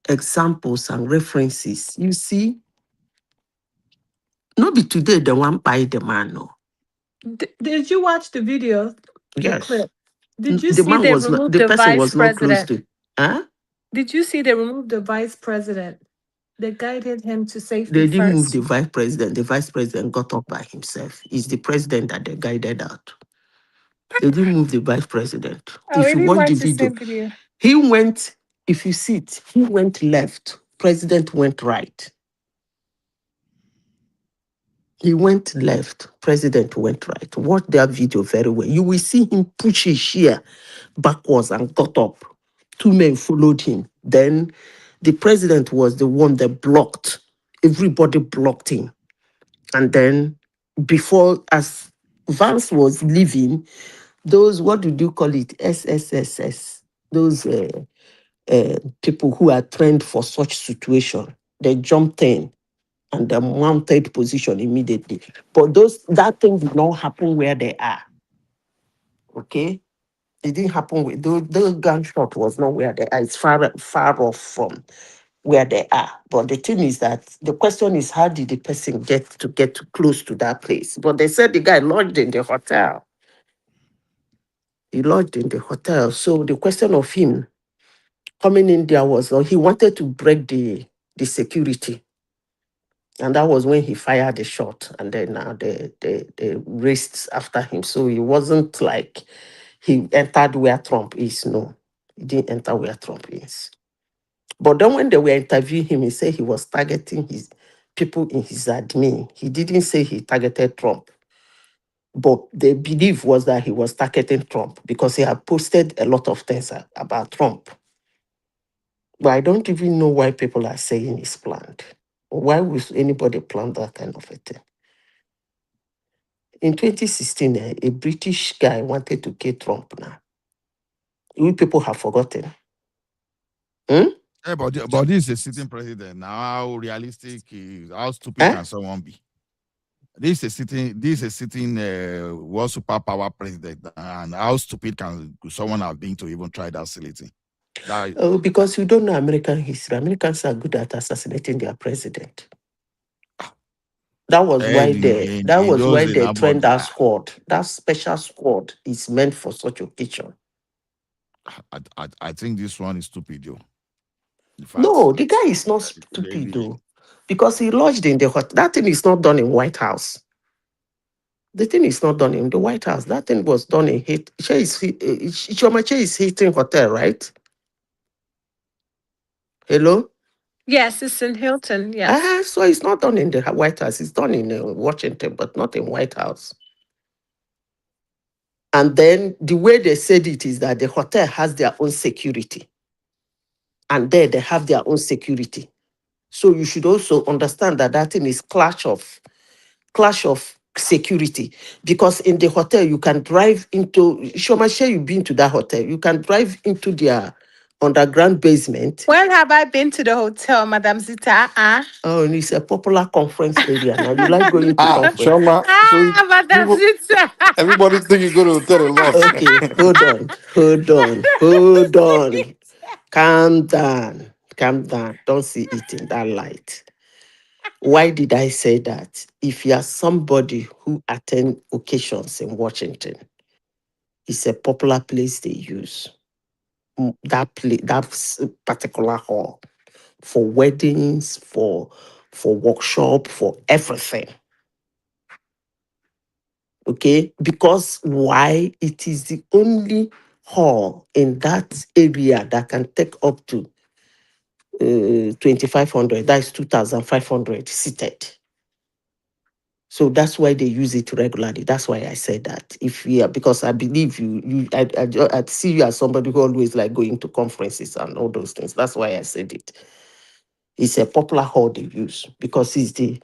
examples and references? You see, not be today the one by the man, no. Did you watch the video? The Yes. clip? Did you The see man they was not, removed the the person vice was not close president? to. Huh? Did you see they removed the vice president? They guided him to safety They didn't move first. the vice president. The vice president got up by himself. It's the president that they guided out. They didn't move the vice president. Oh, we If you didn't watch the watch the video, same video. he went, if you see it, he went left. President went right. He went left. President went right. Watch that video very well. You will see him push his chair backwards and got up. Two men followed him. Then the president was the one that blocked. Everybody blocked him. And then before, as Vance was leaving, those, what did you call it? SSSS. Those people who are trained for such situation, they jumped in and they mounted position immediately. But that thing did not happen where they are. Okay? It didn't happen with the gunshot was not where they are. It's far off from where they are. But the thing is that the question is, how did the person get close to that place? But they said the guy lodged in the hotel. He lodged in the hotel. So the question of him coming in there was, he wanted to break the security. And that was when he fired the shot. And then now they raced after him. So it wasn't like he entered where Trump is. No, he didn't enter where Trump is. But then when they were interviewing him, he said he was targeting his people in his admin. He didn't say he targeted Trump. But the belief was that he was targeting Trump because he had posted a lot of things about Trump. But I don't even know why people are saying it's planned. Why would anybody plan that kind of a thing? In 2016, a British guy wanted to kill Trump now. We people have forgotten. Yeah, but this is a sitting president. Now, how realistic is, how stupid can someone be? This is a sitting world superpower president, and how stupid can someone have been to even try that silly thing? Because you don't know American history. Americans are good at assassinating their president. That was why they trained that squad. That special squad is meant for such occasion. I think this one is stupid, though. No, the guy is not stupid, though, because he lodged in the hotel. That thing is not done in White House. The thing is not done in the White House. That thing was done in Chomache is Hilton Hotel, right? Hello? Yes, it's in Hilton. Yes. So it's not done in the White House. It's done in Washington, but not in White House. And then the way they said it is that the hotel has their own security. And there they have their own security. So you should also understand that that thing is clash of security. Because in the hotel, you can drive into, Shomashe, you've been to that hotel. You can drive into their underground basement. When have I been to the hotel, Madam Zita? Oh, and it's a popular conference area. Now you like going to conference. Shoma, Madam Zita. everybody think you go to hotel a lot. Okay, hold on. Calm down. Don't see it in that light. Why did I say that? If you are somebody who attend occasions in Washington, it's a popular place they use. That particular hall. for weddings, for workshop, for everything. Okay, because why? It is the only hall in that area that can take up to 2,500. That is 2,500 seated. So that's why they use it regularly. That's why I said that. Because I believe I see you as somebody who always like going to conferences and all those things. That's why I said it. It's a popular hall they use because it's the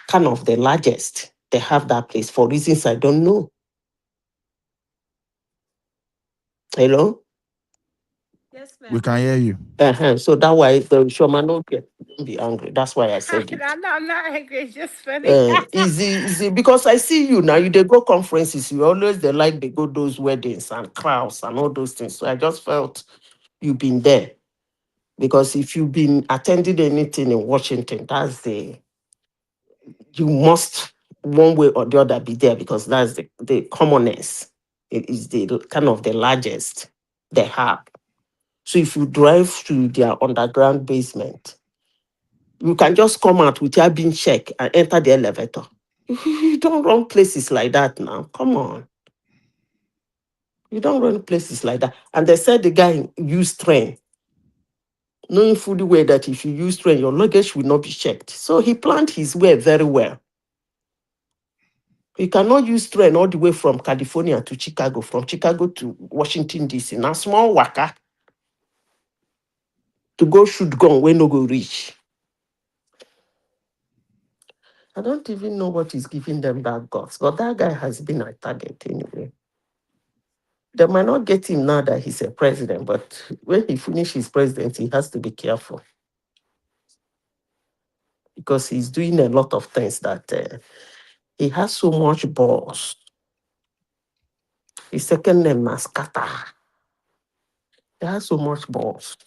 kind of the largest. They have that place for reasons I don't know. Hello? Yes, We ma'am. can hear you. So that why the Showman don't be angry. That's why I said it. I'm not angry. It's just funny. Easy, because I see you now. You they go conferences. You always they like they go those weddings and crowds and all those things. So I just felt you've been there because if you've been attending anything in Washington, you must one way or the other be there because that's the commonest. It is the kind of the largest they have. So if you drive to their underground basement, you can just come out without being checked and enter the elevator. You don't run places like that now. Come on. You don't run places like that. And they said the guy used train, knowing fully well that if you use train, your luggage will not be checked. So he planned his way very well. You cannot use train all the way from California to Chicago, from Chicago to Washington, D.C. Now, small waka to go shoot gun when no go reach. I don't even know what is giving them that guts, but that guy has been a target anyway. They might not get him now that he's a president, but when he finishes his presidency, he has to be careful because he's doing a lot of things that he has so much balls. His second name, Mascata. He has so much balls.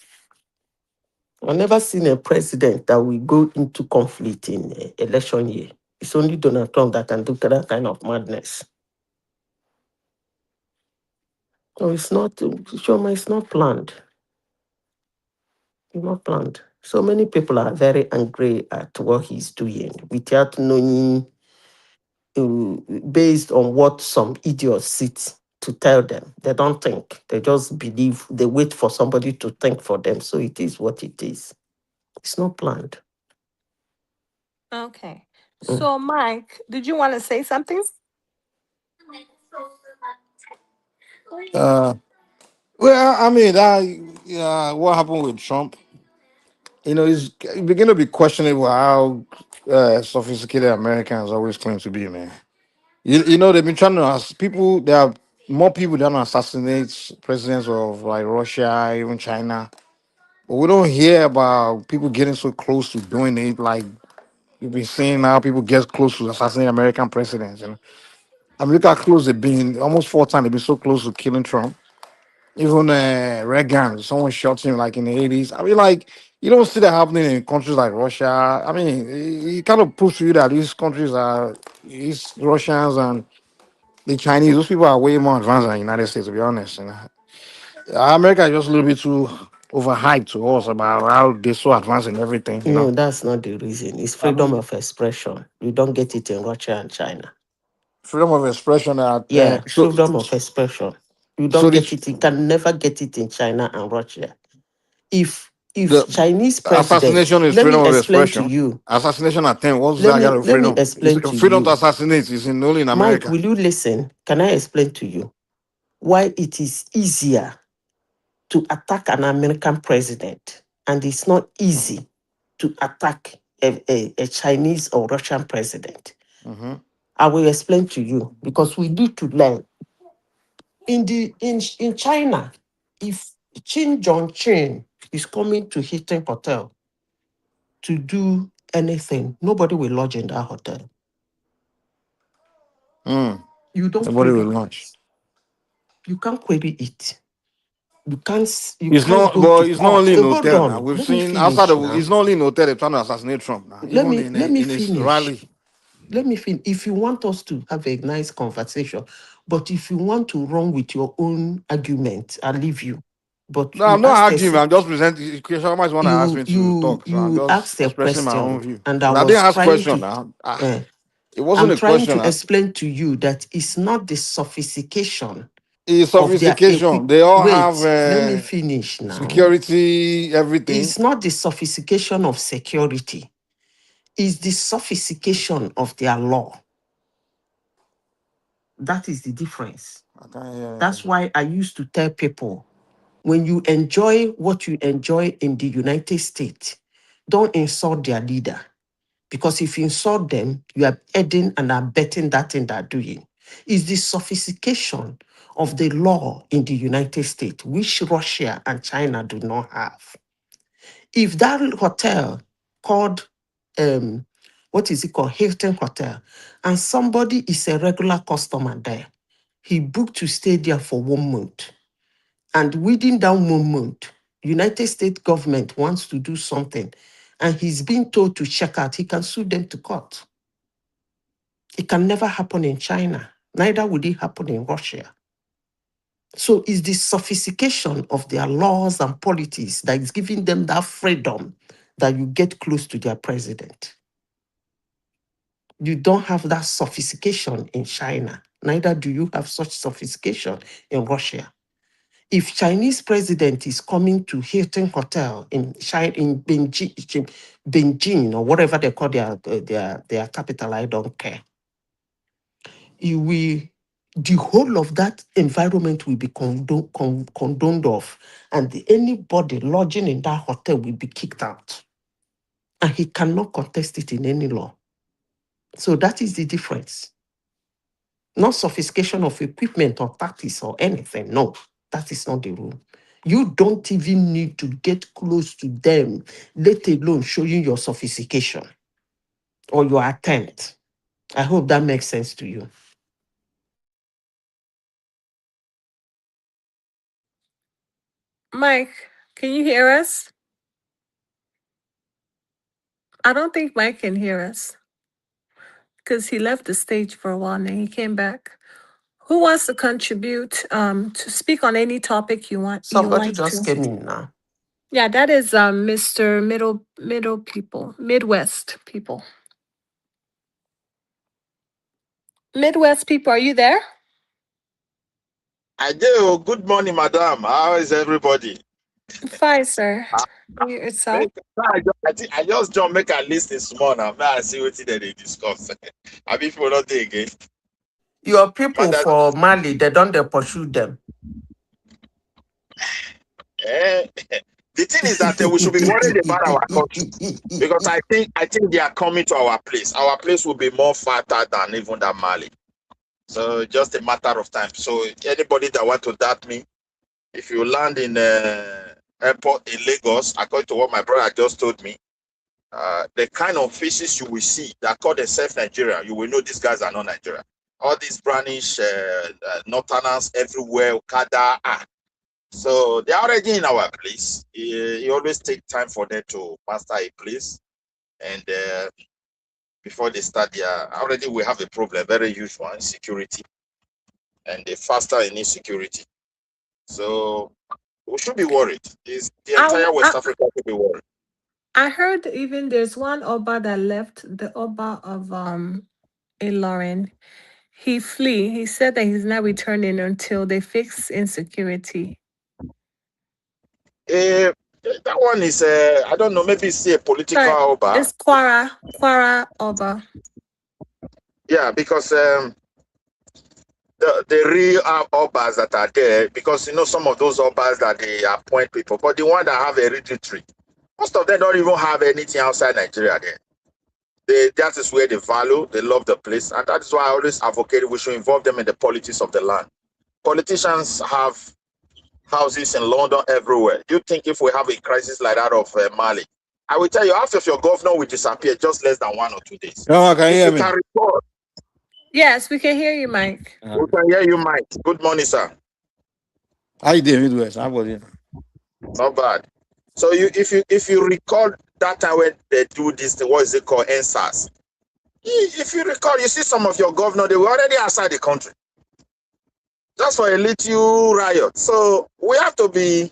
I've never seen a president that will go into conflict in election year. It's only Donald Trump that can do that kind of madness. So it's not, Shoma, it's not planned. It's not planned. So many people are very angry at what he's doing without knowing, based on what some idiots sit to tell them. They don't think. They just believe. They wait for somebody to think for them. So it is what it is. It's not planned. Okay. So, Mike, did you want to say something? Well, I mean, what happened with Trump? It begin to be questionable how sophisticated Americans always claim to be, man. They've been trying to people. There are more people that assassinate presidents of like Russia, even China, but we don't hear about people getting so close to doing it. Like you've been seeing how people get close to assassinate American presidents. I mean, look how close they've been. Almost 4 times they've been so close to killing Trump. Even Reagan, someone shot him like in the 80s. I mean, like, you don't see that happening in countries like Russia. I mean, it kind of proves to you that these countries are, these Russians and the Chinese, those people are way more advanced than the United States, to be honest. America is just a little bit too overhyped to us about how they're so advanced in everything, No, that's not the reason. It's I freedom mean, of expression. You don't get it in Russia and China. freedom of expression. Yeah, freedom of expression. You So don't get it. You can never get it in China and Russia. If the Chinese president, assassination is let freedom me of explain to expression. you. Assassination attempt. What's Let that got me with let me freedom? explain to Freedom to you. assassinate is only in Mike, America. will you listen? Can I explain to you why it is easier to attack an American president and it's not easy to attack a Chinese or Russian president? Mhm. I will explain to you because we need to learn. In China, if Qin Zhongqing is coming to Hilton Hotel to do anything, nobody will lodge in that hotel. You don't Somebody query will launch. it. You can't query it. You can't It's not, go but to it's not court. only in Hold hotel now. on. We've Let me seen outside finish of now. it's not only in hotel they're trying to assassinate Trump now. Even Let me in his finish. rally. Let me finish. If you want us to have a nice conversation, but if you want to run with your own argument, I'll leave you. But no, I'm not arguing. I'm just presenting. Somebody want to ask me to talk, so I'm just expressing my own view. And I didn't ask question now. It wasn't I'm a question. trying to explain to you that it's not the sophistication. It's sophistication. They all have let me finish now. Security, everything. It's not the sophistication of security. It's the sophistication of their law. That is the difference. That's why I used to tell people, when you enjoy what you enjoy in the United States, don't insult their leader. Because if you insult them, you are aiding and abetting that thing they're doing. It's the sophistication of the law in the United States, which Russia and China do not have. If that hotel called, what is it called, Hilton Hotel, and somebody is a regular customer there, he booked to stay there for 1 month. And within that 1 month, United States government wants to do something, and he's being told to check out, he can sue them to court. It can never happen in China. Neither would it happen in Russia. So it's the sophistication of their laws and policies that is giving them that freedom that you get close to their president. You don't have that sophistication in China. Neither do you have such sophistication in Russia. If Chinese president is coming to Hilton Hotel in Beijing or whatever they call their capital, I don't care. The whole of that environment will be condoned off, and anybody lodging in that hotel will be kicked out. And he cannot contest it in any law. So that is the difference. Not sophistication of equipment or tactics or anything. No, that is not the rule. You don't even need to get close to them, let alone showing your sophistication or your attempt. I hope that makes sense to you. Mike, can you hear us? I don't think Mike can hear us because he left the stage for a while and he came back. Who wants to contribute to speak on any topic you want? Somebody just came in now. Yeah, that is Mr. Midwest people. Midwest people, are you there? I do. Good morning, madam. How is everybody? Fine, sir. Yourself? I just don't make a list this morning. I see what they discuss. I mean, people not there again. Your people for Mali, they don't pursue them. The thing is that we should be worried about our country, because I think they are coming to our place. Our place will be more fertile than even that Mali. So just a matter of time. So anybody that want to doubt me, if you land in airport in Lagos, according to what my brother just told me, the kind of faces you will see that call themselves Nigeria, you will know these guys are not Nigeria. All these brownish northerners everywhere, Okada. So they're already in our place. It always takes time for them to master a place. And before they start already we have a problem, very huge one, security. And the faster in insecurity. So we should be worried. The entire West Africa should be worried. I heard even there's one Oba that left, the Oba of Ilorin. He flee. He said that he's not returning until they fix insecurity. That one is I don't know, maybe it's a political Oba. It's Kwara Oba. Yeah, because the real Obas that are there, because you know some of those Obas that they appoint people, but the one that have hereditary, most of them don't even have anything outside Nigeria there. That is where they value, they love the place, and that is why I always advocate we should involve them in the politics of the land. Politicians have houses in London everywhere. You think if we have a crisis like that of Mali, I will tell you, half of your governor will disappear just less than 1 or 2 days. Oh, can you hear me? Yes, we can hear you, Mike. We can hear you, Mike. Good morning, sir. How you doing, Midwest? How about you? Not bad. So if you recall that time when they do this, what is it called, NSAS? If you recall, you see some of your governors, they were already outside the country. Just for a little riot. So we have to be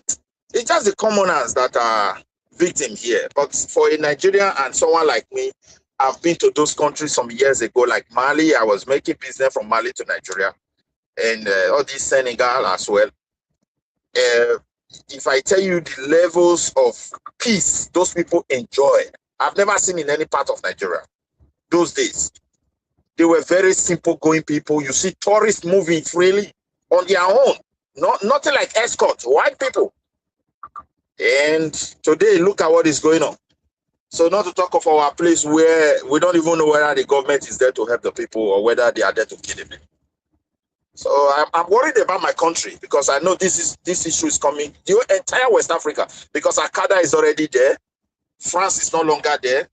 It's just the commoners that are victim here. But for a Nigerian and someone like me, I've been to those countries some years ago, like Mali. I was making business from Mali to Nigeria, and all this Senegal as well. If I tell you the levels of peace those people enjoy, I've never seen in any part of Nigeria. Those days, they were very simple going people. You see tourists moving freely on their own, nothing like escorts, white people. And today, look at what is going on. So not to talk of our place where we don't even know whether the government is there to help the people or whether they are there to kill them. So I'm worried about my country because I know this issue is coming. The entire West Africa, because Al-Qaeda is already there. France is no longer there.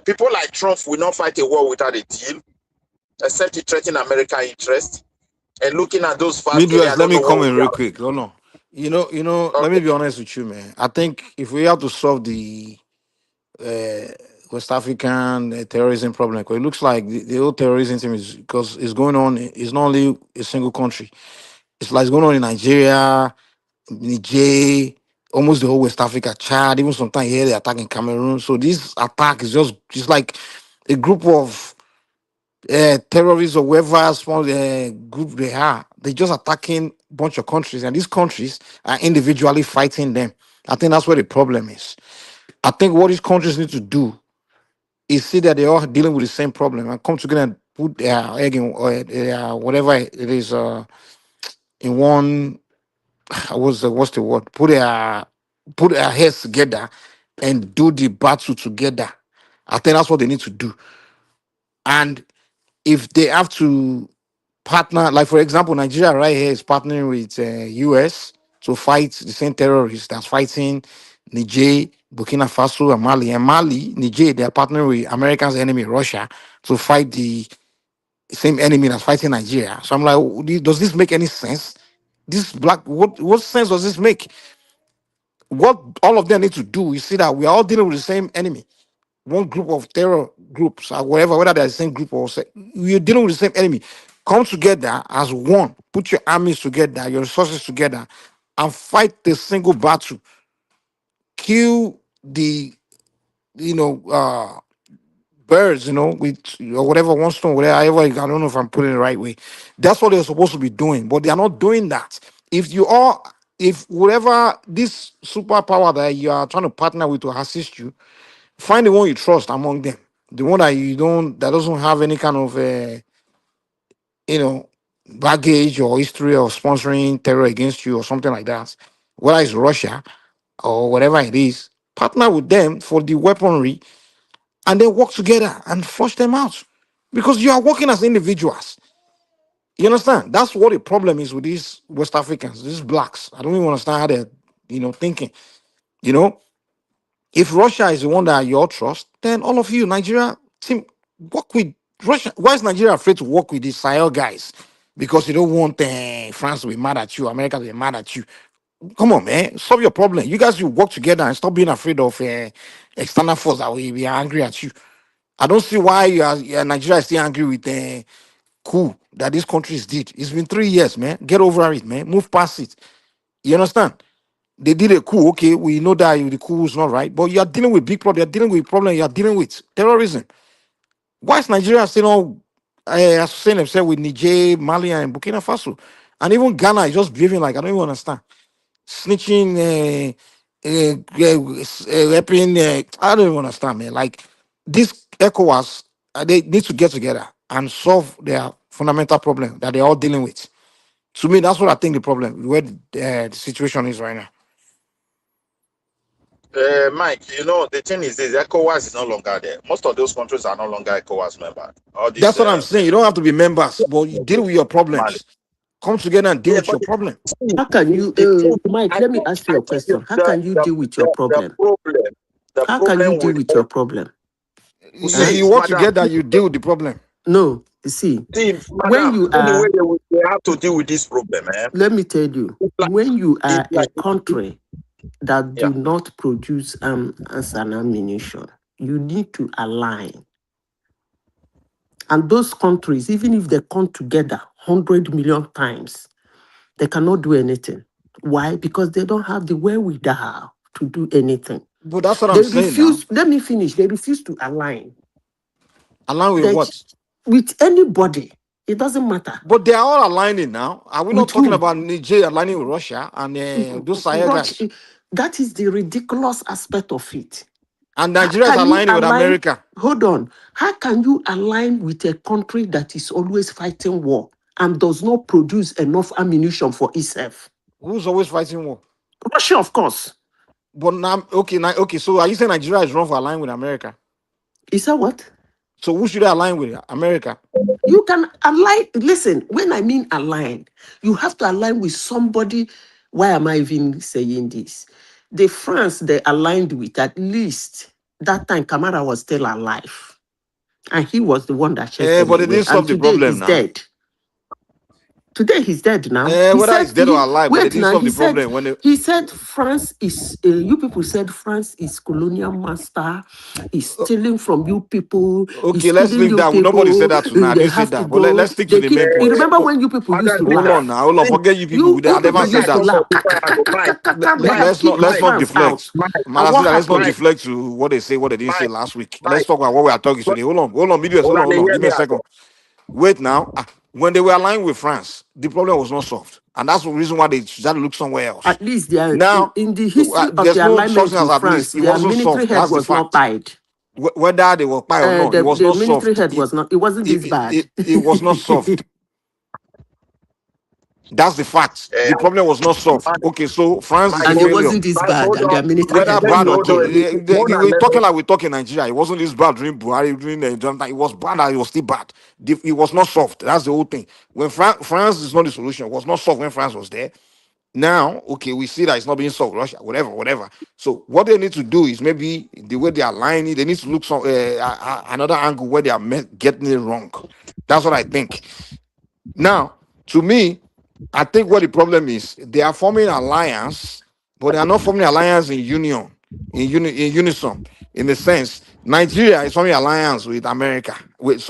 People like Trump will not fight a war without a deal, except to threaten American interest. And looking at those facts, Midwest, let me come in real quick. No, no. Okay. Let me be honest with you, man. I think if we have to solve the West African terrorism problem, because it looks like the whole terrorism thing is because it's going on. It's not only a single country. It's like it's going on in Nigeria, Niger, almost the whole West Africa, Chad. Even sometimes here they attack in Cameroon. So this attack is just like a group of terrorists or whoever small group they are. They're just attacking a bunch of countries, and these countries are individually fighting them. I think that's where the problem is. I think what these countries need to do is see that they're all dealing with the same problem and come together and put their egg in whatever it is in one. What's the word? Put their heads together and do the battle together. I think that's what they need to do. And if they have to partner, like for example, Nigeria right here is partnering with US to fight the same terrorists that's fighting Niger, Burkina Faso, and Mali. And Mali, Niger, they are partnering with America's enemy, Russia, to fight the same enemy that's fighting Nigeria. So I'm like, does this make any sense? What sense does this make? What all of them need to do is see that we are all dealing with the same enemy. One group of terror groups or whatever, whether they're the same group or we're dealing with the same enemy. Come together as one, put your armies together, your resources together, and fight the single battle. Kill the birds, with or whatever, one stone, whatever, I don't know if I'm putting it the right way. That's what they're supposed to be doing, but they are not doing that. If whatever this superpower that you are trying to partner with to assist you, find the one you trust among them. The one that doesn't have any kind of baggage or history of sponsoring terror against you or something like that. Whether it's Russia or whatever it is, partner with them for the weaponry and then work together and flush them out. Because you are working as individuals. You understand? That's what the problem is with these West Africans, these blacks. I don't even understand how they're thinking. If Russia is the one that you all trust, then all of you, Nigeria, team, work with Russia. Why is Nigeria afraid to work with these Sahel guys? Because you don't want France to be mad at you, America to be mad at you. Come on, man, solve your problem. You guys, you work together and stop being afraid of external force that will be angry at you. I don't see why Nigeria is still angry with coup that these countries did. It's been 3 years, man. Get over it, man. Move past it. You understand? They did a coup. Okay, we know that the coup is not right, but you are dealing with big problem. You're dealing with problem. You are dealing with terrorism. Why is Nigeria still not associating themselves with Niger, Mali, and Burkina Faso? And even Ghana is just behaving like I don't even understand. Snitching, rapping. I don't even understand, man. Like this ECOWAS, they need to get together and solve their fundamental problem that they're all dealing with. To me, that's what I think the problem, where the situation is right now. Mike, the thing is this, ECOWAS is no longer there. Most of those countries are no longer ECOWAS members. That's what I'm saying. You don't have to be members, but you deal with your problems. Come together and deal with your problem. How can you, Mike, let me ask you a question. How can you deal with your problem? How can you deal with your problem? You work together, you deal with the problem. No, you see, when you are... They have to deal with this problem, man. Let me tell you, when you are a country that do not produce arms and ammunition, you need to align. And those countries, even if they come together 100 million times, they cannot do anything Why? Because they don't have the wherewithal to do anything. But that's what They I'm saying now. refuse. Let me finish. They refuse to align. Align with They- what? With anybody. It doesn't matter. But they are all aligning now. Are we With not talking who? about Niger aligning with Russia and those Sahel guys? That is the ridiculous aspect of it. And Nigeria is aligning with America. Hold on. How can you align with a country that is always fighting war and does not produce enough ammunition for itself? Who's always fighting war? Russia, of course. But now, okay. So are you saying Nigeria is wrong for aligning with America? Is that what? So who should I align with? America? You can align. Listen, when I mean align, you have to align with somebody. Why am I even saying this? The France they aligned with, at least that time Kamara was still alive. And he was the one that chased them But it away. didn't solve And the today problem he's now. dead. Today he's dead now. Whether he's dead or alive, but it didn't solve the problem. When He said France is, you people said France is colonial master, is stealing from you people. Okay, let's leave that. Nobody said that tonight. I didn't say that. But let's stick to the main point. You remember when you people used to laugh? Hold on now, hold on. Forget you people. I never said that. Let's not deflect. Let's not deflect to what they say, what they didn't say last week. Let's talk about what we are talking today. Hold on, mediums. Hold on. Give me a second. Wait now. When they were aligned with France, the problem was not solved. And that's the reason why they started to look somewhere else. At least they are now, in the history of there's the no alignment substance with at France, least. It their wasn't military solved. head That's was the not fact. pied. Whether they were pied or not, it was not The solved. military head was not. It wasn't this bad. It was not solved. That's the fact. The problem was not solved. Okay, so France is And a it failure. wasn't this bad, and their military Whether head was bad or not good, there. we're talking like we talk in Nigeria. It wasn't this bad during Buhari, during Jonathan. It was bad, and it was still bad. It was not solved. That's the whole thing. When France is not the solution, it was not solved when France was there. Now, okay, we see that it's not being solved. Russia, whatever. So what they need to do is maybe the way they are lining, they need to look some another angle where they are getting it wrong. That's what I think. Now, to me, I think what the problem is, they are forming alliance, but they are not forming alliance in union, in unison. In the sense, Nigeria is forming alliance with America. With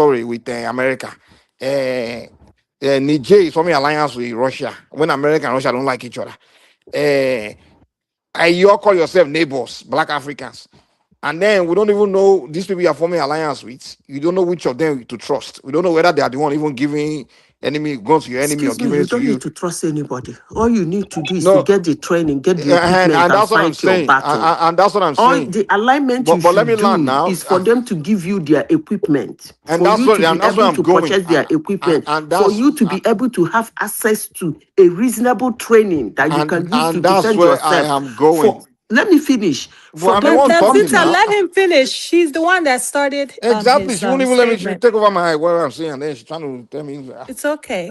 America. Niger is forming alliance with Russia. When America and Russia don't like each other. You all call yourself neighbors, Black Africans. And then we don't even know these people you are forming alliance with. You don't know which of them to trust. We don't know whether they are the one even giving going to your enemy or giving it to you. You don't need to trust anybody. All you need to do is to get the training, get the equipment, and that's what I'm fight your saying. battle. And that's what I'm All saying. the alignment But let me land now. is for them to give you their equipment. And for that's you what, to and be that's where able I'm to going. purchase their equipment. And for you to be able to have access to a reasonable training that you can use to defend yourself. I am going. Let me finish. But let him finish. She's the one that started. Exactly. She won't even let me take over my where I'm saying. And then she's trying to tell me. It's okay.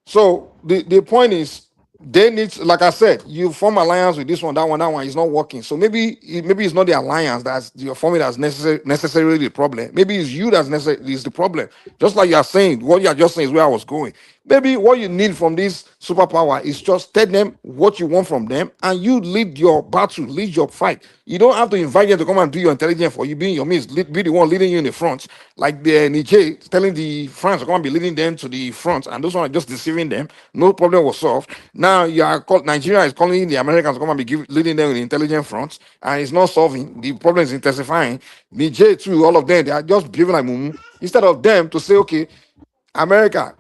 So the point is, they need, like I said, you form alliance with this one, that one is not working. So maybe it's not the alliance that's you're forming that's necessarily the problem. Maybe it's you that's is the problem. Just like you are saying, what you are just saying is where I was going. Maybe what you need from this superpower is just tell them what you want from them, and you lead your battle, lead your fight. You don't have to invite them to come and do your intelligence for you, being your midst, be the one leading you in the front, like the Niger telling the France to come and be leading them to the front, and those ones are just deceiving them. No problem was solved. Now Nigeria is calling the Americans to come and be leading them in the intelligence front, and it's not solving. The problem is intensifying. Niger too, all of them, they are just behaving like mumu. Instead of them to say, okay, America,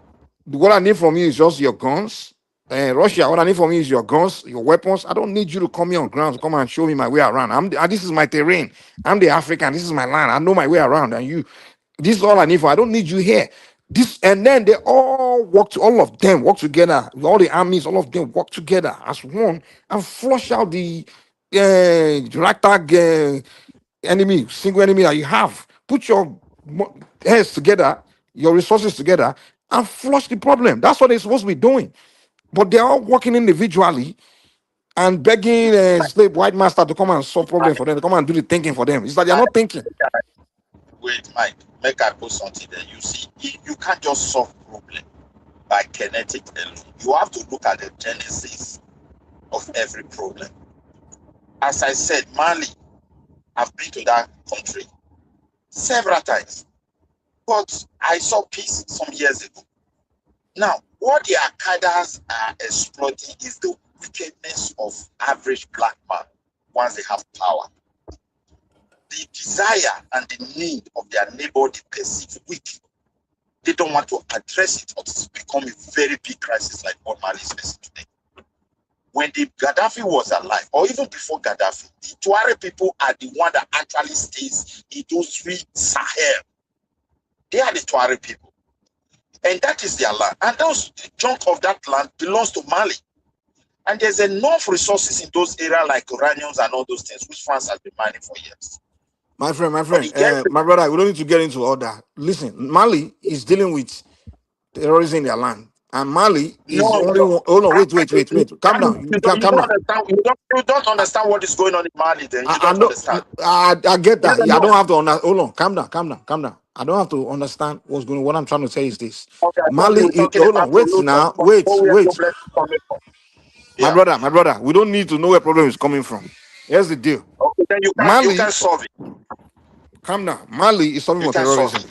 what I need from you is just your guns. And Russia, what I need from you is your guns, your weapons. I don't need you to come here on ground to come and show me my way around. This is my terrain. I'm the African. This is my land. I know my way around. And this is all I need for. I don't need you here. And then they all all of them work together. All the armies, all of them work together as one and flush out the ragtag enemy, single enemy that you have. Put your heads together, your resources together, and flush the problem. That's what they're supposed to be doing. But they're all working individually and begging a slave white master to come and solve problems for them, to come and do the thinking for them. It's like they're not thinking. Wait, Mike, make I put something there. You see, you can't just solve problem by kinetic alone. You have to look at the genesis of every problem. As I said, Mali, I've been to that country several times. But I saw peace some years ago. Now, what the Al-Qaedas are exploiting is the wickedness of average black man once they have power. The desire and the need of their neighbor they perceive weak. They don't want to address it, or it's become a very big crisis like what Mali is facing today. When the Gaddafi was alive, or even before Gaddafi, the Tuareg people are the one that actually stays in those three Sahel. They are the Tuareg people. And that is their land. And those chunk of that land belongs to Mali. And there's enough resources in those areas like uraniums and all those things, which France has been mining for years. My friend, my brother, we don't need to get into all that. Listen, Mali is dealing with terrorism in their land. And Mali is only one. Oh no, wait. Calm down. You don't understand what is going on in Mali, then. You don't understand. I get that. I don't have to understand. Hold on, calm down. I don't have to understand what's going on. What I'm trying to say is this. Okay, Mali is, hold on, wait. My brother, we don't need to know where problem is coming from. Here's the deal. Okay, then you can solve it. Calm down. Mali is suffering for terrorism.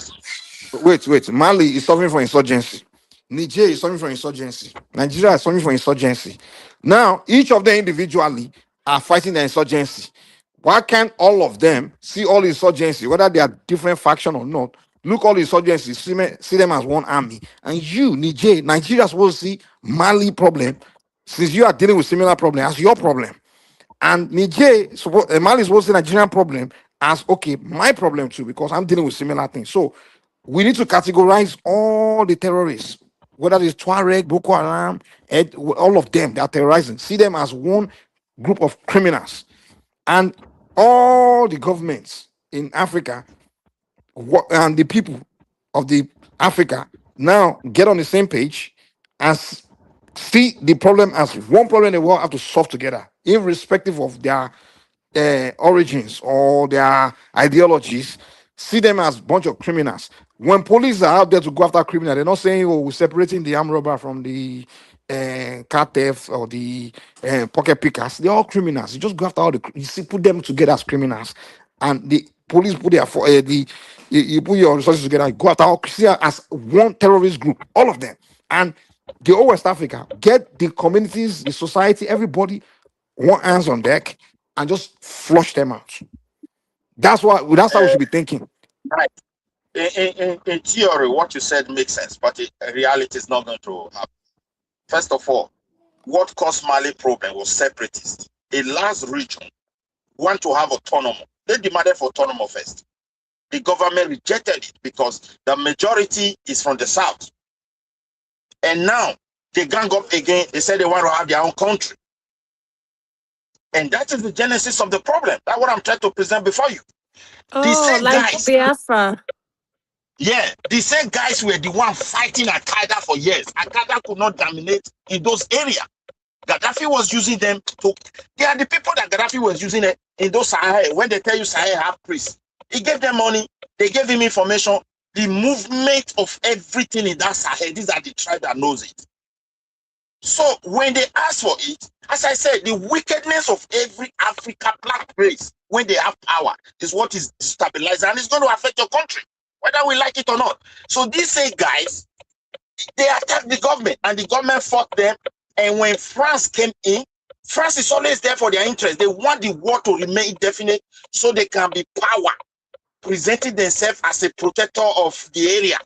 Wait. Mali is suffering for insurgency. Niger is suffering for insurgency. Nigeria is suffering for insurgency. Now, each of them individually are fighting the insurgency. Why can't all of them see all insurgency, whether they are different faction or not? Look, all insurgency, see them as one army. And you, Nigeria is supposed to see Mali problem, since you are dealing with similar problem as your problem. And Mali is supposed to see Nigerian problem as, okay, my problem too, because I'm dealing with similar things. So we need to categorize all the terrorists, whether it's Tuareg, Boko Haram, all of them, they are terrorizing. See them as one group of criminals. And all the governments in Africa and the people of the Africa now get on the same page and see the problem as one problem they will have to solve together, irrespective of their origins or their ideologies. See them as a bunch of criminals. When police are out there to go after criminals, they're not saying, oh, we're separating the armed robber from the car theft or the pocket pickers. They're all criminals. You just go after all the, put them together as criminals. And the police put their, you put your resources together, go after all as one terrorist group, all of them. And the whole West Africa, get the communities, the society, everybody, one hands on deck, and just flush them out. That's how we should be thinking. Right. In theory, what you said makes sense, but in reality, it's not going to happen. First of all, what caused Mali problem was separatists. A large region want to have autonomy. They demanded for autonomy first. The government rejected it because the majority is from the south. And now they gang up again. They said they want to have their own country. And that is the genesis of the problem. That's what I'm trying to present before you. Oh, like guys, Biafra. Yeah, the same guys were the one fighting Al-Qaeda for years. Al-Qaeda could not dominate in those areas. Gaddafi was using them to. They are the people that Gaddafi was using in those Sahel. When they tell you Sahel have priests, he gave them money. They gave him information. The movement of everything in that Sahel, these are the tribe that knows it. So when they ask for it, as I said, the wickedness of every African black race, when they have power, is what is destabilizing, and it's going to affect your country, whether we like it or not. So these guys, they attacked the government, and the government fought them. And when France came in, France is always there for their interest. They want the war to remain indefinite so they can be power, presenting themselves as a protector of the area.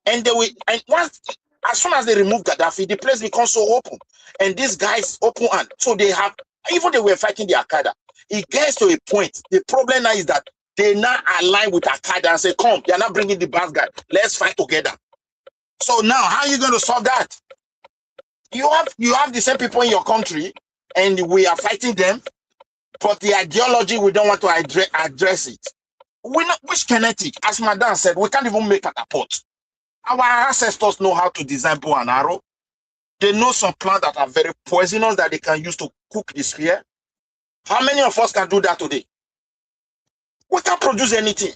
And they will, and once, as soon as they remove Gaddafi, the place becomes so open. And these guys open hand. So they have, even they were fighting the Al-Qaeda. It gets to a point. The problem now is that they now align with Al-Qaeda and say, come, you're not bringing the bad guy. Let's fight together. So now, how are you going to solve that? You have the same people in your country, and we are fighting them, but the ideology, we don't want to address it. Which kinetic, as Madame said, we can't even make catapult. Our ancestors know how to design bow and arrow. They know some plants that are very poisonous that they can use to cook the spear. How many of us can do that today? We can't produce anything.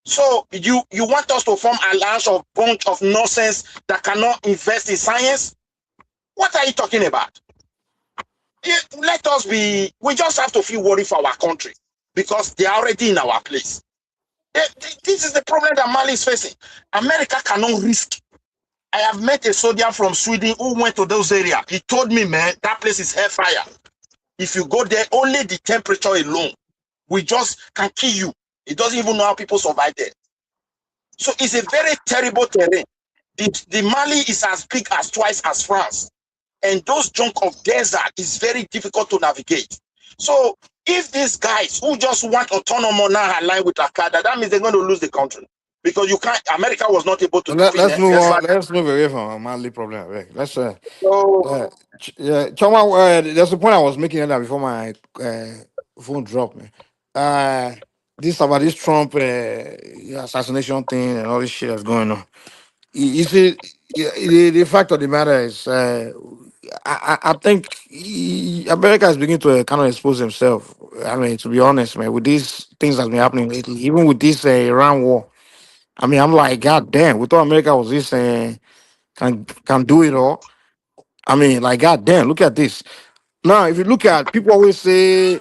So you want us to form a large of bunch of nonsense that cannot invest in science? What are you talking about? Let us be, we just have to feel worried for our country because they are already in our place. This is the problem that Mali is facing. America cannot risk I have met a soldier from Sweden who went to those areas. He told me, man, that place is hellfire. If you go there, only the temperature alone, we just can kill you. He doesn't even know how people survive there. So it's a very terrible terrain. The Mali is as big as twice as France. And those chunk of desert is very difficult to navigate. So if these guys who just want autonomous now align with Al-Qaeda, that means they're going to lose the country. Because you can't, America was not able to Let's move on. Let's move away from a Mali problem. Right? Let's yeah, Choma, there's a point I was making earlier before my phone dropped, man. This about this Trump assassination thing and all this shit that's going on. You see, the fact of the matter is, I think America is beginning to kind of expose himself. I mean, to be honest, man, with these things that's been happening lately, even with this Iran war. I mean, I'm like, God damn, we thought America was this can do it all. I mean, like, God damn, look at this. Now, if you look at people always say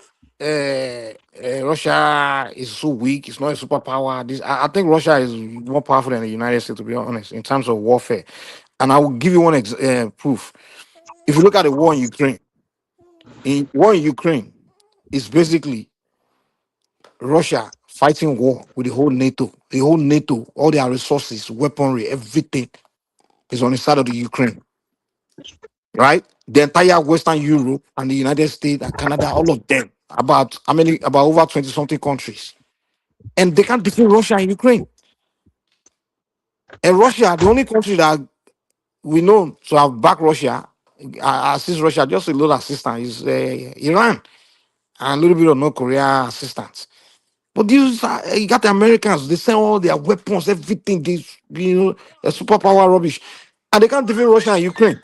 Russia is so weak, it's not a superpower. I think Russia is more powerful than the United States, to be honest, in terms of warfare. And I will give you one proof. If you look at the war in Ukraine, is basically Russia fighting war with the whole NATO, all their resources, weaponry, everything is on the side of the Ukraine, right? The entire Western Europe and the United States and Canada, all of them, about over 20 something countries, and they can't defeat Russia and Ukraine. And Russia, the only country that we know to have backed Russia, assist Russia, just a little assistance, is Iran, and a little bit of North Korea assistance. But these, you got the Americans, they send all their weapons, everything, the superpower rubbish, and they can't defeat Russia and Ukraine.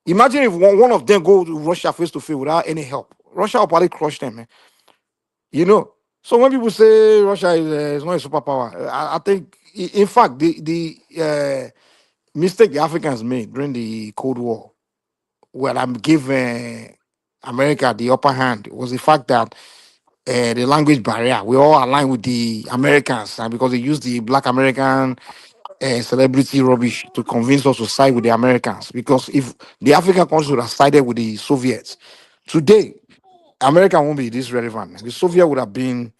Imagine if one of them go to Russia face to face without any help. Russia will probably crush them, man. So when people say Russia is not a superpower, I think, in fact, the mistake the Africans made during the Cold War, where I'm giving America the upper hand, was the fact that the language barrier. We all align with the Americans, and because they use the Black American celebrity rubbish to convince us to side with the Americans. Because if the African countries would have sided with the Soviets, today America won't be this relevant. The Soviet would have been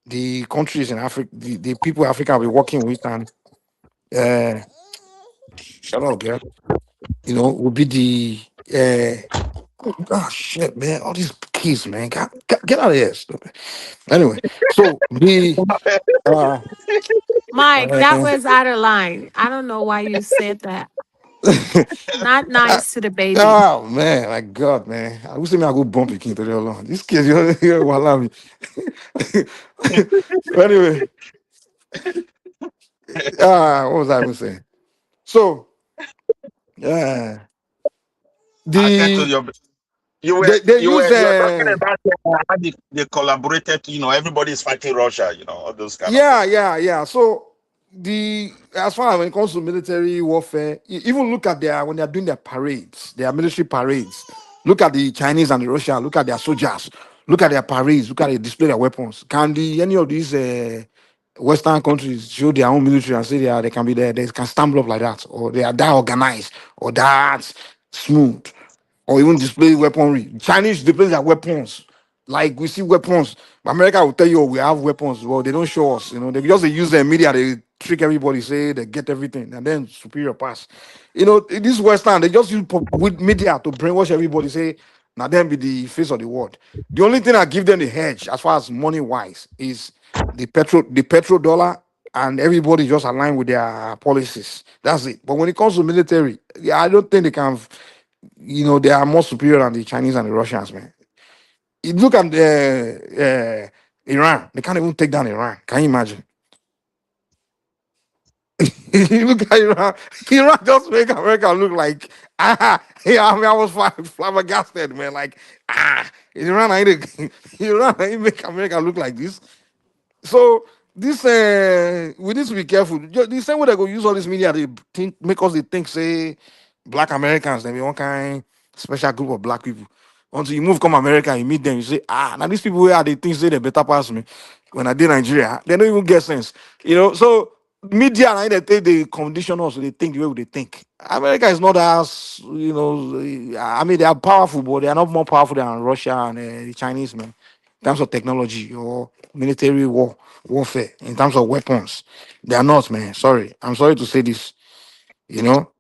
the countries in Africa, the people Africa will be working with, and shut up, girl. Would be the oh shit, man! All these kids, man, get out of here, stupid. Anyway, so the Mike, that was out of line. I don't know why you said that. Not nice to the baby. Oh man, my God, man! I wish me I go bump the king to the alone. This kid, you're allow me. Anyway, what was I going to say? So, You were talking about how they collaborated. Everybody's fighting Russia. All those kind of things. Yeah. So as far as when it comes to military warfare, even look at when they are doing their parades, their military parades. Look at the Chinese and the Russians. Look at their soldiers. Look at their parades. Look at they display their weapons. Can any of these Western countries show their own military and say they can be there? They can stumble up like that, or they are that organized, or that smooth, or even display weaponry. Chinese display their weapons. Like we see weapons. America will tell you, we have weapons. Well, they don't show us. They just use their media. They trick everybody, say they get everything, and then superior pass. This Western, they just use with media to brainwash everybody. Say now them be the face of the world. The only thing that give them the edge, as far as money wise, is the petrodollar, and everybody just align with their policies. That's it. But when it comes to military, I don't think they can. They are more superior than the Chinese and the Russians, man. You look at Iran, they can't even take down Iran. Can you imagine? You look at Iran just make America look like, I was flabbergasted, man. Like, Iran ain't make America look like this. So, this, we need to be careful. The same way they go use all this media, they make us think, say, Black Americans, they be one kind special group of Black people. Until you come America, you meet them, you say, now these people where they think say they better pass me. When I did Nigeria, they don't even get sense. So media and they take the condition also, they think the way they think. America is not as, you know, I mean, they are powerful, but they are not more powerful than Russia and the Chinese, man, in terms of technology or military warfare, in terms of weapons. They are not, man. Sorry. I'm sorry to say this, you know.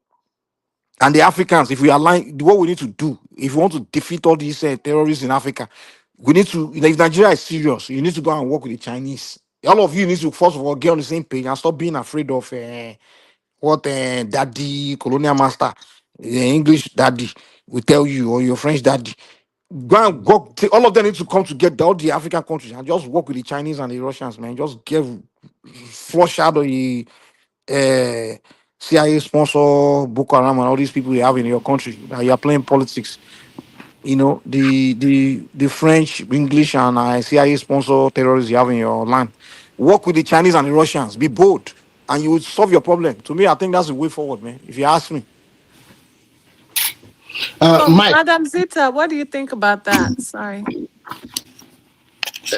And the Africans, if we align, what we need to do, if we want to defeat all these terrorists in Africa, we need to, if Nigeria is serious, you need to go and work with the Chinese. All of you need to, first of all, get on the same page and stop being afraid of what daddy, colonial master, English daddy will tell you, or your French daddy. Go and work, all of them need to come together, all the African countries, and just work with the Chinese and the Russians, man. Just flush out the CIA sponsor Boko Haram and all these people you have in your country. You are playing politics. You know, the French, English, and CIA sponsor terrorists you have in your land. Work with the Chinese and the Russians. Be bold, and you will solve your problem. To me, I think that's the way forward, man. If you ask me. Mike, Madam Zita, what do you think about that? Sorry.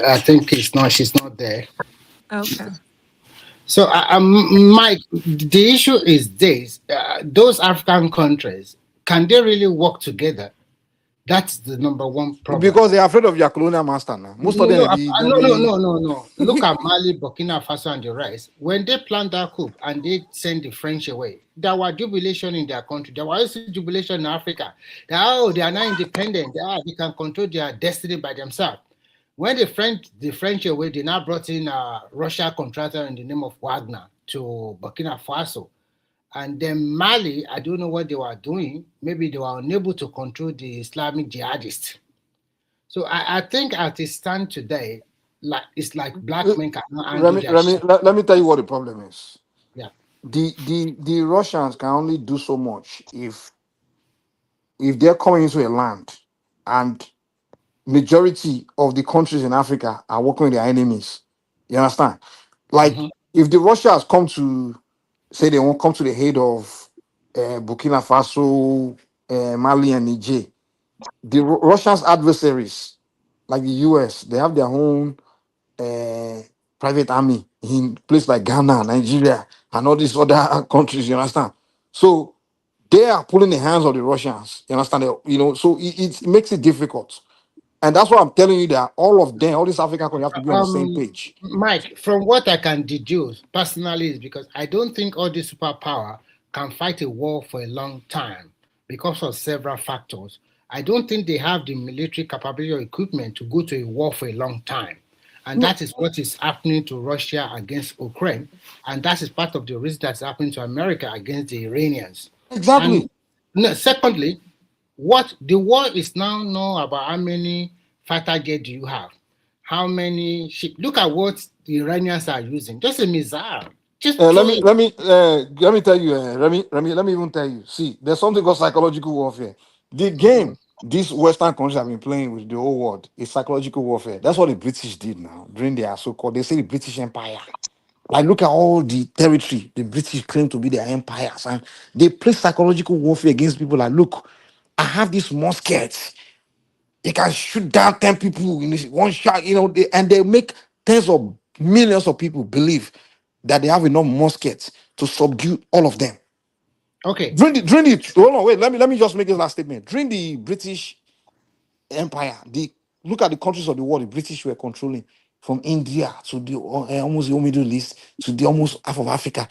I think she's not there. Okay. So, Mike, the issue is this: those African countries, can they really work together? That's the number one problem. Because they are afraid of your colonial master now. Most of them. No. Look at Mali, Burkina Faso, and the rest. When they planned that coup and they sent the French away, there was jubilation in their country. There was also jubilation in Africa. They are now independent. They can control their destiny by themselves. When the French away, they now brought in a Russia contractor in the name of Wagner to Burkina Faso. And then Mali, I don't know what they were doing. Maybe they were unable to control the Islamic jihadists. So I think at this stand today, it's like black men cannot handle let me tell you what the problem is. Yeah. The Russians can only do so much if they're coming into a land and majority of the countries in Africa are working with their enemies. You understand? Like if the Russians come to say they won't come to the aid of Burkina Faso, Mali, and Niger, the Russians' adversaries, like the US, they have their own private army in places like Ghana, Nigeria, and all these other countries. You understand? So they are pulling the hands of the Russians. You understand? You know, so it makes it difficult. And that's why I'm telling you that all of them, all these African countries have to be on the same page. Mike, from what I can deduce personally is because I don't think all these superpower can fight a war for a long time because of several factors. I don't think they have the military capability or equipment to go to a war for a long time. And that is what is happening to Russia against Ukraine. And that is part of the reason that's happening to America against the Iranians. Exactly. And, secondly, what the world is now know about how many fighter jets do you have? How many ships? Look at what the Iranians are using. Just a missile. Just let me tell you, Remy, let me even tell you. See, there's something called psychological warfare. The game these Western countries have been playing with the whole world is psychological warfare. That's what the British did now during their so-called, they say the British Empire. Like, look at all the territory the British claim to be their empires, and they play psychological warfare against people. Like, look, I have this musket. They can shoot down 10 people in this one shot, you know, and they make tens of millions of people believe that they have enough muskets to subdue all of them. Okay. Hold on, wait, let me just make this last statement. During the British Empire, look at the countries of the world the British were controlling, from India to the almost the Middle East to the almost half of Africa.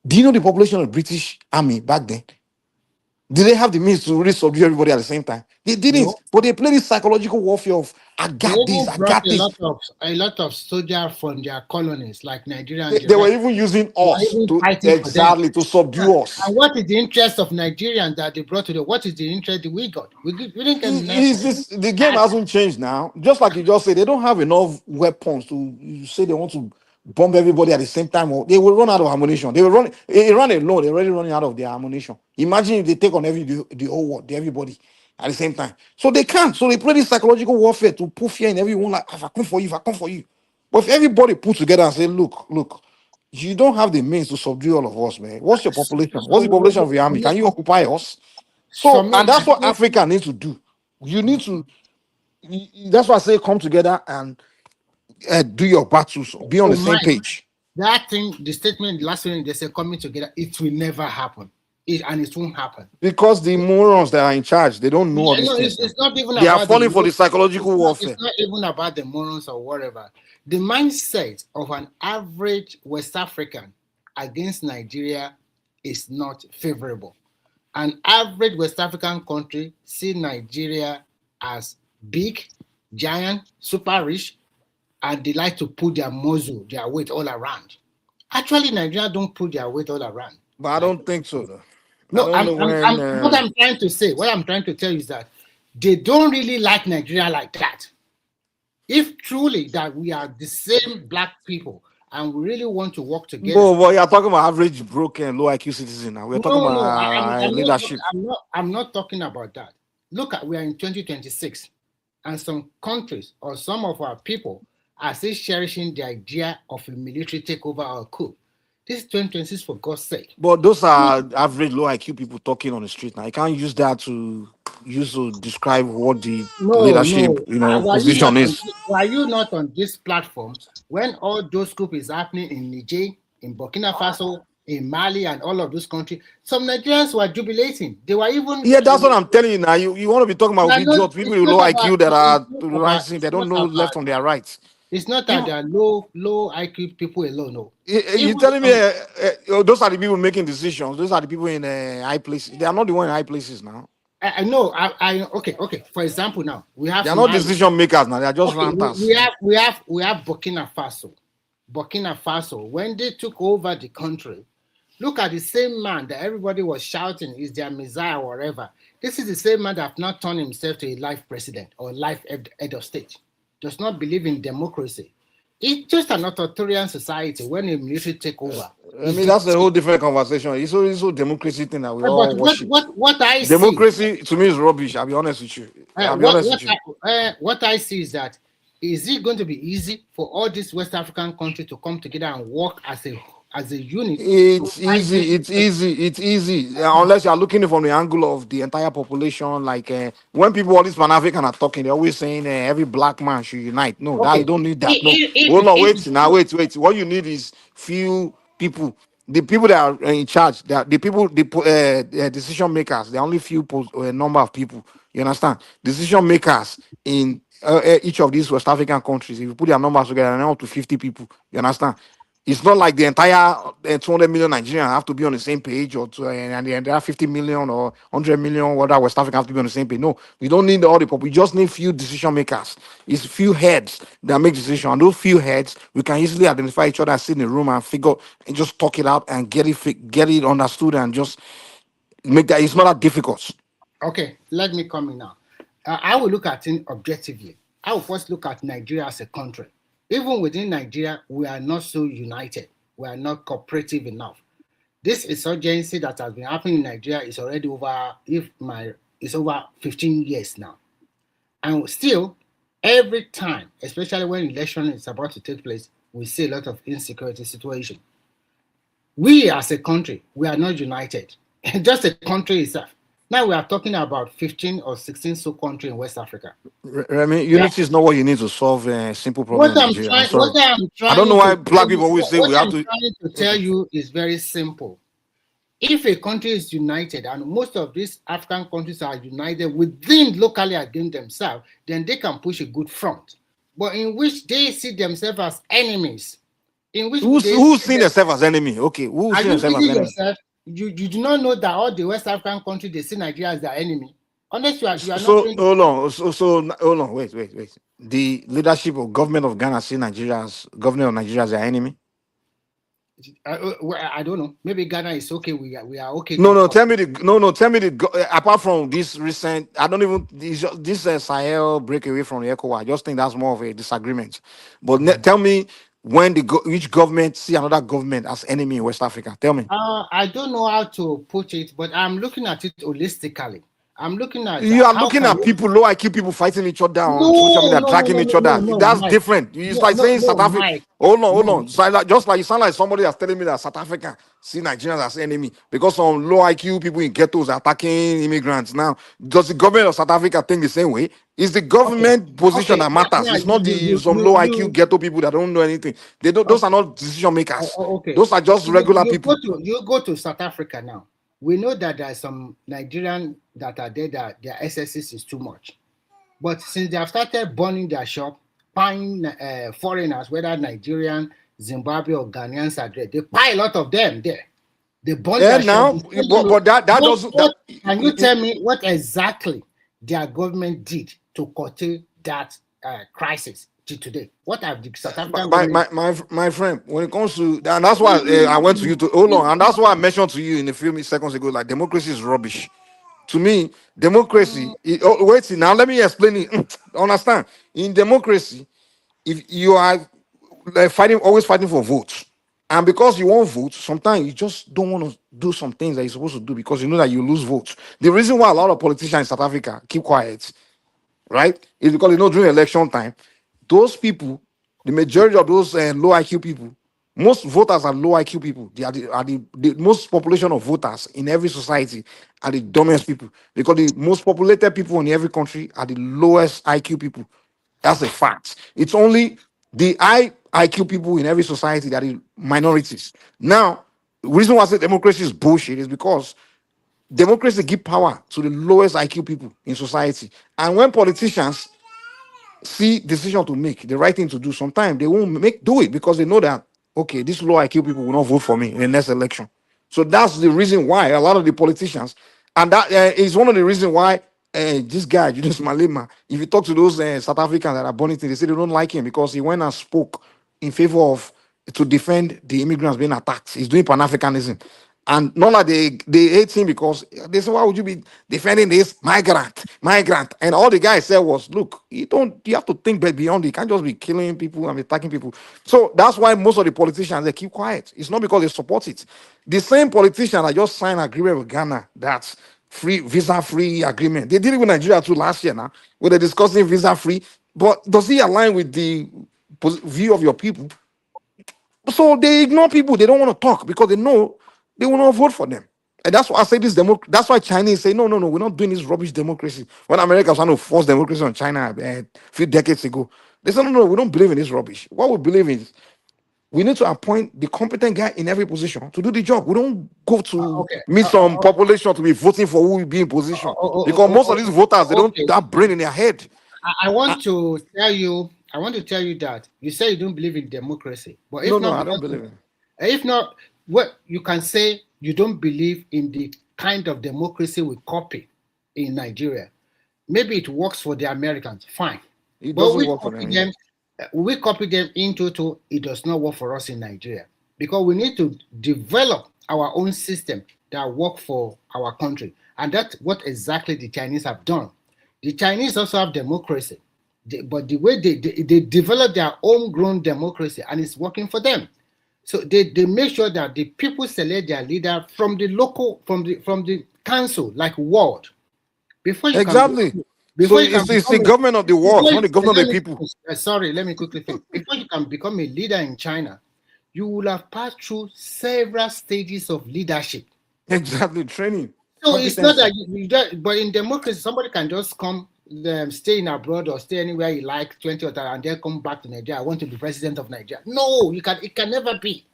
Do you know the population of the British Army back then? Did they have the means to really subdue everybody at the same time? They didn't, no. But they played this psychological warfare of I got this, I got this. A lot of soldiers from their colonies, like Nigeria. They were even using us to subdue us. And what is the interest of Nigerians that they brought to the? What is the interest we got? We didn't get the game hasn't changed now. Just like you just said, they don't have enough weapons to say they want to bomb everybody at the same time, or they will run out of ammunition. They will run. Iran alone, they're already running out of their ammunition. Imagine if they take on the whole world, everybody at the same time. So they can't. So they play this psychological warfare to put fear in everyone. Like, if I come for you, if I come for you. But if everybody put together and say, look, you don't have the means to subdue all of us, man. What's your population? What's the population of your army? Can you occupy us? So, and that's what Africa needs to do. You need to. That's why I say come together and do your battles, be on the same page. that thing, the statement, the last one, they say coming together, it will never happen. And it won't happen. Because the morons that are in charge, they don't know all these things. It's not even they about are falling for the psychological warfare. It's not even about the morons or whatever. The mindset of an average West African against Nigeria is not favorable. An average West African country see Nigeria as big, giant, super rich, and they like to put their muzzle, their weight all around. Actually, Nigeria don't put their weight all around. But I don't think so, though. No, what I'm trying to say, what I'm trying to tell you is that they don't really like Nigeria like that. If truly that we are the same black people and we really want to work together. But you're talking about average, broken, low IQ citizen now. We're talking about leadership. I'm not talking about that. Look at, we are in 2026, and some countries or some of our people are still cherishing the idea of a military takeover or coup. This is 2026 for God's sake. But those are average low IQ people talking on the street now. I can't use that to describe what the leadership, position is. Why are you not on this platform when all those coup is happening in Niger, in Burkina Faso, in Mali, and all of those countries? Some Nigerians were jubilating. They were even... Yeah, that's what I'm telling you now. You want to be talking about idiots, people with low IQ that are rising. They don't know left from their right. It's not that there are low IQ people alone. No. You're telling me those are the people making decisions. Those are the people in high places. They are not the one in high places now. I know. Okay. For example, now we have. They are not decision makers now. They are just ranters. We have Burkina Faso. Burkina Faso, when they took over the country, look at the same man that everybody was shouting is their messiah or whatever. This is the same man that have not turned himself to a life president or life head of state. Does not believe in democracy. It's just an authoritarian society when a military take over. I mean, that's a whole different conversation. It's a democracy thing that we all worship. What I see, democracy to me is rubbish. I'll be honest with you. What I see is that is it going to be easy for all these West African countries to come together and work as a unit? It's easy. Unless you are looking from the angle of the entire population. Like when people, all these Pan-African are talking, they're always saying every black man should unite. No, you don't need that. No. Wait. What you need is few people. The people that are in charge, the decision makers, the only few number of people. You understand? Decision makers in each of these West African countries. If you put their numbers together, now to 50 people. You understand? It's not like the entire 200 million Nigerians have to be on the same page, and there are 50 million or 100 million whether West Africa have to be on the same page. No, we don't need all the people. We just need few decision makers. It's few heads that make decisions. And those few heads, we can easily identify each other, sit in the room and figure and just talk it out and get it understood and just make that. It's not that difficult. Okay, let me come in now. I will look at it objectively. I will first look at Nigeria as a country. Even within Nigeria, we are not so united. We are not cooperative enough. This insurgency that has been happening in Nigeria is already over 15 years now. And still, every time, especially when election is about to take place, we see a lot of insecurity situation. We as a country, we are not united. Just a country itself. Now we are talking about 15 or 16 countries in West Africa. Remy, unity is not what you need to solve a simple problem. I don't know why black people always say we have to. What I'm trying to tell you is very simple. If a country is united, and most of these African countries are united within locally against themselves, then they can push a good front. But in which they see themselves as enemies, in which who's seen themselves as enemy? Okay, who's seen themselves as enemy? You do not know that all the West African countries, they see Nigeria as their enemy. Unless you are not. Hold on, wait. The leadership of government of Ghana see Nigeria as government of Nigeria as their enemy. I don't know. Maybe Ghana is okay. We are okay. Tell me apart from this recent, I don't even this Sahel breakaway from the ECOWAS. I just think that's more of a disagreement. But tell me. When which government see another government as enemy in West Africa? Tell me. I don't know how to put it, but I'm looking at it holistically. I'm looking at You are how looking can at people, low IQ people fighting each other on no, social media, no, no, dragging no, each no, other. no, no, That's Mike. different. It's No, like no, saying no, South Africa. Mike. Hold on, hold No. on. Just like you sound like somebody that's telling me that South Africa see Nigerians as enemy because some low IQ people in ghettos are attacking immigrants. Now, does the government of South Africa think the same way? It's the government position that matters. Now, It's not some low IQ ghetto people that don't know anything. They don't. Those are not decision makers. Okay. Those are just regular people. You go to South Africa now. We know that there are some Nigerians that are there that their SSS is too much. But since they have started burning their shop, buying foreigners, whether Nigerian, Zimbabwe, or Ghanaians are there, they buy a lot of them there. They burn their now, shop. but that doesn't. Can you tell me what exactly their government did to curtail that crisis to today? What have the South African my friend, when it comes to, and that's why I went to you to hold on, and that's why I mentioned to you in a few seconds ago, like democracy is rubbish. To me, democracy. Wait, now let me explain it. Understand? In democracy, if you are always fighting for votes, and because you want votes, sometimes you just don't want to do some things that you're supposed to do because you know that you lose votes. The reason why a lot of politicians in South Africa keep quiet, right, is because during election time, those people, the majority of those low IQ people, most voters are low IQ people. They are the most population of voters in every society are the dumbest people because the most populated people in every country are the lowest IQ people. That's a fact. It's only the high IQ people in every society that are minorities. Now, the reason why I say democracy is bullshit is because democracy gives power to the lowest IQ people in society. And when politicians see decision to make, the right thing to do, sometimes they won't do it because they know that, okay, these low IQ people will not vote for me in the next election. So that's the reason why a lot of the politicians, and that is one of the reasons why this guy, Julius Malema, if you talk to those South Africans that are born into, they say they don't like him because he went and spoke in favor of to defend the immigrants being attacked. He's doing Pan-Africanism. And not like they hate him because they say, why would you be defending this migrant? And all the guy said was, look, you have to think beyond it. You can't just be killing people and attacking people. So that's why most of the politicians, they keep quiet. It's not because they support it. The same politician that just signed an agreement with Ghana, that's visa-free agreement. They did it with Nigeria too last year now, where they're discussing visa-free. But does it align with the view of your people? So they ignore people. They don't want to talk because they know they will not vote for them. And that's why I say this that's why Chinese say, no, we're not doing this rubbish democracy. When America was trying to force democracy on China a few decades ago, they said, no, we don't believe in this rubbish. What we believe in is we need to appoint the competent guy in every position to do the job. We don't go to meet some population to be voting for who will be in position. Because most of these voters, they don't have brain in their head. I want to tell you that you say you don't believe in democracy. But if I don't believe in it. If not, what you can say you don't believe in the kind of democracy we copy in Nigeria. Maybe it works for the Americans, fine. It doesn't work for them. We copy them into it does not work for us in Nigeria because we need to develop our own system that work for our country. And that's what exactly the Chinese have done. The Chinese also have democracy, but the way they develop their homegrown democracy and it's working for them. So they make sure that the people select their leader from the local, from the council, like ward. Before you exactly. It's the government of the world, not the government of the people. Sorry, let me quickly finish. Before you can become a leader in China, you will have passed through several stages of leadership. Exactly, training. So it's not that but in democracy, somebody can just come, stay in abroad or stay anywhere you like, 20 or 30, and then come back to Nigeria. I want to be president of Nigeria. No, it can never be.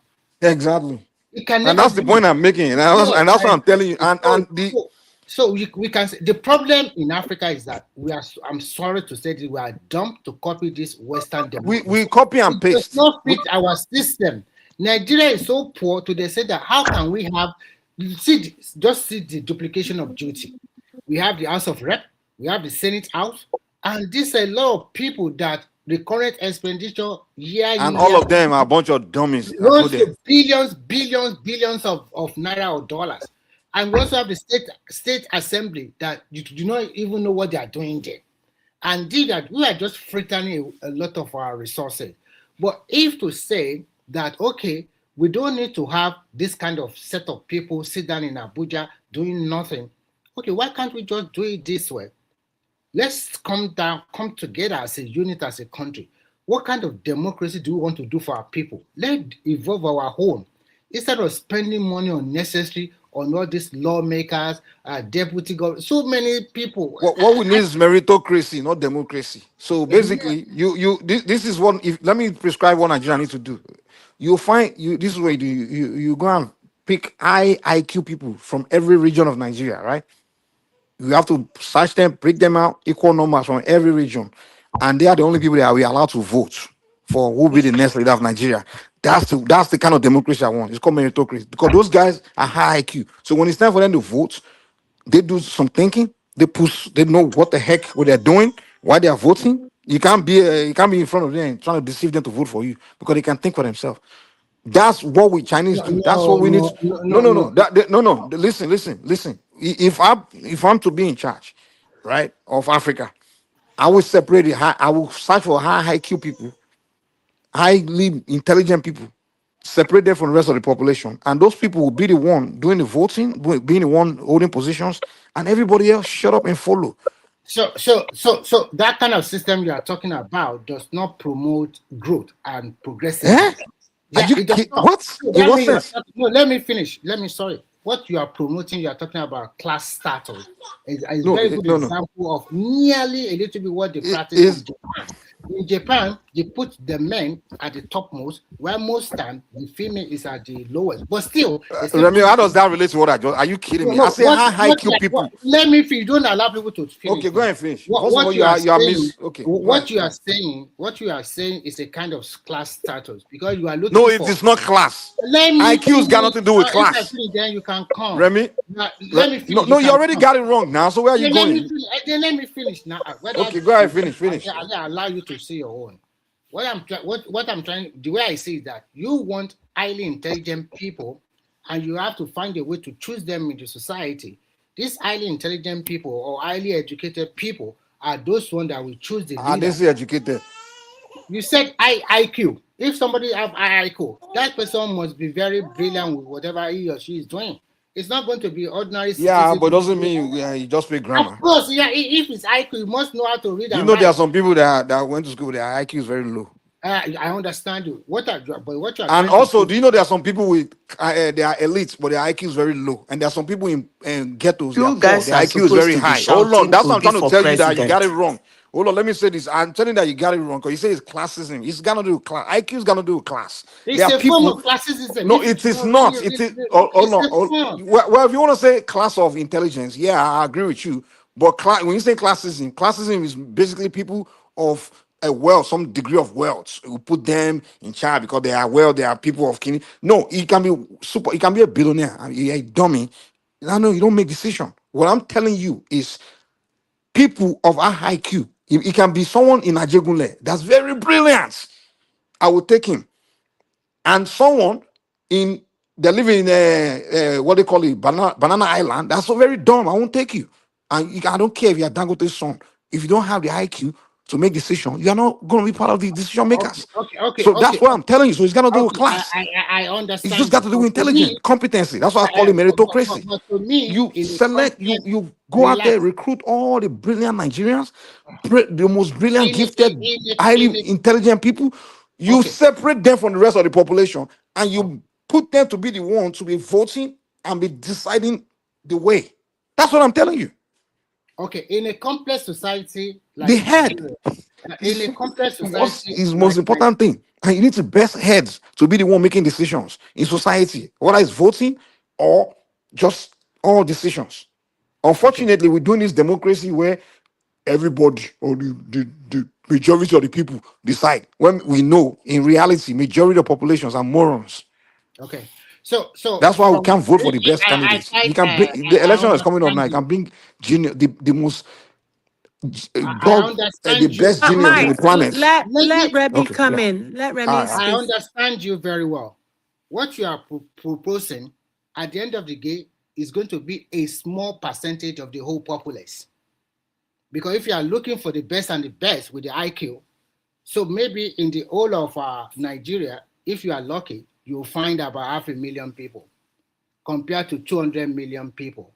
Exactly. It can never and that's be. the point I'm making. And that's what I'm telling you. So we can say the problem in Africa is that I'm sorry to say that we are dumb to copy this Western democracy. We copy and paste. It does not fit our system. Nigeria is so poor to they say that how can we have just see the duplication of duty. We have the House of Rep, we have the Senate House, and this a lot of people that the current expenditure and all of them are a bunch of dummies. Billions of naira or dollars. And we also have the state assembly that you do not even know what they are doing there. And did that, we are just frittering a lot of our resources. But if to say that, okay, we don't need to have this kind of set of people sit down in Abuja doing nothing, okay, why can't we just do it this way? Let's come together as a unit, as a country. What kind of democracy do we want to do for our people? Let's evolve our own. Instead of spending money unnecessary on all these lawmakers, deputy government, so many people. What we need is meritocracy, not democracy. So basically, this is what. Let me prescribe what Nigeria needs to do. You'll find this is what you go and pick high IQ people from every region of Nigeria, right? You have to search them, break them out, equal numbers from every region, and they are the only people that we are allowed to vote for who will be the next leader of Nigeria. That's the kind of democracy I want. It's called meritocracy because those guys are high IQ. So when it's time for them to vote, they do some thinking. They know what the heck what they're doing, why they are voting. You can't be in front of them and trying to deceive them to vote for you because they can think for themselves. That's what we Chinese do. That's what we need. No. Listen. If I'm to be in charge, right, of Africa, I will separate it. I will search for high IQ people, highly intelligent people, separate them from the rest of the population, and those people will be the one doing the voting, being the one holding positions, and everybody else shut up and follow. So that kind of system you are talking about does not promote growth and progressiveness. Yeah, it does not. What? In what sense? No, let me finish. Sorry. What you are promoting, you are talking about class status. It's a very good example of nearly a little bit what they practice in Japan. In Japan, they put the men at the topmost, while most time the female is at the lowest. But still, Remy, how does that relate to what I just? Are you kidding me? I say high IQ people. Let me finish. Don't allow people to finish. Okay, go ahead and finish. What you are saying is a kind of class status because you are looking. No, it is not class. IQ's got nothing to do with class. Then you can come. Remy, let me finish. No, you already got it wrong now. So where are you going? Let me finish now. Okay, go ahead, finish. I allow you to say your own. What I'm trying, the way I see that you want highly intelligent people, and you have to find a way to choose them into society. These highly intelligent people or highly educated people are those ones that will choose the leader. Are they educated? You said IQ. If somebody have IQ, that person must be very brilliant with whatever he or she is doing. It's not going to be ordinary. Yeah, but doesn't mean you just speak grammar. Of course, yeah. If it's IQ, you must know how to read. You know, there are some people that went to school, their IQ is very low. I understand you. And also, do you know there are some people with they are elites, but their IQ is very low, and there are some people in ghettos. You guys their IQ is very high. Hold on, that's what I'm trying to tell you that you got it wrong. Hold on, let me say this. I'm telling you that you got it wrong because you say it's classism. It's gonna do with class. IQ is gonna do with class. It's a form of classism. No, it is not. It is. Well, if you want to say class of intelligence, yeah, I agree with you. But when you say classism is basically people of a wealth, some degree of wealth. We put them in charge because they are they are people of kin. No, it can be it can be a billionaire. You're a dummy. No, you don't make decision. What I'm telling you is people of a high IQ. It can be someone in Ajegunle that's very brilliant. I will take him. And someone they're living in what they call it, Banana Island. That's so very dumb. I won't take you. And I don't care if you're Dangote's son. If you don't have the IQ to make decisions, you're not going to be part of the decision makers. So that's what I'm telling you. So it's got to do with class. I understand. It's just got to do with intelligence, competency. That's why I call it meritocracy. But for me, you select, you go out there, recruit all the brilliant Nigerians, the most brilliant, gifted, highly intelligent people. You separate them from the rest of the population, and you put them to be the ones to be voting and be deciding the way. That's what I'm telling you. Okay, in a complex society, like the head in a complex society is the most important thing, and you need the best heads to be the one making decisions in society, whether it's voting or just all decisions. Unfortunately, we're doing this democracy where everybody or the majority of the people decide, when we know in reality majority of populations are morons. Okay. So that's why we can't vote for the best candidates. You can bring the election is coming up now. You can bring the most the best genius in the planet. Let Remy come in. Let Remy speak. I understand you very well. What you are proposing at the end of the day is going to be a small percentage of the whole populace. Because if you are looking for the best and the best with the IQ, so maybe in the whole of Nigeria, if you are lucky, you'll find about 500,000 people compared to 200 million people.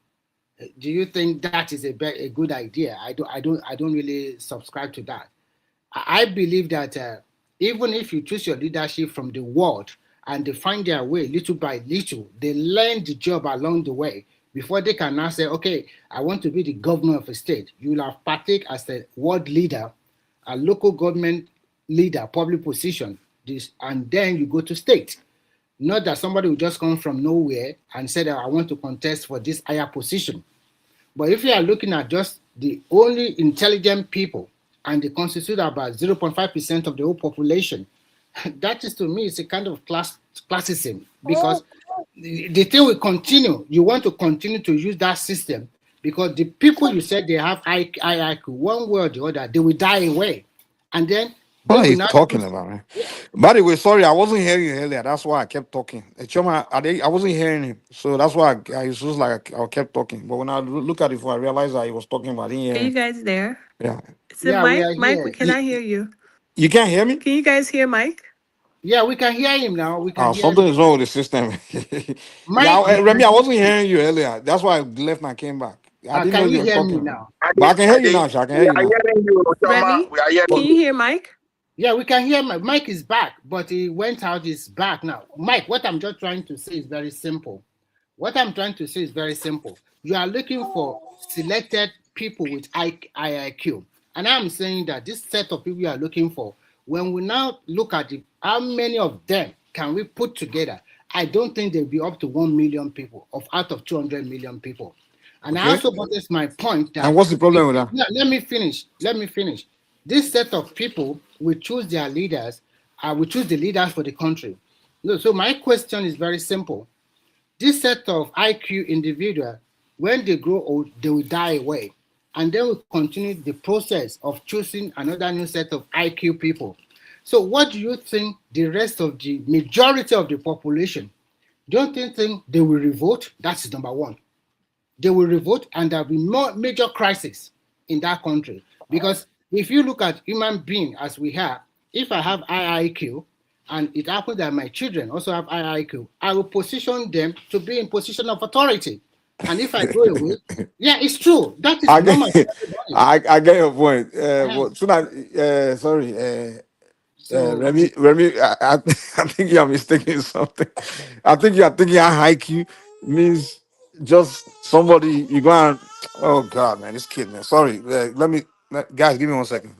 Do you think that is a good idea? I don't really subscribe to that. I believe that even if you choose your leadership from the world and they find their way little by little, they learn the job along the way before they can now say, okay, I want to be the governor of a state. You will have partake as a world leader, a local government leader, public position, and then you go to state. Not that somebody will just come from nowhere and say that I want to contest for this higher position. But if you are looking at just the only intelligent people and they constitute about 0.5% of the whole population, that is, to me, it's a kind of classism, because the thing will continue. You want to continue to use that system because the people you said they have IQ, one way or the other, they will die away. And then what are you talking about, man? By the way, sorry, I wasn't hearing you earlier. That's why I kept talking. Choma, I wasn't hearing him, so that's why I was just like I kept talking. But when I look at it, I realized that he was talking about. Are you guys there? Yeah. Is it Mike? Mike, can I hear you? You can't hear me? Can you guys hear Mike? Yeah, we can hear him now. We can hear something him. is wrong with the system. Mike, Remy, I wasn't hearing you earlier. That's why I left and I came back. I didn't know can you you were hear talking. me now? But I can hear you now. I can hear you now. Remy, can you hear Mike? Yeah, we can hear Mike. Mike is back, but he went out. He's back now. Mike, what I'm just trying to say is very simple. You are looking for selected people with IIQ. And I'm saying that this set of people you are looking for, when we now look at how many of them can we put together, I don't think they'll be up to 1 million people out of 200 million people. And I also noticed my point that. And what's the problem with that? Yeah, let me finish. This set of people will choose their leaders, will choose the leaders for the country. So my question is very simple. This set of IQ individuals, when they grow old, they will die away. And then we'll continue the process of choosing another new set of IQ people. So what do you think the rest of the majority of the population, don't you think they will revolt? That's number one. They will revolt and there will be more major crisis in that country. Because if you look at human being as we have, if I have IIQ and it happens that my children also have IIQ, I will position them to be in position of authority. And if I go away, yeah, it's true. That is normal. I get your point. Remy, I think you are mistaken something. I think you are thinking IQ means just somebody you go and, oh God, man, this kid, man. Sorry, guys, give me 1 second.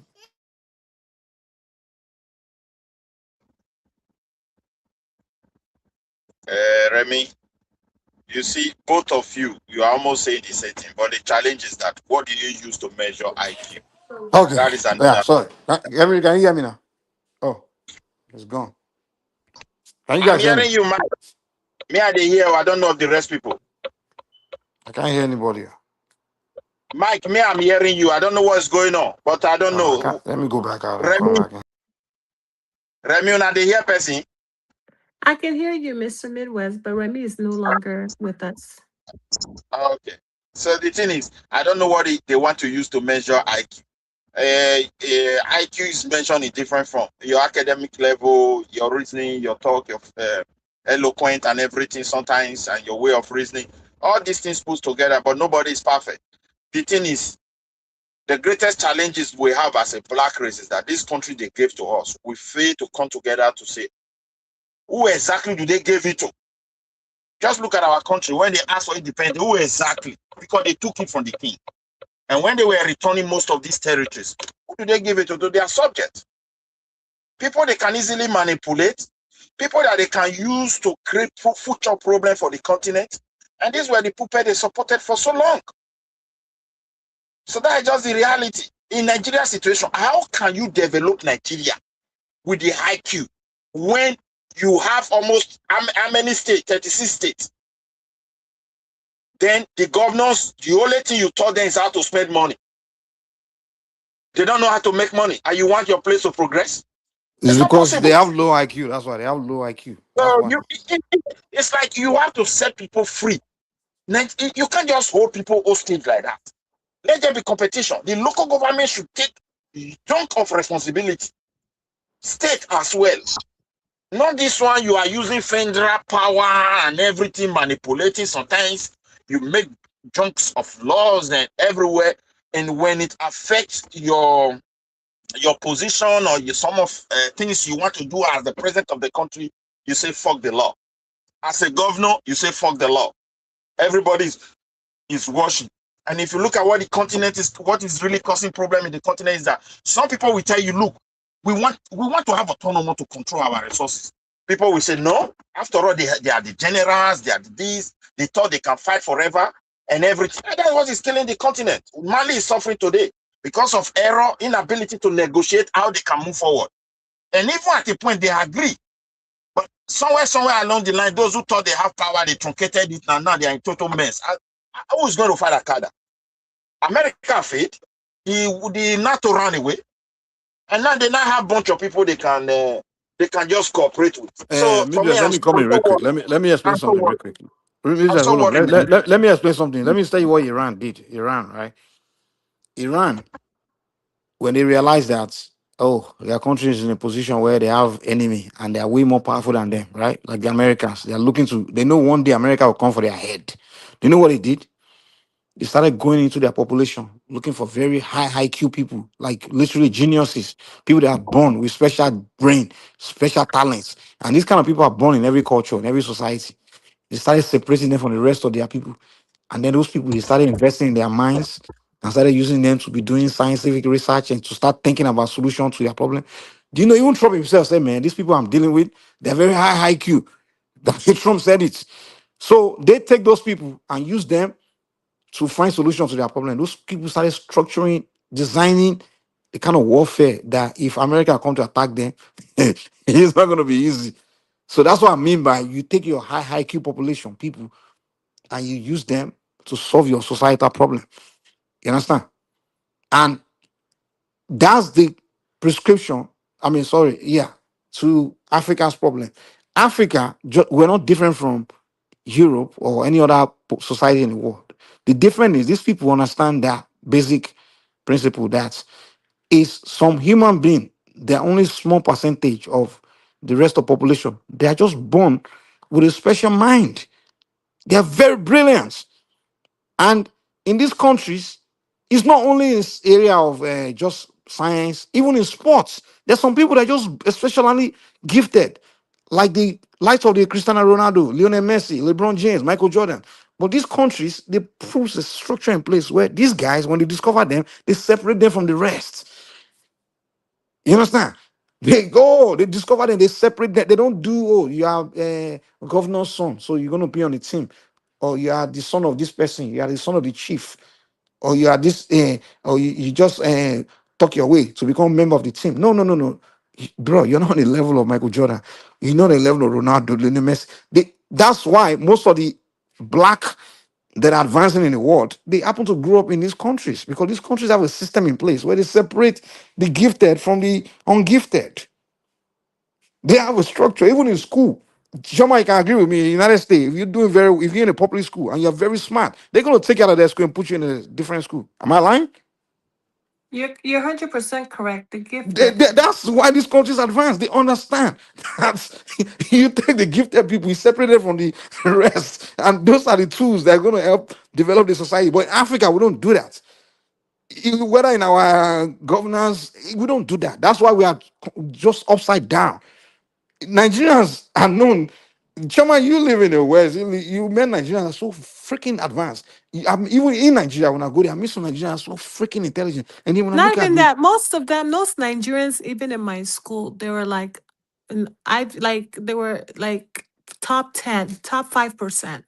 Remy, you see, both of you are almost saying the same thing, but the challenge is that what do you use to measure IQ? Okay. That is another. Sorry. Can you hear me now? Oh, it's gone. Can you guys I'm hearing you, man. Me, I hear. I don't know of the rest people. I can't hear anybody. Mike, me, I'm hearing you. I don't know what's going on, but I don't know. Let me go back out. Remy, not the hear person. I can hear you, Mr. Midwest, but Remy is no longer with us. Okay. So the thing is, I don't know what they want to use to measure IQ. IQ is mentioned in different forms. Your academic level, your reasoning, your talk, your eloquent and everything sometimes, and your way of reasoning. All these things put together, but nobody is perfect. The thing is, the greatest challenges we have as a black race is that this country they gave to us, we fail to come together to say, who exactly do they give it to? Just look at our country. When they asked for independence, who exactly? Because they took it from the king. And when they were returning most of these territories, who do they give it to? To their subjects. People they can easily manipulate. People that they can use to create future problems for the continent. And these were the puppets they supported for so long. So that is just the reality. In Nigeria's situation, how can you develop Nigeria with the IQ when you have almost how many states? 36 states. Then the governors, the only thing you taught them is how to spend money. They don't know how to make money. And you want your place to progress? It's because they have low IQ. That's why they have low IQ. So it's like you have to set people free. You can't just hold people hostage like that. Let there be competition. The local government should take a chunk of responsibility. State as well. Not this one you are using federal power and everything manipulating. Sometimes you make chunks of laws and everywhere, and when it affects your position or some of things you want to do as the president of the country, you say fuck the law. As a governor, you say fuck the law. Everybody is watching. And if you look at what the continent is, what is really causing problem in the continent is that some people will tell you, look, we want to have autonomy to control our resources. People will say, no, after all, they are the generals, they are this, they thought they can fight forever and everything. And that's what is killing the continent. Mali is suffering today because of error, inability to negotiate how they can move forward. And even at a point, they agree. But somewhere along the line, those who thought they have power, they truncated it, and now they are in total mess. Who is going to fight Al-Qaeda? America failed. The NATO ran away. And now they now have a bunch of people they can just cooperate with. So for me, let me come in real quick. Let me explain something real quick. Let me explain something. Let me tell you what Iran did. Iran, right? Iran, when they realized that, oh, their country is in a position where they have enemy and they are way more powerful than them, right? Like the Americans, they know one day America will come for their head. Do you know what they did? They started going into their population, looking for very high IQ people, like literally geniuses, people that are born with special brain, special talents. And these kind of people are born in every culture, in every society. They started separating them from the rest of their people. And then those people, they started investing in their minds and started using them to be doing scientific research and to start thinking about solutions to their problem. Do you know, even Trump himself said, man, these people I'm dealing with, they're very high IQ. Trump said it. So they take those people and use them to find solutions to their problem. Those people started structuring, designing the kind of warfare that if America come to attack them, it's not going to be easy. So that's what I mean by you take your high IQ population, people, and you use them to solve your societal problem. You understand? And that's the prescription. To Africa's problem. Africa, we're not different from Europe or any other society in the world. The difference is these people understand that basic principle that is some human being, they're only small percentage of the rest of population. They are just born with a special mind. They are very brilliant. And in these countries, it's not only in this area of just science, even in sports. There's some people that are just especially gifted, like the likes of the Cristiano Ronaldo, Lionel Messi, LeBron James, Michael Jordan. But these countries, they put a structure in place where these guys, when they discover them, they separate them from the rest. You understand? They discover them, they separate them. They don't do, oh, you are a governor's son, so you're going to be on the team. Or you are the son of this person, you are the son of the chief. Or you are this, or you just talk your way to become a member of the team. No. Bro, you're not on the level of Michael Jordan. You're not on the level of Ronaldo, Lionel Messi. That's why most of the black that are advancing in the world, they happen to grow up in these countries because these countries have a system in place where they separate the gifted from the ungifted. They have a structure, even in school. Somebody can agree with me. In the United States, if you're in a public school and you're very smart, they're going to take you out of their school and put you in a different school. Am I lying? You're 100% correct. The gift. That's why these countries advance. They understand that you take the gifted people, you separate them from the rest, and those are the tools that are going to help develop the society. But in Africa, we don't do that. Whether in our governance, we don't do that. That's why we are just upside down. Nigerians are known. Chama, you live in the West. You met Nigerians are so freaking advanced. Even in Nigeria, when I go there, I meet some Nigerians so freaking intelligent. And then when I Not look even at that. Most of them, most Nigerians, even in my school, they were like, they were like top 10, top 5%.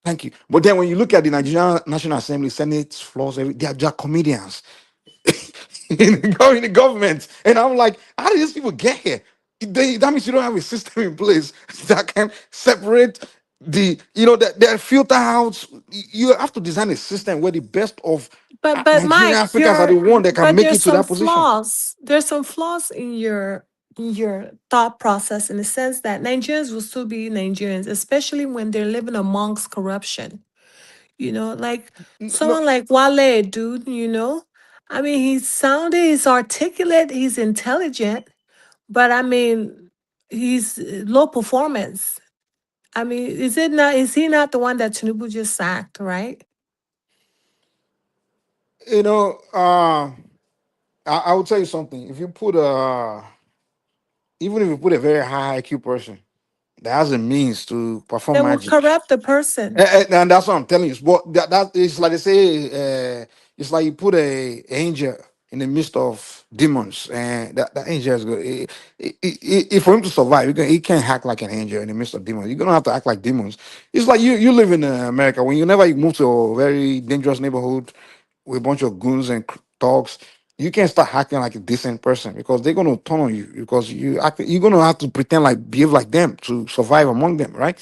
Thank you. But then when you look at the Nigerian National Assembly, Senate floors, they are just comedians in the government. And I'm like, how did these people get here? That means you don't have a system in place that can separate the filter out. You have to design a system where the best of But Nigerian Mike, Africans are the one that can make it to that position. There's some flaws in your thought process in the sense that Nigerians will still be Nigerians, especially when they're living amongst corruption. Like someone like Wale, dude, I mean, he's articulate, he's intelligent, but I mean, he's low performance. I mean, is he not the one that Tinubu just sacked, right? You know, I will tell you something. If you put even if you put a very high IQ person that has a means to They perform will magic, corrupt the person. and that's what I'm telling you. But that is like they say, it's like you put a angel in the midst of demons, and that angel is good. For him to survive, he can't act like an angel in the midst of demons. You're gonna have to act like demons. It's like you live in America. When you never move to a very dangerous neighborhood with a bunch of goons and thugs, you can't start acting like a decent person because they're gonna turn on you because you're gonna have to pretend like behave like them to survive among them, right?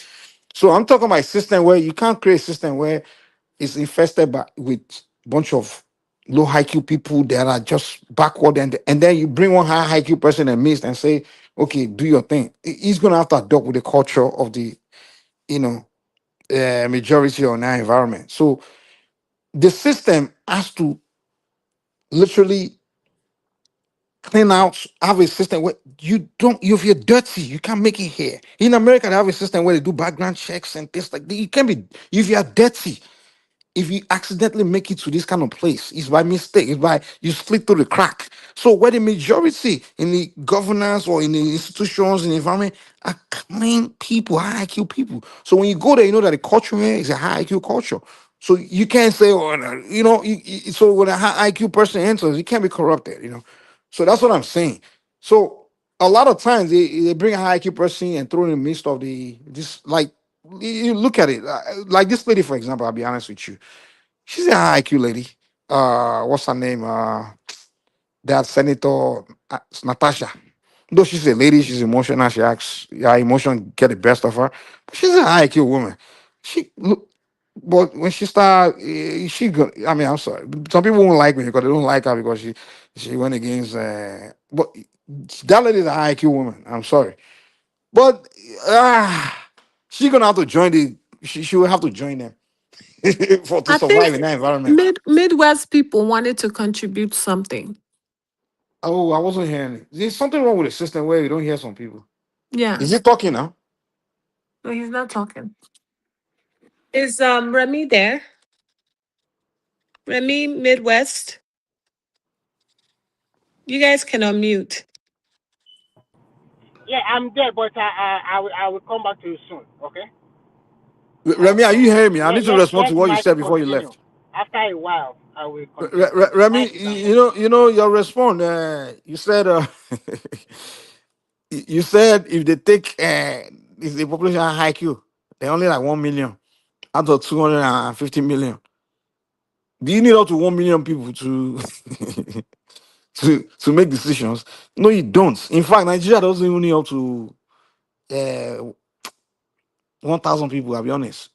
So I'm talking about a system where you can't create a system where it's infested by with bunch of low IQ people that are just backward, and then you bring one high IQ person in the midst and say, okay, do your thing. He's gonna have to adopt with the culture of the you know majority on that environment. So the system has to literally clean out, have a system where you don't, if you're dirty, you can't make it here. In America, they have a system where they do background checks and things like that. You can be, if you are dirty, if you accidentally make it to this kind of place, it's by mistake, it's by you slip through the crack. So where the majority in the governance or in the institutions in the environment are clean people, high IQ people. So when you go there, you know that the culture here is a high IQ culture. So you can't say, oh, no, so when a high IQ person enters, you can't be corrupted. So that's what I'm saying. So a lot of times they bring a high IQ person and throw in the midst of this like you look at it like this lady, for example. I'll be honest with you. She's a high IQ lady. What's her name? That Senator Natasha. Though she's a lady, she's emotional. She acts, yeah, emotion get the best of her. But she's a high IQ woman. She look, but when she start, she go. I mean, I'm sorry. Some people won't like me because they don't like her because she went against. But that lady is a high IQ woman. I'm sorry, but she's gonna have to join the. She will have to join them to I think survive in that environment. Midwest people wanted to contribute something. Oh, I wasn't hearing it. There's something wrong with the system where you don't hear some people. Yeah. Is he talking now? No, he's not talking. Is Remy there? Remy Midwest? You guys can unmute. Yeah, I'm there, but I will come back to you soon. Okay. Remy, are you hearing me? I Yeah, need to respond to let what you Mike said before you continue. left. After a while, I will continue. Remy, Mike, you can you know your response. You said you said if they take if the population are high IQ, they only like 1 million out of 250 million. Do you need up to 1 million people to to make decisions? No, you don't. In fact, Nigeria doesn't even need up to 1,000 people. I'll be honest.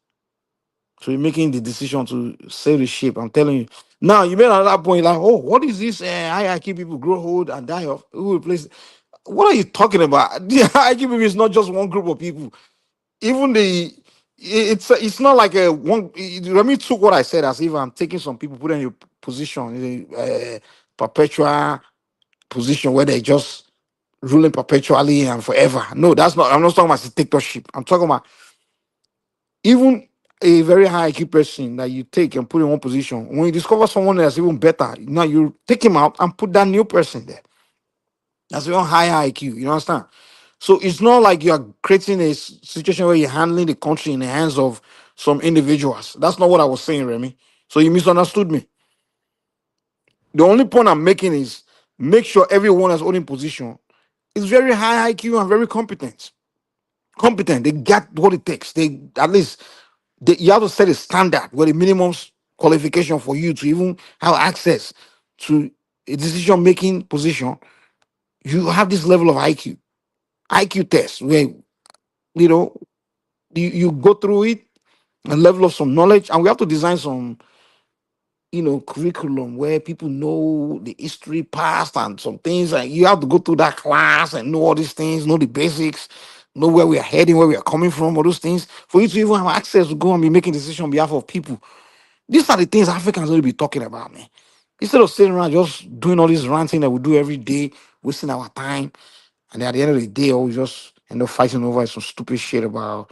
So you're making the decision to save the ship. I'm telling you. Now you made another point like, oh, what is this? High IQ people grow old and die of. Who replace? What are you talking about? The high IQ people is not just one group of people. Even it's not like a one. Let me took what I said as if I'm taking some people, put in a position, a perpetual position where they just ruling perpetually and forever. No, that's not. I'm not talking about dictatorship. I'm talking about even a very high IQ person that you take and put in one position. When you discover someone that's even better, now you take him out and put that new person there. That's even higher IQ. You understand? So it's not like you are creating a situation where you're handling the country in the hands of some individuals. That's not what I was saying, Remy. So you misunderstood me. The only point I'm making is make sure everyone that's holding position is very high IQ and very competent. Competent. They got what it takes. They at least you have to set a standard where the minimum qualification for you to even have access to a decision making position. You have this level of IQ test where you know you go through it, a level of some knowledge, and we have to design some curriculum where people know the history past and some things, and you have to go through that class and know all these things, know the basics, know where we are heading, where we are coming from, all those things, for you to even have access to go and be making decisions on behalf of people. These are the things Africans will be talking about, man. Instead of sitting around just doing all this ranting that we do every day, wasting our time, and at the end of the day, we just end up fighting over some stupid shit about,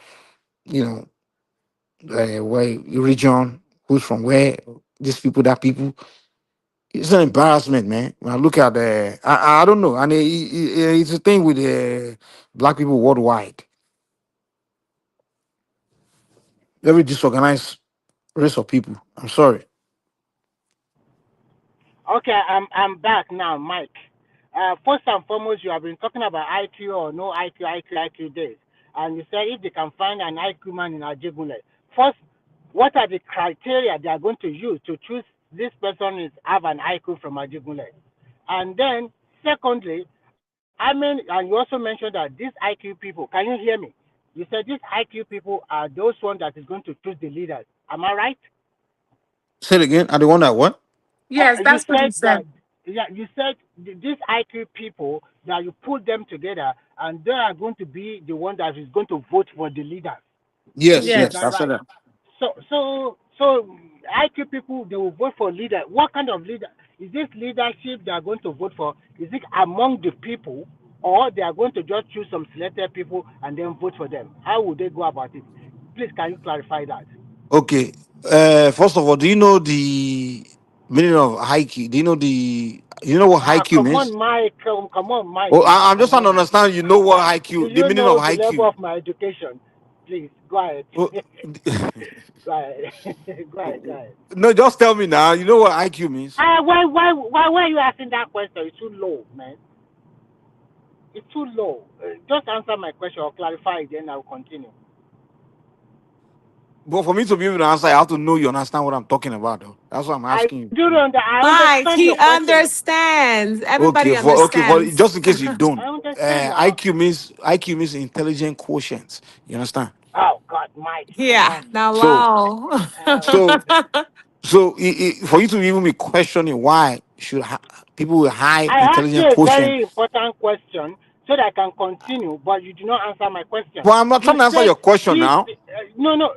where region, who's from where, these people, that people. It's an embarrassment, man. When I look at the, I don't know, and it's a thing with black people worldwide. Very disorganized race of people. I'm sorry. Okay, I'm back now, Mike. First and foremost, you have been talking about IQ or no IQ days, and you said if they can find an IQ man in Ajegule, first, what are the criteria they are going to use to choose this person is have an IQ from Ajegule? And then, secondly, I mean, and you also mentioned that these IQ people, can you hear me? You said these IQ people are those ones that is going to choose the leaders. Am I right? Say it again. I the one that what? Yes, You that's what he said that, said. yeah, you said these IQ people that you put them together and they are going to be the one that is going to vote for the leaders. Yes, Is yes, that I said right? that. So IQ people, they will vote for leader. What kind of leader is this leadership they are going to vote for? Is it among the people, or they are going to just choose some selected people and then vote for them? How would they go about it? Please, can you clarify that? Okay. First of all, do you know the meaning of haiku? Do you know what haiku Come means? on, Mike. Come on, Mike. Oh, Now, I'm just come trying to on. understand. You know what Do haiku? The you meaning of know the level haiku. of my education? Please, go ahead. Oh, Go ahead. Go ahead. Go ahead. no, just tell me now. You know what IQ means? Why are you asking that question? It's too low, man. It's too low. Just answer my question or clarify it, then I'll continue. But for me to be able to answer, I have to know you understand what I'm talking about, though. That's what I'm asking you. I Mike, understand he your question. understands. Okay, Everybody for understands. just in case you don't, I understand now. IQ means intelligent quotient. You understand? Oh God, Mike, come Yeah, on. now So wow. so for you to even be questioning why should people with high I asked you intelligent a quotient. very important question so that I can continue, but you do not answer my question. Well, I'm not You trying to answer said your question this. now. No.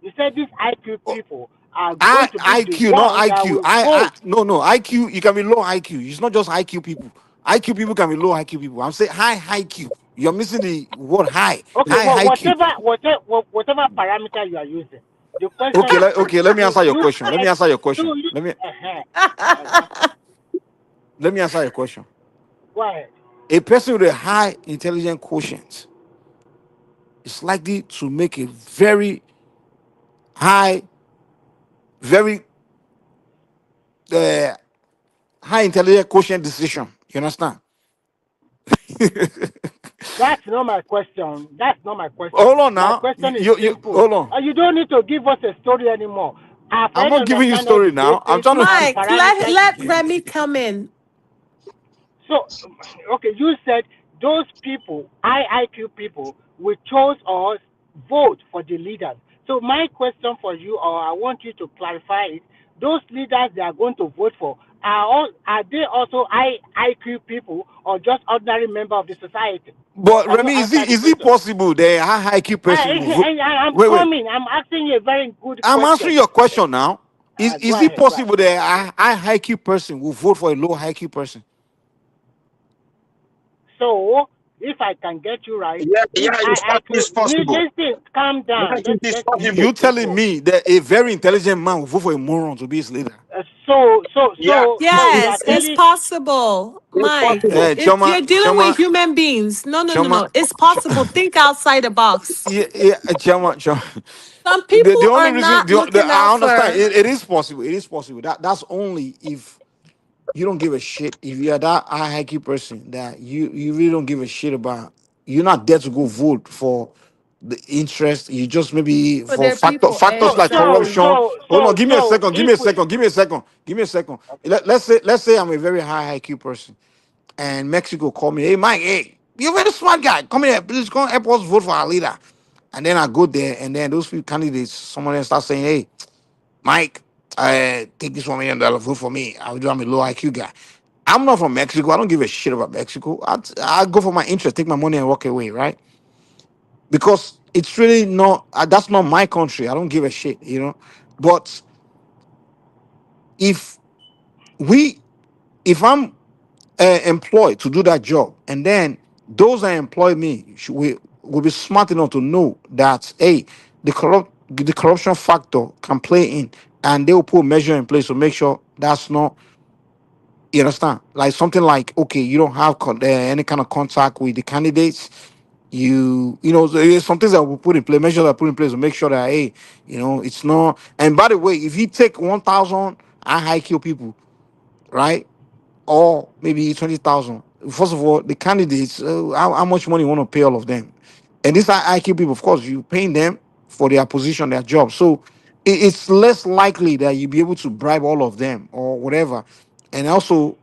You said these IQ people are going to be the IQ, not one that IQ. will vote. No IQ. You can be low IQ. It's not just IQ people. IQ people can be low IQ people. I'm saying high IQ. You're missing the word high. Okay, High well, IQ. whatever parameter you are using, the question Okay, is, okay. Let me do answer your you question. Let me answer your question. do you? Let me answer your question. Go ahead. A person with a high intelligent quotient is likely to make a very high, very high intelligent quotient decision. You understand? That's not my question. That's not my question. Hold on My now. question is You simple. hold on. You don't need to give us a story anymore. I've I'm already not giving you understand all story the now. I'm basics trying to. and Mike, parameters. let Remy come in. So, okay, you said those people, high IQ people, will choose or vote for the leaders. So my question for you, or I want you to clarify it, those leaders they are going to vote for, are they also high IQ people or just ordinary member of the society? But Can you Remy, answer the is it question? possible that a high IQ person will vote? I'm Wait. coming. I'm asking you a very good I'm answering question. your question now. Go Is it ahead. Go ahead. possible that a high IQ person will vote for a low IQ person? So, if I can get you right, Yeah, this it's IQ, possible. listen, calm down. Yes, it is You possible. telling me that a very intelligent man will vote for a moron to be his leader? Yeah, So you are Yes, it's telling, possible. it's Mike, possible. you're dealing with human beings. No. It's possible. Think outside the box. Chama. Some The people only are reason not looking I out understand for. it is possible. It is possible. That's only if you don't give a shit. If you're that high IQ person that you really don't give a shit about, you're not there to go vote for the interest. You just maybe For for their people. factors like Exactly. corruption. Hold on, give me a second. Give if me a we, second. Give me a second. Give me a second. Let's say I'm a very high IQ person, and Mexico call me, hey Mike, hey, you're a very smart guy. Come here, please come help us vote for our leader. And then I go there, and then those few candidates, someone else start saying, hey, Mike, take this $1 million, vote for me. I'm a low IQ guy. I'm not from Mexico. I don't give a shit about Mexico. I go for my interest, take my money and walk away, right? Because it's really not, that's not my country. I don't give a shit, you know. But if if I'm employed to do that job, and then those that employ me will be smart enough to know that, hey, the corruption factor can play in, and they will put a measure in place to make sure that's not You understand? Like something like, okay, you don't have any kind of contact with the candidates. You know, there's some things that we put in place, measures that put in place to make sure that, hey, you know, it's not. And by the way, if you take 1,000 IQ people, right, or maybe 20,000, first of all, the candidates, how much money you want to pay all of them? And these are IQ people, of course, you paying them for their position, their job. So it's less likely that you'll be able to bribe all of them or whatever. And also,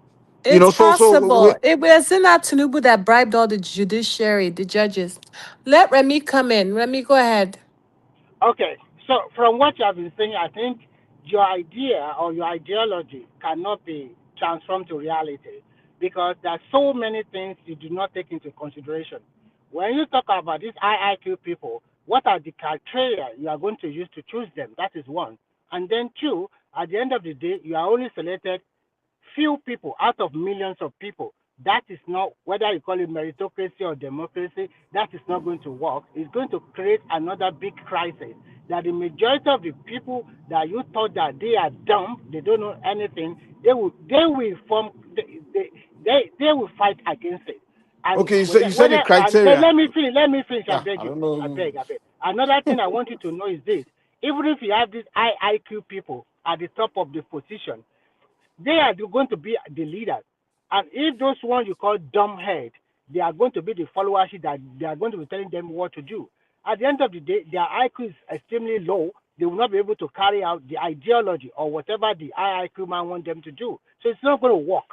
you know, It's possible. It wasn't that Tinubu that bribed all the judiciary, the judges. Let Remy come in. Remy, go ahead. Okay, so from what you have been saying, I think your idea or your ideology cannot be transformed to reality because there are so many things you do not take into consideration. When you talk about these IIQ people, what are the criteria you are going to use to choose them? That is one. And then two, at the end of the day, you are only selected few people out of millions of people. That is not, whether you call it meritocracy or democracy, that is not going to work. It's going to create another big crisis that the majority of the people that you thought that they are dumb, they don't know anything, they will fight against it. And okay, so you said the criteria. Let me finish. Yeah, I beg I you. don't know. I beg. Another thing I want you to know is this: even if you have these IIQ people at the top of the position, they are going to be the leaders. And if those ones you call dumbhead, they are going to be the followership that they are going to be telling them what to do. At the end of the day, their IQ is extremely low. They will not be able to carry out the ideology or whatever the IIQ man wants them to do. So it's not going to work.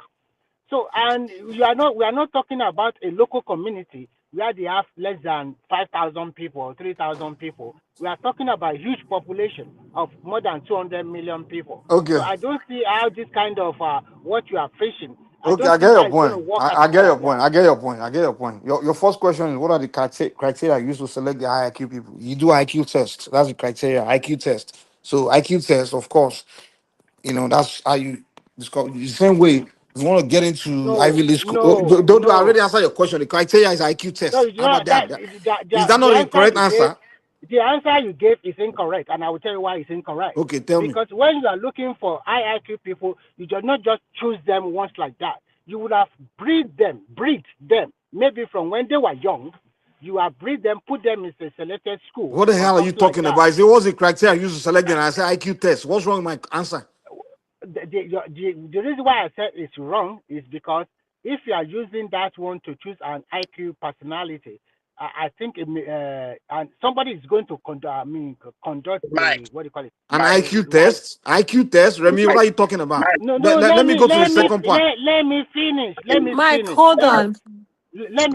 So, and we are not talking about a local community where they have less than 5,000 people or 3,000 people. We are talking about a huge population of more than 200 million people. Okay. So I don't see how this kind of what you are facing. Okay, I get your point. I get your point. I get your point. I get your point. Your first question is, what are the criteria used to select the IQ people? You do IQ test. That's the criteria. IQ test. So IQ test, of course, you know, that's how you discover. The same way, if you want to get into Ivy League school, I already answer your question. The criteria is IQ test. No, How about that? Is that not the the correct answer? The answer you gave is incorrect, and I will tell you why it's incorrect. Okay, tell me. Because when you are looking for IIQ people, you do not just choose them once like that. You would have breed them, maybe from when they were young. You have breed them, put them in a selected school. What the hell are you talking about? I say, what's the criteria used to select them? I say IQ test. What's wrong with my answer? The reason why I said it's wrong is because if you are using that one to choose an IQ personality, I think and somebody is going to conduct what do you call it? An IQ test? IQ test? Remy, what are you talking about? No, let me go to the second part. Let me finish. Mike, hold on.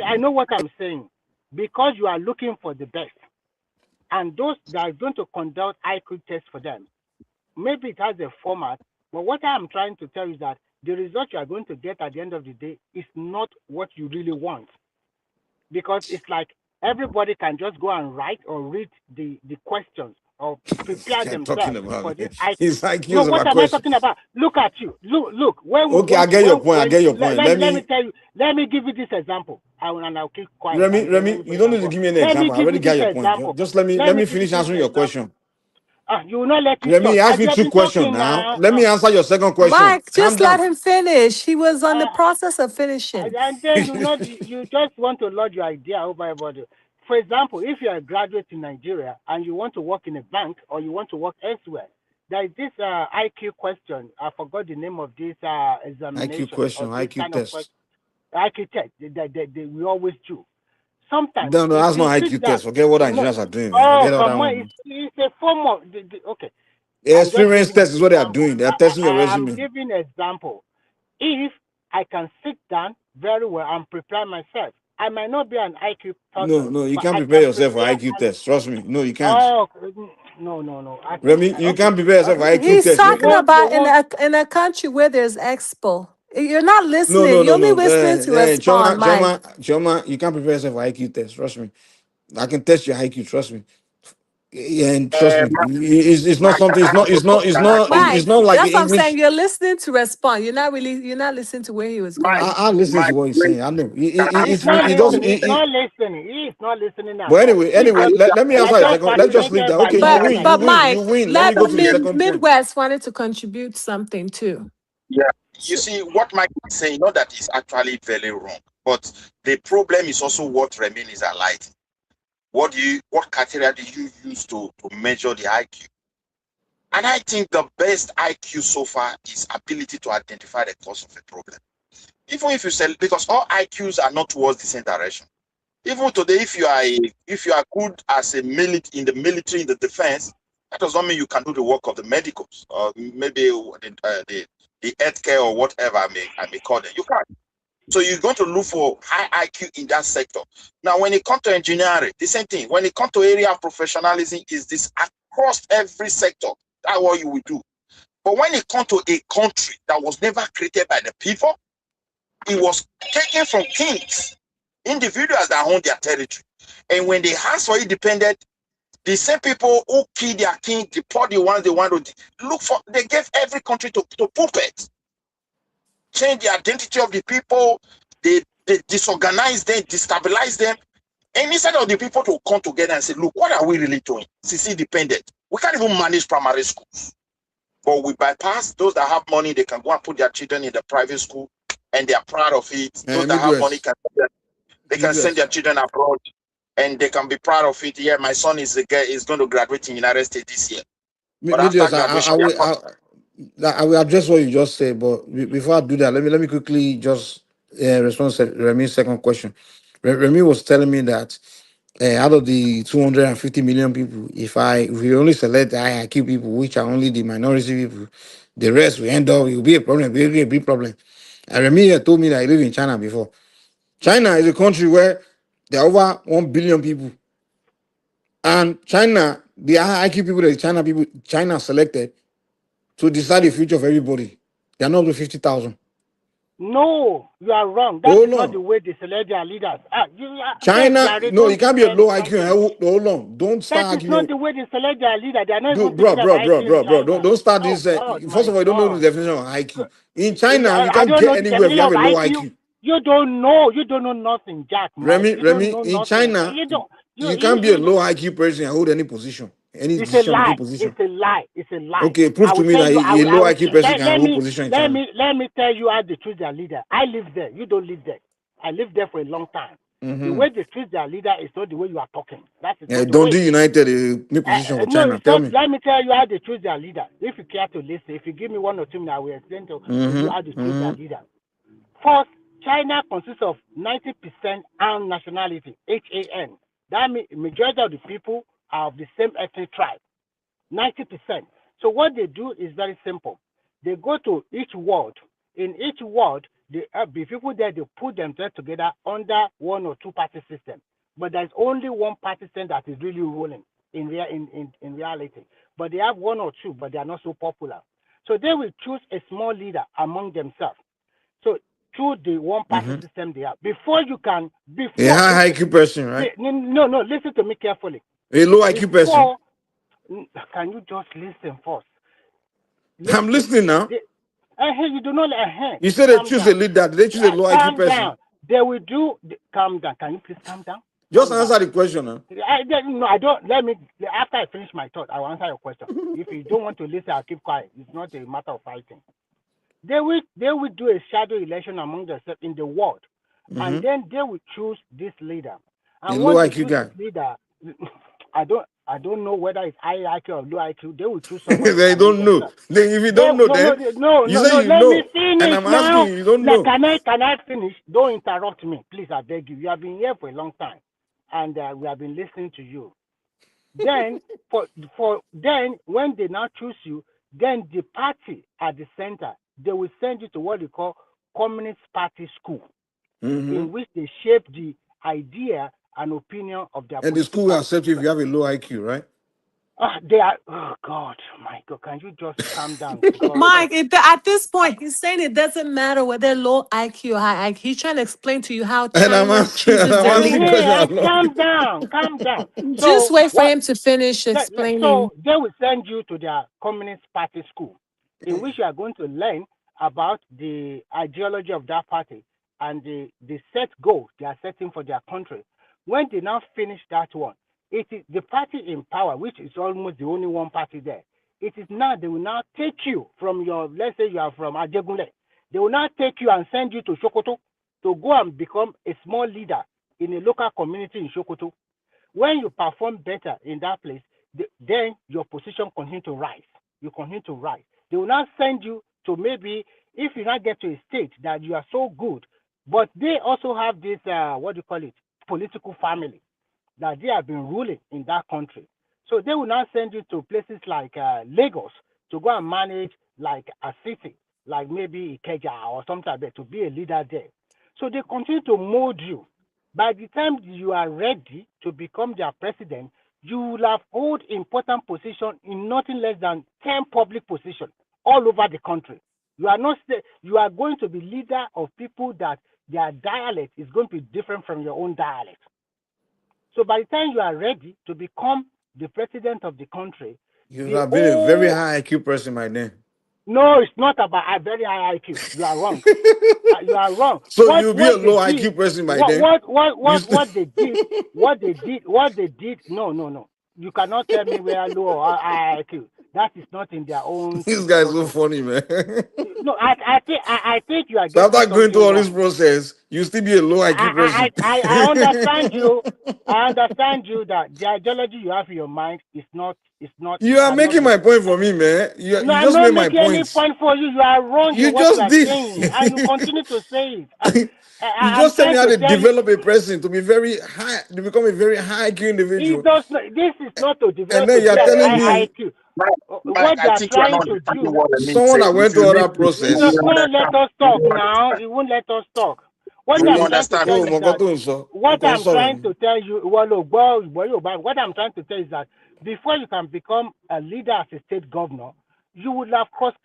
I know what I'm saying. Because you are looking for the best, and those that are going to conduct IQ tests for them, maybe it has a format, but what I'm trying to tell you is that the result you are going to get at the end of the day is not what you really want. Because it's like everybody can just go and write or read the questions or prepare themselves for this IQ. No, what am I talking about? Look at you. Look. I get your point. Let me tell you. Let me give you this example. And I'll keep quiet. Remy, you don't need to give me an example. I already got your point. Just let me finish answering your question. You will not let me Let me ask you two questions now. Let me answer your second question. Mike, just let him finish. He was on the process of finishing. And then you just want to lodge your idea over everybody. For example, if you're a graduate in Nigeria and you want to work in a bank or you want to work elsewhere, there is this IQ question. I forgot the name of this examination. IQ question, IQ test. IQ test that we always do. Sometimes no, that's not IQ test. Forget what Nigerians are doing. Come on. It's a form of okay. Yeah, experience test is what they are doing. They are testing your resume. I'm giving an example. If I can sit down very well and prepare myself, I might not be an IQ person. No, you can't prepare yourself for IQ test. Trust me. No, you can't. Oh, no. Remy, you can't prepare yourself for IQ test. He's talking about in a country where there's expo. You're not listening. You're only listening to respond, Mike. Choma, you can't prepare yourself for IQ test. Trust me. I can test your IQ. Trust me. Yeah, and trust me, it's not something. It's not like. That's what I'm saying. You're listening to respond. You're not listening to where he was going. I listen to what he's saying. I know. He's not listening. He's not listening. But anyway, let me answer your second. Let's just leave that. Okay, but Mike, you win. Let me go to the second Midwest wanted to contribute something too. Yeah, you see what Mike is saying, not that is actually very wrong, but the problem is also what Remain is highlighting. What criteria do you use to measure the IQ? And I think the best IQ so far is ability to identify the cause of a problem. Even if you say, because all IQs are not towards the same direction. Even today, if you are good as a in the military, in the defense, that does not mean you can do the work of the medicals or maybe the healthcare or whatever I may call them. You can't. So you're going to look for high IQ in that sector. Now, when it comes to engineering, the same thing. When it comes to area of professionalism, is this across every sector. That's what you will do. But when it comes to a country that was never created by the people, it was taken from kings, individuals that own their territory. And when they asked for independence, the same people who killed their king, deport the ones they want to look for, they gave every country to puppets. Change the identity of the people, they disorganize them, destabilize them. And instead of the people to come together and say, look, what are we really doing? Since independent, we can't even manage primary schools. But we bypass those that have money, they can go and put their children in the private school and they are proud of it. Those that have money can send their children abroad and they can be proud of it. Yeah, my son is going to graduate in the United States this year. But after graduation, I will address what you just said, but before I do that, let me quickly just respond to Remy's second question. Remy was telling me that out of the 250 million people, if we only select the IQ people, which are only the minority people, the rest will end up, it will be a problem, it will be a big problem. And Remy told me that he lived in China before. China is a country where there are over 1 billion people. And China, the IQ people that China selected to decide the future of everybody, they are not over 50,000. No, you are wrong. That's not the way they select their leaders. China, no, you can't be a low IQ. Hold on, don't start. That is not the way they select their leader. They are not even bro. Don't start this. First of all, you don't know the definition of IQ. In China, you can't get anywhere if you have a low IQ. You don't know. You don't know nothing, Jack. Remy, in China, you can't be a low IQ person and hold any position. It's a lie. It's a lie. It's a lie. Okay, prove to me that a low IQ person can hold position in China. Let me tell you how they choose their leader. I live there. You don't live there. I lived there for a long time. The way they choose their leader is not the way you are talking. That's Dundee United make position for China. Tell me. Let me tell you how they choose their leader. If you care to listen, if you give me 1 or 2 minutes, I will explain to you how they choose their leader. First, China consists of 90% Han nationality, HAN. That means majority of the people are of the same ethnic tribe, 90%. So what they do is very simple. They go to each ward. In each ward, the people there, they put themselves together under 1 or 2 party system. But there's only one party system that is really ruling in reality. But they have 1 or 2, but they are not so popular. So they will choose a small leader among themselves. So through the one party system they have. Before you can a high IQ person, right? No, listen to me carefully. A low IQ person. Can you just listen first? I'm listening now. You do not. You said they choose a leader. They choose a low IQ person. Down. They will do. Calm down. Can you please calm down? Just answer the question. Huh? No, I don't. Let me. After I finish my thought, I will answer your question. If you don't want to listen, I'll keep quiet. It's not a matter of fighting. They will do a shadow election among themselves in the world, and then they will choose this leader. And the low IQ guy. Leader, I don't know whether it's high IQ or low IQ. They will choose someone. They don't know. If you don't know, then no. Let me finish and I'm asking you don't know. Can I finish? Don't interrupt me, please. I beg you. You have been here for a long time, and we have been listening to you. Then then when they now choose you, then the party at the center, they will send you to what they call Communist Party School, in which they shape the idea and opinion of their. And the school will accept you if you have a low IQ, right? They are. Oh God, Michael, can you just calm down? Mike, at this point, he's saying it doesn't matter whether they're low IQ or high IQ. He's trying to explain to you how China chooses their leaders. Calm down. Just wait for him to finish explaining. So they will send you to their Communist Party School, in which you are going to learn about the ideology of that party and the set goal they are setting for their country. When they now finish that one, it is the party in power, which is almost the only one party there. It is now they will now take you from your, let's say you are from Ajegunle. They will now take you and send you to Sokoto to go and become a small leader in a local community in Sokoto. When you perform better in that place, then your position continue to rise. You continue to rise. They will not send you to maybe, if you not get to a state that you are so good, but they also have this, political family that they have been ruling in that country. So they will not send you to places like Lagos to go and manage like a city, like maybe Ikeja or something like that, to be a leader there. So they continue to mold you. By the time you are ready to become their president, you will have hold important position in nothing less than 10 public positions all over the country. You are not. You are going to be leader of people that their dialect is going to be different from your own dialect. So by the time you are ready to become the president of the country, you have been a very high IQ person, my name. No, it's not about a very high IQ. You are wrong. You are wrong. So you'll be a low IQ person by then. What they did. No. You cannot tell me where low or high IQ. That is not in their own. This guy's so funny, man. No, I think you are. So after going through all this process, you still be a low IQ person. I understand you. I understand you that the ideology you have in your mind is not. You are making my point for me, man. You just made my point. Any point for you. You are wrong. You just did, and you continue to say it. You just tell me how to develop a person to be very high, to become a very high IQ individual. This is not to develop. And then you are telling me IQ. What they are trying to do. Someone that went through all that process. He does not let us talk now. He won't let us talk. What I'm trying to tell you, what I'm trying to tell you is that before you can become a leader as a state governor, you would have crossed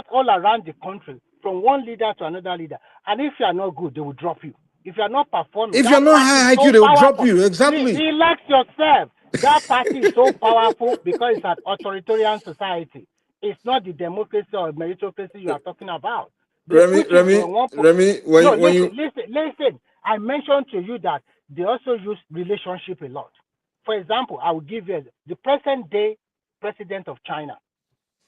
all around the country from one leader to another leader. And if you are not good, they will drop you. If you are not performing, if you're not high IQ, they will drop you. Exactly. Relax yourself. That party is so powerful because it's an authoritarian society. It's not the democracy or meritocracy you are talking about. Remy, listen. I mentioned to you that they also use relationship a lot. For example, I will give you the present day president of China.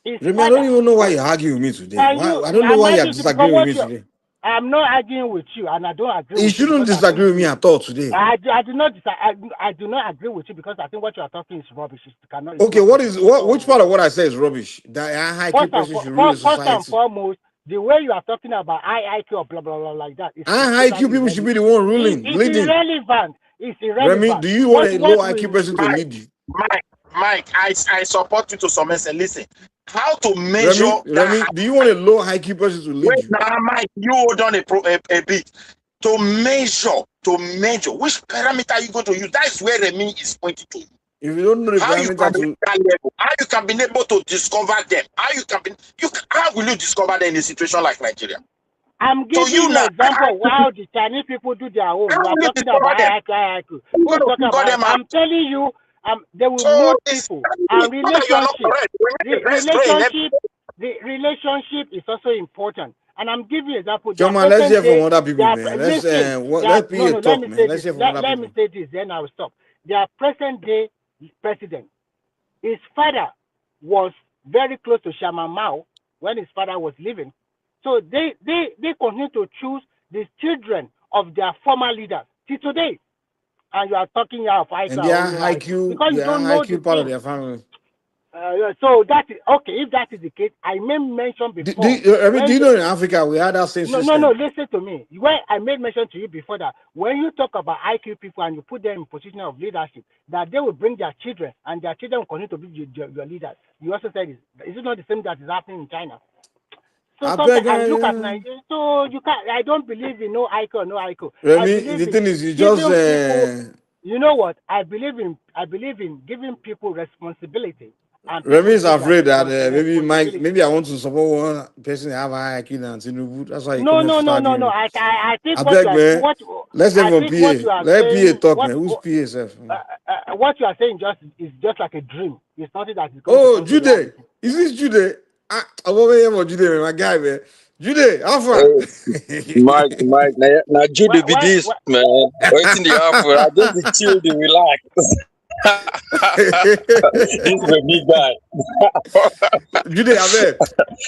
Remy, I don't even know why you argue with me today. I don't know why you're disagreeing with me today. I'm not arguing with you, and I don't agree. You shouldn't disagree with me at all today. I do not agree with you because I think what you are talking is rubbish. Okay, which part of what I say is rubbish? That high IQ person should rule the society. First and foremost, the way you are talking about high IQ or blah blah blah like that. High IQ people should be the one ruling, leading. Irrelevant. It's irrelevant. Remy, do you want a low IQ person to lead you? Mike, I support you to some extent. Listen, how to measure? Remy, do you want a low IQ person to lead you? Now, Mike, you hold on a bit. To measure which parameter are you going to use? That is where Remy is pointing to. If you don't know the parameter how you can be able to discover them? How will you discover them in a situation like Nigeria? I'm giving you an example of how the Chinese people do their own. We are talking about IQ. I'm telling you, they will know people. And the relationship is also important. And I'm giving you an example. Come on, let's hear from other people, man. Let's be a talk, man. Let's hear from other people. Let me say this, then I will stop. Their present day president, his father was very close to Chairman Mao when his father was living. So they continue to choose the children of their former leaders till today. And you are talking of IQ. And they are IQ, because you don't know IQ part of their family. So that is okay. If that is the case, I may mention before. Do you know in Africa we had that same system? No. Listen to me. When I made mention to you before that when you talk about IQ people and you put them in position of leadership, that they will bring their children and their children will continue to be your leaders. You also said, is it not the same that is happening in China? So I look at Nigeria. So you can't. I don't believe in no IQ or no IQ. Remy, the thing is, you just. You know what? I believe in giving people responsibility. Remy is afraid that maybe I want to support one person that have high IQ than Tinubu. That's why. No. I think let's have a PA. Let PA talk, man. Who's PA self? What you are saying is just like a dream. It's nothing that is. Oh, Jude, is this Jude? I'm over here for Jude, my guy, man. Jude, Alpha. Mike, now Jude be this, man. Waiting the Alpha. I just chill, relax. This Remy guy. Jude, I beg.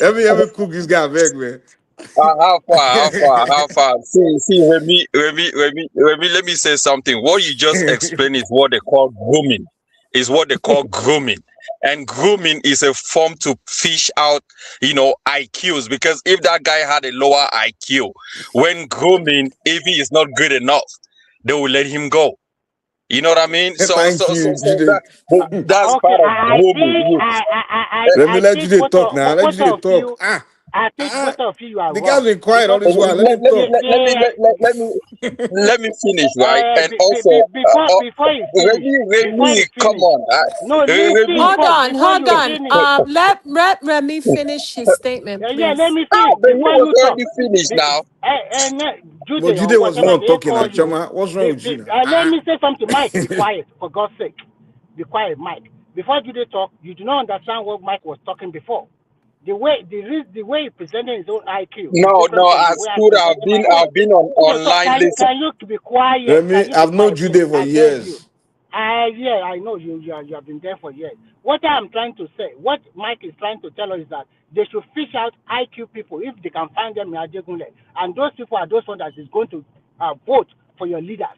Every cook this guy, I beg, man. How far? See, Remy, let me say something. What you just explained is what they call grooming. And grooming is a form to fish out, IQs. Because if that guy had a lower IQ, when grooming, if he is not good enough, they will let him go. You know what I mean? So that's part of grooming. Let me let you talk now. Let you talk. I think both of you are the wrong. guy's been quiet all this while. Let me finish, right? And also, before you finish, come on. No, listen. Hold on. Let Remy finish his statement, please. Yeah, let me finish. Before you already finished now. But Jude was not talking, Choma. What's wrong with you? Let me say something, Mike. Be quiet, for God's sake. Be quiet, Mike. Before Jude talk, you do not understand what Mike was talking before. The way he presented his own IQ. No, I've been online listening. Can you be quiet? Remy, I've known Jude for years. Yeah, I know you have been there for years. What I'm trying to say, what Mike is trying to tell us is that they should fish out IQ people if they can find them in Ajegunle. And those people are those ones that is going to vote for your leaders.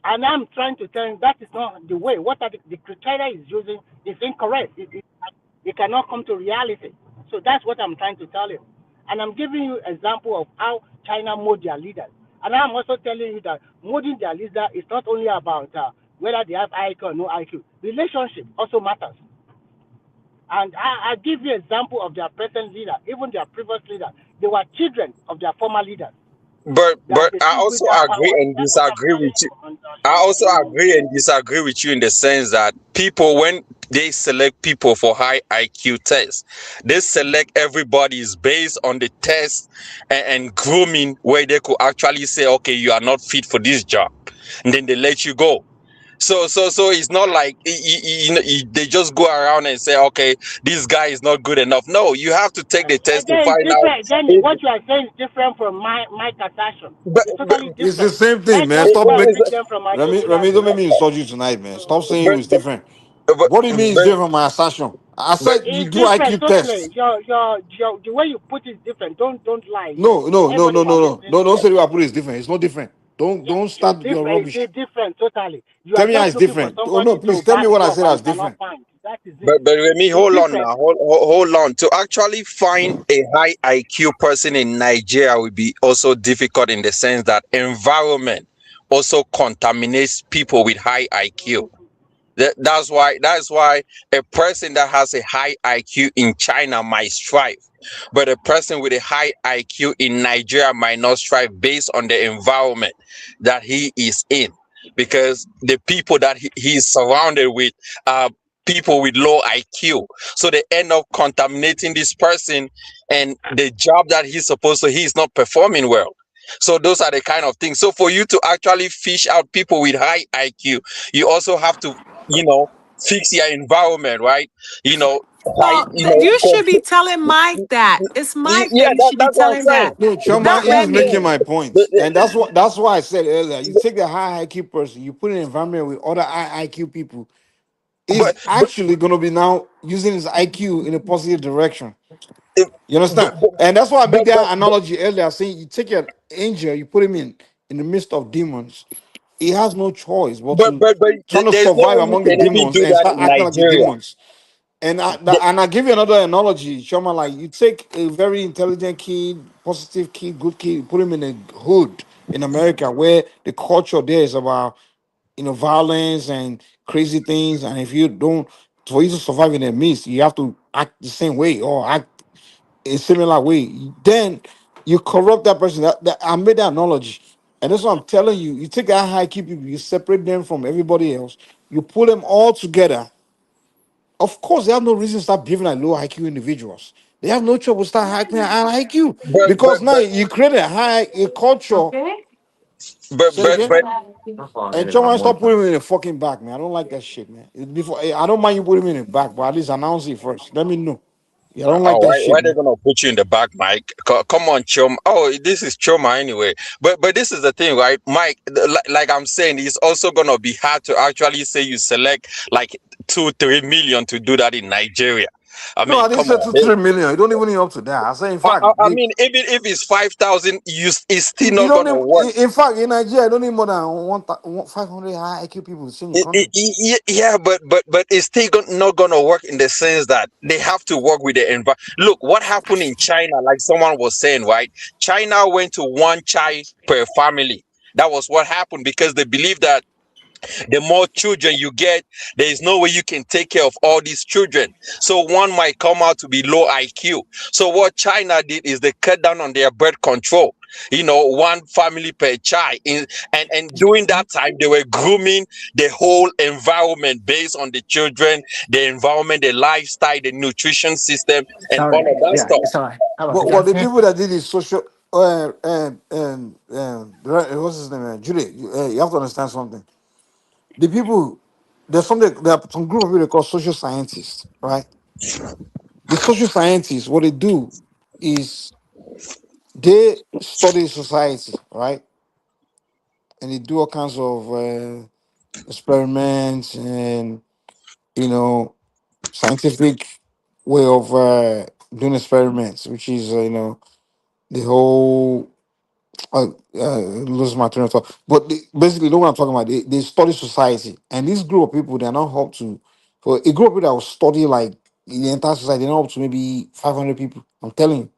And I'm trying to tell him that is not the way. What are the criteria he's using is incorrect. It cannot come to reality. So that's what I'm trying to tell you. And I'm giving you an example of how China mold their leaders. And I'm also telling you that molding their leader is not only about whether they have IQ or no IQ. Relationship also matters. And I give you an example of their present leader, even their previous leader. They were children of their former leaders. But I also agree and disagree with you. I also agree and disagree with you in the sense that people, when they select people for high IQ tests, they select everybody is based on the test and grooming, where they could actually say, okay, you are not fit for this job, and then they let you go. So it's not like they just go around and say, okay, this guy is not good enough. No, you have to take the test to find out. Then what you are saying is different from my assertion. It's the same thing, man. Stop making. Remy, don't make me insult you tonight, man. Stop saying it was different. What do you mean it's different from my assertion? I said you do IQ tests. The way you put it is different. Don't lie. No. Don't say the way I put it is different. It's not different. Don't start your rubbish. It's different totally. Tell me how it's different. Oh no, please tell me what I said as different. But Remy, hold on now. Hold on. To actually find a high IQ person in Nigeria will be also difficult in the sense that environment also contaminates people with high IQ. That's why a person that has a high IQ in China might strive, but a person with a high IQ in Nigeria might not strive based on the environment that he is in, because the people that he is surrounded with are people with low IQ. So they end up contaminating this person, and the job that he's not performing well. So those are the kind of things. So for you to actually fish out people with high IQ, you also have to, fix your environment, right? You should be telling Mike that. It's Mike that you should be telling that. No, Choma is making my point. And that's why I said earlier, you take a high IQ person, you put in an environment with other high IQ people, he's actually going to be now using his IQ in a positive direction. You understand? And that's why I made that analogy earlier, saying you take an angel, you put him in the midst of demons. He has no choice but trying to survive among the demons and start acting like the demons. And I give you another analogy, Shoma. Like you take a very intelligent kid, positive kid, good kid, you put him in a hood in America where the culture there is about violence and crazy things. And if you don't, for you to survive in their midst, you have to act the same way or act a similar way. Then you corrupt that person. I made that analogy. And that's what I'm telling you. You take that high IQ people, you separate them from everybody else, you put them all together. Of course, they have no reason to start behaving like low IQ individuals. They have no trouble start acting like high IQ because now you create a culture. Okay. And Choma, stop putting him in the fucking back, man. I don't like that shit, man. I don't mind you putting him in the back, but at least announce it first. Let me know. You don't like Oh, that why shit, they man. gonna put you in the back, Mike? Come on, Choma. Oh, this is Choma anyway. But this is the thing, right, Mike? Like I'm saying, it's also gonna be hard to actually say you select like 2-3 million to do that in Nigeria. I No, mean, I didn't come say on. 2-3 million. You don't even need up to that. I say, in fact, I mean, even if it's 5,000, it's still you not don't gonna work. need. In fact, in Nigeria, you don't need more than 500 high IQ people to sing the country. Yeah, but it's still not gonna work in the sense that they have to work with the environment. Look, what happened in China, like someone was saying, right? China went to 1 child per family. That was what happened because they believe that the more children you get, there is no way you can take care of all these children. So one might come out to be low IQ. So what China did is they cut down on their birth control. 1 family per child. And during that time, they were grooming the whole environment based on the children, the environment, the lifestyle, the nutrition system, and all of that stuff. But the people that did this social, what's his name, Julie? You have to understand something. The people, there are some group of people they call social scientists, right? The social scientists, what they do is they study society, right? And they do all kinds of experiments and scientific way of doing experiments, which is the whole lose my train of thought. But basically, know what I'm talking about. They study society, and this group of people they are not up to. For a group of people that will study like the entire society, they're not up to maybe 500 people. I'm telling you.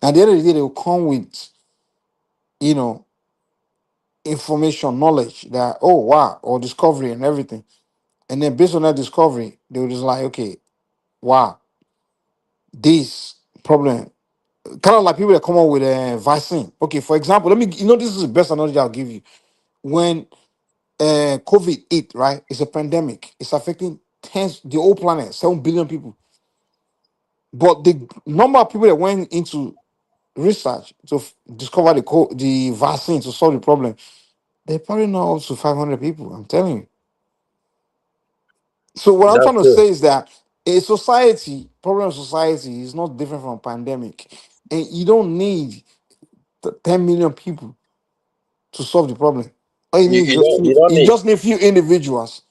At the end of the day, they will come with you know information, knowledge that oh wow, or discovery and everything. And then based on that discovery, they will just like okay, wow, this problem. Kind of like people that come up with a vaccine. Okay, for example, let me this is the best analogy I'll give you. When COVID hit, right? It's a pandemic. It's affecting the whole planet, 7 billion people. But the number of people that went into research to discover the vaccine to solve the problem, they probably not up to 500 people. I'm telling you. So what I'm That's trying to true. say is that a society, problem of society is not different from a pandemic. And you don't need 10 million people to solve the problem. All you need is You don't you need. just need few individuals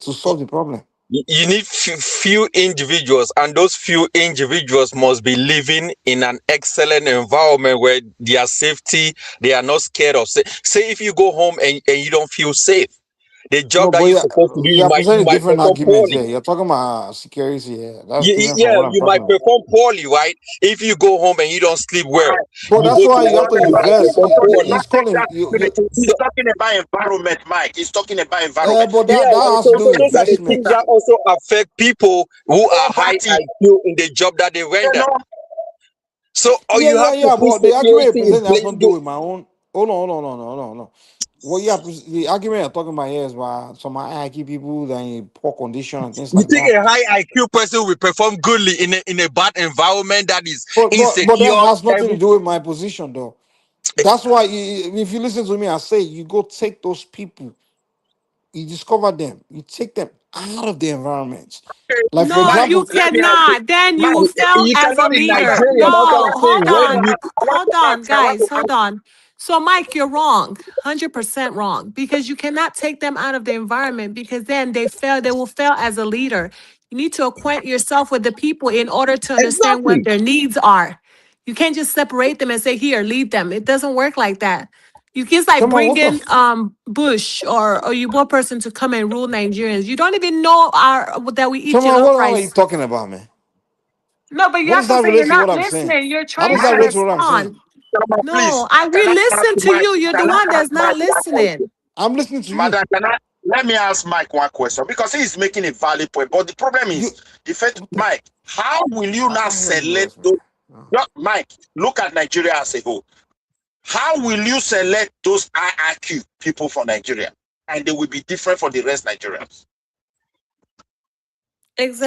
to solve the problem. You need few individuals, and those few individuals must be living in an excellent environment where their safety, they are not scared of. Say if you go home and you don't feel safe, the No, job that but you're supposed to do, you you are might presenting different perform arguments poorly. here. You're talking about security here. That's different from Yeah, what I'm you talking might about. perform poorly, right? If you go home and you don't sleep well, But you that's go to why you have work, to you might invest. perform poorly. He's calling you. He's talking about environment, Mike. He's talking about environment. But Yeah, that has so to do with those are the things investment. that also affect people who are high Poverty. IQ in the job that they render. So, Yeah, you have to put but the argument you're security in presenting has place. nothing to do with my own. Hold on. What you have the argument you're talking about here is about some IQ people that are in poor condition and things You like think that. a high IQ person will perform goodly in a bad environment that is But that insecure? has nothing to do with my position, though. That's why if you listen to me, I say you go take those people, you discover them, you take them out of the environment. Like for No, Mike, you example, let me ask you. cannot. Then you Mike, will fail You as a cannot in leader. Nigeria. That's what I'm No, saying. When you hold on, I want to guys, hold on. So, Mike, you're wrong, 100% wrong, because you cannot take them out of the environment because then they will fail as a leader. You need to acquaint yourself with the people in order to understand what exactly. their needs are. You can't just separate them and say, here, lead them. It doesn't work like that. You can like Chama, bring what the in Bush or you one person to come and rule Nigerians. You don't even know that we eat Chama, jollof what are you rice. talking about, man? No, but you What have does to that say you're relate to what not I'm saying? listening. You're How trying does to that relate to what I'm saying? respond. please, No, can we I ask listen to Mike? you. You're the Can I one ask that's not Mike one listening. question? I'm listening to you. Madam, let me ask Mike one question because he's making a valid point. But the problem You is, Mike, how will you I now can't hear the select voice, man. those? Look, Mike, look at Nigeria as a whole. How will you select those IIQ people for Nigeria? And they will be different from the rest Nigerians.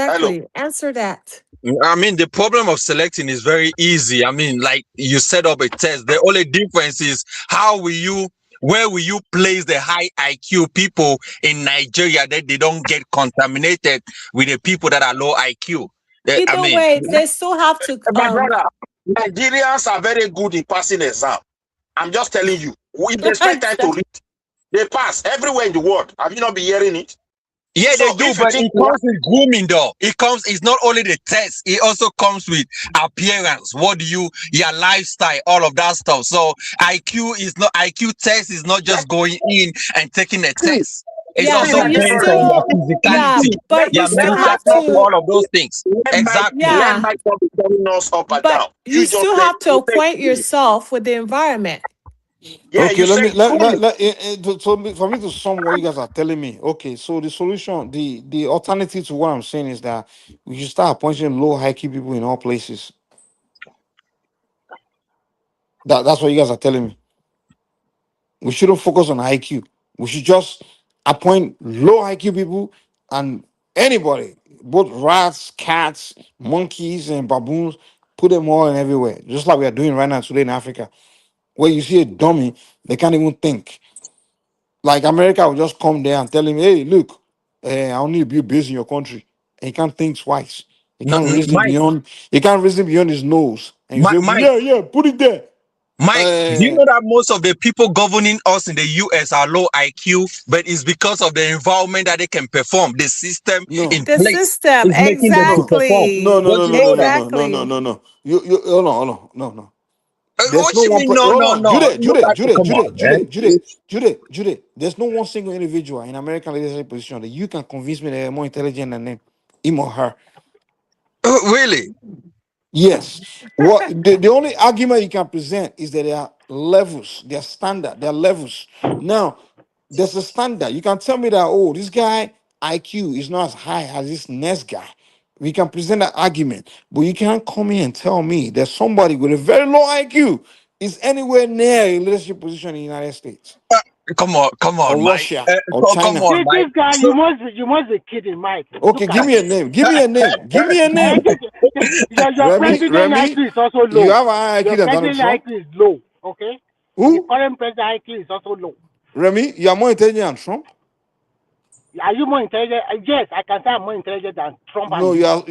Hello. Exactly. Answer that. I mean, the problem of selecting is very easy. I mean, like you set up a test. The only difference is where will you place the high IQ people in Nigeria that they don't get contaminated with the people that are low IQ? Either way, they still have to. My brother, Nigerians are very good in passing exam. I'm just telling you. If they spend time to read, they pass everywhere in the world. Have you not been hearing it? Yeah, So they do, if you but think it comes with grooming though. It's not only the test, it also comes with appearance. Your lifestyle, all of that stuff. So IQ test is not just going in and taking a test. It's Yeah, also but you based on your still, yeah, physicality, but your you still mental have health, to, all of those things. Exactly. yeah, Let Mike be telling us up and but down. you just still let have to acquaint yourself with the environment. Yeah, Okay, you let me say grooming. for me to sum what you guys are telling me. Okay, so the solution, the alternative to what I'm saying is that we should start appointing low IQ people in all places. That's what you guys are telling me. We shouldn't focus on IQ. We should just appoint low IQ people and anybody, both rats, cats, monkeys, and baboons, put them all in everywhere, just like we are doing right now today in Africa, where you see a dummy, they can't even think. Like America will just come there and tell him, hey, look, I only need to build base in your country. And he can't think twice. He can't reason Mike, beyond his nose. And you say, okay, Mike, yeah, put it there. Mike, do you know that most of the people governing us in the US are low IQ, but it's because of the environment that they can perform. The system in The place system, is making them to perform. exactly. Don't you know that? No. You hold on. No. There's What no you one. mean? No. Hold on, Come on, man. Jude. There's no one single individual in American leadership position that you can convince me that they're more intelligent than him or her. Really? Yes. What the only argument you can present is that there are levels, there are standard, there are levels. Now, there's a standard. You can tell me that, this guy IQ is not as high as this next guy. We can present that argument, but you can't come in and tell me that somebody with a very low IQ is anywhere near a leadership position in the United States. Come on, Or Mike. Russia or China. Come on, Mike. This guy, you must be kidding, Mike. Okay, give me a name. Give me a name. Your president IQ is also low. You have an high IQ Your than Donald president Trump? IQ is low, okay? Who? The current president IQ is also low. Remy, you are more intelligent than Trump? Are you more intelligent? Yes, I can say I'm more intelligent than Trump. No, and you are.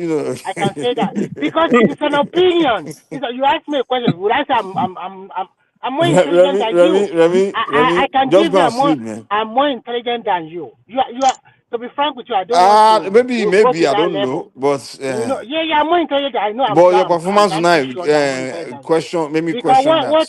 I can say that because it's an opinion. You ask me a question. Would I say I'm more intelligent than you? Remy, I can just give go you and sleep, man. I'm more intelligent than you. You are. To be frank with you, I don't want to Maybe go to I that don't level. know, but I'm more intelligent. I know. but your performance I'm tonight, sure that I'm more intelligent than question, maybe because question that. what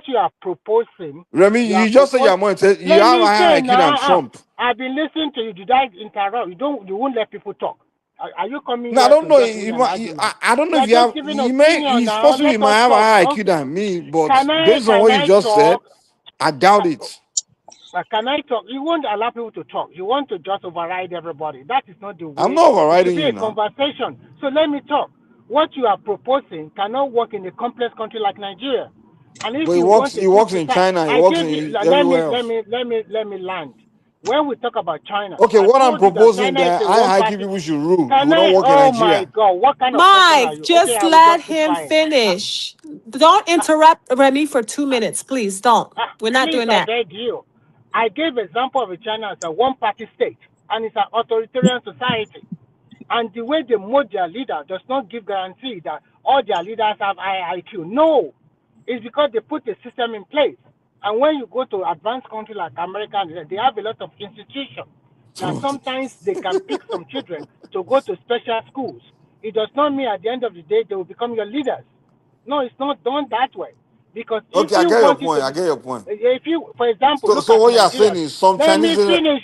you are proposing. Remy, you just say you're more intelligent. You Let have me a higher say IQ than now. Trump. I've been listening to you. Did I interrupt? You won't let people talk. Are you coming No, I here don't to know. just win an argument? I don't know if You're you just have. giving You opinion now. supposed to Let might us have a talk. higher Don't, IQ than me, but can based on what you I just said, talk? I doubt it. Can I talk? You won't allow people to talk. You want to just override everybody. That is not the way. I'm not It should overriding be you a now. conversation. So let me talk. What you are proposing cannot work in a complex country like Nigeria. And if But you want it works in China. It works in everywhere else. let me land. When we talk about China, Okay, I what I'm told you that proposing China is that a high IQ one-party. people should rule. It Can will not I? work in Oh my Nigeria. God! What kind of person are Mike, you? Okay, just I will let just keep him quiet. finish. Don't interrupt Remy for 2 minutes, please. Don't. We're not Please, doing I that. beg you. I gave example of China as a one-party state, and it's an authoritarian society. And the way they mold their leader does not give guarantee that all their leaders have high IQ. No, it's because they put a system in place. And when you go to advanced countries like America, they have a lot of institutions. Now, sometimes they can pick some children to go to special schools. It does not mean at the end of the day they will become your leaders. No, it's not done that way. Because if Okay, I you get your want it point. to I be, get your point. if you, for example, look So at what you are saying Nigeria. is some Let me Chinese. finish.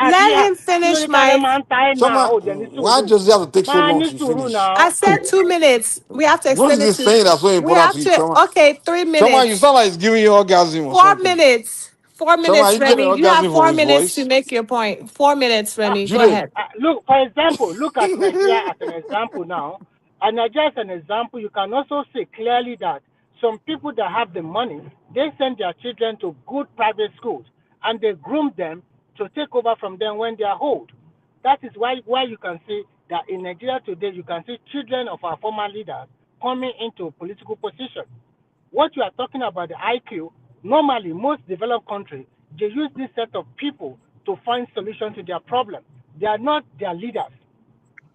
Let him finish, Mike. Why does it have to take so long to finish? I said 2 minutes. We have to What is extend it this saying that's so to. We important have to you, to. Choma? Okay, 3 Choma, you minutes. sound like it's giving you orgasm or 4 something. minutes. 4 Choma, minutes, you getting Remy. You have orgasm from 4 his minutes to voice? make your point. 4 minutes, Remy. Go Jude. ahead. Look, for example, look at Nigeria as an example now. And Nigeria as an example, you can also see clearly that some people that have the money, they send their children to good private schools and they groom them to take over from them when they are old. That is why you can see that in Nigeria today, you can see children of our former leaders coming into political position. What you are talking about, the IQ, normally most developed countries, they use this set of people to find solutions to their problem. They are not their leaders.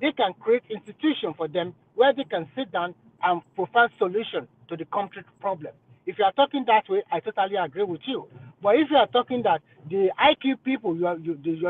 they can create institution for them where they can sit down and provide solution to the country's problem. If you are talking that way, I totally agree with you. But if you are talking that the IQ people, your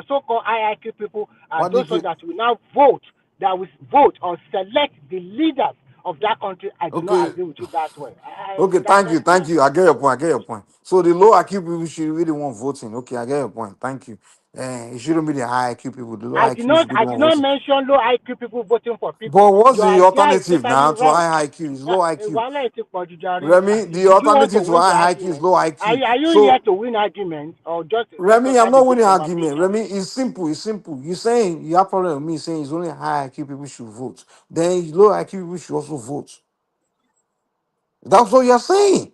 so-called high IQ people, are What do you those ones think? that will now vote, that will vote or select the leaders of that country, I do not Okay, agree with you that way. okay, That's thank you, just thank you. I get your point. I get your point. So the low IQ people should be the one voting. Okay, I get your point. Thank you. It shouldn't be the high IQ people. The low IQ should be the I one did not voting. mention low IQ people voting for people. But what's Your the idea is alternative totally now to wrong. high IQ? Is low IQ. Why not take Jujari? Remy, the Did you want to alternative to win the high IQ is argument? low IQ. Are you here So to win argument or just Remy, I'm have a not good winning argument. conversation? Remy, it's simple. It's simple. You're saying you have problem with me saying it's only high IQ people should vote. Then low IQ people should also vote. That's what you're saying.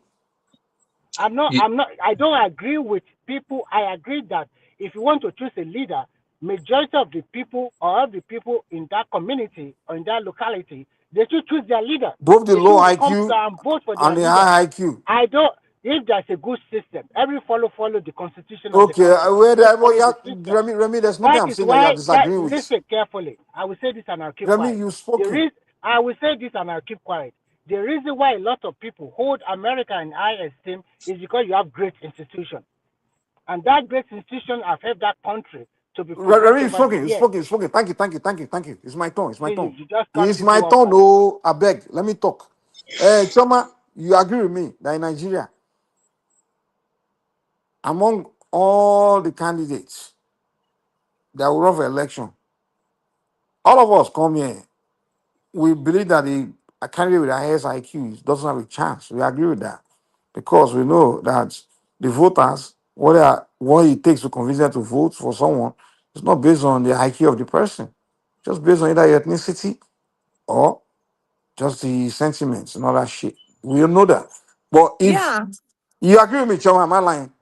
I don't agree with people. I agree that if you want to choose a leader, majority of the people or all the people in that community or in that locality, they should choose their leader. Both the They low should come IQ and vote for their and the leader. high IQ. I don't. If there's a good system, every follow the constitution of the Okay, country. where Let's the, well, follow yeah, the system. Remy, there's nothing That I'm is saying that you are why that disagreeing with. listen carefully. I will say this and I'll keep Remy, quiet. you've spoken. I will say this and I'll keep quiet. The reason why a lot of people hold America in high esteem is because you have great institutions. And that great institution have helped that country to be Remy, progressive you've over the spoken, you've years. spoken, you've spoken. Thank you. It's my turn. It's my See, turn. you just cut It's my people off turn. like Oh, I beg. Let me talk. Choma, you agree with me that in Nigeria, among all the candidates that will run for election, all of us come here, we believe that a candidate with the highest IQ doesn't have a chance. We agree with that because we know that the voters, what it takes to convince them to vote for someone, is not based on the IQ of the person, just based on either your ethnicity or just the sentiments and all that shit. We know that. But if Yeah. you agree with me, Choma, am I lying?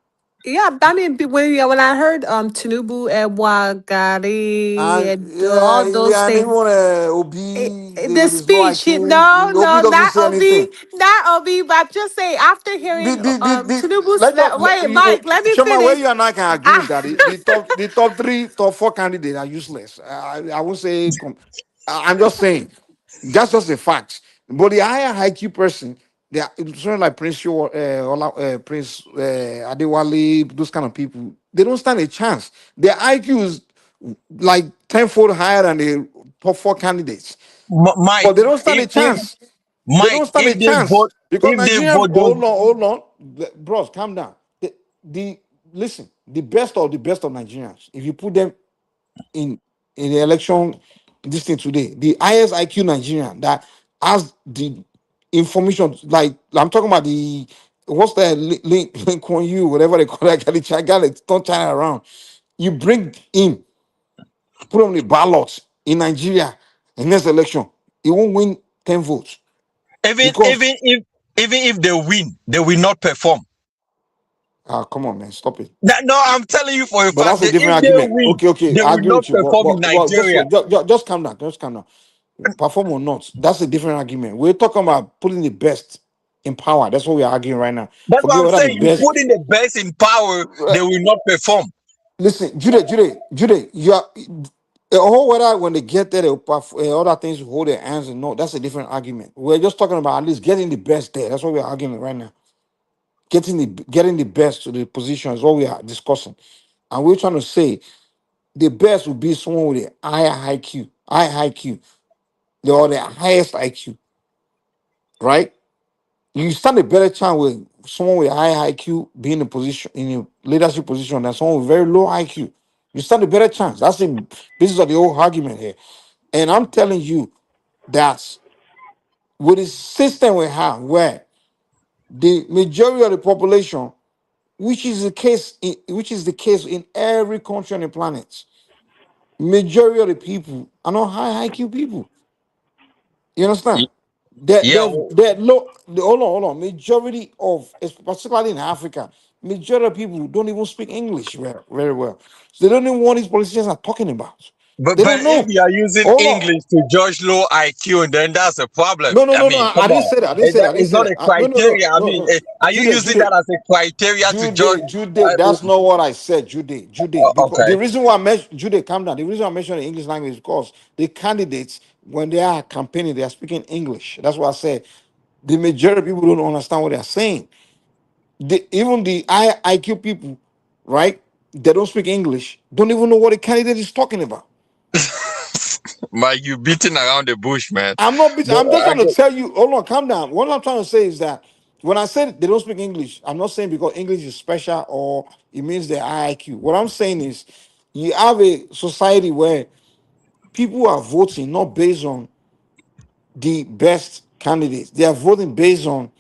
Yeah, I mean, when I heard Tinubu, Wagari, And and all those and things, even Obi the with his low speech, IQ, no, Obi no, doesn't say anything. not Obi, but I'm just saying after the hearing the Tinubu's, wait, Mike, let me Shoma, where finish. you and I can agree is that the top three, top four candidates are useless. I won't say. I'm just saying that's just a fact. But the higher IQ person, they are something like Prince Adewale, those kind of people. They don't stand a chance. Their IQ is like tenfold higher than the top four candidates, Mike, but they don't stand a if chance. They Mike, don't stand a chance because if they Nigerian. vote those, Hold on, bros, calm down. Listen, the best of Nigerians. If you put them in the election, this thing today, the highest IQ Nigerian that has the information, like I'm talking about the what's that link on you, whatever they call it, don't turn it around. You bring in, put on the ballot in Nigeria in next election, he won't win 10 votes. even Because if they win, they will not perform. come on, man, stop it. No, I'm telling you for a But fact that's a that different if they argument. win, Okay, they I will agree not with you. perform in Nigeria. Just calm down. Just calm down. Perform or not, that's a different argument. We're talking about putting the best in power. That's what we're arguing right now. That's what Forget I'm whether the saying. You best. put in the best in power, they will not perform. Listen, Jude, you are the whole whether when they get there, other things hold their hands and no, that's a different argument. We're just talking about at least getting the best there. That's what we're arguing right now. Getting the best to the position is what we are discussing, and we're trying to say the best would be someone with a high IQ, or the highest IQ, right? You stand a better chance with someone with high IQ being in a leadership position than someone with very low IQ. You stand a better chance. That's the basis of the whole argument here. And I'm telling you that with the system we have, where the majority of the population, which is the case in every country on the planet, majority of the people are not high IQ people. You understand? Yeah. Hold on. Majority of, particularly in Africa, majority of people don't even speak English very, very well. So they don't even know what these politicians are talking about. But They don't if know. you are using Hold on. English to judge low IQ, then that's a problem. No, no, I no, mean, no. come I didn't on. say that. I didn't say that. I didn't It's say not that. a No, no, no, criteria. I no, mean, no. are you using that as a criteria to judge? Jude, that's not what I said, Jude. Because the Okay. reason why I mentioned Jude, calm down. The reason I mentioned the English language is because the candidates, when they are campaigning, they are speaking English. That's why I said the majority of people don't understand what they are saying. Even the high IQ people, right? They don't speak English, don't even know what the candidate is talking about. Man, you beating around the bush, man. I'm not beating, But I'm just trying to tell you, hold on, calm down. What I'm trying to say is that when I said they don't speak English, I'm not saying because English is special or it means they're high IQ. What I'm saying is you have a society where people are voting not based on the best candidates. They are voting based on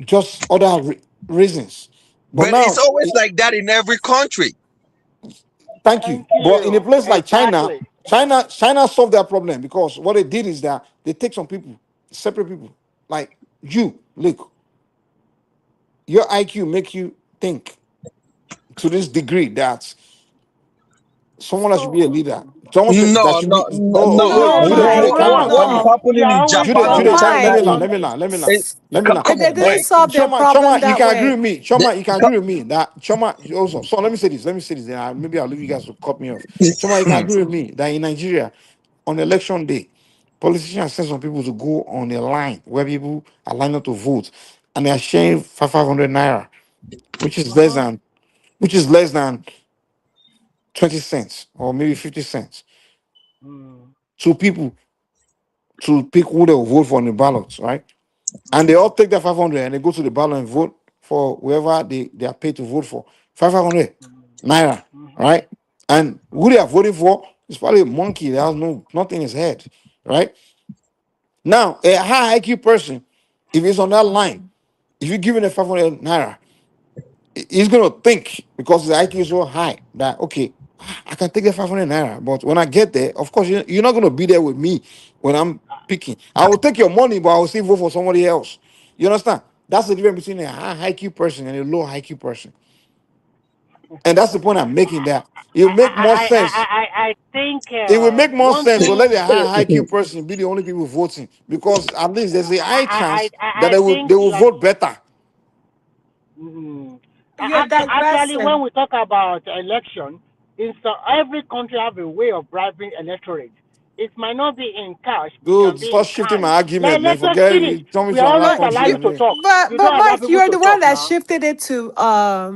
just other reasons. But it's now, always like that in every country. thank you. But in a place like China, China solved that problem because what they did is that they take some people, separate people, like you, look, your IQ make you think to this degree that someone that should be a leader, someone that No, should no, be no. What is happening in Japan Jude, and let China me land, is, let me land, let me land. Let me land. come They on, didn't man. solve their problem You that can agree with way. me. You can agree with me that Choma also. So let me say this. Then maybe I'll leave you guys to cut me off. Choma, you can agree with me that in Nigeria, on election day, politicians send some people to go on a line where people are lined up to vote, and they are sharing 500 naira, which is less than 20 cents or maybe 50 cents to people to pick who they will vote for on the ballots, right? And they all take that 500 and they go to the ballot and vote for whoever they are paid to vote for. 500 naira, right? And who they are voting for is probably a monkey that has nothing in his head, right? Now, a high IQ person, if he's on that line, if you give him a 500 naira, he's going to think because his IQ is so high that, okay, I can take the 500 naira. But when I get there, of course, you're not going to be there with me when I'm picking. I will take your money, but I will still vote for somebody else. You understand? That's the difference between a high IQ person and a low IQ person. And that's the point I'm making, that it will make more sense. I think It will make more one sense to thing let the high IQ person be the only people voting, because at least there's a high chance that I they will think they will like vote better. You're Actually, when digressing. we talk about election, every country have a way of bribing electorate. It might not be in cash, it can Dude, be stop in shifting kind. my argument, man. Let's Forget it. finish. You tell me We to are another always country alive and to then talk. You But don't allow Mike, people you're to the one talk that now. shifted it to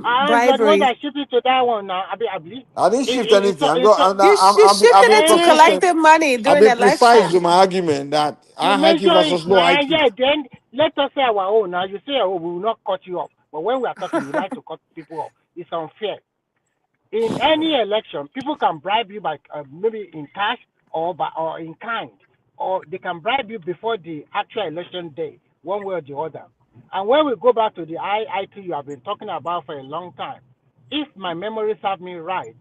And you're the one bribery. that shifted to that one now. I believe. I didn't It, shift it, it's anything. not, it's not, You I've shifted been it to consistent. collective money I've during been precise with election. my argument that you high IQ mention it versus low now. IQ. Yeah, then let us say our own. Now you say, oh, we will not cut you off. But when we are talking, we like to cut people off. It's unfair. In any election, people can bribe you by maybe in cash or in kind, or they can bribe you before the actual election day, one way or the other. And when we go back to the IIT you have been talking about for a long time, if my memory serves me right,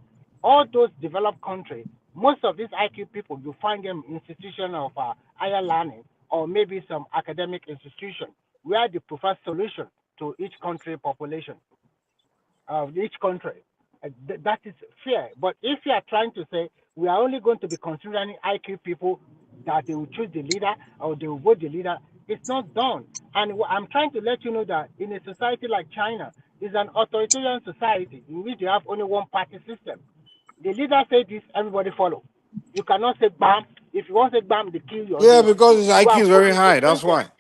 all those developed countries, most of these IQ people, you find them in institutions of higher learning or maybe some academic institution where they prefer solution to each country population of each country. That is fair. But if you are trying to say we are only going to be considering IQ people that they will choose the leader or they will vote the leader, it's not done. And I'm trying to let you know that in a society like China, it's an authoritarian society in which they have only one party system. The leader say this, everybody follow. You cannot say bam. If you want to say bam, they kill you or Yeah, they because his go IQ and is put very you high. in That's prison. why.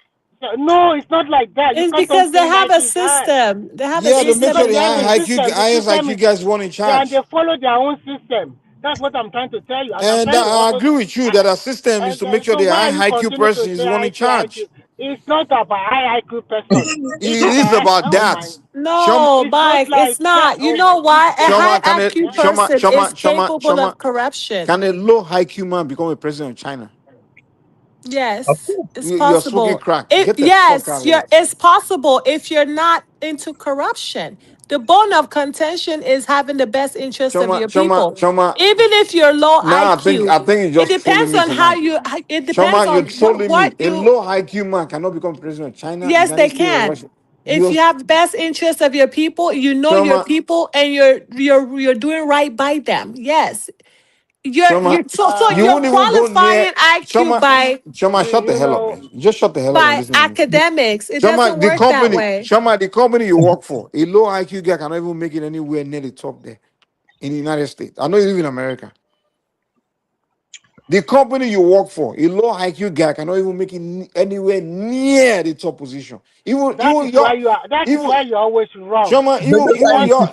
No, it's not like that. You It's can't because they say have like a it's high. system. They have a Yeah, to It's make because sure system. the they have a system. The highest system IQ is guys one in they charge. follow their own system. That's what I'm trying to tell you. And I'm And trying to I also agree with you that our system is to make sure so the why are you high IQ continue to person is say the one in IQ, IQ? charge. It's not about high IQ person. If It it's is a about oh that. my Shoma, No, it's not Mike, like it's that. not. You Oh my know why? A high Shoma, can IQ person is capable of corruption. can a low IQ man become a president of China? Yes, it's You're smoking possible. crack. Get the fuck Yes, out of here. it's possible if you're not into corruption. The bone of contention is having the best interest of your people. Shoma. Even if you're low Now IQ, I think you're it just trolling depends me on how tonight. you. It depends Shoma, you're on trolling me. what A you. low IQ man cannot become president of China, Yes, they United States, or can. Russia. If You're you have the best interest of your people, you know your Shoma, people, and you're doing right by them. Yes, You you're won't even go near qualifying IQ Choma, shut the hell up, man. Just shut the hell up and by listen to me. academics. It doesn't work that way. The company you work for, a low IQ guy cannot even make it anywhere near the top there in the United States. I know you live in America. The company you work for, a low IQ guy cannot even make it anywhere near the top position. That is why you're always wrong. Shoma,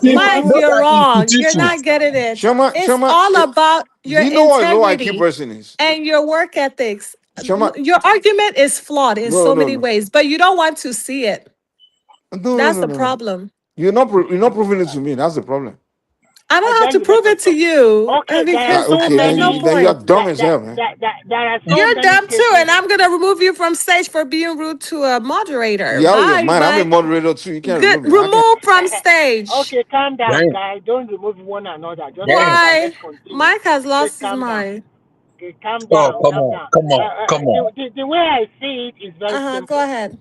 Mike, you're wrong. You're not getting it. It's all about your you know what a low IQ integrity person is? and your work ethics. Shoma, your argument is flawed in so many ways, but you don't want to see it. That's the problem. You're not proving it to me. That's the problem. I don't have to prove it to you. Okay, because then you're dumb as hell, man. You're dumb too, and I'm gonna remove you from stage for being rude to a moderator. Yeah, man, I'm a moderator too. You can't remove me. Remove from stage. Okay, calm down, guys. Don't remove one another. Just why? Mike has lost his mind. Okay, calm down. Come on. The way I see it is very simple. Go ahead.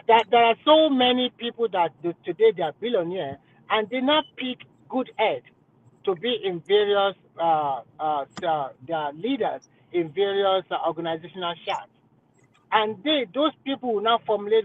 There are so many people that today they are billionaires and they not pick good heads to be in various leaders in various organizational charts. And those people will now formulate